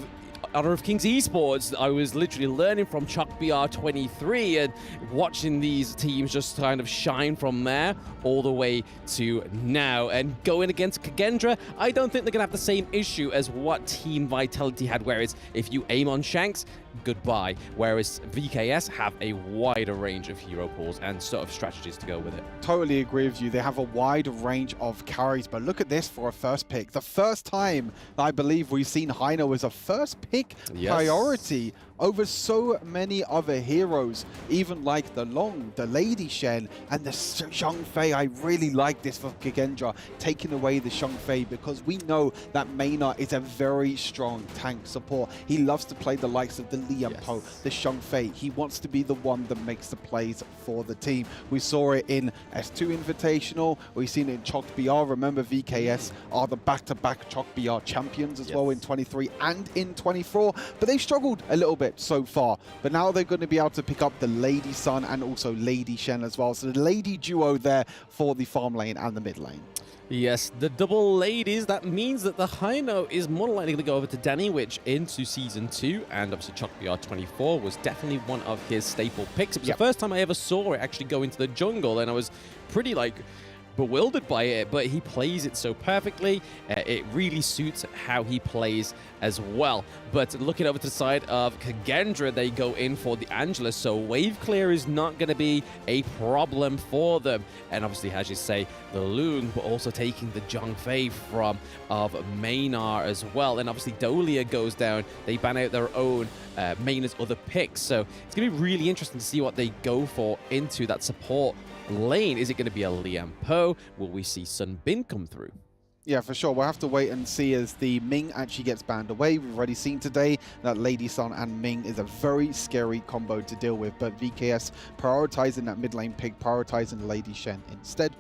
Honor of Kings Esports. I was literally learning from Chuck BR23 and watching these teams just kind of shine from there all the way to now. And going against Kagendra, I don't think they're going to have the same issue as what Team Vitality had, whereas if you aim on Shanks, goodbye. Whereas VKS have a wider range of hero pools and sort of strategies to go with it. Totally agree with you. They have a wide range of carries, but look at this for a first pick. The first time I believe we've seen Heino as a first pick priority over so many other heroes, even like the Long, the Lady Shen, and the Shang Fei. I really like this for Kagendra, taking away the Shang Fei, because we know that Maynard is a very strong tank support. He loves to play the likes of the Liam Po, the Shang Fei. He wants to be the one that makes the plays for the team. We saw it in S2 Invitational. We've seen it in HoK BR. Remember, VKS are the back-to-back HoK BR champions as well in 23 and in 24, but they've struggled a little bit so far, but now they're going to be able to pick up the Lady Sun and also Lady Shen as well. So the lady duo there for the farm lane and the mid lane. Yes, the double ladies. That means that the Heino is more likely to go over to Danny Witch into Season 2, and obviously Chuck BR24 was definitely one of his staple picks. It was the first time I ever saw it actually go into the jungle, and I was pretty bewildered by it, but he plays it so perfectly. It really suits how he plays as well. But looking over to the side of Kagendra, they go in for the Angela, so wave clear is not going to be a problem for them. And obviously, as you say, the Loon, but also taking the Zhang Fei from of Maynard as well. And obviously, Dolia goes down. They ban out their own Maynard's other picks, so it's going to be really interesting to see what they go for into that support lane. Is it going to be a Liam Po? Will we see Sun Bin come through? Yeah, for sure. We'll have to wait and see as the Ming actually gets banned away. We've already seen today that Lady Sun and Ming is a very scary combo to deal with, but VKS prioritizing that mid lane pick, prioritizing Lady Shen instead,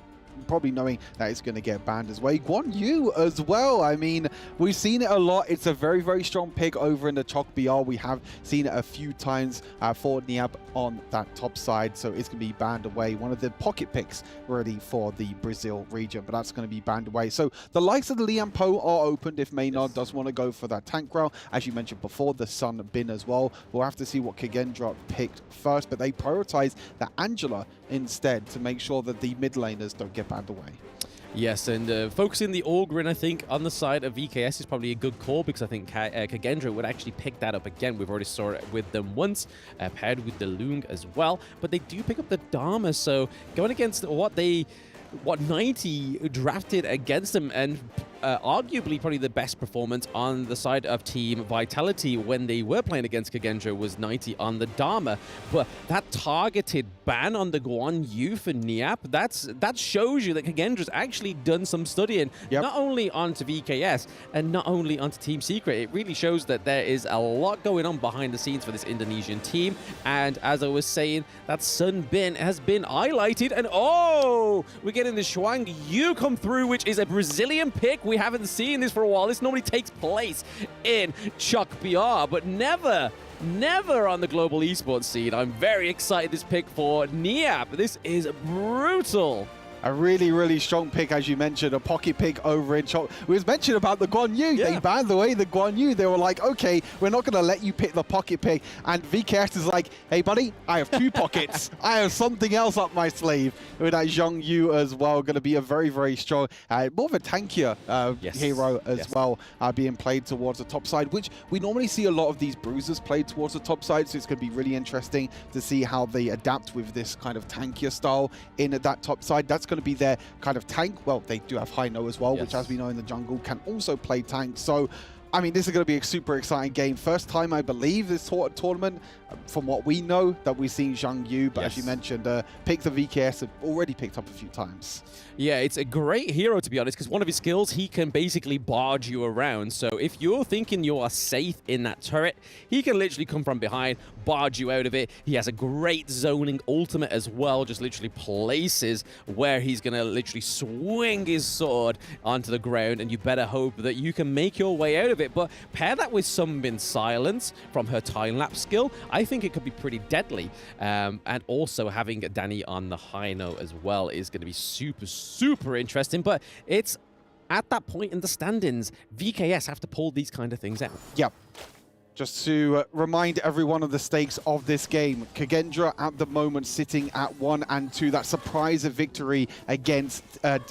probably knowing that it's going to get banned as well. Guan Yu as well. I mean, we've seen it a lot. It's a very strong pick over in the HoK BR. We have seen it a few times for Niab on that top side, so it's going to be banned away. One of the pocket picks really for the Brazil region, but that's going to be banned away. So the likes of the Liam Po are opened if Maynard does want to go for that tank route. As you mentioned before, the Sun Bin as well. We'll have to see what Kagendra picked first, but they prioritize the Angela instead to make sure that the mid laners don't get banned away. Yes, and focusing the Orgrin, I think, on the side of VKS is probably a good call, because I think Kagendra would actually pick that up again. We've already saw it with them once, paired with the Lung as well, but they do pick up the Dharma, so going against what 90 drafted against them, and arguably probably the best performance on the side of Team Vitality when they were playing against Kagendra was 90 on the Dharma. But that targeted ban on the Guan Yu for Niap, that shows you that Kagendra's actually done some studying, not only onto VKS and not only onto Team Secret. It really shows that there is a lot going on behind the scenes for this Indonesian team. And as I was saying, that Sun Bin has been highlighted, and oh, we're getting the Shuang Yu come through, which is a Brazilian pick. We haven't seen this for a while. This normally takes place in HoK BR, but never on the global esports scene. I'm very excited this pick for Niap. This is brutal. A really, really strong pick, as you mentioned, a pocket pick over in Chop. It was mentioned about the Guan Yu. They banned away the Guan Yu. They were like, okay, we're not going to let you pick the pocket pick. And VKS is like, hey, buddy, I have 2 pockets. I have something else up my sleeve. With that Zhang Yu as well, going to be a very, very strong, more of a tankier hero as well, being played towards the top side, which we normally see a lot of these bruisers played towards the top side. So it's going to be really interesting to see how they adapt with this kind of tankier style in at that top side. That's going to be their kind of tank. Well, they do have Hino as well, which, as we know in the jungle, can also play tank. So, I mean, this is going to be a super exciting game. First time, I believe, this tournament, from what we know, that we've seen Zhang Yu. But as you mentioned, pick the VKS have already picked up a few times. Yeah, it's a great hero, to be honest, because one of his skills, he can basically barge you around. So if you're thinking you are safe in that turret, he can literally come from behind, barge you out of it. He has a great zoning ultimate as well, just literally places where he's going to literally swing his sword onto the ground, and you better hope that you can make your way out of it. But pair that with Sunbin Silence from her time-lapse skill, I think it could be pretty deadly. And also having Danny on the high note as well is going to be super interesting. But it's at that point in the standings, VKS have to pull these kind of things out. Yep. Just to remind everyone of the stakes of this game, Kagendra at the moment sitting at 1 and 2. That surprise victory against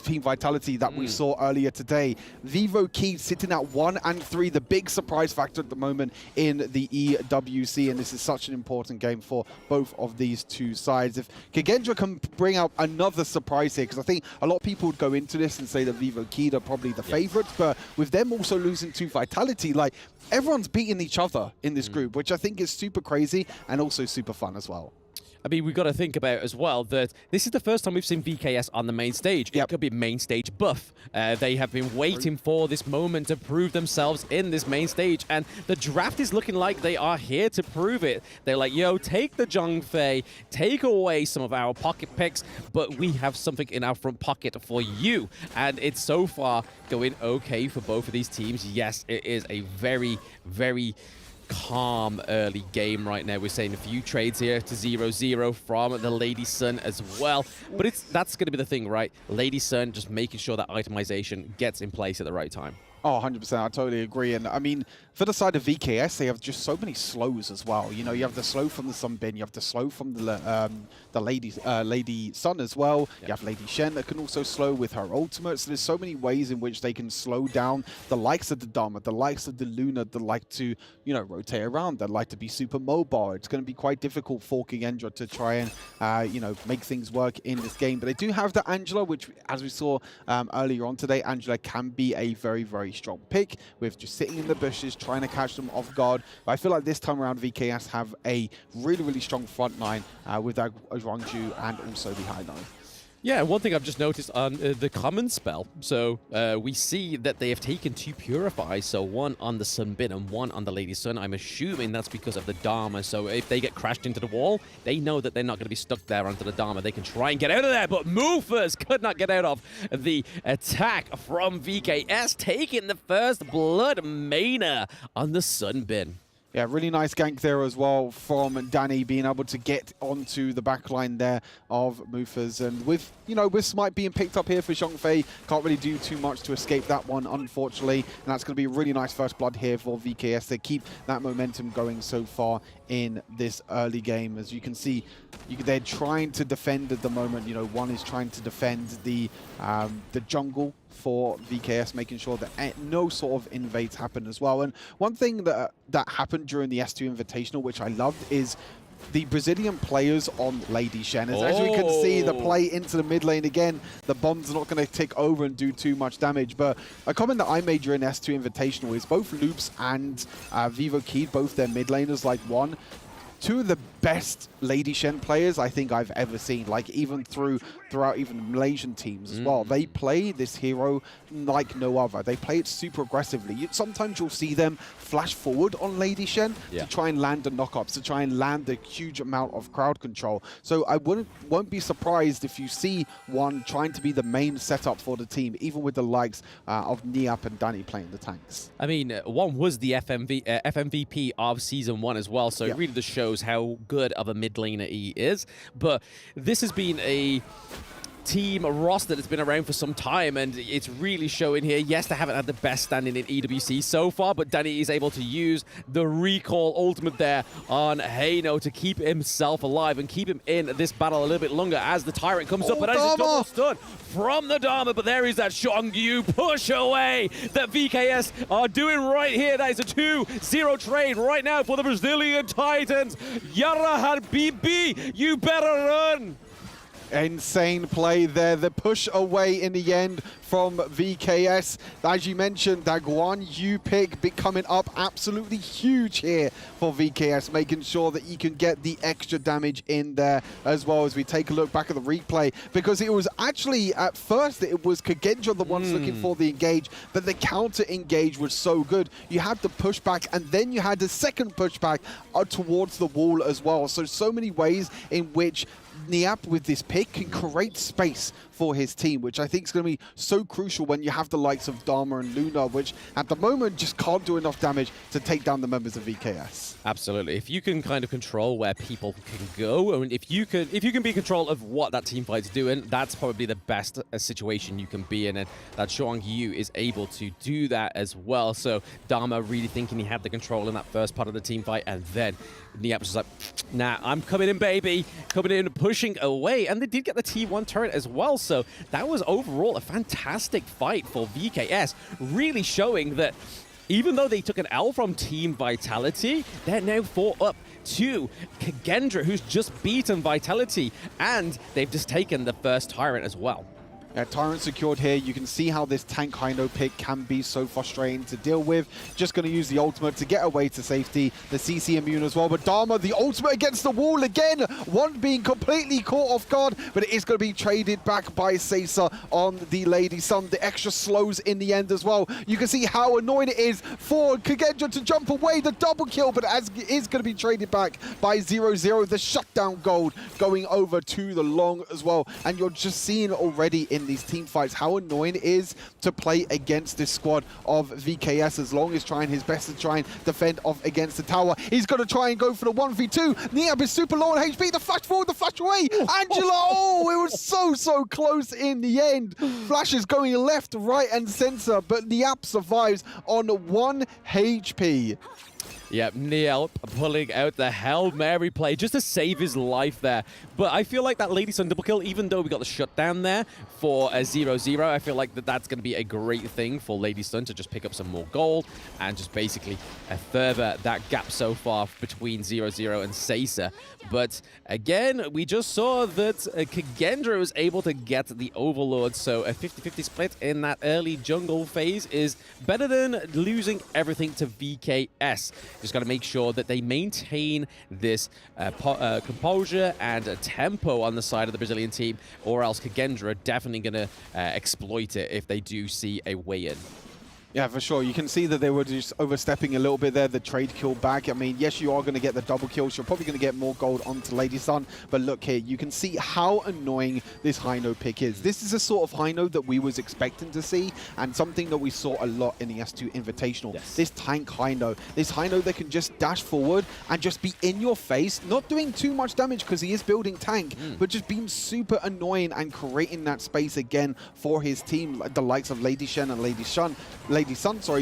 Team Vitality that we saw earlier today. Vivo Key sitting at 1 and 3, the big surprise factor at the moment in the EWC, and this is such an important game for both of these two sides. If Kagendra can bring out another surprise here, because I think a lot of people would go into this and say that Vivo Key are probably the favorites, but with them also losing to Vitality, like, everyone's beating each other in this group, which I think is super crazy and also super fun as well. I mean, we've got to think about as well that this is the first time we've seen VKS on the main stage. It could be main stage buff. They have been waiting for this moment to prove themselves in this main stage, and the draft is looking like they are here to prove it. They're like, yo, take the Zhongfei, take away some of our pocket picks, but we have something in our front pocket for you. And it's so far going okay for both of these teams. Yes, it is a very, very calm early game right now. We're seeing a few trades here to 0-0 from the Lady Sun as well. But that's going to be the thing, right? Lady Sun just making sure that itemization gets in place at the right time. Oh, 100%. I totally agree. And I mean, for the side of VKS, they have just so many slows as well. You know, you have the slow from the Sunbin, you have the slow from the Lady Sun as well. You have Lady Shen that can also slow with her ultimate. So there's so many ways in which they can slow down the likes of the Dharma, the likes of the Luna that like to, you know, rotate around, that like to be super mobile. It's going to be quite difficult for Kagendra to try and, you know, make things work in this game. But they do have the Angela, which, as we saw earlier on today, Angela can be a very, very strong pick with just sitting in the bushes, trying to catch them off guard. But I feel like this time around, VKS have a really, really strong front line with that Rangju and also the Hino. Yeah, one thing I've just noticed on the common spell, so we see that they have taken 2 Purify, so 1 on the Sunbin and 1 on the Lady Sun. I'm assuming that's because of the Dharma, so if they get crashed into the wall, they know that they're not going to be stuck there onto the Dharma. They can try and get out of there, but Movers could not get out of the attack from VKS, taking the first blood Mana on the Sunbin. Yeah, really nice gank there as well from Danny, being able to get onto the back line there of Mufas. And with, you know, with Smite being picked up here for Zhongfei, can't really do too much to escape that one, unfortunately. And that's going to be a really nice first blood here for VKS. They keep that momentum going so far in this early game. As you can see, they're trying to defend at the moment. You know, one is trying to defend the jungle for VKS, making sure that no sort of invades happen as well. And one thing that happened during the S2 Invitational, which I loved, is the Brazilian players on Lady Shen. As you can see, the play into the mid lane again, the bomb's not going to tick over and do too much damage. But a comment that I made during S2 Invitational is both Loops and Vivo Key, both their mid laners, like one, 2 of the best Lady Shen players I think I've ever seen, like even throughout even Malaysian teams as well. They play this hero like no other. They play it super aggressively. Sometimes you'll see them flash forward on Lady Shen to try and land the knockups, to try and land the huge amount of crowd control. So I won't be surprised if you see one trying to be the main setup for the team, even with the likes of Niap and Danny playing the tanks. I mean, one was the FMVP of Season 1 as well, so it really just shows how good of a mid laner he is. But this has been a team roster that's been around for some time, and it's really showing here. Yes, they haven't had the best standing in EWC so far, but Danny is able to use the recall ultimate there on Heino to keep himself alive and keep him in this battle a little bit longer as the Tyrant comes up. But that is a double stun from the Dharma, but there is that Xiongyu push away that VKS are doing right here. That is a 2-0 trade right now for the Brazilian Titans. Yara Habibi, you better run. Insane play there. The push away in the end from VKS. As you mentioned, that Guan Yu pick coming up absolutely huge here for VKS, making sure that you can get the extra damage in there as well. As we take a look back at the replay, because it was actually, at first, it was Kagendra the ones looking for the engage, but the counter engage was so good. You had the pushback, and then you had the second pushback towards the wall as well. So many ways in which Niap with this pick can create space for his team, which I think is going to be so crucial when you have the likes of Dharma and Luna, which at the moment just can't do enough damage to take down the members of VKS. Absolutely. If you can kind of control where people can go, and if you can be in control of what that team fight's doing, that's probably the best situation you can be in, and that Zhuang Yu is able to do that as well. So Dharma really thinking he had the control in that first part of the team fight, and then Niap was like, nah, I'm coming in, baby. Coming in, pushing away, and they did get the T1 turret as well. So that was overall a fantastic fight for VKS, really showing that even though they took an L from Team Vitality, they're now 4 up to Kagendra, who's just beaten Vitality, and they've just taken the first Tyrant as well. Tyrant secured here. You can see how this tank Heino pick can be so frustrating to deal with. Just going to use the ultimate to get away to safety. The CC immune as well. But Dharma, the ultimate against the wall again. One being completely caught off guard, but it is going to be traded back by Seiza on the Lady Sun. The extra slows in the end as well. You can see how annoying it is for Kagendra to jump away. The double kill, but as it is going to be traded back by 0-0. The shutdown gold going over to the long as well. And you're just seeing already in these team fights how annoying it is to play against this squad of VKS. As long as trying his best to try and defend off against the tower, he's going to try and go for the 1v2. Niap is super low on HP. The flash forward, the flash away. Angela, oh, it was so close in the end. Flash is going left, right, and center, but Niap survives on 1 HP. Yep, Niap pulling out the Hail Mary play just to save his life there. But I feel like that Lady Sun double kill, even though we got the shutdown there for a 0-0, I feel like that's going to be a great thing for Lady Sun to just pick up some more gold and just basically further that gap so far between 0-0 and Seiza. But again, we just saw that Kagendra was able to get the Overlord, so a 50-50 split in that early jungle phase is better than losing everything to VKS. Just got to make sure that they maintain this composure and tempo on the side of the Brazilian team, or else Kagendra are definitely going to exploit it if they do see a way in. Yeah, for sure. You can see that they were just overstepping a little bit there, the trade kill back. I mean, yes, you are going to get the double kills. You're probably going to get more gold onto Lady Sun. But look here, you can see how annoying this Heino pick is. This is a sort of Heino that we was expecting to see, and something that we saw a lot in the S2 Invitational. Yes. This tank Heino. This Heino that can just dash forward and just be in your face, not doing too much damage because he is building tank, but just being super annoying and creating that space again for his team, like the likes of Lady Shen and Lady Sun,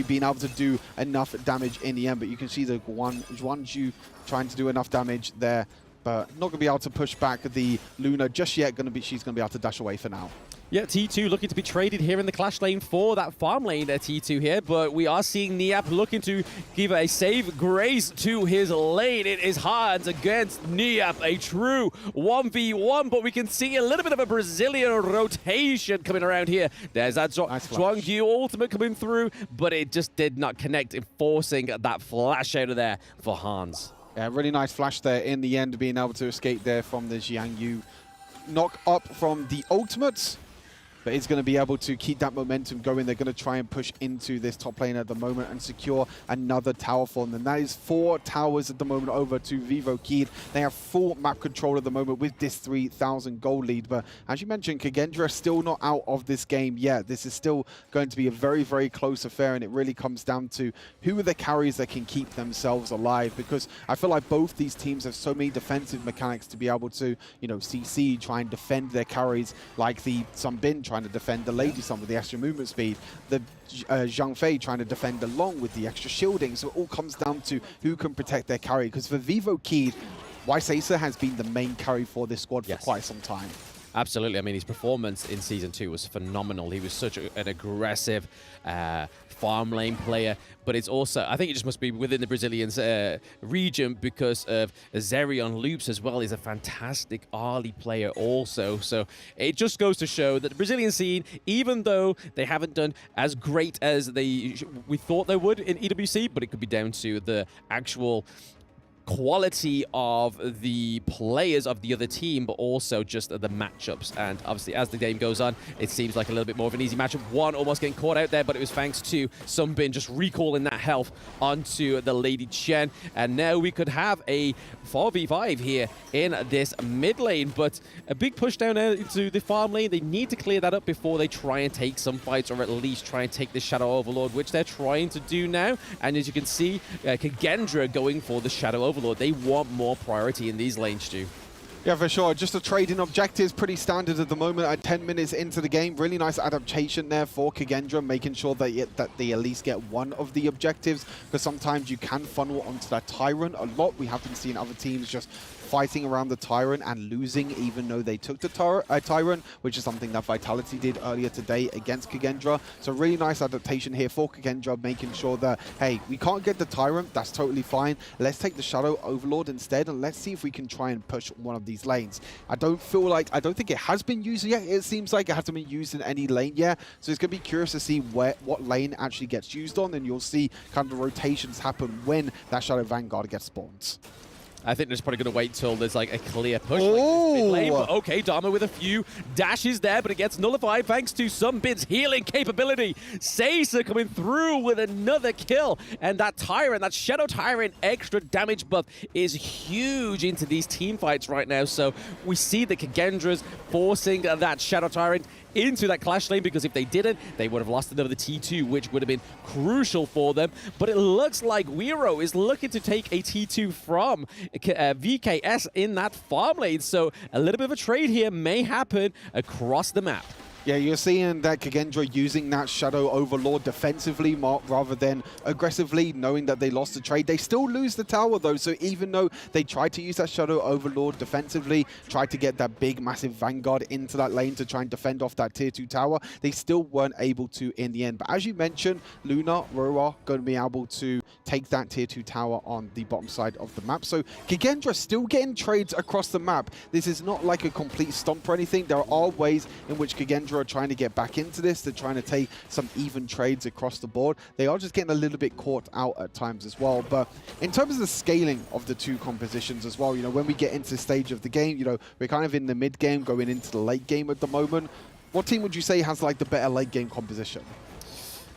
being able to do enough damage in the end. But you can see the Zhuangju trying to do enough damage there, but not going to be able to push back the Luna just yet. She's going to be able to dash away for now. Yeah, T2 looking to be traded here in the clash lane for that farm lane T2 here, but we are seeing Niap looking to give a save grace to his lane. It is Hans against Niap, a true 1v1, but we can see a little bit of a Brazilian rotation coming around here. There's that Zhuangyu ultimate coming through, but it just did not connect, enforcing that flash out of there for Hans. Yeah, really nice flash there in the end, being able to escape there from the Xiangyu knock up from the ultimates. but is going to be able to keep that momentum going. They're going to try and push into this top lane at the moment and secure another tower for them. And that is 4 towers at the moment over to Vivo Keed. They have full map control at the moment with this 3,000 gold lead. But as you mentioned, Kagendra still not out of this game yet. This is still going to be a very, very close affair, and it really comes down to who are the carries that can keep themselves alive, because I feel like both these teams have so many defensive mechanics to be able to, you know, CC, try and defend their carries, like the Sunbin trying to defend the Lady Sun with the extra movement speed, the Zhang Fei trying to defend along with the extra shielding. So it all comes down to who can protect their carry, because for Vivo Keed, Weibo has been the main carry for this squad for quite some time. Absolutely. I mean, his performance in Season 2 was phenomenal. He was such an aggressive farm lane player, but it's also, I think it just must be within the Brazilians region, because of Zerion Loops as well. He's a fantastic early player also. So it just goes to show that the Brazilian scene, even though they haven't done as great as we thought they would in EWC, but it could be down to the actual quality of the players of the other team, but also just the matchups. And obviously, as the game goes on, it seems like a little bit more of an easy matchup. One almost getting caught out there, but it was thanks to Sunbin just recalling that health onto the Lady Chen. And now we could have a 4v5 here in this mid lane, but a big push down into the farm lane. They need to clear that up before they try and take some fights, or at least try and take the Shadow Overlord, which they're trying to do now. And as you can see, Kagendra going for the Shadow Overlord. They want more priority in these lanes, Stu. Yeah, for sure. Just a trading objectives, pretty standard at the moment at 10 minutes into the game. Really nice adaptation there for Kagendra, making sure that they at least get one of the objectives, because sometimes you can funnel onto that Tyrant a lot. We haven't seen other teams just fighting around the Tyrant and losing, even though they took the Tyrant, which is something that Vitality did earlier today against Kagendra. So really nice adaptation here for Kagendra, making sure that, hey, we can't get the Tyrant, that's totally fine. Let's take the Shadow Overlord instead, and let's see if we can try and push one of these lanes. I don't think it has been used yet. It seems like it hasn't been used in any lane yet. So it's going to be curious to see what lane actually gets used on, and you'll see kind of the rotations happen when that Shadow Vanguard gets spawned. I think they're just probably going to wait till there's like a clear push. Like mid lane, but okay, Dharma with a few dashes there, but it gets nullified thanks to Sunbin's healing capability. Seiza coming through with another kill, and that Tyrant, that Shadow Tyrant extra damage buff is huge into these team fights right now. So we see the Kagendra's forcing that Shadow Tyrant into that clash lane, because if they didn't, they would have lost another T2, which would have been crucial for them. But it looks like Wero is looking to take a T2 from VKS in that farm lane. So a little bit of a trade here may happen across the map. Yeah, you're seeing that Kagendra using that Shadow Overlord defensively rather than aggressively, knowing that they lost the trade. They still lose the tower, though, so even though they tried to use that Shadow Overlord defensively, tried to get that big, massive Vanguard into that lane to try and defend off that Tier 2 tower, they still weren't able to in the end. But as you mentioned, Luna, Roa going to be able to take that Tier 2 tower on the bottom side of the map. So Kagendra still getting trades across the map. This is not like a complete stomp or anything. There are ways in which Kagendra are trying to get back into this. They're trying to take some even trades across the board. They are just getting a little bit caught out at times as well. But in terms of the scaling of the two compositions as well, you know, when we get into the stage of the game, you know, we're kind of in the mid game going into the late game at the moment. What team would you say has like the better late game composition?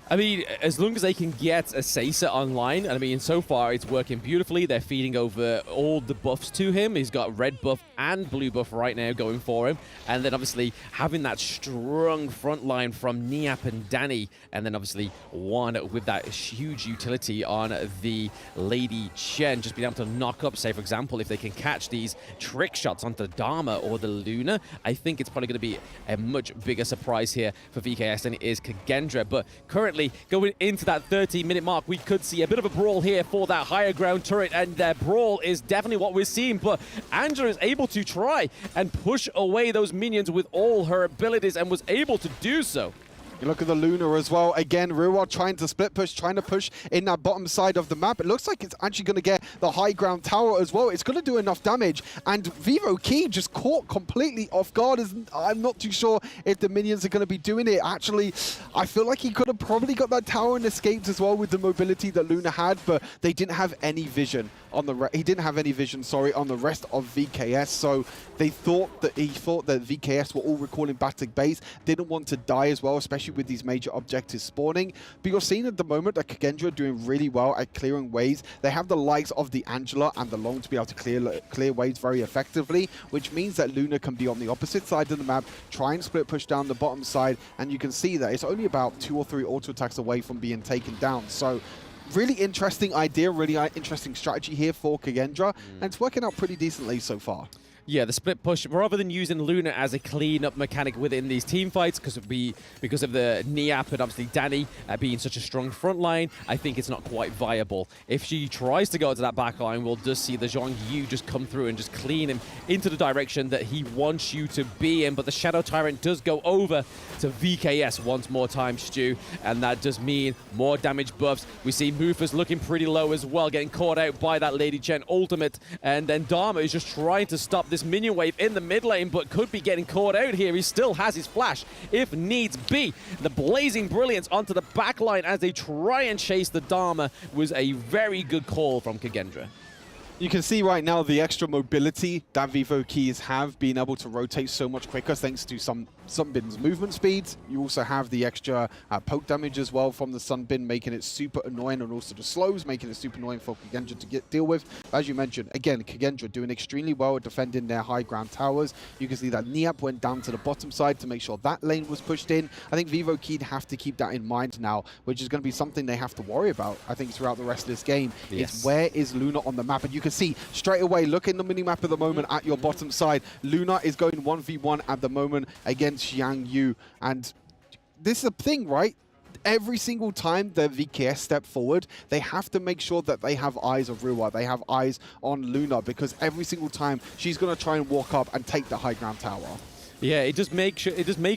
I mean, as long as they can get a Seiza online, I mean, so far it's working beautifully. They're feeding over all the buffs to him. He's got red buff and blue buff right now going for him. And then obviously having that strong front line from Niap and Danny. And then obviously one with that huge utility on the Lady Chen. Just being able to knock up, say, for example, if they can catch these trick shots onto Dharma or the Luna, I think it's probably going to be a much bigger surprise here for VKS than it is Kagendra. But currently, going into that 30-minute mark, we could see a bit of a brawl here for that higher ground turret, and their brawl is definitely what we're seeing. But Angela is able to try and push away those minions with all her abilities, and was able to do so. You look at the Luna as well. Again, Riyadh trying to split push, trying to push in that bottom side of the map. It looks like it's actually going to get the high ground tower as well. It's going to do enough damage. And Vivo Key just caught completely off guard. I'm not too sure if the minions are going to be doing it. Actually, I feel like he could have probably got that tower and escaped as well with the mobility that Luna had, but they didn't have any vision on the he didn't have any vision, sorry, on the rest of VKS. So he thought that VKS were all recalling back to base, didn't want to die as well, especially with these major objectives spawning. But you're seeing at the moment that Kagendra are doing really well at clearing waves. They have the likes of the Angela and the Long to be able to clear waves very effectively, which means that Luna can be on the opposite side of the map, try and split push down the bottom side, and you can see that it's only about 2 or 3 auto attacks away from being taken down. So really interesting idea, really interesting strategy here for Kagendra, and it's working out pretty decently so far. Yeah, the split push, rather than using Luna as a clean-up mechanic within these team fights, because of the Niap and obviously Danny being such a strong front line, I think it's not quite viable. If she tries to go to that back line, we'll just see the Zhong Yu just come through and just clean him into the direction that he wants you to be in. But the Shadow Tyrant does go over to VKS once more time, Stu, and that does mean more damage buffs. We see Mufus looking pretty low as well, getting caught out by that Lady Chen ultimate, and then Dharma is just trying to stop this minion wave in the mid lane, but could be getting caught out here. He still has his flash if needs be. The Blazing Brilliance onto the back line as they try and chase the Dharma was a very good call from Kagendra. You can see right now the extra mobility that Vivo Keys have, being able to rotate so much quicker thanks to Sunbin's movement speeds. You also have the extra poke damage as well from the Sunbin, making it super annoying, and also the slows, making it super annoying for Kagendra to deal with. As you mentioned, again, Kagendra doing extremely well at defending their high ground towers. You can see that Niap went down to the bottom side to make sure that lane was pushed in. I think Vivo Key have to keep that in mind now, which is going to be something they have to worry about, I think, throughout the rest of this game. Yes. Is where is Luna on the map? And you can see straight away, look in the mini-map at the moment at your bottom side. Luna is going 1v1 at the moment against Zhang Yu. And this is a thing, right? Every single time the VKS step forward, they have to make sure that they have eyes of Riyadh. They have eyes on Luna, because every single time she's going to try and walk up and take the high ground tower. Yeah, it does make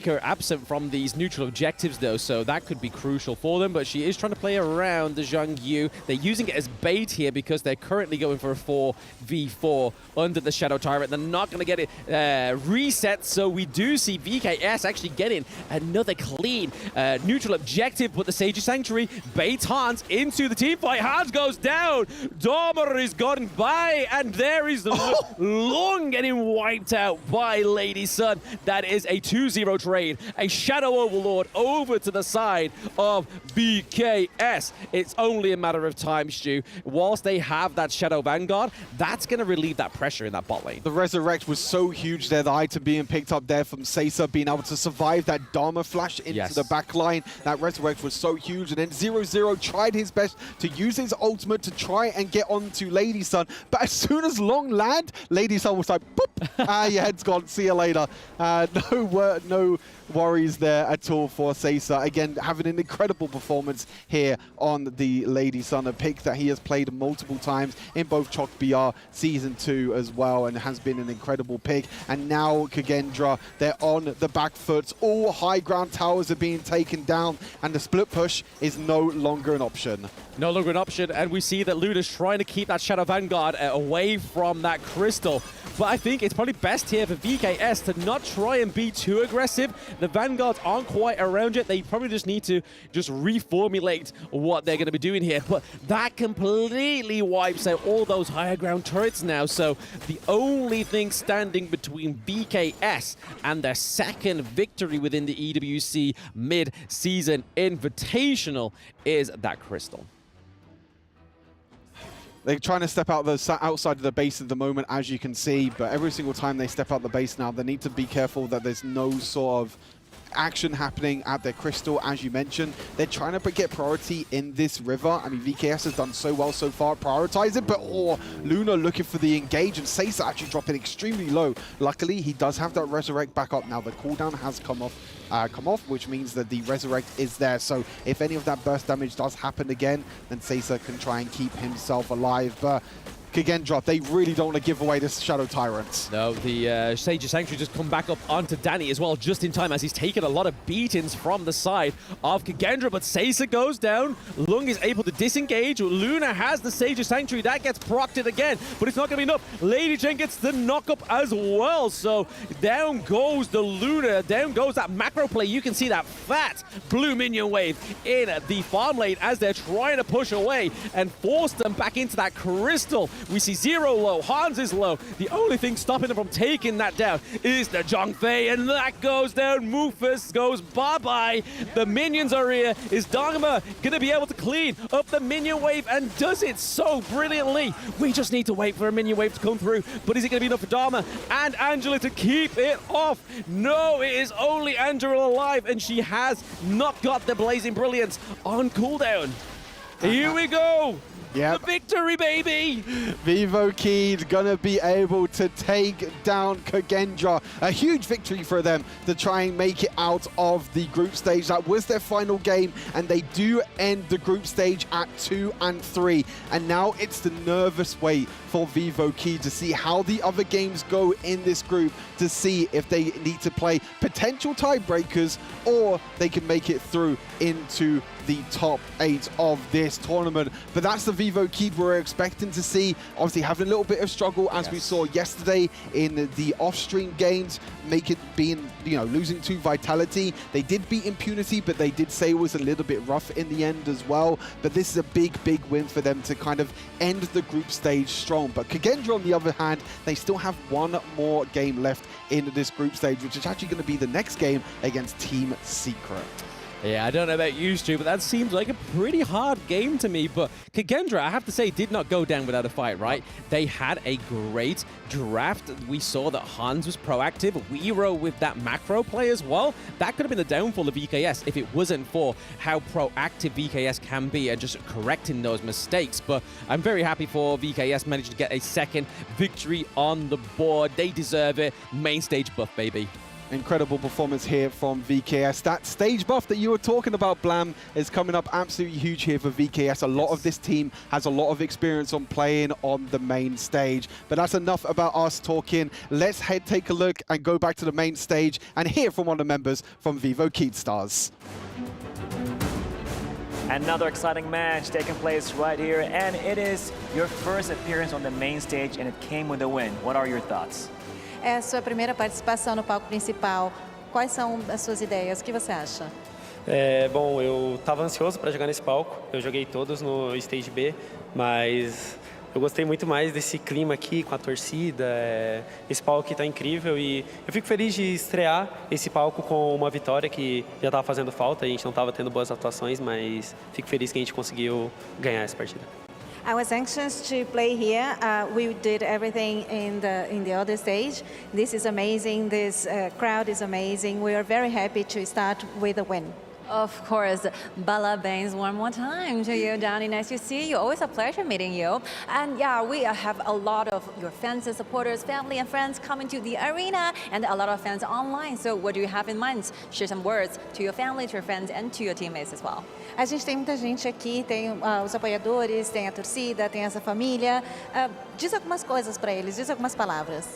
her absent from these neutral objectives, though, so that could be crucial for them. But she is trying to play around the Zhang Yu. They're using it as bait here because they're currently going for a 4v4 under the Shadow Tyrant. They're not going to get it reset, so we do see VKS actually getting another clean neutral objective. But the Sage of Sanctuary baits Hans into the team fight. Hans goes down. Dharma is gone by, and there is the Long getting wiped out by Lady Sun. That is a 2-0 trade. A Shadow Overlord over to the side of VKS. It's only a matter of time, Stu. Whilst they have that Shadow Vanguard, that's going to relieve that pressure in that bot lane. The Resurrect was so huge there. The item being picked up there from Seiza, being able to survive that Dharma flash into the back line. That Resurrect was so huge. And then 0-0 tried his best to use his ultimate to try and get onto Lady Sun. But as soon as Long land, Lady Sun was like, boop, your head's gone. See you later. No worries there at all for Seiza. Again, having an incredible performance here on the Lady Sun, a pick that he has played multiple times in both HoK BR Season 2 as well, and has been an incredible pick. And now Kagendra, they're on the back foot. All high ground towers are being taken down, and the split push is no longer an option. No longer an option, and we see that Luna's trying to keep that Shadow Vanguard away from that crystal. But I think it's probably best here for VKS to not try and be too aggressive. The Vanguards aren't quite around yet. They probably just need to just reformulate what they're going to be doing here. But that completely wipes out all those higher ground turrets now. So the only thing standing between VKS and their second victory within the EWC Mid-Season Invitational is that crystal. They're trying to step out outside of the base at the moment, as you can see, but every single time they step out the base now, they need to be careful that there's no sort of action happening at their crystal. As you mentioned, they're trying to get priority in this river. I mean, VKS has done so well so far, prioritize it, but Luna looking for the engage, and Seiza actually dropping extremely low. Luckily, he does have that Resurrect back up now. The cooldown has come off, which means that the Resurrect is there. So if any of that burst damage does happen again, then Seiza can try and keep himself alive. But Kagendra, they really don't want to give away this Shadow Tyrants. No, the Sage of Sanctuary just come back up onto Danny as well, just in time as he's taken a lot of beatings from the side of Kagendra, but Seiza goes down. Lung is able to disengage. Luna has the Sage of Sanctuary. That gets procced again, but it's not going to be enough. Lady Jen gets the knock-up as well, so down goes the Luna. Down goes that macro play. You can see that fat blue minion wave in the farm lane as they're trying to push away and force them back into that crystal. We see Zero low, Hans is low. The only thing stopping them from taking that down is the Zhongfei, and that goes down. Mufus goes bye-bye. The minions are here. Is Dharma going to be able to clean up the minion wave, and does it so brilliantly? We just need to wait for a minion wave to come through, but is it going to be enough for Dharma and Angela to keep it off? No, it is only Angela alive, and she has not got the Blazing Brilliance on cooldown. Here we go. Yep. The victory, baby! Vivo Kid gonna be able to take down Kagendra. A huge victory for them to try and make it out of the group stage. That was their final game, and they do end the group stage at 2-3. And now it's the nervous wait for Vivo Kid to see how the other games go in this group, to see if they need to play potential tiebreakers or they can make it through into the top 8 of this tournament. But that's the Vivo Kid we're expecting to see. Obviously having a little bit of struggle, as we saw yesterday in the off-stream games, losing to Vitality. They did beat Impunity, but they did say it was a little bit rough in the end as well. But this is a big win for them to kind of end the group stage strong. But Kagendra, on the other hand, they still have one more game left in this group stage, which is actually going to be the next game against Team Secret. Yeah, I don't know about you, Stu, but that seems like a pretty hard game to me. But Kagendra, I have to say, did not go down without a fight, right? They had a great draft. We saw that Hans was proactive. Weiro with that macro play as well. That could have been the downfall of VKS if it wasn't for how proactive VKS can be and just correcting those mistakes. But I'm very happy for VKS managing to get a second victory on the board. They deserve it. Main stage buff, baby. Incredible performance here from VKS. That stage buff that you were talking about, Blam, is coming up absolutely huge here for VKS. A lot of this team has a lot of experience on playing on the main stage. But that's enough about us talking. Let's take a look and go back to the main stage and hear from one of the members from Vivo Keydstars. Another exciting match taking place right here, and it is your first appearance on the main stage, and it came with a win. What are your thoughts? É a sua primeira participação no palco principal. Quais são as suas ideias? O que você acha? Bom, eu estava ansioso para jogar nesse palco. Eu joguei todos no Stage B, mas eu gostei muito mais desse clima aqui com a torcida. Esse palco aqui está incrível e eu fico feliz de estrear esse palco com uma vitória que já estava fazendo falta. A gente não estava tendo boas atuações, mas fico feliz que a gente conseguiu ganhar essa partida. I was anxious to play here. We did everything in the other stage. This is amazing. This crowd is amazing. We are very happy to start with a win. Of course. Parabéns one more time to you, Danny. Nice to see you. Always a pleasure meeting you. And yeah, we have a lot of your fans and supporters, family and friends coming to the arena, and a lot of fans online. So what do you have in mind? Share some words to your family, to your friends, and to your teammates as well. A gente tem muita gente aqui, tem os apoiadores, tem a torcida, tem essa família. Diz algumas coisas para eles, diz algumas palavras.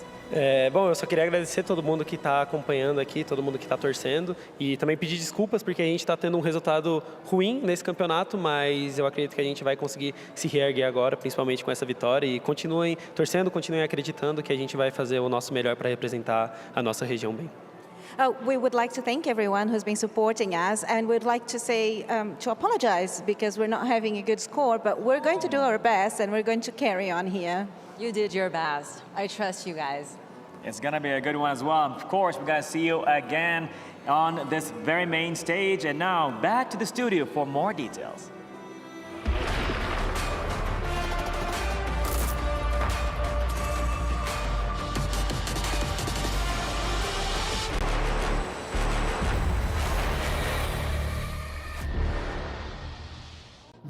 Bom, eu só queria agradecer todo mundo que está acompanhando aqui, todo mundo que está torcendo e também pedir desculpas porque a gente está tendo um resultado ruim nesse campeonato, mas eu acredito que a gente vai conseguir se reerguer agora, principalmente com essa vitória, e continuem torcendo, continuem acreditando que a gente vai fazer o nosso melhor para representar a nossa região bem. We would like to thank everyone who's been supporting us, and we'd like to say, to apologize because we're not having a good score, but we're going to do our best and we're going to carry on here. You did your best. I trust you guys. It's gonna be a good one as well. Of course, we're gonna see you again on this very main stage. And now, back to the studio for more details.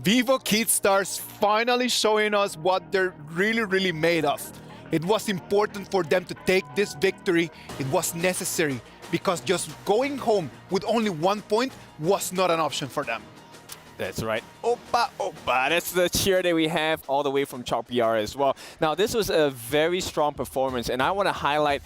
Vivo Keydstars finally showing us what they're really made of. It was important for them to take this victory. It was necessary because just going home with only 1 point was not an option for them. That's right. Oppa, oppa. That's the cheer that we have all the way from Chalk BR as well. Now, this was a very strong performance, and I want to highlight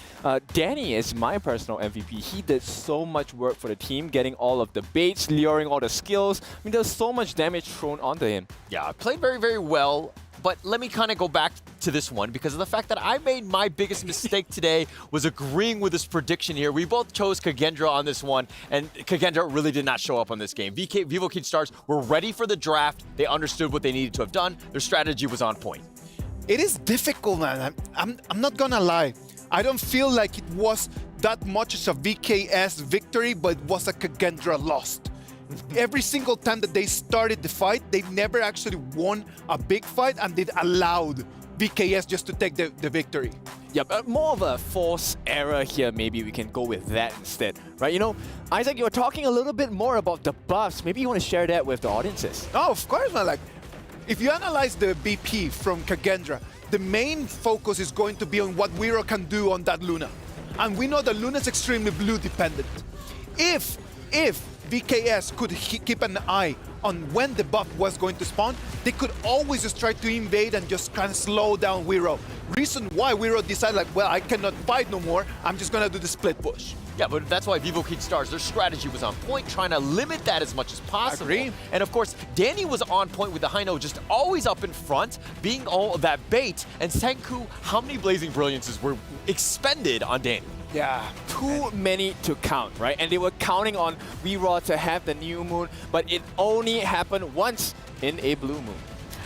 Danny is my personal MVP. He did so much work for the team, getting all of the baits, luring all the skills. I mean, there's so much damage thrown onto him. Yeah, played very, very well. But let me kind of go back to this one because of the fact that I made my biggest mistake today was agreeing with this prediction here. We both chose Kagendra on this one, and Kagendra really did not show up on this game. Vivo Kid Stars were ready for the draft. They understood what they needed to have done. Their strategy was on point. It is difficult, man. I'm not gonna lie. I don't feel like it was that much as a VKS victory, but it was a Kagendra loss. Every single time that they started the fight, they never actually won a big fight, and they allowed VKS just to take the victory. Yeah, but more of a force error here. Maybe we can go with that instead, right? You know, Isaac, you were talking a little bit more about the buffs. Maybe you want to share that with the audiences. Oh, of course, man. Like, if you analyze the BP from Kagendra, the main focus is going to be on what Weiro can do on that Luna. And we know that Luna's extremely blue dependent. If VKS could keep an eye on when the buff was going to spawn, they could always just try to invade and just kind of slow down Weiro. Reason why Weiro decided, like, well, I cannot fight no more, I'm just gonna do the split push. Yeah, but that's why Vivo Kid Stars, their strategy was on point, trying to limit that as much as possible. Agree. And of course, Danny was on point with the high note, just always up in front, being all that bait. And Senku, how many Blazing Brilliances were expended on Danny? Yeah. Too many to count, right? And they were counting on Weiro to have the new moon, but it only happened once in a blue moon.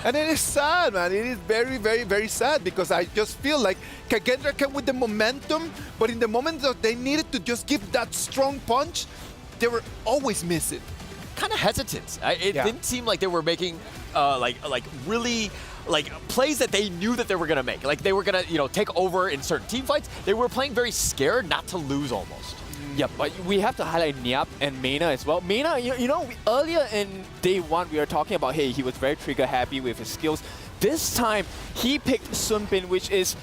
And it is sad, man. It is very, very, very sad because I just feel like Kagendra came with the momentum, but in the moment that they needed to just give that strong punch, they were always missing. Kind of hesitant. It didn't seem like they were making really plays that they knew that they were gonna make. Like they were gonna, take over in certain team fights. They were playing very scared not to lose almost. Yeah, but we have to highlight Nyap and Mena as well. Mena, earlier in day one, we were talking about, hey, he was very trigger happy with his skills. This time, he picked Sunbin, which is,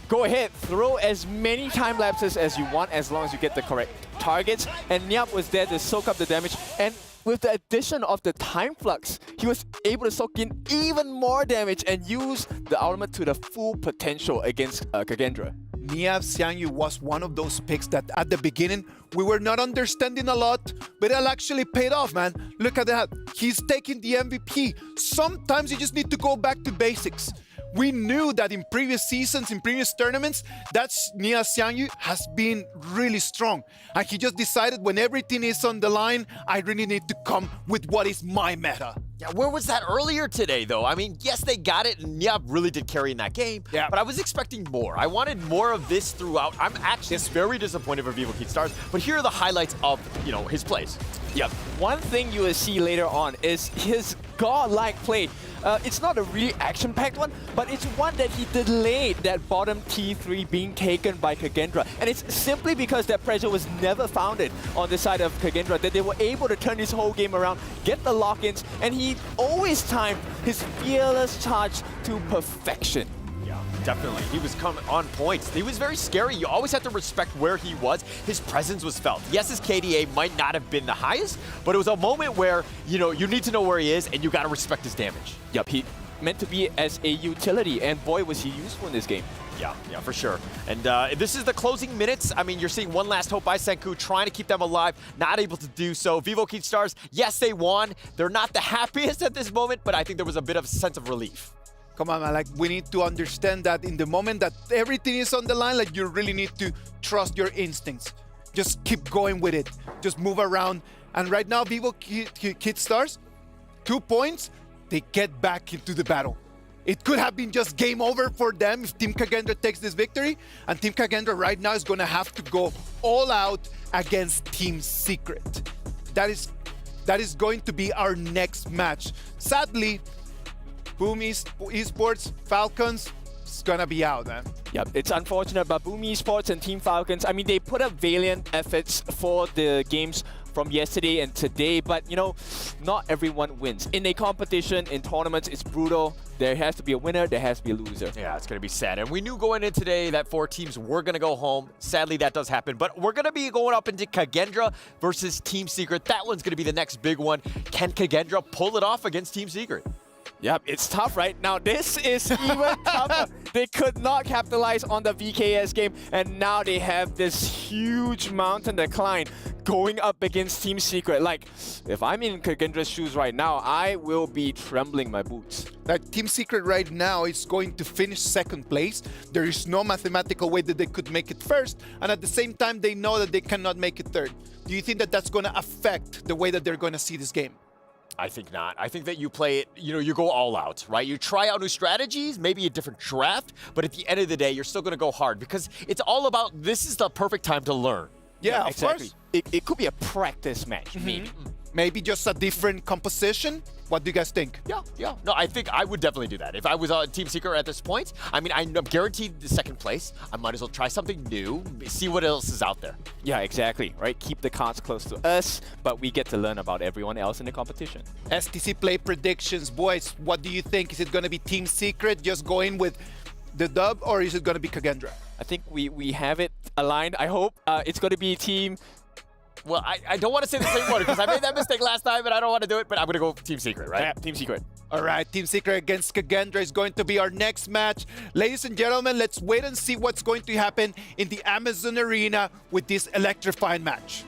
go ahead, throw as many time lapses as you want, as long as you get the correct targets. And Nyap was there to soak up the damage. And with the addition of the time flux, he was able to soak in even more damage and use the ultimate to the full potential against Kagendra. Niab Xiangyu was one of those picks that at the beginning we were not understanding a lot, but it actually paid off, man. Look at that. He's taking the MVP. Sometimes you just need to go back to basics. We knew that in previous seasons, in previous tournaments, that Nia Xiangyu has been really strong. And he just decided when everything is on the line, I really need to come with what is my meta. Yeah, where was that earlier today, though? I mean, yes, they got it, and Nyap really did carry in that game, but I was expecting more. I wanted more of this throughout. I'm actually very disappointed for Vivo Kid Stars, but here are the highlights of, his plays. Yep. One thing you will see later on is his godlike play. It's not a really action-packed one, but it's one that he delayed that bottom T3 being taken by Kagendra. And it's simply because that pressure was never founded on the side of Kagendra that they were able to turn this whole game around, get the lock-ins, and he always timed his fearless charge to perfection. Yeah, definitely. He was coming on points. He was very scary. You always have to respect where he was. His presence was felt. Yes, his KDA might not have been the highest, but it was a moment where, you need to know where he is and you got to respect his damage. Yep, he meant to be as a utility, and boy, was he useful in this game. Yeah, for sure. And this is the closing minutes. I mean, you're seeing one last hope by Senku, trying to keep them alive, not able to do so. Vivo Kid Stars, yes, they won. They're not the happiest at this moment, but I think there was a bit of a sense of relief. Come on, man, we need to understand that in the moment that everything is on the line, you really need to trust your instincts. Just keep going with it. Just move around. And right now, Vivo Kid Stars, 2 points, they get back into the battle. It could have been just game over for them if Team Kagendra takes this victory. And Team Kagendra right now is going to have to go all out against Team Secret. That is going to be our next match. Sadly, Boom Esports, Falcons, it's going to be out, man. Yep, it's unfortunate, but Boom Esports and Team Falcons, I mean, they put up valiant efforts for the games from yesterday and today, but you know, not everyone wins. In a competition, in tournaments, it's brutal. There has to be a winner, there has to be a loser. Yeah, it's going to be sad. And we knew going in today that 4 teams were going to go home. Sadly, that does happen. But we're going to be going up into Kagendra versus Team Secret. That one's going to be the next big one. Can Kagendra pull it off against Team Secret? Yep, it's tough right now. This is even tougher. They could not capitalize on the VKS game, and now they have this huge mountain to climb going up against Team Secret. Like, if I'm in Kagendra's shoes right now, I will be trembling my boots. Like Team Secret right now is going to finish second place. There is no mathematical way that they could make it first, and at the same time, they know that they cannot make it third. Do you think that that's going to affect the way that they're going to see this game? I think not. I think that you play it, you know, you go all out, right? You try out new strategies, maybe a different draft, but at the end of the day, you're still going to go hard because it's all about this is the perfect time to learn. Yeah, of exactly. course. It could be a practice match, maybe. Maybe just a different composition? What do you guys think? Yeah. No, I think I would definitely do that. If I was on Team Secret at this point, I mean, I'm guaranteed the second place. I might as well try something new, see what else is out there. Yeah, exactly, right? Keep the cards close to us, but we get to learn about everyone else in the competition. STC Play predictions. Boys, what do you think? Is it going to be Team Secret just going with the dub, or is it going to be Kagendra? I think we have it aligned, I hope. It's going to be Team... Well, I don't want to say the same word because I made that mistake last time and I don't want to do it, but I'm going to go Team Secret, right? Yeah, Team Secret. All right, Team Secret against Kagendra is going to be our next match. Ladies and gentlemen, let's wait and see what's going to happen in the Amazon Arena with this electrifying match.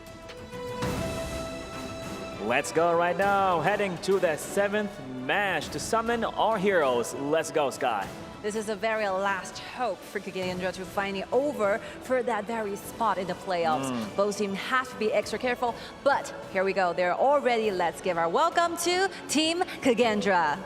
Let's go right now, heading to the 7th match to summon our heroes. Let's go, Sky. This is the very last hope for Kagendra to find it over for that very spot in the playoffs. Both teams have to be extra careful, but here we go. They're all ready. Let's give our welcome to Team Kagendra.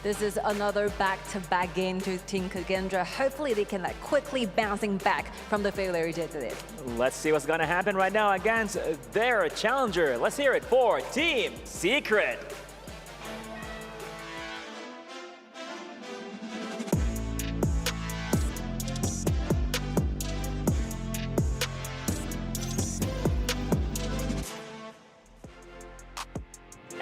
This is another back-to-back game to Team Kagendra. Hopefully they can quickly bouncing back from the failure they did today. Let's see what's gonna happen right now against their challenger. Let's hear it for Team Secret.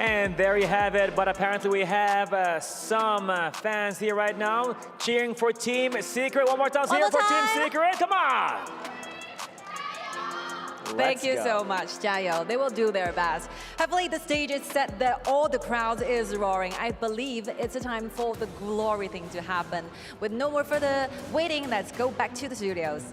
And there you have it, but apparently we have some fans here right now cheering for Team Secret. One more time, cheering for Team Secret, come on! Thank you so much, Jayo. They will do their best. Hopefully the stage is set that all the crowd is roaring. I believe it's a time for the glory thing to happen. With no more further waiting, let's go back to the studios.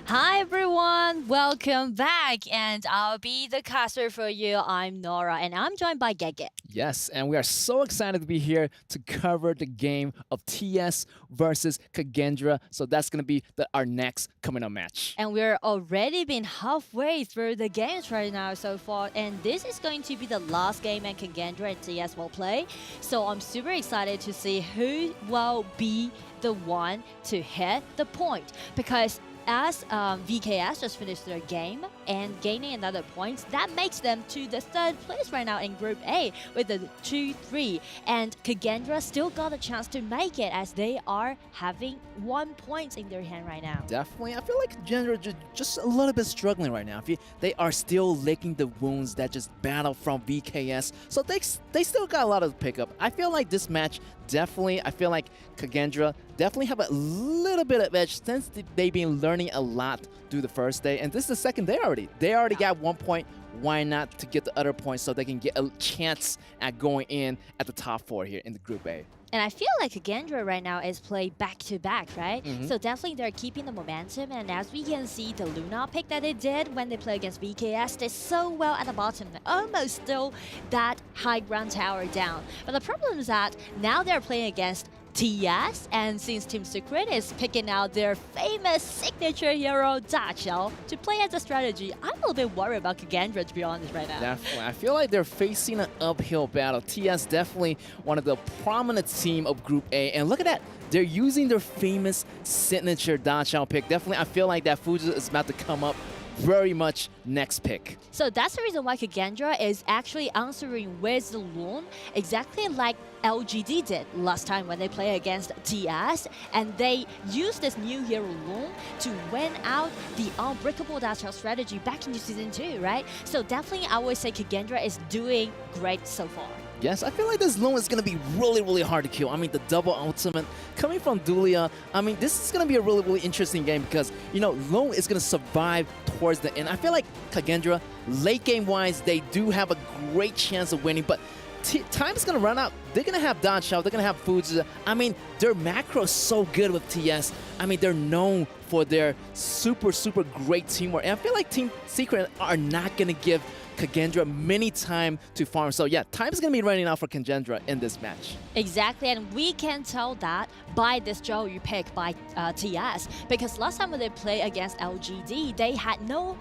Hi everyone, welcome back, and I'll be the caster for you. I'm Nora, and I'm joined by Gege. Yes, and we are so excited to be here to cover the game of TS versus Kagendra. So that's going to be our next coming up match. And we're already been halfway through the games right now so far, and this is going to be the last game and Kagendra and TS will play. So I'm super excited to see who will be the one to hit the point, because as VKS just finished their game and gaining another point, that makes them to the 3rd place right now in Group A with the 2-3. And Kagendra still got a chance to make it as they are having 1 point in their hand right now. Definitely. I feel like Kagendra just a little bit struggling right now. They are still licking the wounds that just battled from VKS. So they still got a lot of pickup. I feel like this match definitely, I feel like Kagendra definitely have a little bit of edge since they've been learning a lot through the first day. And this is the 2nd day already. They already got 1 point. Why not to get the other points so they can get a chance at going in at the top 4 here in the Group A. And I feel like Kagendra right now is played back-to-back, right? So definitely they're keeping the momentum, and as we can see, the Luna pick that they did when they play against VKS, they're so well at the bottom, almost still that high ground tower down. But the problem is that now they're playing against TS, and since Team Secret is picking out their famous signature hero Daqiao to play as a strategy, I'm a little bit worried about Kagendra, to be honest, right now. Definitely. I feel like they're facing an uphill battle. TS definitely one of the prominent team of Group A, and look at that. They're using their famous signature Daqiao pick. Definitely, I feel like that Fuji is about to come up very much next pick. So that's the reason why Kagendra is actually answering with the Loon, exactly like LGD did last time when they play against TS, and they used this new hero Loon to win out the unbreakable Daqiao strategy back into Season 2, right? So definitely I would say Kagendra is doing great so far. Yes, I feel like this Loon is going to be really, really hard to kill. I mean, the double ultimate coming from Dulia. I mean, this is going to be a really, really interesting game because, you know, Loon is going to survive towards the end. I feel like Kagendra, late game-wise, they do have a great chance of winning, but time is going to run out. They're going to have Daqiao, they're going to have Fuji. I mean, their macro is so good with TS. I mean, they're known for their super, super great teamwork. And I feel like Team Secret are not going to give Kagendra many time to farm. So yeah, time is going to be running out for Kagendra in this match. Exactly, and we can tell that by this Zhou pick by TS, because last time when they played against LGD, they had no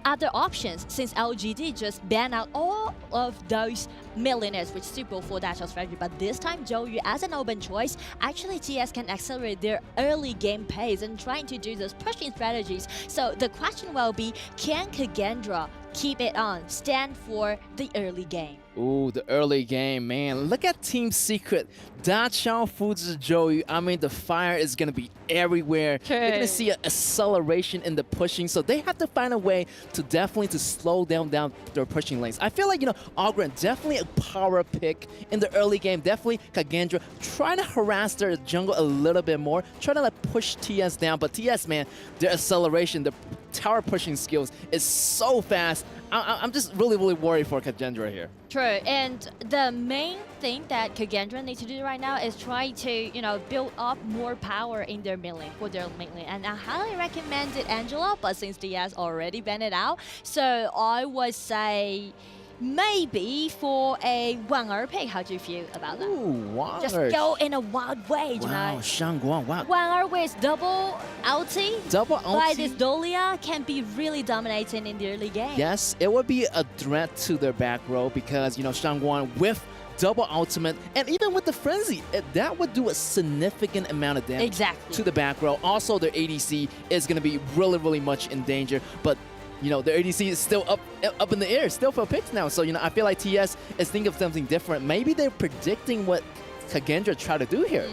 other options since LGD just banned out all of those millionaires, which is super for Daqiao strategy. But this time, Zhou as an open choice, actually TS can accelerate their early game pace and trying to do those pushing strategies. So the question will be, can Kagendra keep it on, stand for the early game? Ooh, the early game, man. Look at Team Secret. Daqiao, Fuji, Zhou. I mean, the fire is going to be everywhere. True. They're going to see an acceleration in the pushing, so they have to find a way to definitely to slow down their pushing lanes. I feel like, you know, Ogren, definitely a power pick in the early game. Definitely Kagendra trying to harass their jungle a little bit more, trying to like push TS down. But TS, man, their acceleration, the tower pushing skills is so fast. I'm just really, really worried for Kagendra here. True, and the main thing that Kagendra needs to do right now is try to, you know, build up more power in their mid lane, for their mid lane. And I highly recommend it, Angela, but since TS already banned it out, so I would say maybe for a Wanger pick. How do you feel about that? Ooh, Wanger. Just go in a wild way, you wow, know. Shangguan, wow. Wanger with double ulti by this Dolia can be really dominating in the early game. Yes, it would be a threat to their back row because, you know, Shangguan with double ultimate, and even with the frenzy, that would do a significant amount of damage to the back row. Also, their ADC is going to be really, really much in danger, but you know, the ADC is still up in the air, still for picks now. So, you know, I feel like TS is thinking of something different. Maybe they're predicting what Kagendra try to do here.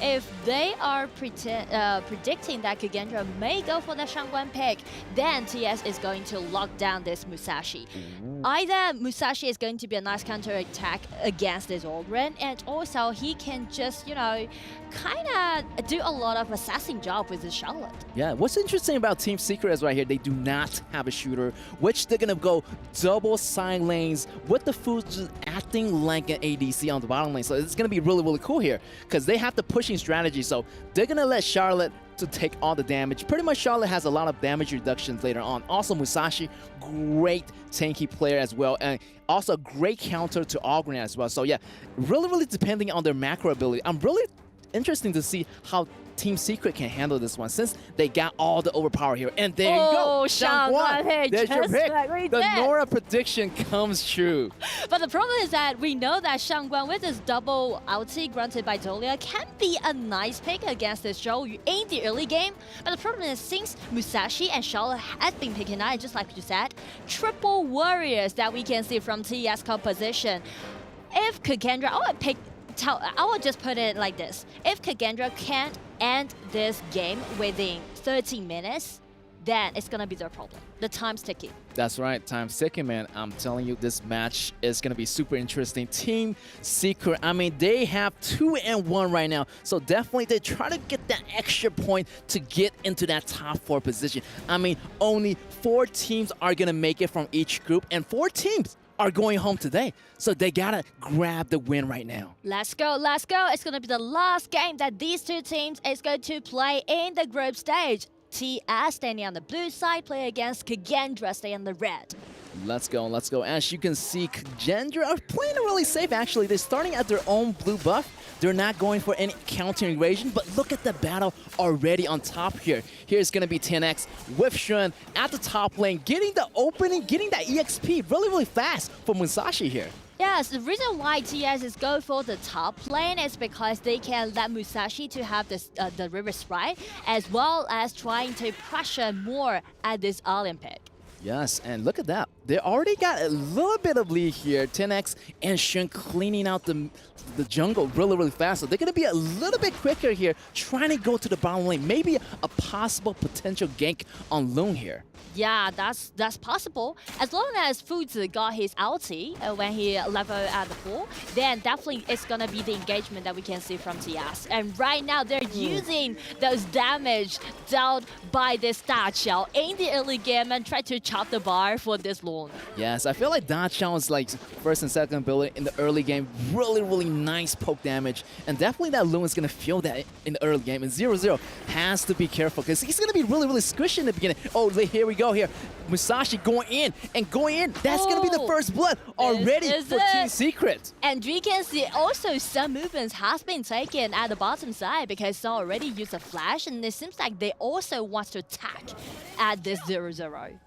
If they are predicting that Kagendra may go for the Shangguan pick, then TS is going to lock down this Musashi. Either Musashi is going to be a nice counter-attack against this Ogren, and also he can just, you know, kind of do a lot of assassin job with the Charlotte. Yeah, what's interesting about Team Secret is right here, they do not have a shooter, which they're going to go double side lanes with the Fuji acting like an ADC on the bottom lane. So it's going to be really, really cool here because they have the pushing strategy. So they're going to let Charlotte to take all the damage. Pretty much Charlotte has a lot of damage reductions later on. Also Musashi, great tanky player as well, and also great counter to Ogren as well. So yeah, really, really depending on their macro ability. I'm really interesting to see how Team Secret can handle this one since they got all the overpower here. And there you go, Shangguan. There's your pick. The Nora prediction comes true. But the problem is that we know that Shangguan with his double ulti granted by Dolia can be a nice pick against this Zhou in the early game. But the problem is since Musashi and Charlotte has been picking out, just like you said, triple warriors that we can see from TS composition. If Kagendra, I would just put it like this. If Kagendra can't end this game within 30 minutes, then it's going to be their problem. The time's ticking. That's right, time's ticking, man. I'm telling you, this match is going to be super interesting. Team Secret, I mean, they have 2-1 right now. So definitely they try to get that extra point to get into that top 4 position. I mean, only 4 teams are going to make it from each group, and 4 teams are going home today. So they gotta grab the win right now. Let's go, let's go. It's gonna be the last game that these 2 teams is going to play in the group stage. TS standing on the blue side, play against Kagendra staying on the red. Let's go, let's go. As you can see, Kagendra are playing it really safe, actually. They're starting at their own blue buff. They're not going for any counter invasion, but look at the battle already on top here. Here's going to be 10X with Shun at the top lane, getting the opening, getting that EXP really, really fast for Musashi here. Yes, the reason why TS is going for the top lane is because they can let Musashi to have this, the river sprite, as well as trying to pressure more at this Olympic. Yes, and look at that. They already got a little bit of lead here. 10X and Shun cleaning out the jungle really, really fast. So they're going to be a little bit quicker here, trying to go to the bottom lane. Maybe a possible potential gank on Loon here. Yeah, that's possible. As long as Fuzi got his ulti when he leveled at the pool, then definitely it's gonna be the engagement that we can see from TS. And right now they're using those damage dealt by this Da Xiao in the early game and try to chop the bar for this Loon. Yes, I feel like Da Xiao is like first and second ability in the early game. Really, really nice poke damage. And definitely that Loon is gonna feel that in the early game. And 0-0 has to be careful because he's gonna be really, really squishy in the beginning. Oh, here we go here. Musashi going in and going in. That's going to be the first blood already for Team Secret. And we can see also some movements has been taken at the bottom side because they already used a flash, and it seems like they also want to attack at this 0-0.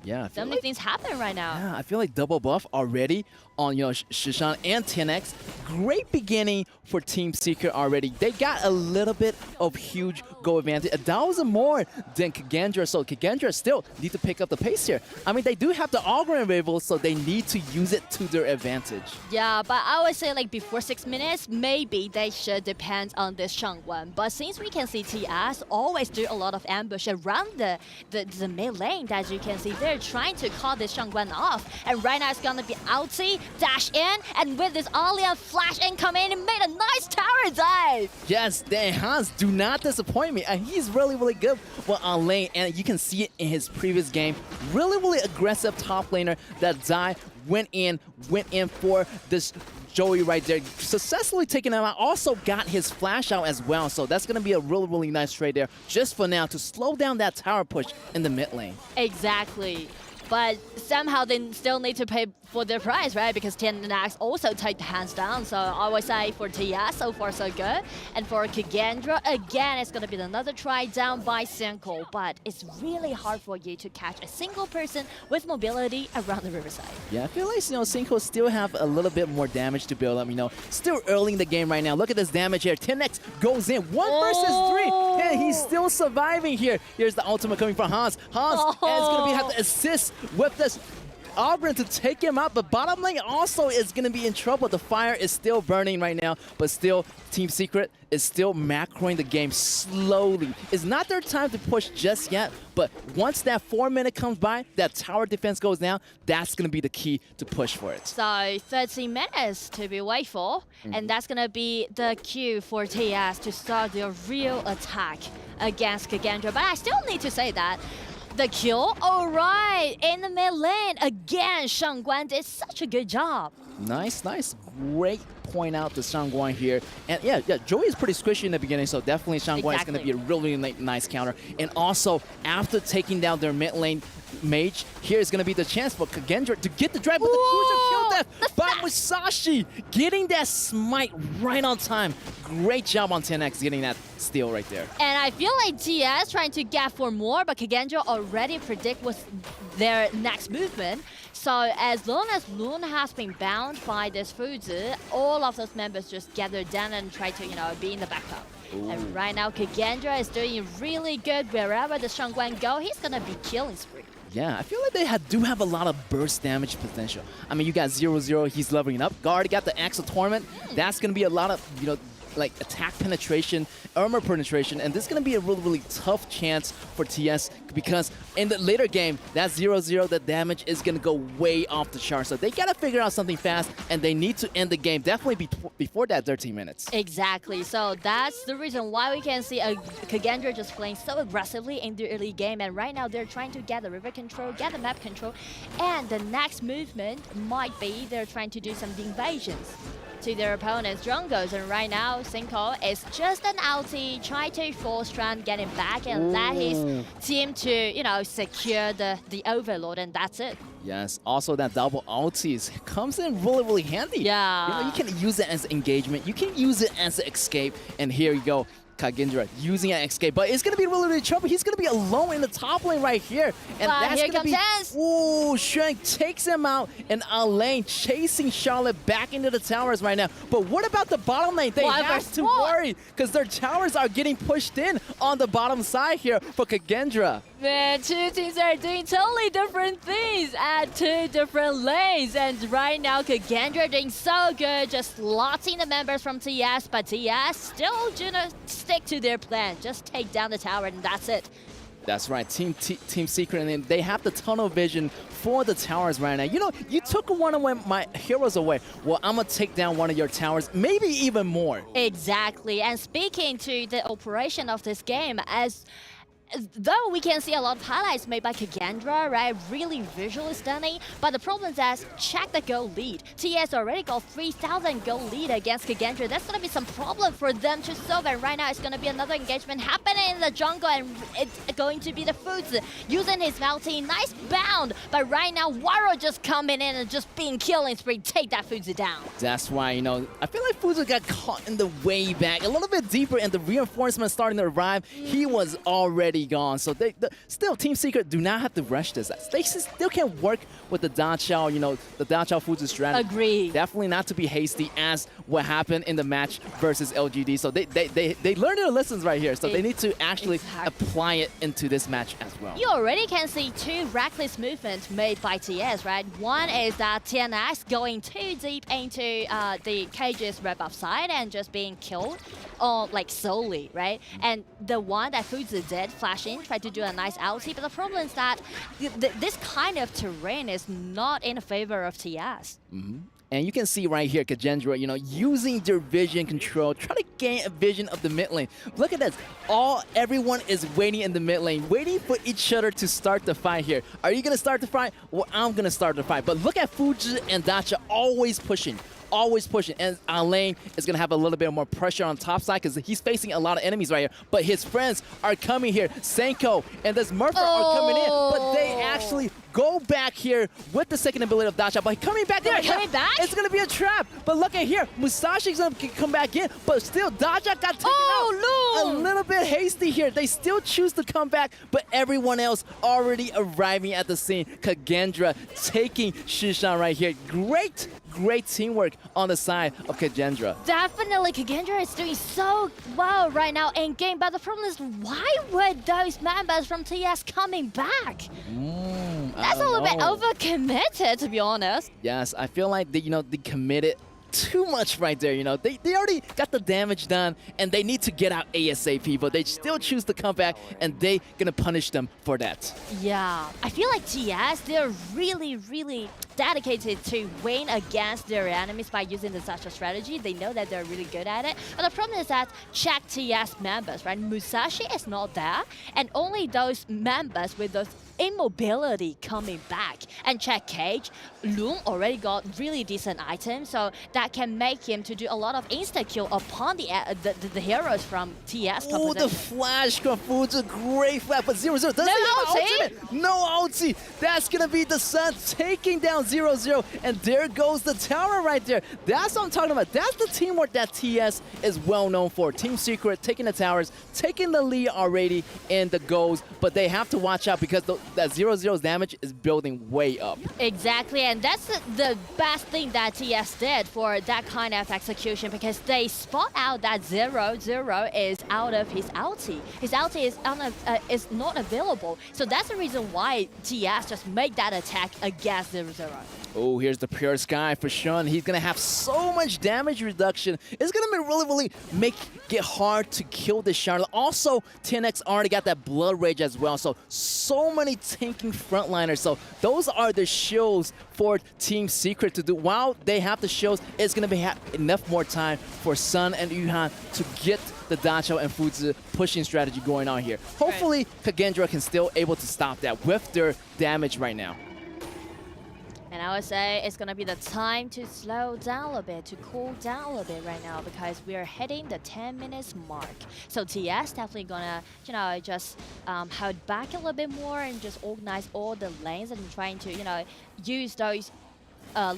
Yeah, so many things happen right now. Yeah, I feel like double buff already on Shishan and 10X. Great beginning for Team Secret already. They got a little bit of huge goal advantage. 1,000 more than Kagendra, so Kagendra still need to pick up the pace here. I mean, they do have the Augury Weibo, so they need to use it to their advantage. Yeah, but I would say like before 6 minutes, maybe they should depend on this Shangguan. But since we can see TS always do a lot of ambush around the mid lane, as you can see, they're trying to call this Shangguan off. And right now it's gonna be ulti, dash in, and with this Alia flash incoming, it made a nice tower dive. Yes, Dan Hans do not disappoint me. And he's really, really good on lane. And you can see it in his previous game. Really, really aggressive top laner. That Zai went in for this Joey right there, successfully taking him out. Also got his flash out as well. So that's going to be a really, really nice trade there just for now to slow down that tower push in the mid lane. Exactly. But somehow they still need to pay for their price, right? Because 10X also take the hands down. So I would say for TS, so far so good. And for Kagendra, again, it's going to be another try down by Cinco. But it's really hard for you to catch a single person with mobility around the riverside. Yeah, I feel like, Cinco still have a little bit more damage to build up, Still early in the game right now. Look at this damage here. 10X goes in. 1 versus 3. And he's still surviving here. Here's the ultimate coming from Hans. Hans is going to have to assist with this Auburn to take him out, but bottom lane also is going to be in trouble. The fire is still burning right now, but still Team Secret is still macroing the game slowly. It's not their time to push just yet, but once that 4 minute comes by, that tower defense goes down, that's going to be the key to push for it. So 13 minutes to be wait for, and that's going to be the cue for TS to start their real attack against Kagendra. But I still need to say that the kill, all right, in the mid lane. Again, Shangguan did such a good job. Nice. Great point out to Shangguan here. And yeah, Joey is pretty squishy in the beginning, so definitely Shangguan is going to be a really nice counter. And also, after taking down their mid lane mage, here is going to be the chance for Kagendra to get the drive with the crucial kill death by Musashi, getting that smite right on time. Great job on 10X getting that steal right there. And I feel like TS trying to get for more, but Kagendra already predict what's their next movement. So as long as Loon has been bound by this Fuzi, all of those members just gather down and try to, be in the backup. Ooh. And right now, Kagendra is doing really good. Wherever the Shangguan go, he's gonna be killing spree. Yeah, I feel like they do have a lot of burst damage potential. I mean, you got 0-0, he's leveling up. Guard got the Axe of Torment. That's gonna be a lot of, like attack penetration, armor penetration, and this is going to be a really, really tough chance for TS because in the later game, that 0-0, the damage is going to go way off the chart. So they got to figure out something fast, and they need to end the game definitely before that 13 minutes. Exactly. So that's the reason why we can see Kagendra just playing so aggressively in the early game, and right now they're trying to get the river control, get the map control, and the next movement might be they're trying to do some invasions. to their opponent's jungles. And right now, Cinco is just an ulti, trying to force Strand getting back and let his team to, you know, secure the Overlord, and that's it. Yes, also that double ultis comes in really, really handy. Yeah. You know, you can use it as engagement, you can use it as an escape, and here you go. Kagendra using an escape, but it's going to be really, really trouble. He's going to be alone in the top lane right here. And that's here going to be... comes Ooh, Shen takes him out, and Alain chasing Charlotte back into the towers right now. But what about the bottom lane? They have to worry, because their towers are getting pushed in on the bottom side here for Kagendra. Man, two teams are doing totally different things at two different lanes. And right now, Kagendra doing so good, just lotting the members from TS, but TS still gonna stick to their plan. Just take down the tower, and that's it. That's right, Team Secret, and they have the tunnel vision for the towers right now. You know, you took one of my heroes away. Well, I'm going to take down one of your towers, maybe even more. Exactly, and speaking to the operation of this game, though we can see a lot of highlights made by Kagendra, right? Really visually stunning. But the problem is that check the gold lead. TS already got 3,000 gold lead against Kagendra. That's going to be some problem for them to solve. And right now it's going to be another engagement happening in the jungle. And it's going to be the Fuzi using his multi. Nice bound. But right now, Waro just coming in and just being killing spree. Take that Fuzi down. That's why, you know, I feel like Fuzi got caught in the way back. A little bit deeper, and the reinforcements starting to arrive. He was already gone. So still, Team Secret do not have to rush this. They still can work with the Da Chao, you know, the Da Chao Fuzi strategy. Agree. Definitely not to be hasty as what happened in the match versus LGD. So they learned their lessons right here. So they need to actually apply it into this match as well. You already can see two reckless movements made by TS, right? One is that TNX going too deep into the cage's wrap-up side and just being killed, like solely, right? And the one that Fuzi did, flash in, tried to do a nice ulti, but the problem is that this kind of terrain is not in favor of TS. And you can see right here, Kagendra, you know, using their vision control, trying to gain a vision of the mid lane. Look at this. Everyone is waiting in the mid lane, waiting for each other to start the fight here. Are you going to start the fight? Well, I'm going to start the fight. But look at Fuji and Dacha always pushing. And Alain is going to have a little bit more pressure on top side because he's facing a lot of enemies right here. But his friends are coming here. Senko and this Murphy are coming in, but they actually go back here with the second ability of Dacha. But coming back, it's going to be a trap. But look at here, Musashi's going to come back in, but still Dacha got taken out. A little bit hasty here. They still choose to come back, but everyone else already arriving at the scene. Kagendra taking Shishan right here. Great teamwork on the side of Kagendra. Definitely, Kagendra is doing so well right now in game, but the problem is, why were those members from TS coming back? That's a little bit overcommitted, to be honest. Yes, I feel like they committed too much right there. You know, they already got the damage done, and they need to get out ASAP, but they still choose to come back, and they gonna punish them for that. Yeah, I feel like TS, they're really dedicated to win against their enemies by using the Sasha strategy. They know that they're really good at it. But the problem is that check TS members, right? Musashi is not there, and only those members with those immobility coming back. And check Cage, Loom already got really decent items, so that can make him to do a lot of insta-kill upon the heroes from TS. Oh, the flash from Fuji, great flash, but 0-0 doesn't have ultimate. No ulti. That's gonna be the Sun taking down 0-0, and there goes the tower right there. That's what I'm talking about. That's the teamwork that TS is well known for. Team Secret taking the towers, taking the lead already in the goals, but they have to watch out because that 0-0's damage is building way up. Exactly, and that's the best thing that TS did for that kind of execution, because they spot out that 0-0 is out of his ulti. His ulti is not available, so that's the reason why TS just made that attack against 0-0. Oh, here's the Pure Sky for Sean. He's going to have so much damage reduction. It's going to really make it hard to kill this Charlotte. Also, 10X already got that Blood Rage as well. So many tanking frontliners. So those are the shields for Team Secret to do. While they have the shields, it's going to be enough more time for Sun and Yuhan to get the Dacho and Fuzi pushing strategy going on here. Hopefully, Kagendra can still able to stop that with their damage right now. And I would say it's going to be the time to slow down a bit, to cool down a bit right now, because we are hitting the 10 minutes mark. So TS definitely going to, just hold back a little bit more and just organize all the lanes and trying to, use those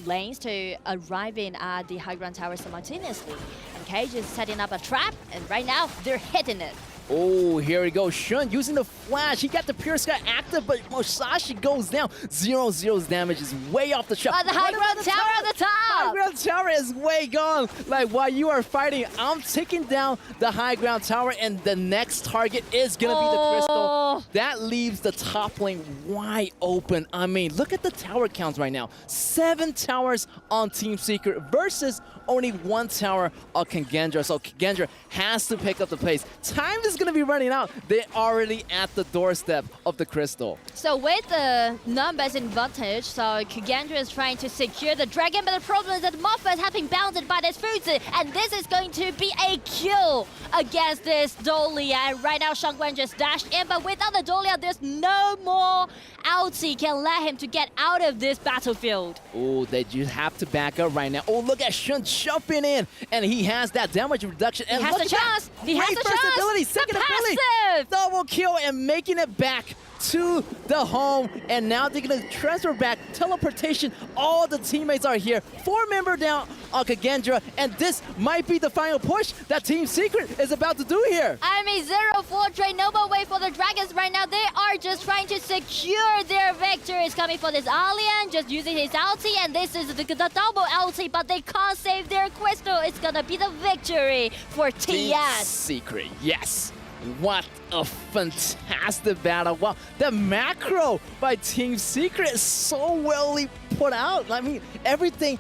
lanes to arrive in at the high ground tower simultaneously. And Cage is setting up a trap, and right now they're hitting it. Oh, here we go. Shun using the flash. He got the Pure Sky active, but Musashi goes down. 0-0's damage is way off the shot. The high ground tower at the top. High ground tower is way gone. Like, while you are fighting, I'm taking down the high ground tower, and the next target is going to be the Crystal. That leaves the top lane wide open. I mean, look at the tower counts right now. 7 towers on Team Secret versus only 1 tower on Kagendra. So Kagendra has to pick up the pace. Time is going to be running out. They're already at the doorstep of the Crystal. So with the numbers advantage, so Kagendra is trying to secure the dragon, but the problem is that Moffat has been bounded by this Fuzi, and this is going to be a kill against this Dolia. And right now, Shangguan just dashed in, but without the Dolia, there's no more ulti can let him to get out of this battlefield. Oh, they just have to back up right now. Oh, look at Shun jumping in, and he has that damage reduction. And he has a chance. He has a chance. Ability, second ability, double kill, and making it back to the home. And now they're gonna transfer back, teleportation. All the teammates are here. 4-member down on Kagendra, and this might be the final push that Team Secret is about to do here. I mean, 0-4 trade, no more way for the Dragons right now. They are just trying to secure their victory. It's coming for this Alien, just using his ulti, and this is the double ulti, but they can't save their Crystal. It's gonna be the victory for TS. Team Secret, yes. What a fantastic battle. Wow, the macro by Team Secret is so well put out. I mean, everything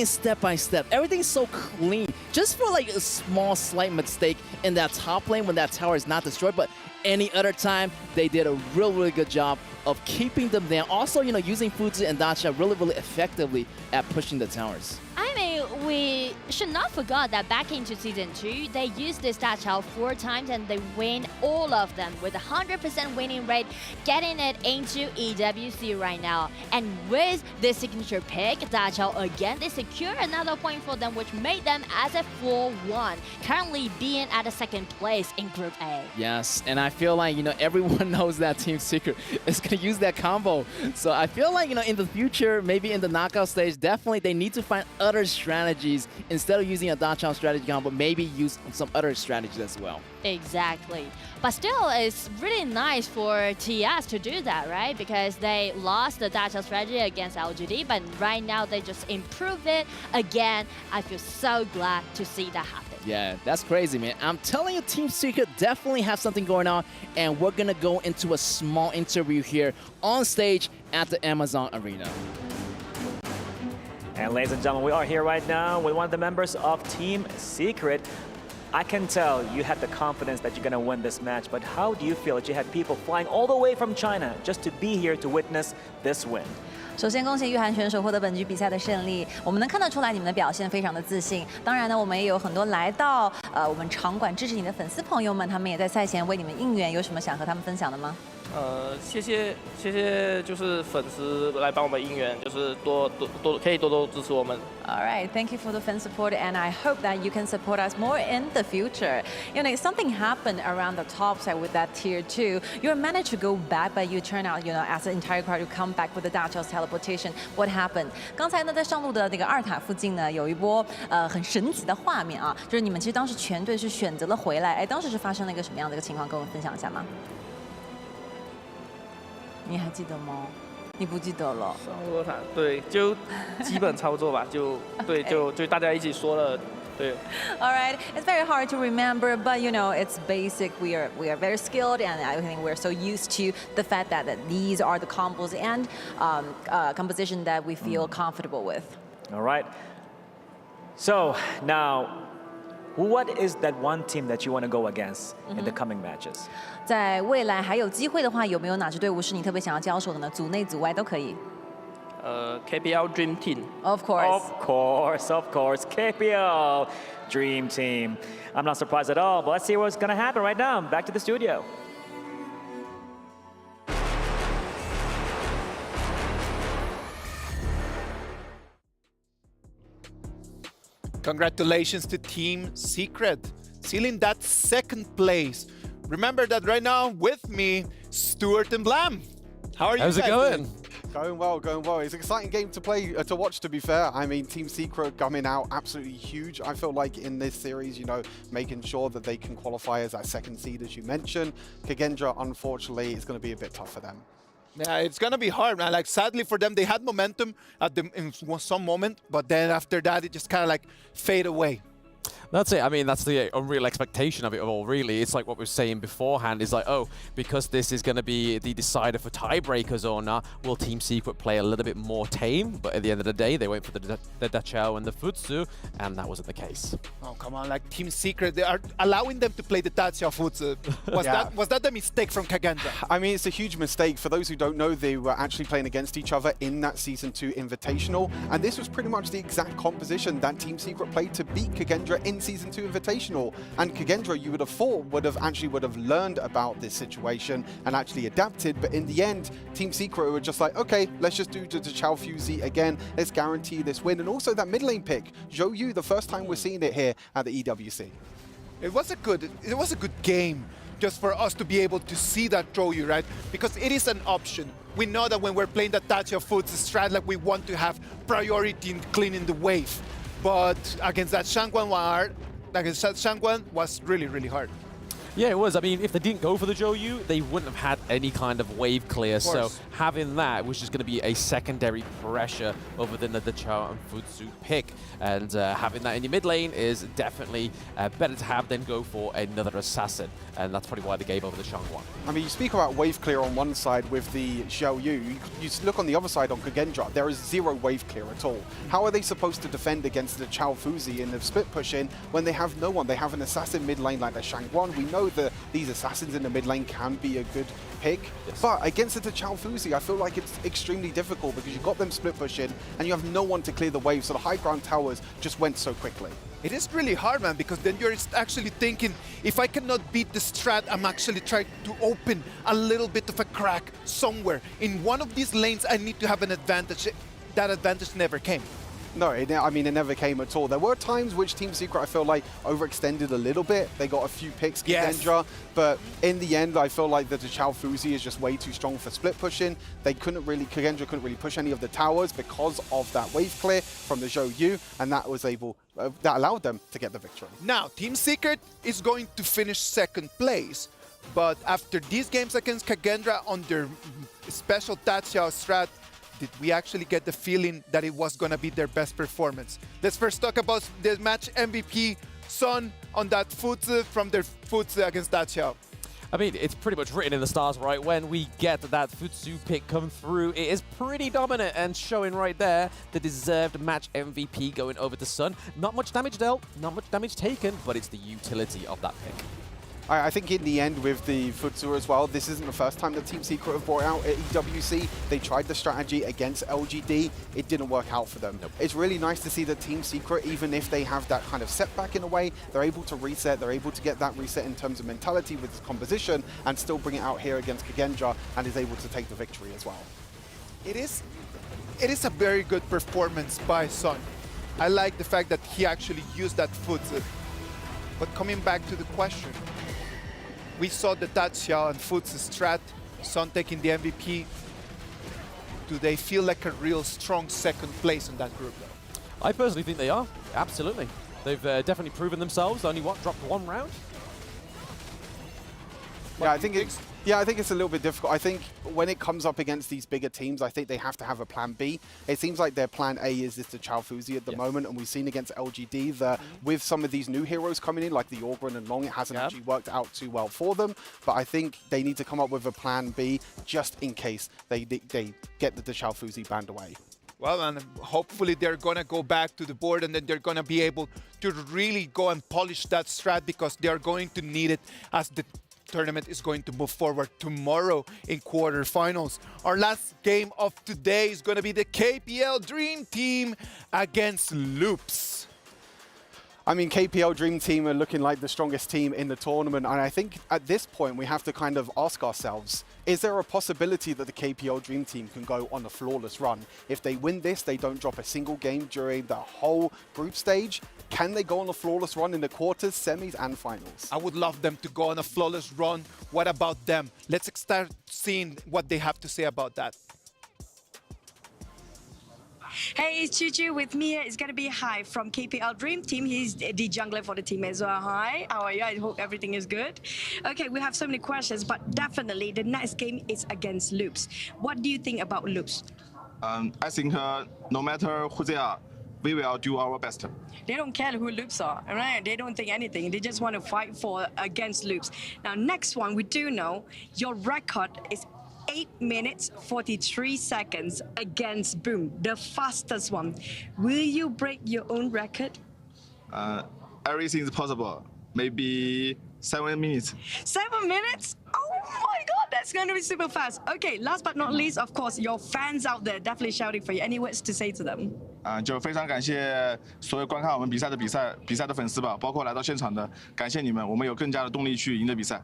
step by step. Everything's so clean. Just for like a small slight mistake in that top lane when that tower is not destroyed, but any other time, they did a really good job of keeping them down. Also, using Fuzi and Dacha really effectively at pushing the towers. I mean, we should not forget that back into Season 2, they used this Dacha 4 times and they win all of them with a 100% winning rate, getting it into EWC right now. And with this signature pick, Dacha again, they secure another point for them, which made them as a 4-1, currently being at a 2nd place in Group A. Yes, and I feel like, everyone knows that Team Secret is going to use that combo. So I feel like, in the future, maybe in the knockout stage, definitely they need to find other strategies instead of using a Dachau strategy combo, maybe use some other strategies as well. Exactly. But still, it's really nice for TS to do that, right? Because they lost the Dachau strategy against LGD, but right now they just improved it again. I feel so glad to see that happen. Yeah, that's crazy, man. I'm telling you, Team Secret definitely have something going on, and we're going to go into a small interview here on stage at the Amazon Arena. And ladies and gentlemen, we are here right now with one of the members of Team Secret. I can tell you had the confidence that you're going to win this match, but how do you feel that you had people flying all the way from China just to be here to witness this win? 首先，恭喜玉涵选手获得本局比赛的胜利。我们能看得出来你们的表现非常的自信。当然呢，我们也有很多来到我们场馆支持你的粉丝朋友们，他们也在赛前为你们应援。有什么想和他们分享的吗？谢谢，就是粉丝来帮我们应援，就是可以多多支持我们。All right, thank you for the fan support, and I hope that you can support us more in the future. Something happened around the top side with that tier 2. You managed to go back, but you turn out, as an entire crowd, you come back with the Dachau's teleportation. What happened? 刚才呢，在上路的那个2塔附近呢，有一波很神奇的画面啊，就是你们其实当时全队是选择了回来，哎，当时是发生了一个什么样的一个情况，跟我们分享一下吗？你还记得吗？你不记得了。上路2塔，对，就基本操作吧，就大家一起说了。对. All right, it's very hard to remember, but it's basic. We are very skilled, and I think we're so used to the fact that these are the combos and composition that we feel comfortable with. All right. So now, what is that one team that you want to go against in the coming matches? 在未来还有机会的话，有没有哪支队伍是你特别想要交手的呢？组内组外都可以。KPL Dream Team. Of course. Of course. KPL Dream Team. I'm not surprised at all, but let's see what's going to happen right now. Back to the studio. Congratulations to Team Secret, sealing that second place. Remember that right now with me, Stuart and Blam. How are you How's guys it going? doing? Going well, going well. It's an exciting game to play, to watch, to be fair. I mean, Team Secret coming out absolutely huge. I feel like in this series, you know, making sure that they can qualify as that second seed, as you mentioned. Kagendra, unfortunately, is going to be a bit tough for them. Yeah, it's gonna be hard, man. Like, sadly for them, they had momentum at in some moment, but then after that, it just kind of like fade away. That's it. I mean, that's the unreal expectation of it all, really. It's like what we were saying beforehand. Is like, oh, because this is going to be the decider for tiebreakers or not, will Team Secret play a little bit more tame? But at the end of the day, they went for the Dachao and the Futsu, and that wasn't the case. Oh, come on. Like, Team Secret, they are allowing them to play the Dachao Futsu. Was that the mistake from Kagendra? I mean, it's a huge mistake. For those who don't know, they were actually playing against each other in that Season 2 Invitational, and this was pretty much the exact composition that Team Secret played to beat Kagendra in Season 2 Invitational. And Kagendra, you would have thought, would have learned about this situation and actually adapted, but in the end, Team Secret were just like, okay, let's just do the Chao Fuzi again, let's guarantee this win. And also that mid lane pick, Zhou Yu, the first time we're seeing it here at the EWC. It was a good game just for us to be able to see that Zhou Yu, right? Because it is an option. We know that when we're playing the Dachao Futsu strat, like, we want to have priority in cleaning the wave. But against that Shangguan was really, really hard. Yeah, it was. I mean, if they didn't go for the Zhou Yu, they wouldn't have had any kind of wave clear. So having that was just going to be a secondary pressure over the Dachao and Futsu pick. And having that in your mid lane is definitely better to have than go for another assassin. And that's probably why they gave over the Shangguan. I mean, you speak about wave clear on one side with the Zhou Yu. You look on the other side on Kagendra, there is zero wave clear at all. How are they supposed to defend against the Chao Fuzi in the split push-in when they have no one? They have an assassin mid lane like the Shangguan. We know that these assassins in the mid lane can be a good pick, but against the Chao Fuzi, I feel like it's extremely difficult because you've got them split push-in and you have no one to clear the wave, so the high ground towers just went so quickly. It is really hard, man, because then you're actually thinking, if I cannot beat the strat, I'm actually trying to open a little bit of a crack somewhere. In one of these lanes, I need to have an advantage. That advantage never came. No, I mean, it never came at all. There were times which Team Secret, I feel like, overextended a little bit. They got a few picks, Kagendra, but in the end, I feel like the Chao Fuzi is just way too strong for split pushing. Kagendra couldn't really push any of the towers because of that wave clear from the Zhou Yu, and that was that allowed them to get the victory. Now, Team Secret is going to finish second place, but after these games against Kagendra on their special Dachao strat, did we actually get the feeling that it was going to be their best performance? Let's first talk about the match MVP, Son, on that Futsu from their Futsu against Dachao. I mean, it's pretty much written in the stars, right? When we get that Futsu pick come through, it is pretty dominant and showing right there the deserved match MVP going over to Sun. Not much damage dealt, not much damage taken, but it's the utility of that pick. I think in the end with the Futsu as well, this isn't the first time that Team Secret have brought out at EWC. They tried the strategy against LGD. It didn't work out for them. It's really nice to see that Team Secret, even if they have that kind of setback in a way, they're able to reset. They're able to get that reset in terms of mentality with composition and still bring it out here against Kagendra and is able to take the victory as well. It is a very good performance by Son. I like the fact that he actually used that Futsu. But coming back to the question, we saw the Dachao and Futsu strat, Son taking the MVP. Do they feel like a real strong second place in that group, though? I personally think they are, absolutely. They've definitely proven themselves. Only dropped one round? Yeah, I think it's a little bit difficult. I think when it comes up against these bigger teams, I think they have to have a plan B. It seems like their plan A is the Chao Fuzi at the moment, and we've seen against LGD that with some of these new heroes coming in, like the Orgren and Long, it hasn't actually worked out too well for them. But I think they need to come up with a plan B just in case they get the Chao Fuzi banned away. Well, and hopefully they're going to go back to the board and then they're going to be able to really go and polish that strat because they're going to need it as the tournament is going to move forward tomorrow in quarterfinals. Our last game of today is going to be the KPL Dream Team against Loops. I mean, KPL Dream Team are looking like the strongest team in the tournament, and I think at this point we have to kind of ask ourselves, is there a possibility that the KPL Dream Team can go on a flawless run? If they win this, they don't drop a single game during the whole group stage. Can they go on a flawless run in the quarters, semis, and finals? I would love them to go on a flawless run. What about them? Let's start seeing what they have to say about that. Hey, it's Choo with me here. It's going to be Hai from KPL Dream Team. He's the jungler for the team as well. Hi, how are you? I hope everything is good. Okay, we have so many questions, but definitely the next game is against Loops. What do you think about Loops? I think no matter who they are, we will do our best. They don't care who Loops are, right? They don't think anything. They just want to fight for against Loops. Now, next one, we do know your record is 8 minutes 43 seconds against Boom, the fastest one. Will you break your own record? Everything is possible. Maybe 7 minutes. 7 minutes? Oh my God, that's going to be super fast. Okay, last but not least, of course, your fans out there definitely shouting for you. Any words to say to them? 就非常感谢所有观看我们比赛的粉丝吧，包括来到现场的，感谢你们，我们有更加的动力去赢得比赛。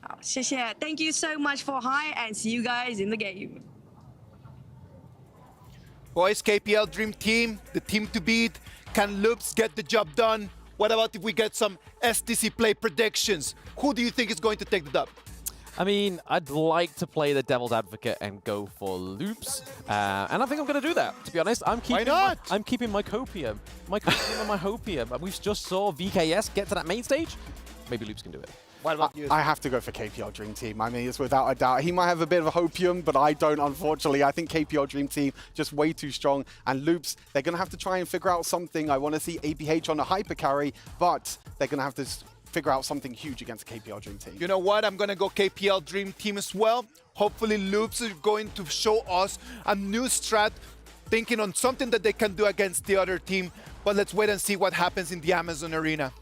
好，谢谢 Thank you so much for Hai and see you guys in the game. Boys, KPL Dream Team, the team to beat. Can Loops get the job done? What about if we get some STC play predictions? Who do you think is going to take the dub? I mean, I'd like to play the devil's advocate and go for Loops, and I think I'm going to do that. To be honest, I'm keeping my copium, and my hopium. We just saw VKS get to that main stage. Maybe Loops can do it. What about you? I have to go for KPL Dream Team. I mean, it's without a doubt. He might have a bit of a hopium, but I don't, unfortunately. I think KPL Dream Team just way too strong. And Loops, they're going to have to try and figure out something. I want to see APH on a hyper carry, but they're going to have to figure out something huge against the KPL Dream Team. You know what? I'm going to go KPL Dream Team as well. Hopefully Loops are going to show us a new strat, thinking on something that they can do against the other team. But let's wait and see what happens in the Amazon Arena.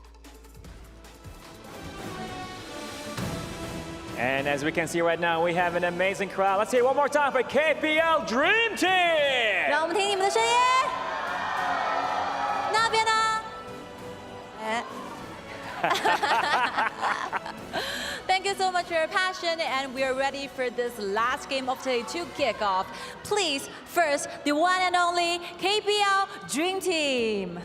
And as we can see right now, we have an amazing crowd. Let's hear it one more time for KPL Dream Team! 让我们听你们的声音。那边呢？Thank you so much for your passion, and we are ready for this last game of today to kick off. Please, first, the one and only KPL Dream Team.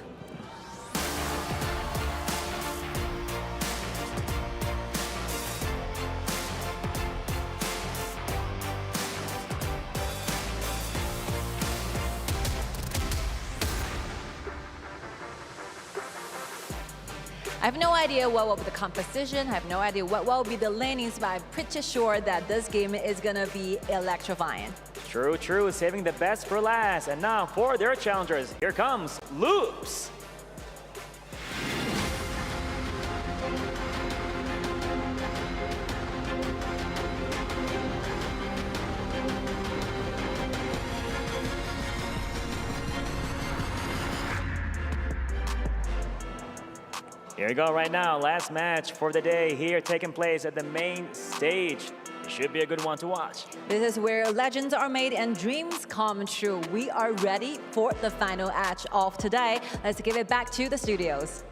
I have no idea what will be the composition, I have no idea what will be the lanings, but I'm pretty sure that this game is gonna be electrifying. True, true, saving the best for last. And now for their challengers, here comes Loops. Here we go right now, last match for the day here taking place at the main stage. It should be a good one to watch. This is where legends are made and dreams come true. We are ready for the final match of today. Let's give it back to the studios.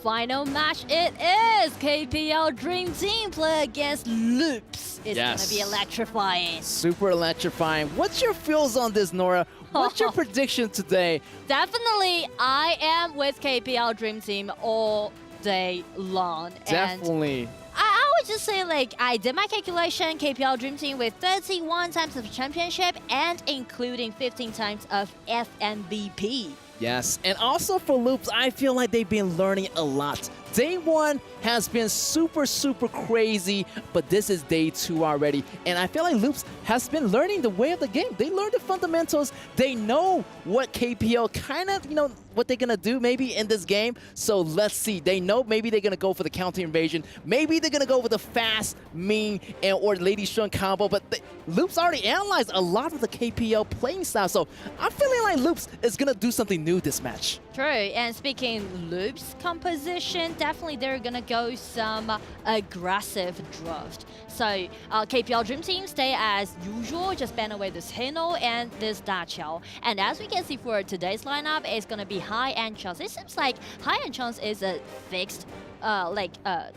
Final match it is! KPL Dream Team play against Loops. It's gonna be electrifying. Super electrifying. What's your feels on this, Nora? What's your prediction today? Definitely, I am with KPL Dream Team all day long. Definitely. And I would just say, like, I did my calculation, KPL Dream Team with 31 times of championship and including 15 times of FMVP. Yes, and also for Loops, I feel like they've been learning a lot. Day 1 has been super, super crazy, but this is day 2 already. And I feel like Loops has been learning the way of the game. They learned the fundamentals. They know what KPL kind of, what they're going to do maybe in this game. So let's see. They know maybe they're going to go for the counter invasion. Maybe they're going to go with the fast, mean, or Lady Strong combo. But Loops already analyzed a lot of the KPL playing style. So I'm feeling like Loops is going to do something new this match. True, and speaking Loops composition, definitely they're gonna go some aggressive draft. So KPL Dream Team stay as usual, just ban away this Hino and this Dachao. And as we can see for today's lineup, it's going to be Hai and Chance. It seems like Hai and Chance is a fixed,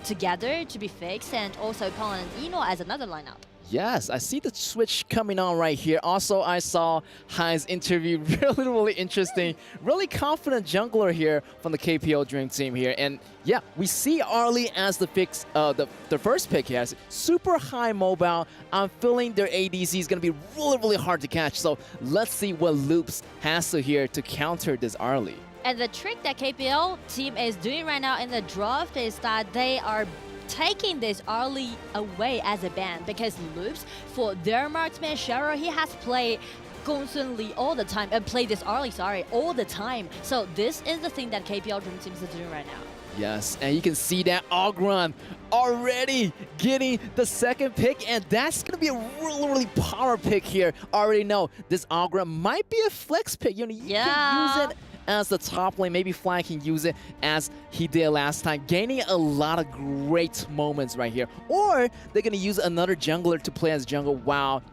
together to be fixed, and also Pawn and Eno as another lineup. Yes, I see the switch coming on right here. Also, I saw Hai's interview, really interesting. Really confident jungler here from the KPL Dream Team here. And yeah, we see Arlie as the fix, the first pick here. Super high mobile. I'm feeling their ADC is going to be really hard to catch. So let's see what Loops has to here to counter this Arlie. And the trick that KPL team is doing right now in the draft is that they are taking this Arlie away as a ban, because Loops, for their marksman Shero, he has played Gongsun Li all the time, and played this Arlie, all the time. So this is the thing that KPL Dream Team is doing right now. Yes, and you can see that Ogron already getting the second pick, and that's going to be a really power pick here. Already know this Ogron might be a flex pick. You can use it as the top lane. Maybe Fly can use it as he did last time, gaining a lot of great moments right here. Or they're going to use another jungler to play as jungle while,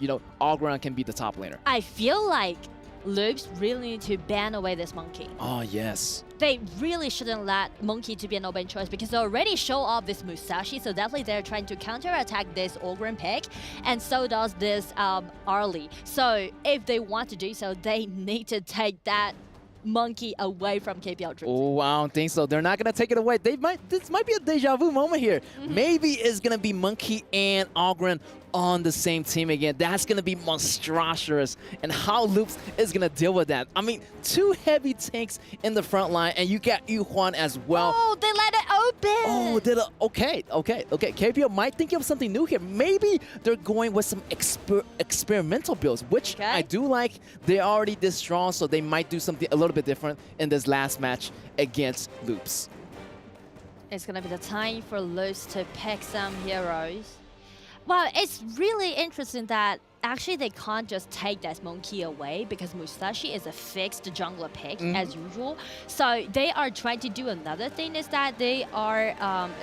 Ogron can be the top laner. I feel like Loops really need to ban away this Monkey. Oh, yes. They really shouldn't let Monkey to be an open choice, because they already show off this Musashi, so definitely they're trying to counterattack this Ogren pick, and so does this Arlie. So if they want to do so, they need to take that Monkey away from KPL Dream Team. Oh, I don't think so. They're not going to take it away. This might be a deja vu moment here. Maybe it's going to be Monkey and Ogren on the same team again. That's going to be monstrous. And how Loops is going to deal with that. I mean, two heavy tanks in the front line, and you got Yuhuan as well. Oh, they let it open. Oh, okay. KPL might think of something new here. Maybe they're going with some experimental builds, which I do like. They're already this strong, so they might do something a little bit different in this last match against Loops. It's going to be the time for Loops to pick some heroes. Well, it's really interesting that actually they can't just take that Monkey away, because Musashi is a fixed jungler pick as usual. So they are trying to do another thing, is that they are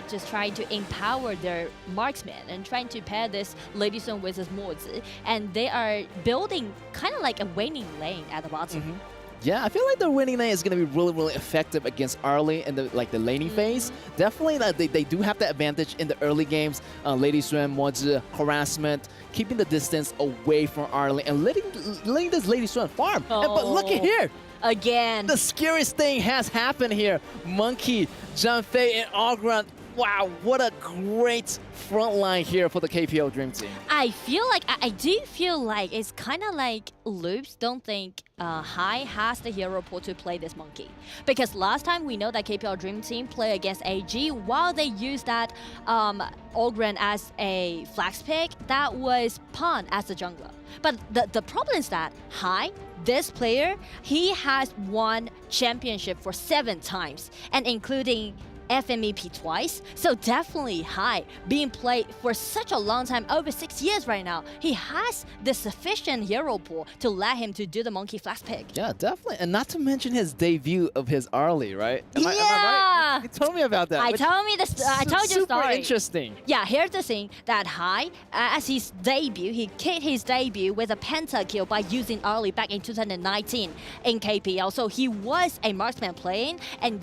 just trying to empower their marksman and trying to pair this Lady Sun with this Mozi. And they are building kind of like a waning lane at the bottom. Yeah, I feel like the winning lane is going to be really effective against Arlie in the laning phase. Definitely, they do have the advantage in the early games. Lady Swan, Mozi, harassment, keeping the distance away from Arlie, and letting this Lady Swan farm. But look at here. Again. The scariest thing has happened here. Monkey, Janfei, and Ogron. Wow, what a great front line here for the KPL Dream Team. I do feel like it's kind of like Loops don't think Hai has the hero pool to play this Monkey. Because last time we know that KPL Dream Team play against AG, while they used that Ogren as a flex pick, that was Pawn as the jungler. But the problem is that Hai, this player, he has won championship for 7 times, and including FMEP twice, so definitely Hai being played for such a long time, over 6 years right now. He has the sufficient hero pool to let him to do the Monkey flash pick. Yeah, definitely, and not to mention his debut of his Arlie, right? Am I right? You told me about that. I told you the super story. Interesting. Yeah, here's the thing, that Hai, as his debut, he kicked his debut with a pentakill by using Arlie back in 2019 in KPL. So he was a marksman player, and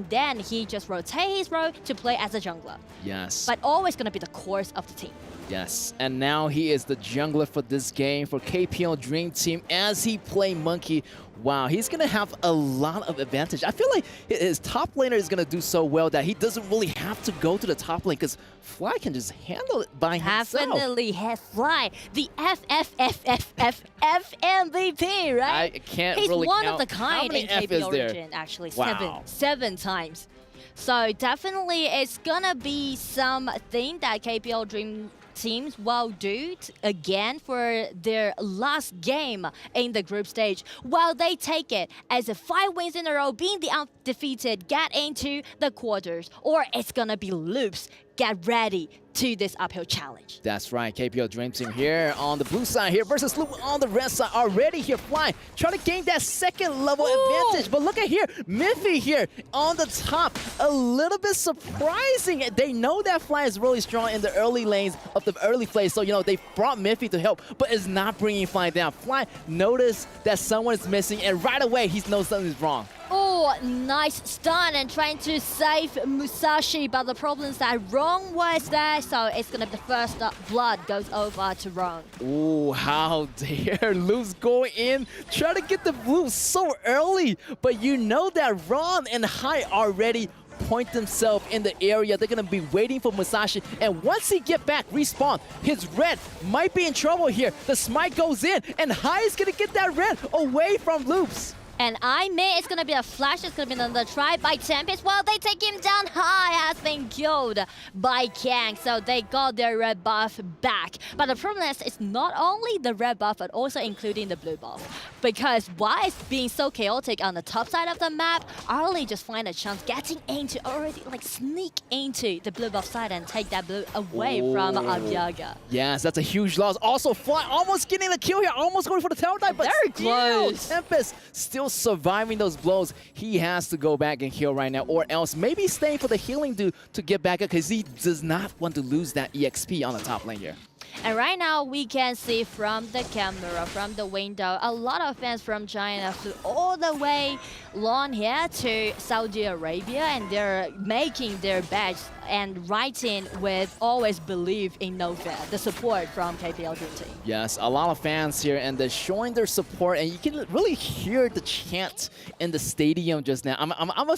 then he just rotates his role to play as a jungler. Yes. But always going to be the core of the team. Yes, and now he is the jungler for this game for KPL Dream Team as he play Monkey. Wow, he's going to have a lot of advantage. I feel like his top laner is going to do so well that he doesn't really have to go to the top lane, because Fly can just handle it by himself. Definitely has Fly, the MVP, right? I can't He's really one count. of the kind in KPL region, actually. Wow. Seven times. So definitely it's gonna be something that KPL Dream teams will do again for their last game in the group stage, while they take it as 5 wins in a row, being the undefeated, get into the quarters. Or it's gonna be Loops get ready to this uphill challenge. That's right, KPL Dream Team here on the blue side here versus Loop on the red side already here flying, trying to gain that second level advantage. But look at here, Miffy here on the top, a little bit surprising. They know that Fly is really strong in the early lanes of the early phase, so you know they brought Miffy to help, but it's not bringing Fly down. Fly noticed that someone is missing, and right away he knows something's wrong. Oh, nice stun and trying to save Musashi, but the problem is that Ron was there, so it's gonna be the first blood goes over to Ron. Oh, how dare Luz go in, try to get the blue so early, but you know that Ron and Hai already point themselves in the area. They're gonna be waiting for Musashi, and once he get back, respawn, his red might be in trouble here. The smite goes in, and Hai is gonna get that red away from Loops. And I mean, it's gonna be a flash, it's gonna be another try by Tempest. Well, they take him down. Hai has been killed by Kang, so they got their red buff back. But the problem is, it's not only the red buff, but also including the blue buff. Because why it's being so chaotic on the top side of the map, Arlie just find a chance getting into, already like sneak into the blue buff side and take that blue away from Abyaga. Yes, that's a huge loss. Also, Fly almost getting the kill here, almost going for the tower dive, but very close. Tempest still surviving those blows. He has to go back and heal right now, or else maybe staying for the healing to get back up, because he does not want to lose that EXP on the top lane here. And right now, we can see from the camera, from the window, a lot of fans from China flew all the way long here to Saudi Arabia, and they're making their badge and writing with always believe in no fear, the support from KPL Dream Team. Yes, a lot of fans here, and they're showing their support, and you can really hear the chant in the stadium just now. I'm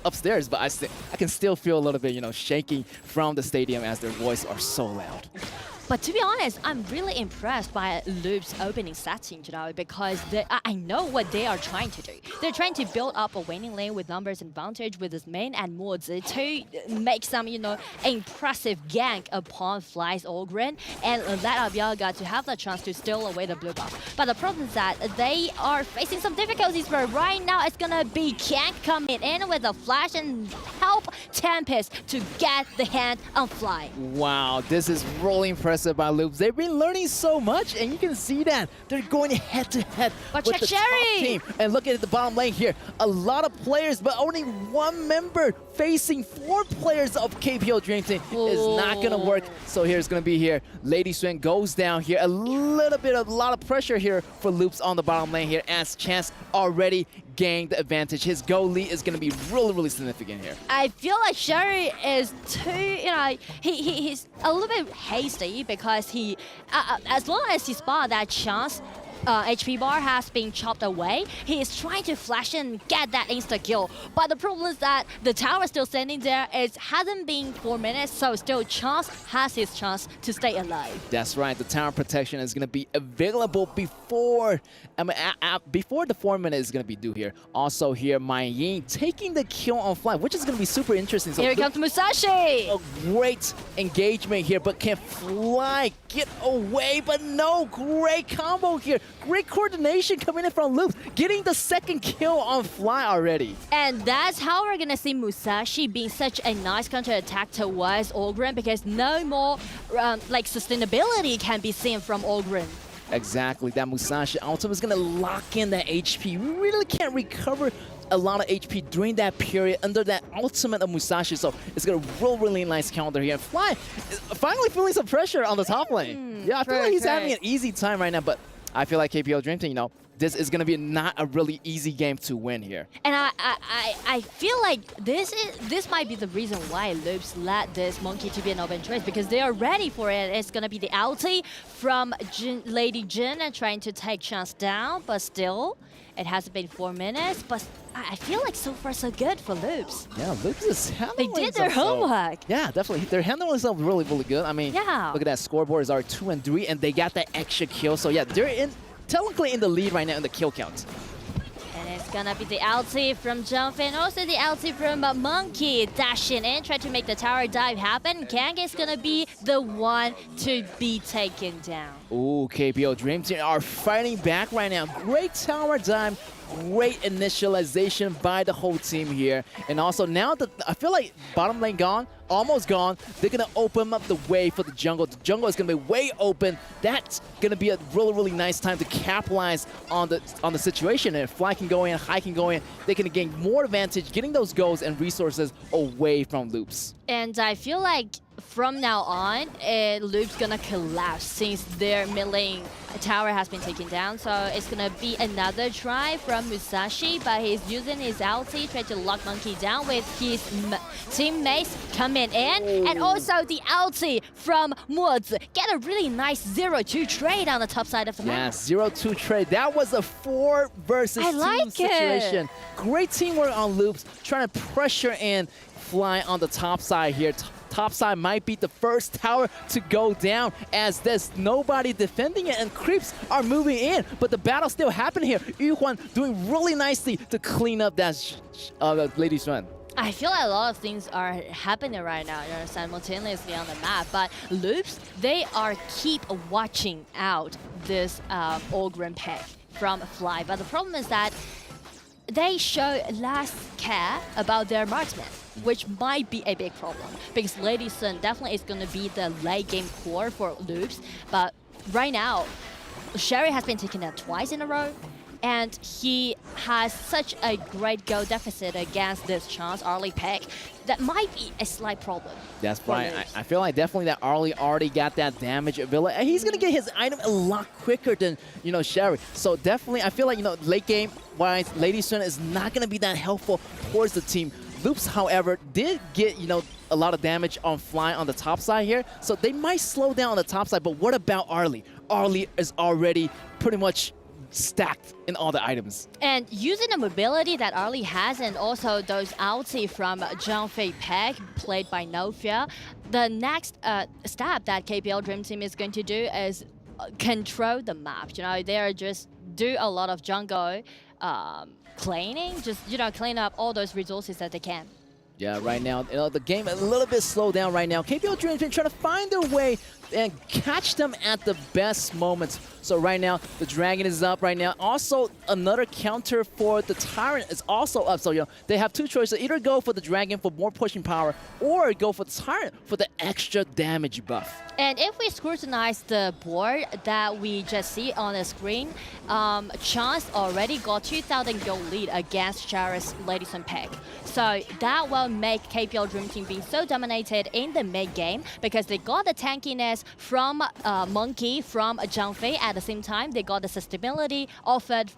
upstairs, but I can still feel a little bit, you know, shaking from the stadium as their voices are so loud. But to be honest, I'm really impressed by Loop's opening setting, you know, because I know what they are trying to do. They're trying to build up a winning lane with numbers advantage with his main and Mods to make some, you know, impressive gank upon Fly's Ogren and let Abyaga to have the chance to steal away the blue buff. But the problem is that they are facing some difficulties, but right now it's gonna be Kank coming in with a flash and help Tempest to get the hand on Fly. Wow, this is really impressive by Loops. They've been learning so much, and you can see that they're going head-to-head with the top team. And look at the bottom lane here. A lot of players, but only one member facing 4 players of KPL Dream Team is not going to work. So here's going to be here. Lady Swing goes down here. A lot of pressure here for Loops on the bottom lane here, as Chance already gained the advantage. His goal lead is going to be really, really significant here. I feel like Sherry is too, you know, he's a little bit hasty, because he, as long as he spot that chance, HP bar has been chopped away, he is trying to flash and get that insta-kill. But the problem is that the tower is still standing there. It hasn't been 4 minutes, so still Chance has his chance to stay alive. That's right. The tower protection is going to be available before the 4 minutes is going to be due here. Also here, Mai Ying taking the kill on Fly, which is going to be super interesting. So here comes Musashi. A great engagement here, but can Fly get away? But no, great combo here. Great coordination coming in from Loops, getting the second kill on Fly already. And that's how we're gonna see Musashi being such a nice counter-attack towards Ogren, because no more like sustainability can be seen from Ogren. Exactly, that Musashi ultimate is gonna lock in that HP. We really can't recover a lot of HP during that period under that ultimate of Musashi, so it's gonna roll really nice counter here. And Fly is finally feeling some pressure on the top lane. Yeah, I feel like he's having an easy time right now, but I feel like KPL Dream Team, you know, this is going to be not a really easy game to win here. And I feel like this might be the reason why Loops let this monkey to be an open choice, because they are ready for it. It's going to be the ulti from Lady Jin and trying to take Chance down, but still, it hasn't been 4 minutes, but I feel like so far so good for Loops. Yeah, Loops is handling They did their homework. Yeah, definitely. They're handling themselves really, really good. I mean, yeah. Look at that scoreboard. Are 2 and 3, and they got that extra kill. So yeah, they're technically in the lead right now in the kill count. And it's gonna be the ulti from Jumpin, and also the ulti from Monkey dashing in, trying to make the tower dive happen. Kang is gonna be the one to be taken down. Ooh, KPL Dream Team are fighting back right now. Great tower dive Great initialization by the whole team here. And also now that I feel like bottom lane gone, almost gone. They're going to open up the way for the jungle. The jungle is going to be way open. That's going to be a really, really nice time to capitalize on the situation. And if Fly can go in, High can go in, they can gain more advantage getting those goals and resources away from Loops. And I feel like from now on, Loop's gonna collapse since their mid lane tower has been taken down. So it's gonna be another try from Musashi, but he's using his ulti, trying to lock Monkey down with his teammates coming in. And also the ulti from Mods. Get a really nice 0-2 trade on the top side of the map. Yeah, 0-2 trade. That was a 4 versus 2 situation. Great teamwork on Loops, trying to pressure in Fly on the top side here. Top side might be the first tower to go down as there's nobody defending it and creeps are moving in. But the battle still happening here. Yuhuan doing really nicely to clean up that Lady Xuan. I feel like a lot of things are happening right now, simultaneously on the map. But Loops, they are keep watching out this Ogren pick from Fly. But the problem is that they show less care about their marksman, which might be a big problem because Lady Sun definitely is going to be the late game core for Loops. But right now, Sherry has been taken out twice in a row, and he has such a great goal deficit against this chance early pick. That might be a slight problem. That's right. I feel like definitely that Arlie already got that damage ability. And he's going to get his item a lot quicker than, Sherry. So definitely, I feel like, late game-wise, Lady Sun is not going to be that helpful towards the team. Loops, however, did get, a lot of damage on Fly on the top side here. So they might slow down on the top side. But what about Arlie? Arlie is already pretty much stacked in all the items. And using the mobility that Arlie has and also those ulti from Zhangfei Peg played by Nofia, the next step that KPL Dream Team is going to do is control the map. They are just do a lot of jungle cleaning, just clean up all those resources that they can. Yeah, right now, the game a little bit slowed down right now. KPL Dream Team trying to find their way and catch them at the best moments. So right now, the Dragon is up right now. Also, another counter for the Tyrant is also up. So, they have two choices. Either go for the Dragon for more pushing power or go for the Tyrant for the extra damage buff. And if we scrutinize the board that we just see on the screen, Chance already got 2,000 gold lead against Shara's Lady Sun pick. So that will make KPL Dream Team being so dominated in the mid game because they got the tankiness from Monkey, from Zhangfei. At the same time, they got the sustainability offered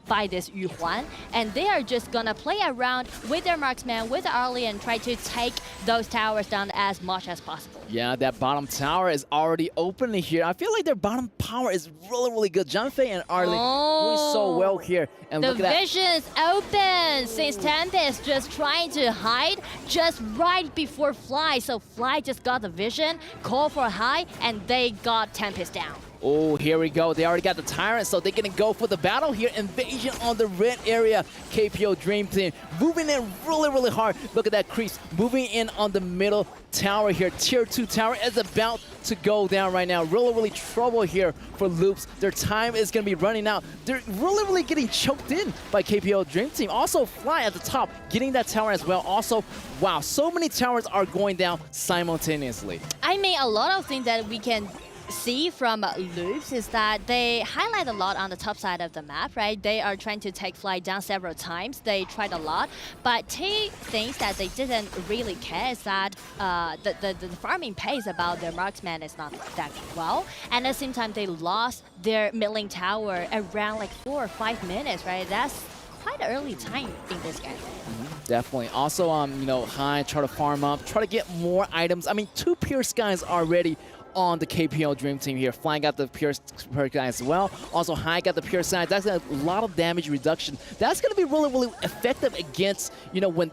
by this Yuhuan. And they are just gonna play around with their marksman, with Arlie, and try to take those towers down as much as possible. Yeah, that bottom tower is already open here. I feel like their bottom power is really, really good. Zhangfei and Arlie doing so well here. And the look at that. vision is open since Tempest just trying to hide just right before Fly. So Fly just got the vision, call for High, and they got Tempest down. Oh, here we go. They already got the Tyrant, so they're going to go for the battle here. Invasion on the red area. KPO Dream Team moving in really, really hard. Look at that creeps moving in on the middle tower here. Tier 2 tower is about to go down right now. Really, really trouble here for Loops. Their time is going to be running out. They're really, really getting choked in by KPO Dream Team. Also, Fly at the top, getting that tower as well. Also, wow, so many towers are going down simultaneously. I mean, a lot of things that we can see from Loops is that they highlight a lot on the top side of the map, right? They are trying to take Fly down several times. They tried a lot, but two things that they didn't really care is that the farming pace about their marksman is not that well, and at the same time they lost their mid lane tower around like 4 or 5 minutes, right? That's quite an early time in this game. Definitely. Also, High, try to farm up, try to get more items. I mean, 2 Pure Skies already on the KPL Dream Team here. Flying got the Pure Sky as well. Also, High got the Pure Sky. That's a lot of damage reduction. That's going to be really, really effective against, when,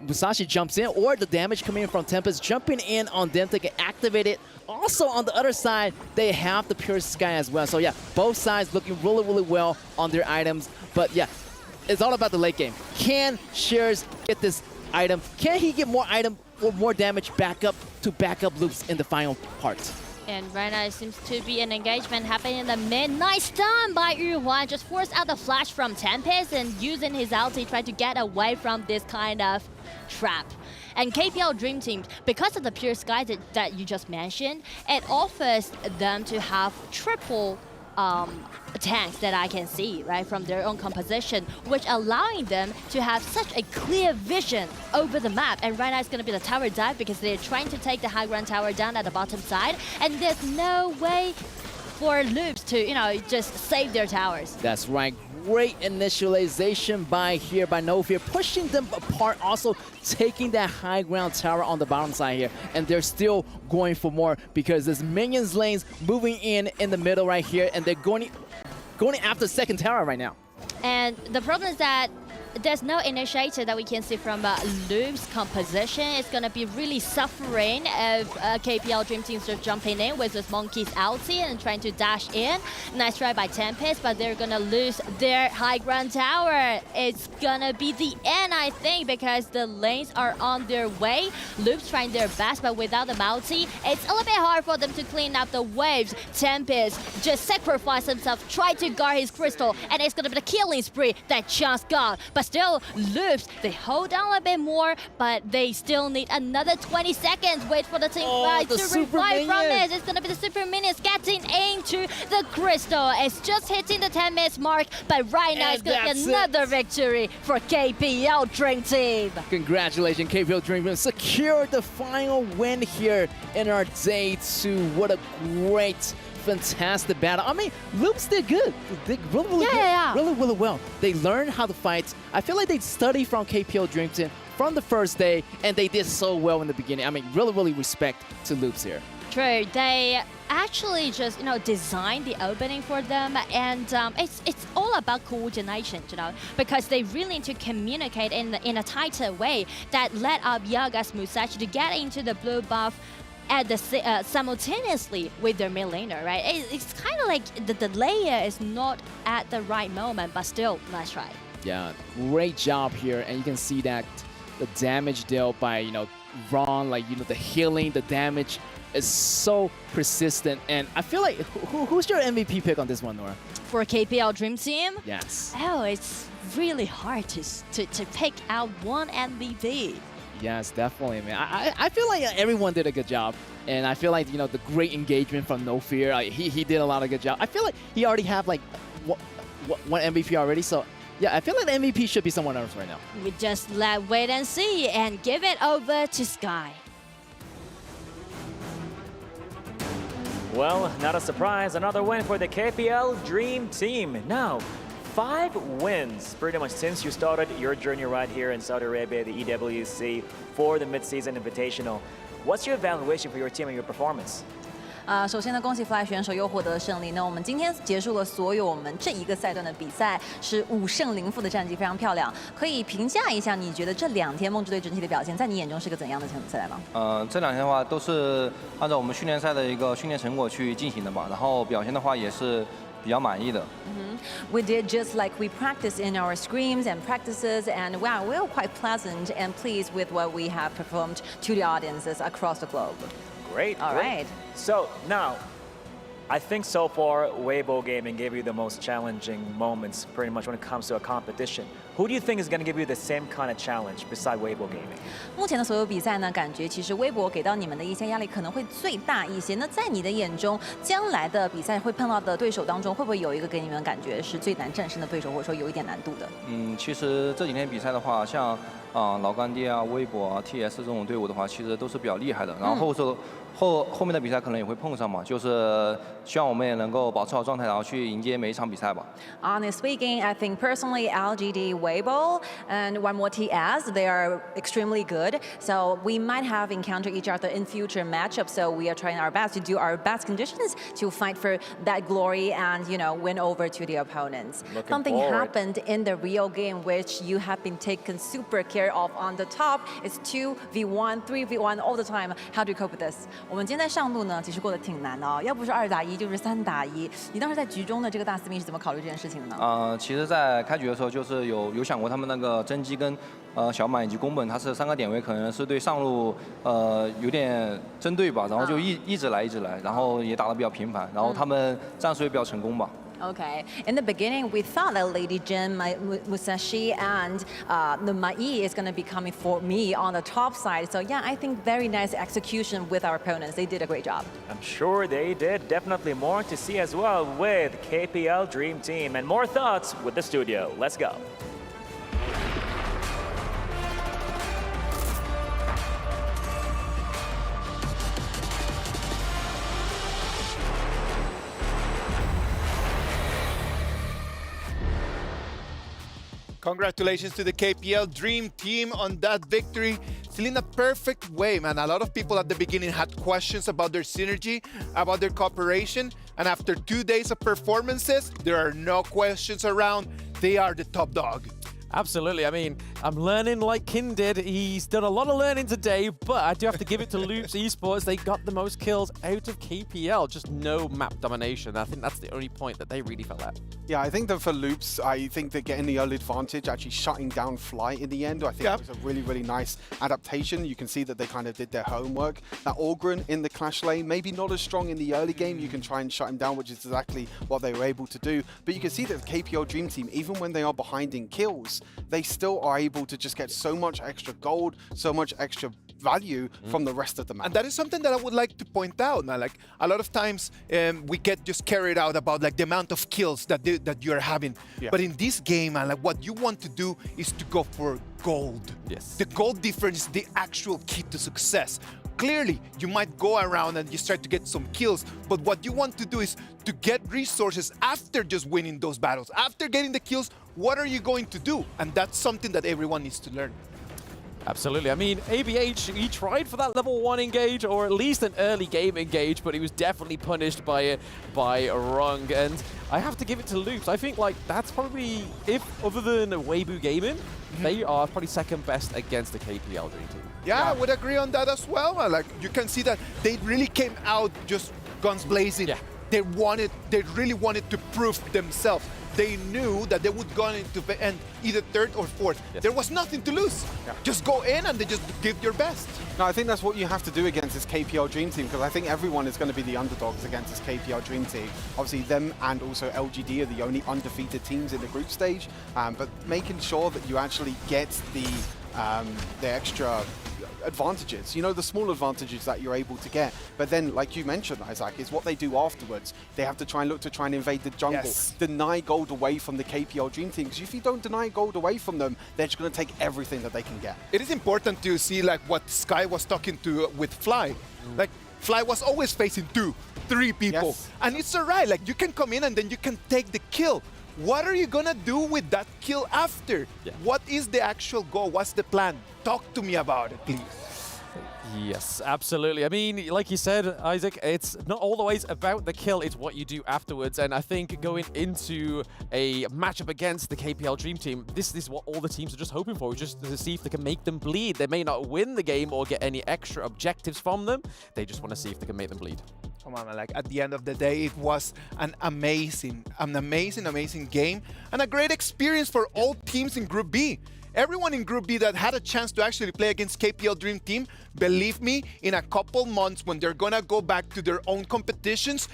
Musashi jumps in, or the damage coming in from Tempest jumping in on them to get activated. Also, on the other side, they have the Pure Sky as well. So, yeah, both sides looking really, really well on their items. But, yeah, it's all about the late game. Can Shears get this item? Can he get more item or more damage back up to back up Loops in the final part? And right now it seems to be an engagement happening in the mid. Nice stun by Yuhuan, just forced out the flash from Tempest and using his ulti try to get away from this kind of trap. And KPL Dream Team, because of the pure sky that you just mentioned, it offers them to have triple tanks that I can see, right, from their own composition, which allowing them to have such a clear vision over the map. And right now it's going to be the tower dive because they're trying to take the high ground tower down at the bottom side, and there's no way for Loops to, you know, just save their towers. That's right. Great initialization by No Fear, pushing them apart, also taking that high ground tower on the bottom side here. And they're still going for more because there's minions lanes moving in the middle right here, and they're going after second tower right now. And the problem is that there's no initiator that we can see from Loop's composition. It's going to be really suffering if KPL Dream Teams are jumping in with this Monkey's ulti and trying to dash in. Nice try by Tempest, but they're going to lose their high ground tower. It's going to be the end, I think, because the lanes are on their way. Loop's trying their best, but without the multi, it's a little bit hard for them to clean up the waves. Tempest just sacrificed himself, tried to guard his crystal, and it's going to be the killing spree that just got. But still, Loops, they hold on a bit more, but they still need another 20 seconds. Wait for the team to revive from this. It's going to be the super minions getting into the crystal. It's just hitting the 10 minutes mark, but right now it's going to be another victory for KPL Dream Team. Congratulations, KPL Dream Team. Secured the final win here in our day 2. What a great, fantastic battle. I mean, Loops did good. They did really good. Really well. They learned how to fight. I feel like they studied from KPL Dream Team from the first day, and they did so well in the beginning. I mean, really respect to Loops here. True. They actually just, you know, designed the opening for them, and it's all about coordination, you know, because they really need to communicate in a tighter way that led up Yaga's Musashi to get into the blue buff at the simultaneously with their mid laner, right? It's kind of like the layer is not at the right moment, but still, nice try. Yeah, great job here, and you can see that the damage dealt by, you know, Ron, like, you know, the healing, the damage is so persistent, and I feel like who's your MVP pick on this one, Nora? For KPL Dream Team? Yes. Oh, it's really hard to pick out one MVP. Yes, definitely, man. I feel like everyone did a good job, and I feel like, you know, the great engagement from No Fear, he did a lot of good job. I feel like he already have like one MVP already, so yeah, I feel like the MVP should be someone else right now. We just wait and see and give it over to Sky. Well, not a surprise, another win for the KPL Dream Team. Now, 5 wins pretty much since you started your journey right here in Saudi Arabia, the EWC, for the Midseason Invitational. What's your evaluation for your team and your performance? 首先呢，恭喜 Fly 选手又获得胜利。那我们今天结束了所有我们这一个赛段的比赛，是5胜0负的战绩，非常漂亮。可以评价一下，你觉得这2天梦之队整体的表现，在你眼中是个怎样的赛来吗？这2天的话都是按照我们训练赛的一个训练成果去进行的吧，然后表现的话也是比较满意的。We did just like we practiced in our scrims and practices, and wow, we were quite pleasant and pleased with what we have performed to the audiences across the globe. Great. All right. So now, I think so far, Weibo Gaming gave you the most challenging moments pretty much when it comes to a competition. Who do you think is going to give you the same kind of challenge beside Weibo Gaming? 目前的所有比赛呢，感觉其实微博给到你们的一些压力可能会最大一些。那在你的眼中，将来的比赛会碰到的对手当中，会不会有一个给你们感觉是最难战胜的对手，或者说有一点难度的？其实这几天比赛的话，像老干爹啊、微博啊、TS 这种队伍的话，其实都是比较厉害的。然后后面的比赛可能也会碰上嘛，就是希望我们也能够保持好状态，然后去迎接每一场比赛吧。Honestly speaking, I think personally LGD, Weibo, and one more TS, they are extremely good. So we might have encountered each other in future matchups. So we are trying our best to do our best conditions to fight for that glory and, you know, win over to the opponents. Something happened in the real game which you have been taken super care of on the top. It's 2v1, 3v1 all the time. How do you cope with this? 我们今天在上路呢，其实过得挺难的哦，要不是2打1，就是3打1。你当时在局中的这个大司命是怎么考虑这件事情的呢？其实，在开局的时候，就是有想过他们那个甄姬跟小满以及宫本，它是3个点位，可能是对上路有点针对吧，然后就一直来，然后也打得比较频繁，然后他们战术也比较成功吧。Okay. In the beginning, we thought that Lady Jin, Musashi, and the Mai is going to be coming for me on the top side. So yeah, I think very nice execution with our opponents. They did a great job. I'm sure they did. Definitely more to see as well with KPL Dream Team. And more thoughts with the studio. Let's go. Congratulations to the KPL Dream Team on that victory. Still in a perfect way, man. A lot of people at the beginning had questions about their synergy, about their cooperation. And after 2 days of performances, there are no questions around. They are the top dog. Absolutely. I mean, I'm learning like Kin did. He's done a lot of learning today, but I do have to give it to Loops Esports. They got the most kills out of KPL, just no map domination. I think that's the only point that they really fell at. Yeah, I think that for Loops, I think that getting the early advantage, actually shutting down Fly in the end, I think it was a really, really nice adaptation. You can see that they kind of did their homework. That Orgren in the clash lane, maybe not as strong in the early game. You can try and shut him down, which is exactly what they were able to do. But you can see that the KPL Dream Team, even when they are behind in kills, they still are able to just get so much extra gold, so much extra value from the rest of the map. And that is something that I would like to point out, man. Like a lot of times we get just carried out about like the amount of kills that you are having. Yeah. But in this game, man, like what you want to do is to go for gold. Yes. The gold difference is the actual key to success. Clearly, you might go around and you start to get some kills, but what you want to do is to get resources after just winning those battles. After getting the kills, what are you going to do? And that's something that everyone needs to learn. Absolutely. I mean, ABH, he tried for that level 1 engage, or at least an early game engage, but he was definitely punished by Rung. And I have to give it to Loops. I think like that's probably, if other than Weibo Gaming, they are probably second best against the KPL Dream Team. Yeah, I would agree on that as well. Like you can see that they really came out just guns blazing. Yeah. They really wanted to prove themselves. They knew that they would go into the end either 3rd or 4th. Yes. There was nothing to lose. Yeah. Just go in and they just give your best. No, I think that's what you have to do against this KPL Dream Team, because I think everyone is going to be the underdogs against this KPL Dream Team. Obviously, them and also LGD are the only undefeated teams in the group stage, but making sure that you actually get the extra advantages, you know, the small advantages that you're able to get. But then, like you mentioned, Isaac, is what they do afterwards. They have to try and look to try and invade the jungle, deny gold away from the KPL Dream Team, because if you don't deny gold away from them, they're just going to take everything that they can get. It is important to see like what Sky was talking to with Fly. Like Fly was always facing 2, 3 people. And it's alright, like you can come in and then you can take the kill. What are you gonna do with that kill after? What is the actual goal? What's the plan? Talk to me about it, please. Yes, absolutely. I mean, like you said, Isaac, it's not always about the kill, it's what you do afterwards. And I think going into a matchup against the KPL Dream Team, this is what all the teams are just hoping for, just to see if they can make them bleed. They may not win the game or get any extra objectives from them. They just want to see if they can make them bleed. Come on, man. Like at the end of the day, it was an amazing game and a great experience for all teams in Group B. Everyone in Group B that had a chance to actually play against KPL Dream Team, believe me, in a couple months when they're gonna go back to their own competitions,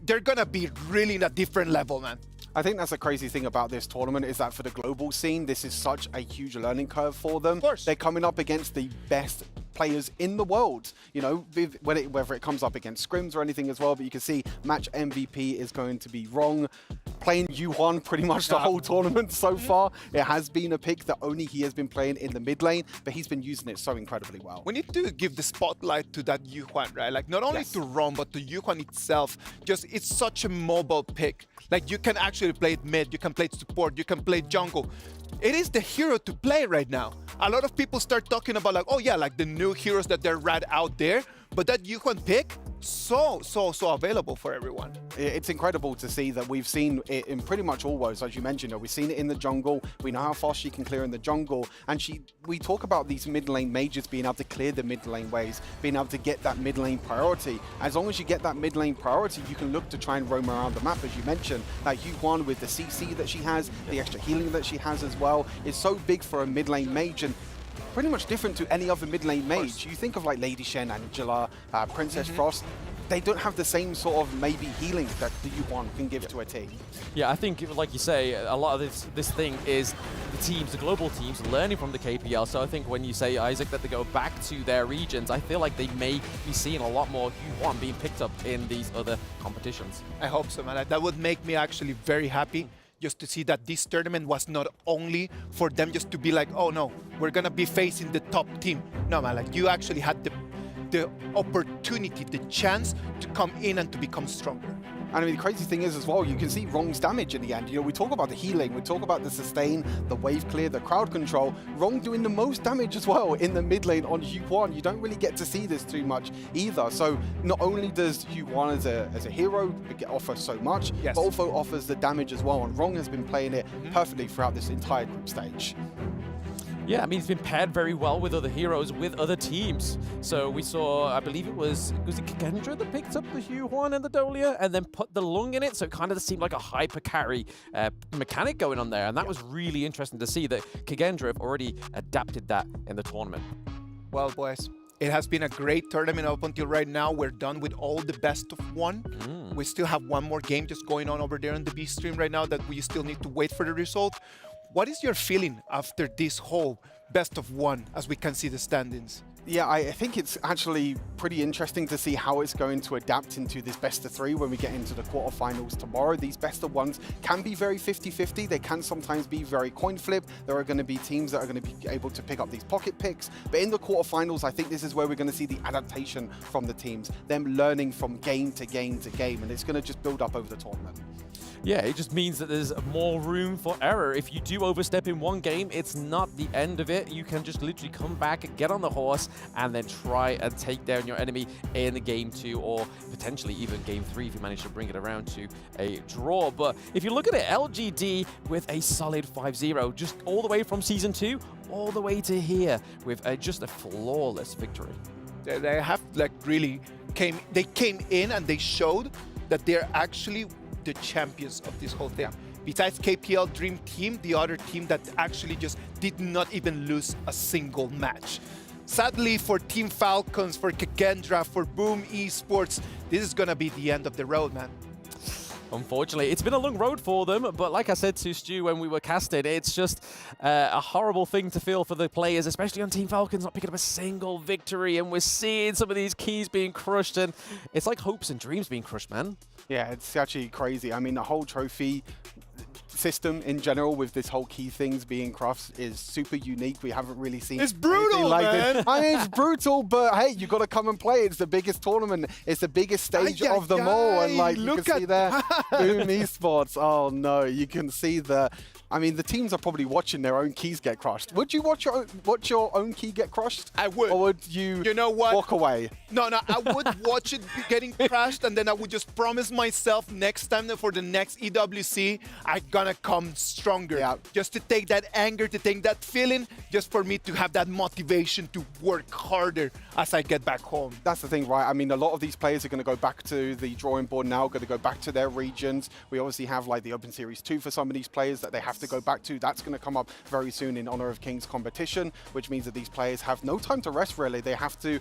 they're gonna be really in a different level, man. I think that's the crazy thing about this tournament, is that for the global scene, this is such a huge learning curve for them. Of course. They're coming up against the best players in the world, you know, whether it comes up against scrims or anything as well. But you can see match MVP is going to be Wrong, playing Yuan pretty much the whole tournament so far. It has been a pick that only he has been playing in the mid lane, but he's been using it so incredibly well. We need to give the spotlight to that Yuan, right? Like not only to Wrong, but to Yuan itself. Just it's such a mobile pick. Like you can actually play it mid, you can play it support, you can play jungle. It is the hero to play right now. A lot of people start talking about like, oh yeah, like the new heroes that they're right out there. But that Yuan pick, so available for everyone. It's incredible to see that we've seen it in pretty much all woes, as you mentioned. We've seen it in the jungle. We know how fast she can clear in the jungle. And we talk about these mid lane mages being able to clear the mid lane waves, being able to get that mid lane priority. As long as you get that mid lane priority, you can look to try and roam around the map, as you mentioned. Like HoK with the CC that she has, the extra healing that she has as well, is so big for a mid lane mage. And pretty much different to any other mid lane mage. You think of like Lady Shen, Angela, Princess Frost, they don't have the same sort of maybe healing that the HoK can give to a team. Yeah, I think, like you say, a lot of this thing is the teams, the global teams, learning from the KPL. So I think when you say, Isaac, that they go back to their regions, I feel like they may be seeing a lot more HoK being picked up in these other competitions. I hope so, man. That would make me actually very happy. Just to see that this tournament was not only for them just to be like, oh no, we're gonna be facing the top team. No, man, like you actually had the opportunity, the chance to come in and to become stronger. And I mean, the crazy thing is as well, you can see Wrong's damage in the end. We talk about the healing, we talk about the sustain, the wave clear, the crowd control. Wrong doing the most damage as well in the mid lane on HoK. You don't really get to see this too much either. So not only does HoK as a hero offer so much, but also offers the damage as well. And Wrong has been playing it perfectly throughout this entire group stage. Yeah, I mean, it's been paired very well with other heroes, with other teams. So we saw, I believe it was it Kagendra that picked up the HoK and the Dolia and then put the Lung in it. So it kind of seemed like a hyper carry mechanic going on there. And that was really interesting to see that Kagendra have already adapted that in the tournament. Well, boys, it has been a great tournament up until right now. We're done with all the best of one. We still have one more game just going on over there on the B stream right now that we still need to wait for the result. What is your feeling after this whole best of one as we can see the standings? Yeah, I think it's actually pretty interesting to see how it's going to adapt into this best of three when we get into the quarterfinals tomorrow. These best of ones can be very 50-50. They can sometimes be very coin flip. There are going to be teams that are going to be able to pick up these pocket picks. But in the quarterfinals, I think this is where we're going to see the adaptation from the teams, them learning from game to game to game, and it's going to just build up over the tournament. Yeah, it just means that there's more room for error. If you do overstep in one game, it's not the end of it. You can just literally come back and get on the horse and then try and take down your enemy in game 2 or potentially even game 3 if you manage to bring it around to a draw. But if you look at it, LGD with a solid 5-0, just all the way from Season 2 all the way to here with just a flawless victory. They have like really came in and they showed that they're actually the champions of this whole thing. Besides KPL Dream Team, the other team that actually just did not even lose a single match. Sadly for Team Falcons, for Kagendra, for Boom Esports, this is gonna be the end of the road, man. Unfortunately, it's been a long road for them, but like I said to Stu when we were casting, it's just a horrible thing to feel for the players, especially on Team Falcons, not picking up a single victory, and we're seeing some of these keys being crushed, and it's like hopes and dreams being crushed, man. Yeah, it's actually crazy. I mean, the whole trophy system in general with this whole key things being crafts is super unique. We haven't really seen it's brutal, like man. This. I mean, it's brutal, but hey, you got to come and play. It's the biggest tournament. It's the biggest stage of them all, and like you can see there, Boom Esports. Oh no, you can see the. I mean, the teams are probably watching their own keys get crushed. Would you watch your own key get crushed? I would. Or would you know what? Walk away? No, I would watch it getting crashed, and then I would just promise myself next time that for the next EWC, I'm gonna come stronger. Yeah. Just to take that anger, to take that feeling, just for me to have that motivation to work harder as I get back home. That's the thing, right? I mean, a lot of these players are going to go back to the drawing board now, going to go back to their regions. We obviously have like the Open Series 2 for some of these players that they have to go back to. That's going to come up very soon in Honor of Kings competition, which means that these players have no time to rest, really. They have to,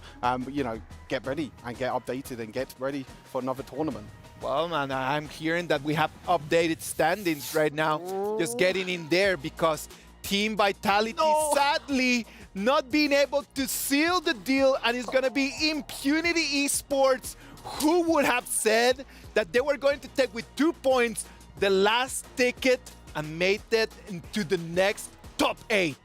you know, get ready and get updated and get ready for another tournament. Well, man, I'm hearing that we have updated standings right now. Just getting in there because Team Vitality sadly not being able to seal the deal, and it's going to be Impunity Esports. Who would have said that they were going to take with 2 points the last ticket and made it into the next top 8?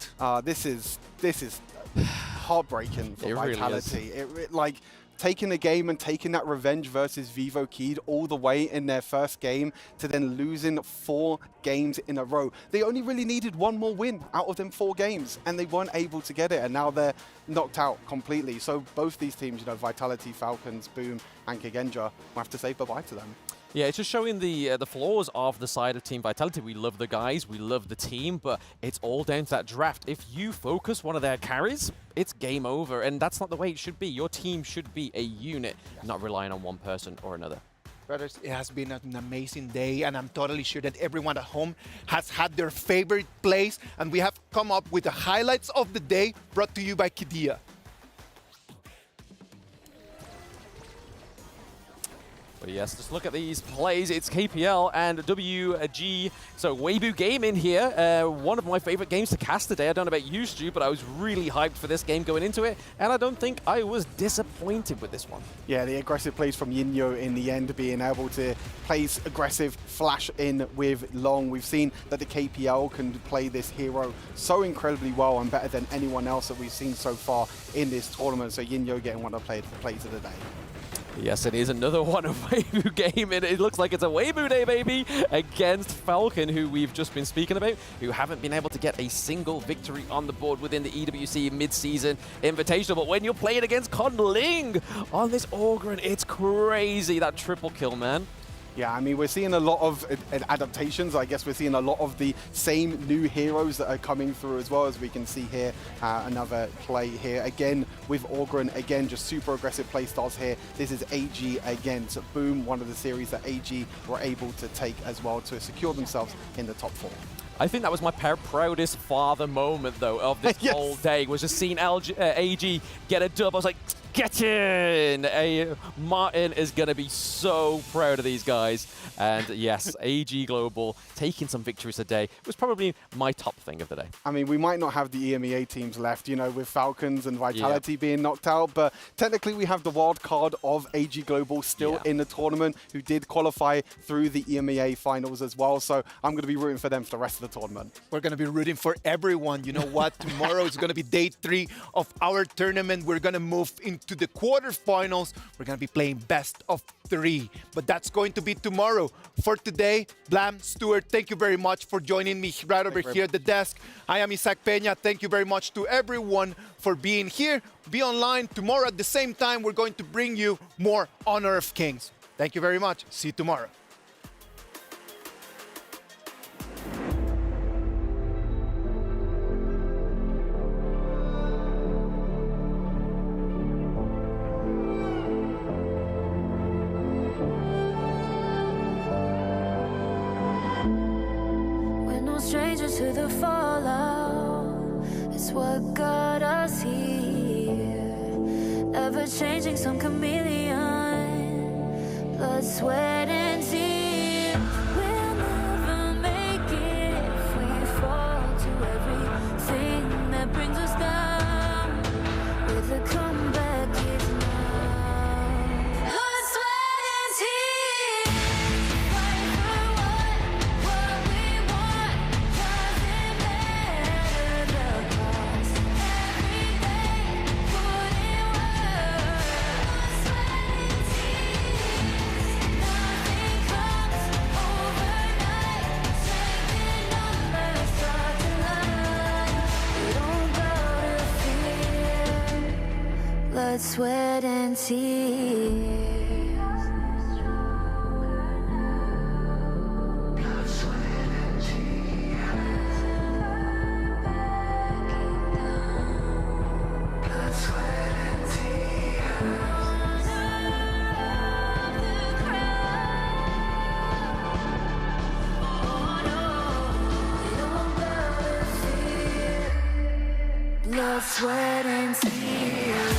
This is heartbreaking for Vitality. Really is. Like, taking a game and taking that revenge versus Vivo Keyed all the way in their first game to then losing 4 games in a row. They only really needed one more win out of them 4 games, and they weren't able to get it, and now they're knocked out completely. So both these teams, you know, Vitality, Falcons, Boom, and Kagendra, will have to say bye-bye to them. Yeah, it's just showing the flaws of the side of Team Vitality. We love the guys, we love the team, but it's all down to that draft. If you focus one of their carries, it's game over, and that's not the way it should be. Your team should be a unit, not relying on one person or another. Brothers, it has been an amazing day, and I'm totally sure that everyone at home has had their favorite plays, and we have come up with the highlights of the day brought to you by Kidia. But yes, just look at these plays. It's KPL and WG. So Weibo game in here. One of my favorite games to cast today. I don't know about you, Stu, but I was really hyped for this game going into it. And I don't think I was disappointed with this one. Yeah, the aggressive plays from Yinyo in the end, being able to place aggressive flash in with Long. We've seen that the KPL can play this hero so incredibly well and better than anyone else that we've seen so far in this tournament. So Yinyo getting one of the plays of the day. Yes, it is another one of Weibo game, and it looks like it's a Weibo day, baby, against Falcon, who we've just been speaking about, who haven't been able to get a single victory on the board within the EWC Midseason Invitational. But when you're playing against Conling on this Ogryn, it's crazy, that triple kill, man. Yeah, I mean, we're seeing a lot of adaptations. I guess we're seeing a lot of the same new heroes that are coming through as well, as we can see here. Another play here. Again, with Ogryn, again, just super aggressive play styles here. This is AG against Boom, one of the series that AG were able to take as well to secure themselves in the top 4. I think that was my proudest father moment, though, of this yes. whole day, was just seeing AG get a dub. I was like, get in! Martin is going to be so proud of these guys. And yes, AG Global taking some victories today was probably my top thing of the day. I mean, we might not have the EMEA teams left, you know, with Falcons and Vitality being knocked out, but technically we have the wild card of AG Global still in the tournament, who did qualify through the EMEA finals as well. So I'm going to be rooting for them for the rest of the tournament. We're going to be rooting for everyone. You know what? Tomorrow is going to be day 3 of our tournament. We're going to move into the quarterfinals. We're going to be playing best of 3, but that's going to be tomorrow. For today, Blam, Stuart, thank you very much for joining me right over here at the desk. I am Isaac Peña. Thank you very much to everyone for being here. Be online tomorrow at the same time. We're going to bring you more Honor of Kings. Thank you very much. See you tomorrow. Strangers to the fallout, it's what got us here. Ever changing, some chameleon, blood, sweat, and tears. We'll never make it if we fall to everything that brings us down. With the comeback is now. Blood, sweat, and tears. Fight for what we want. Doesn't matter the cost. Every day, put in work. Blood, sweat, and tears. Nothing comes overnight. Taking numbers, start to line. We don't bow to fear. Blood, sweat, and tears. Blood, sweat, and tears.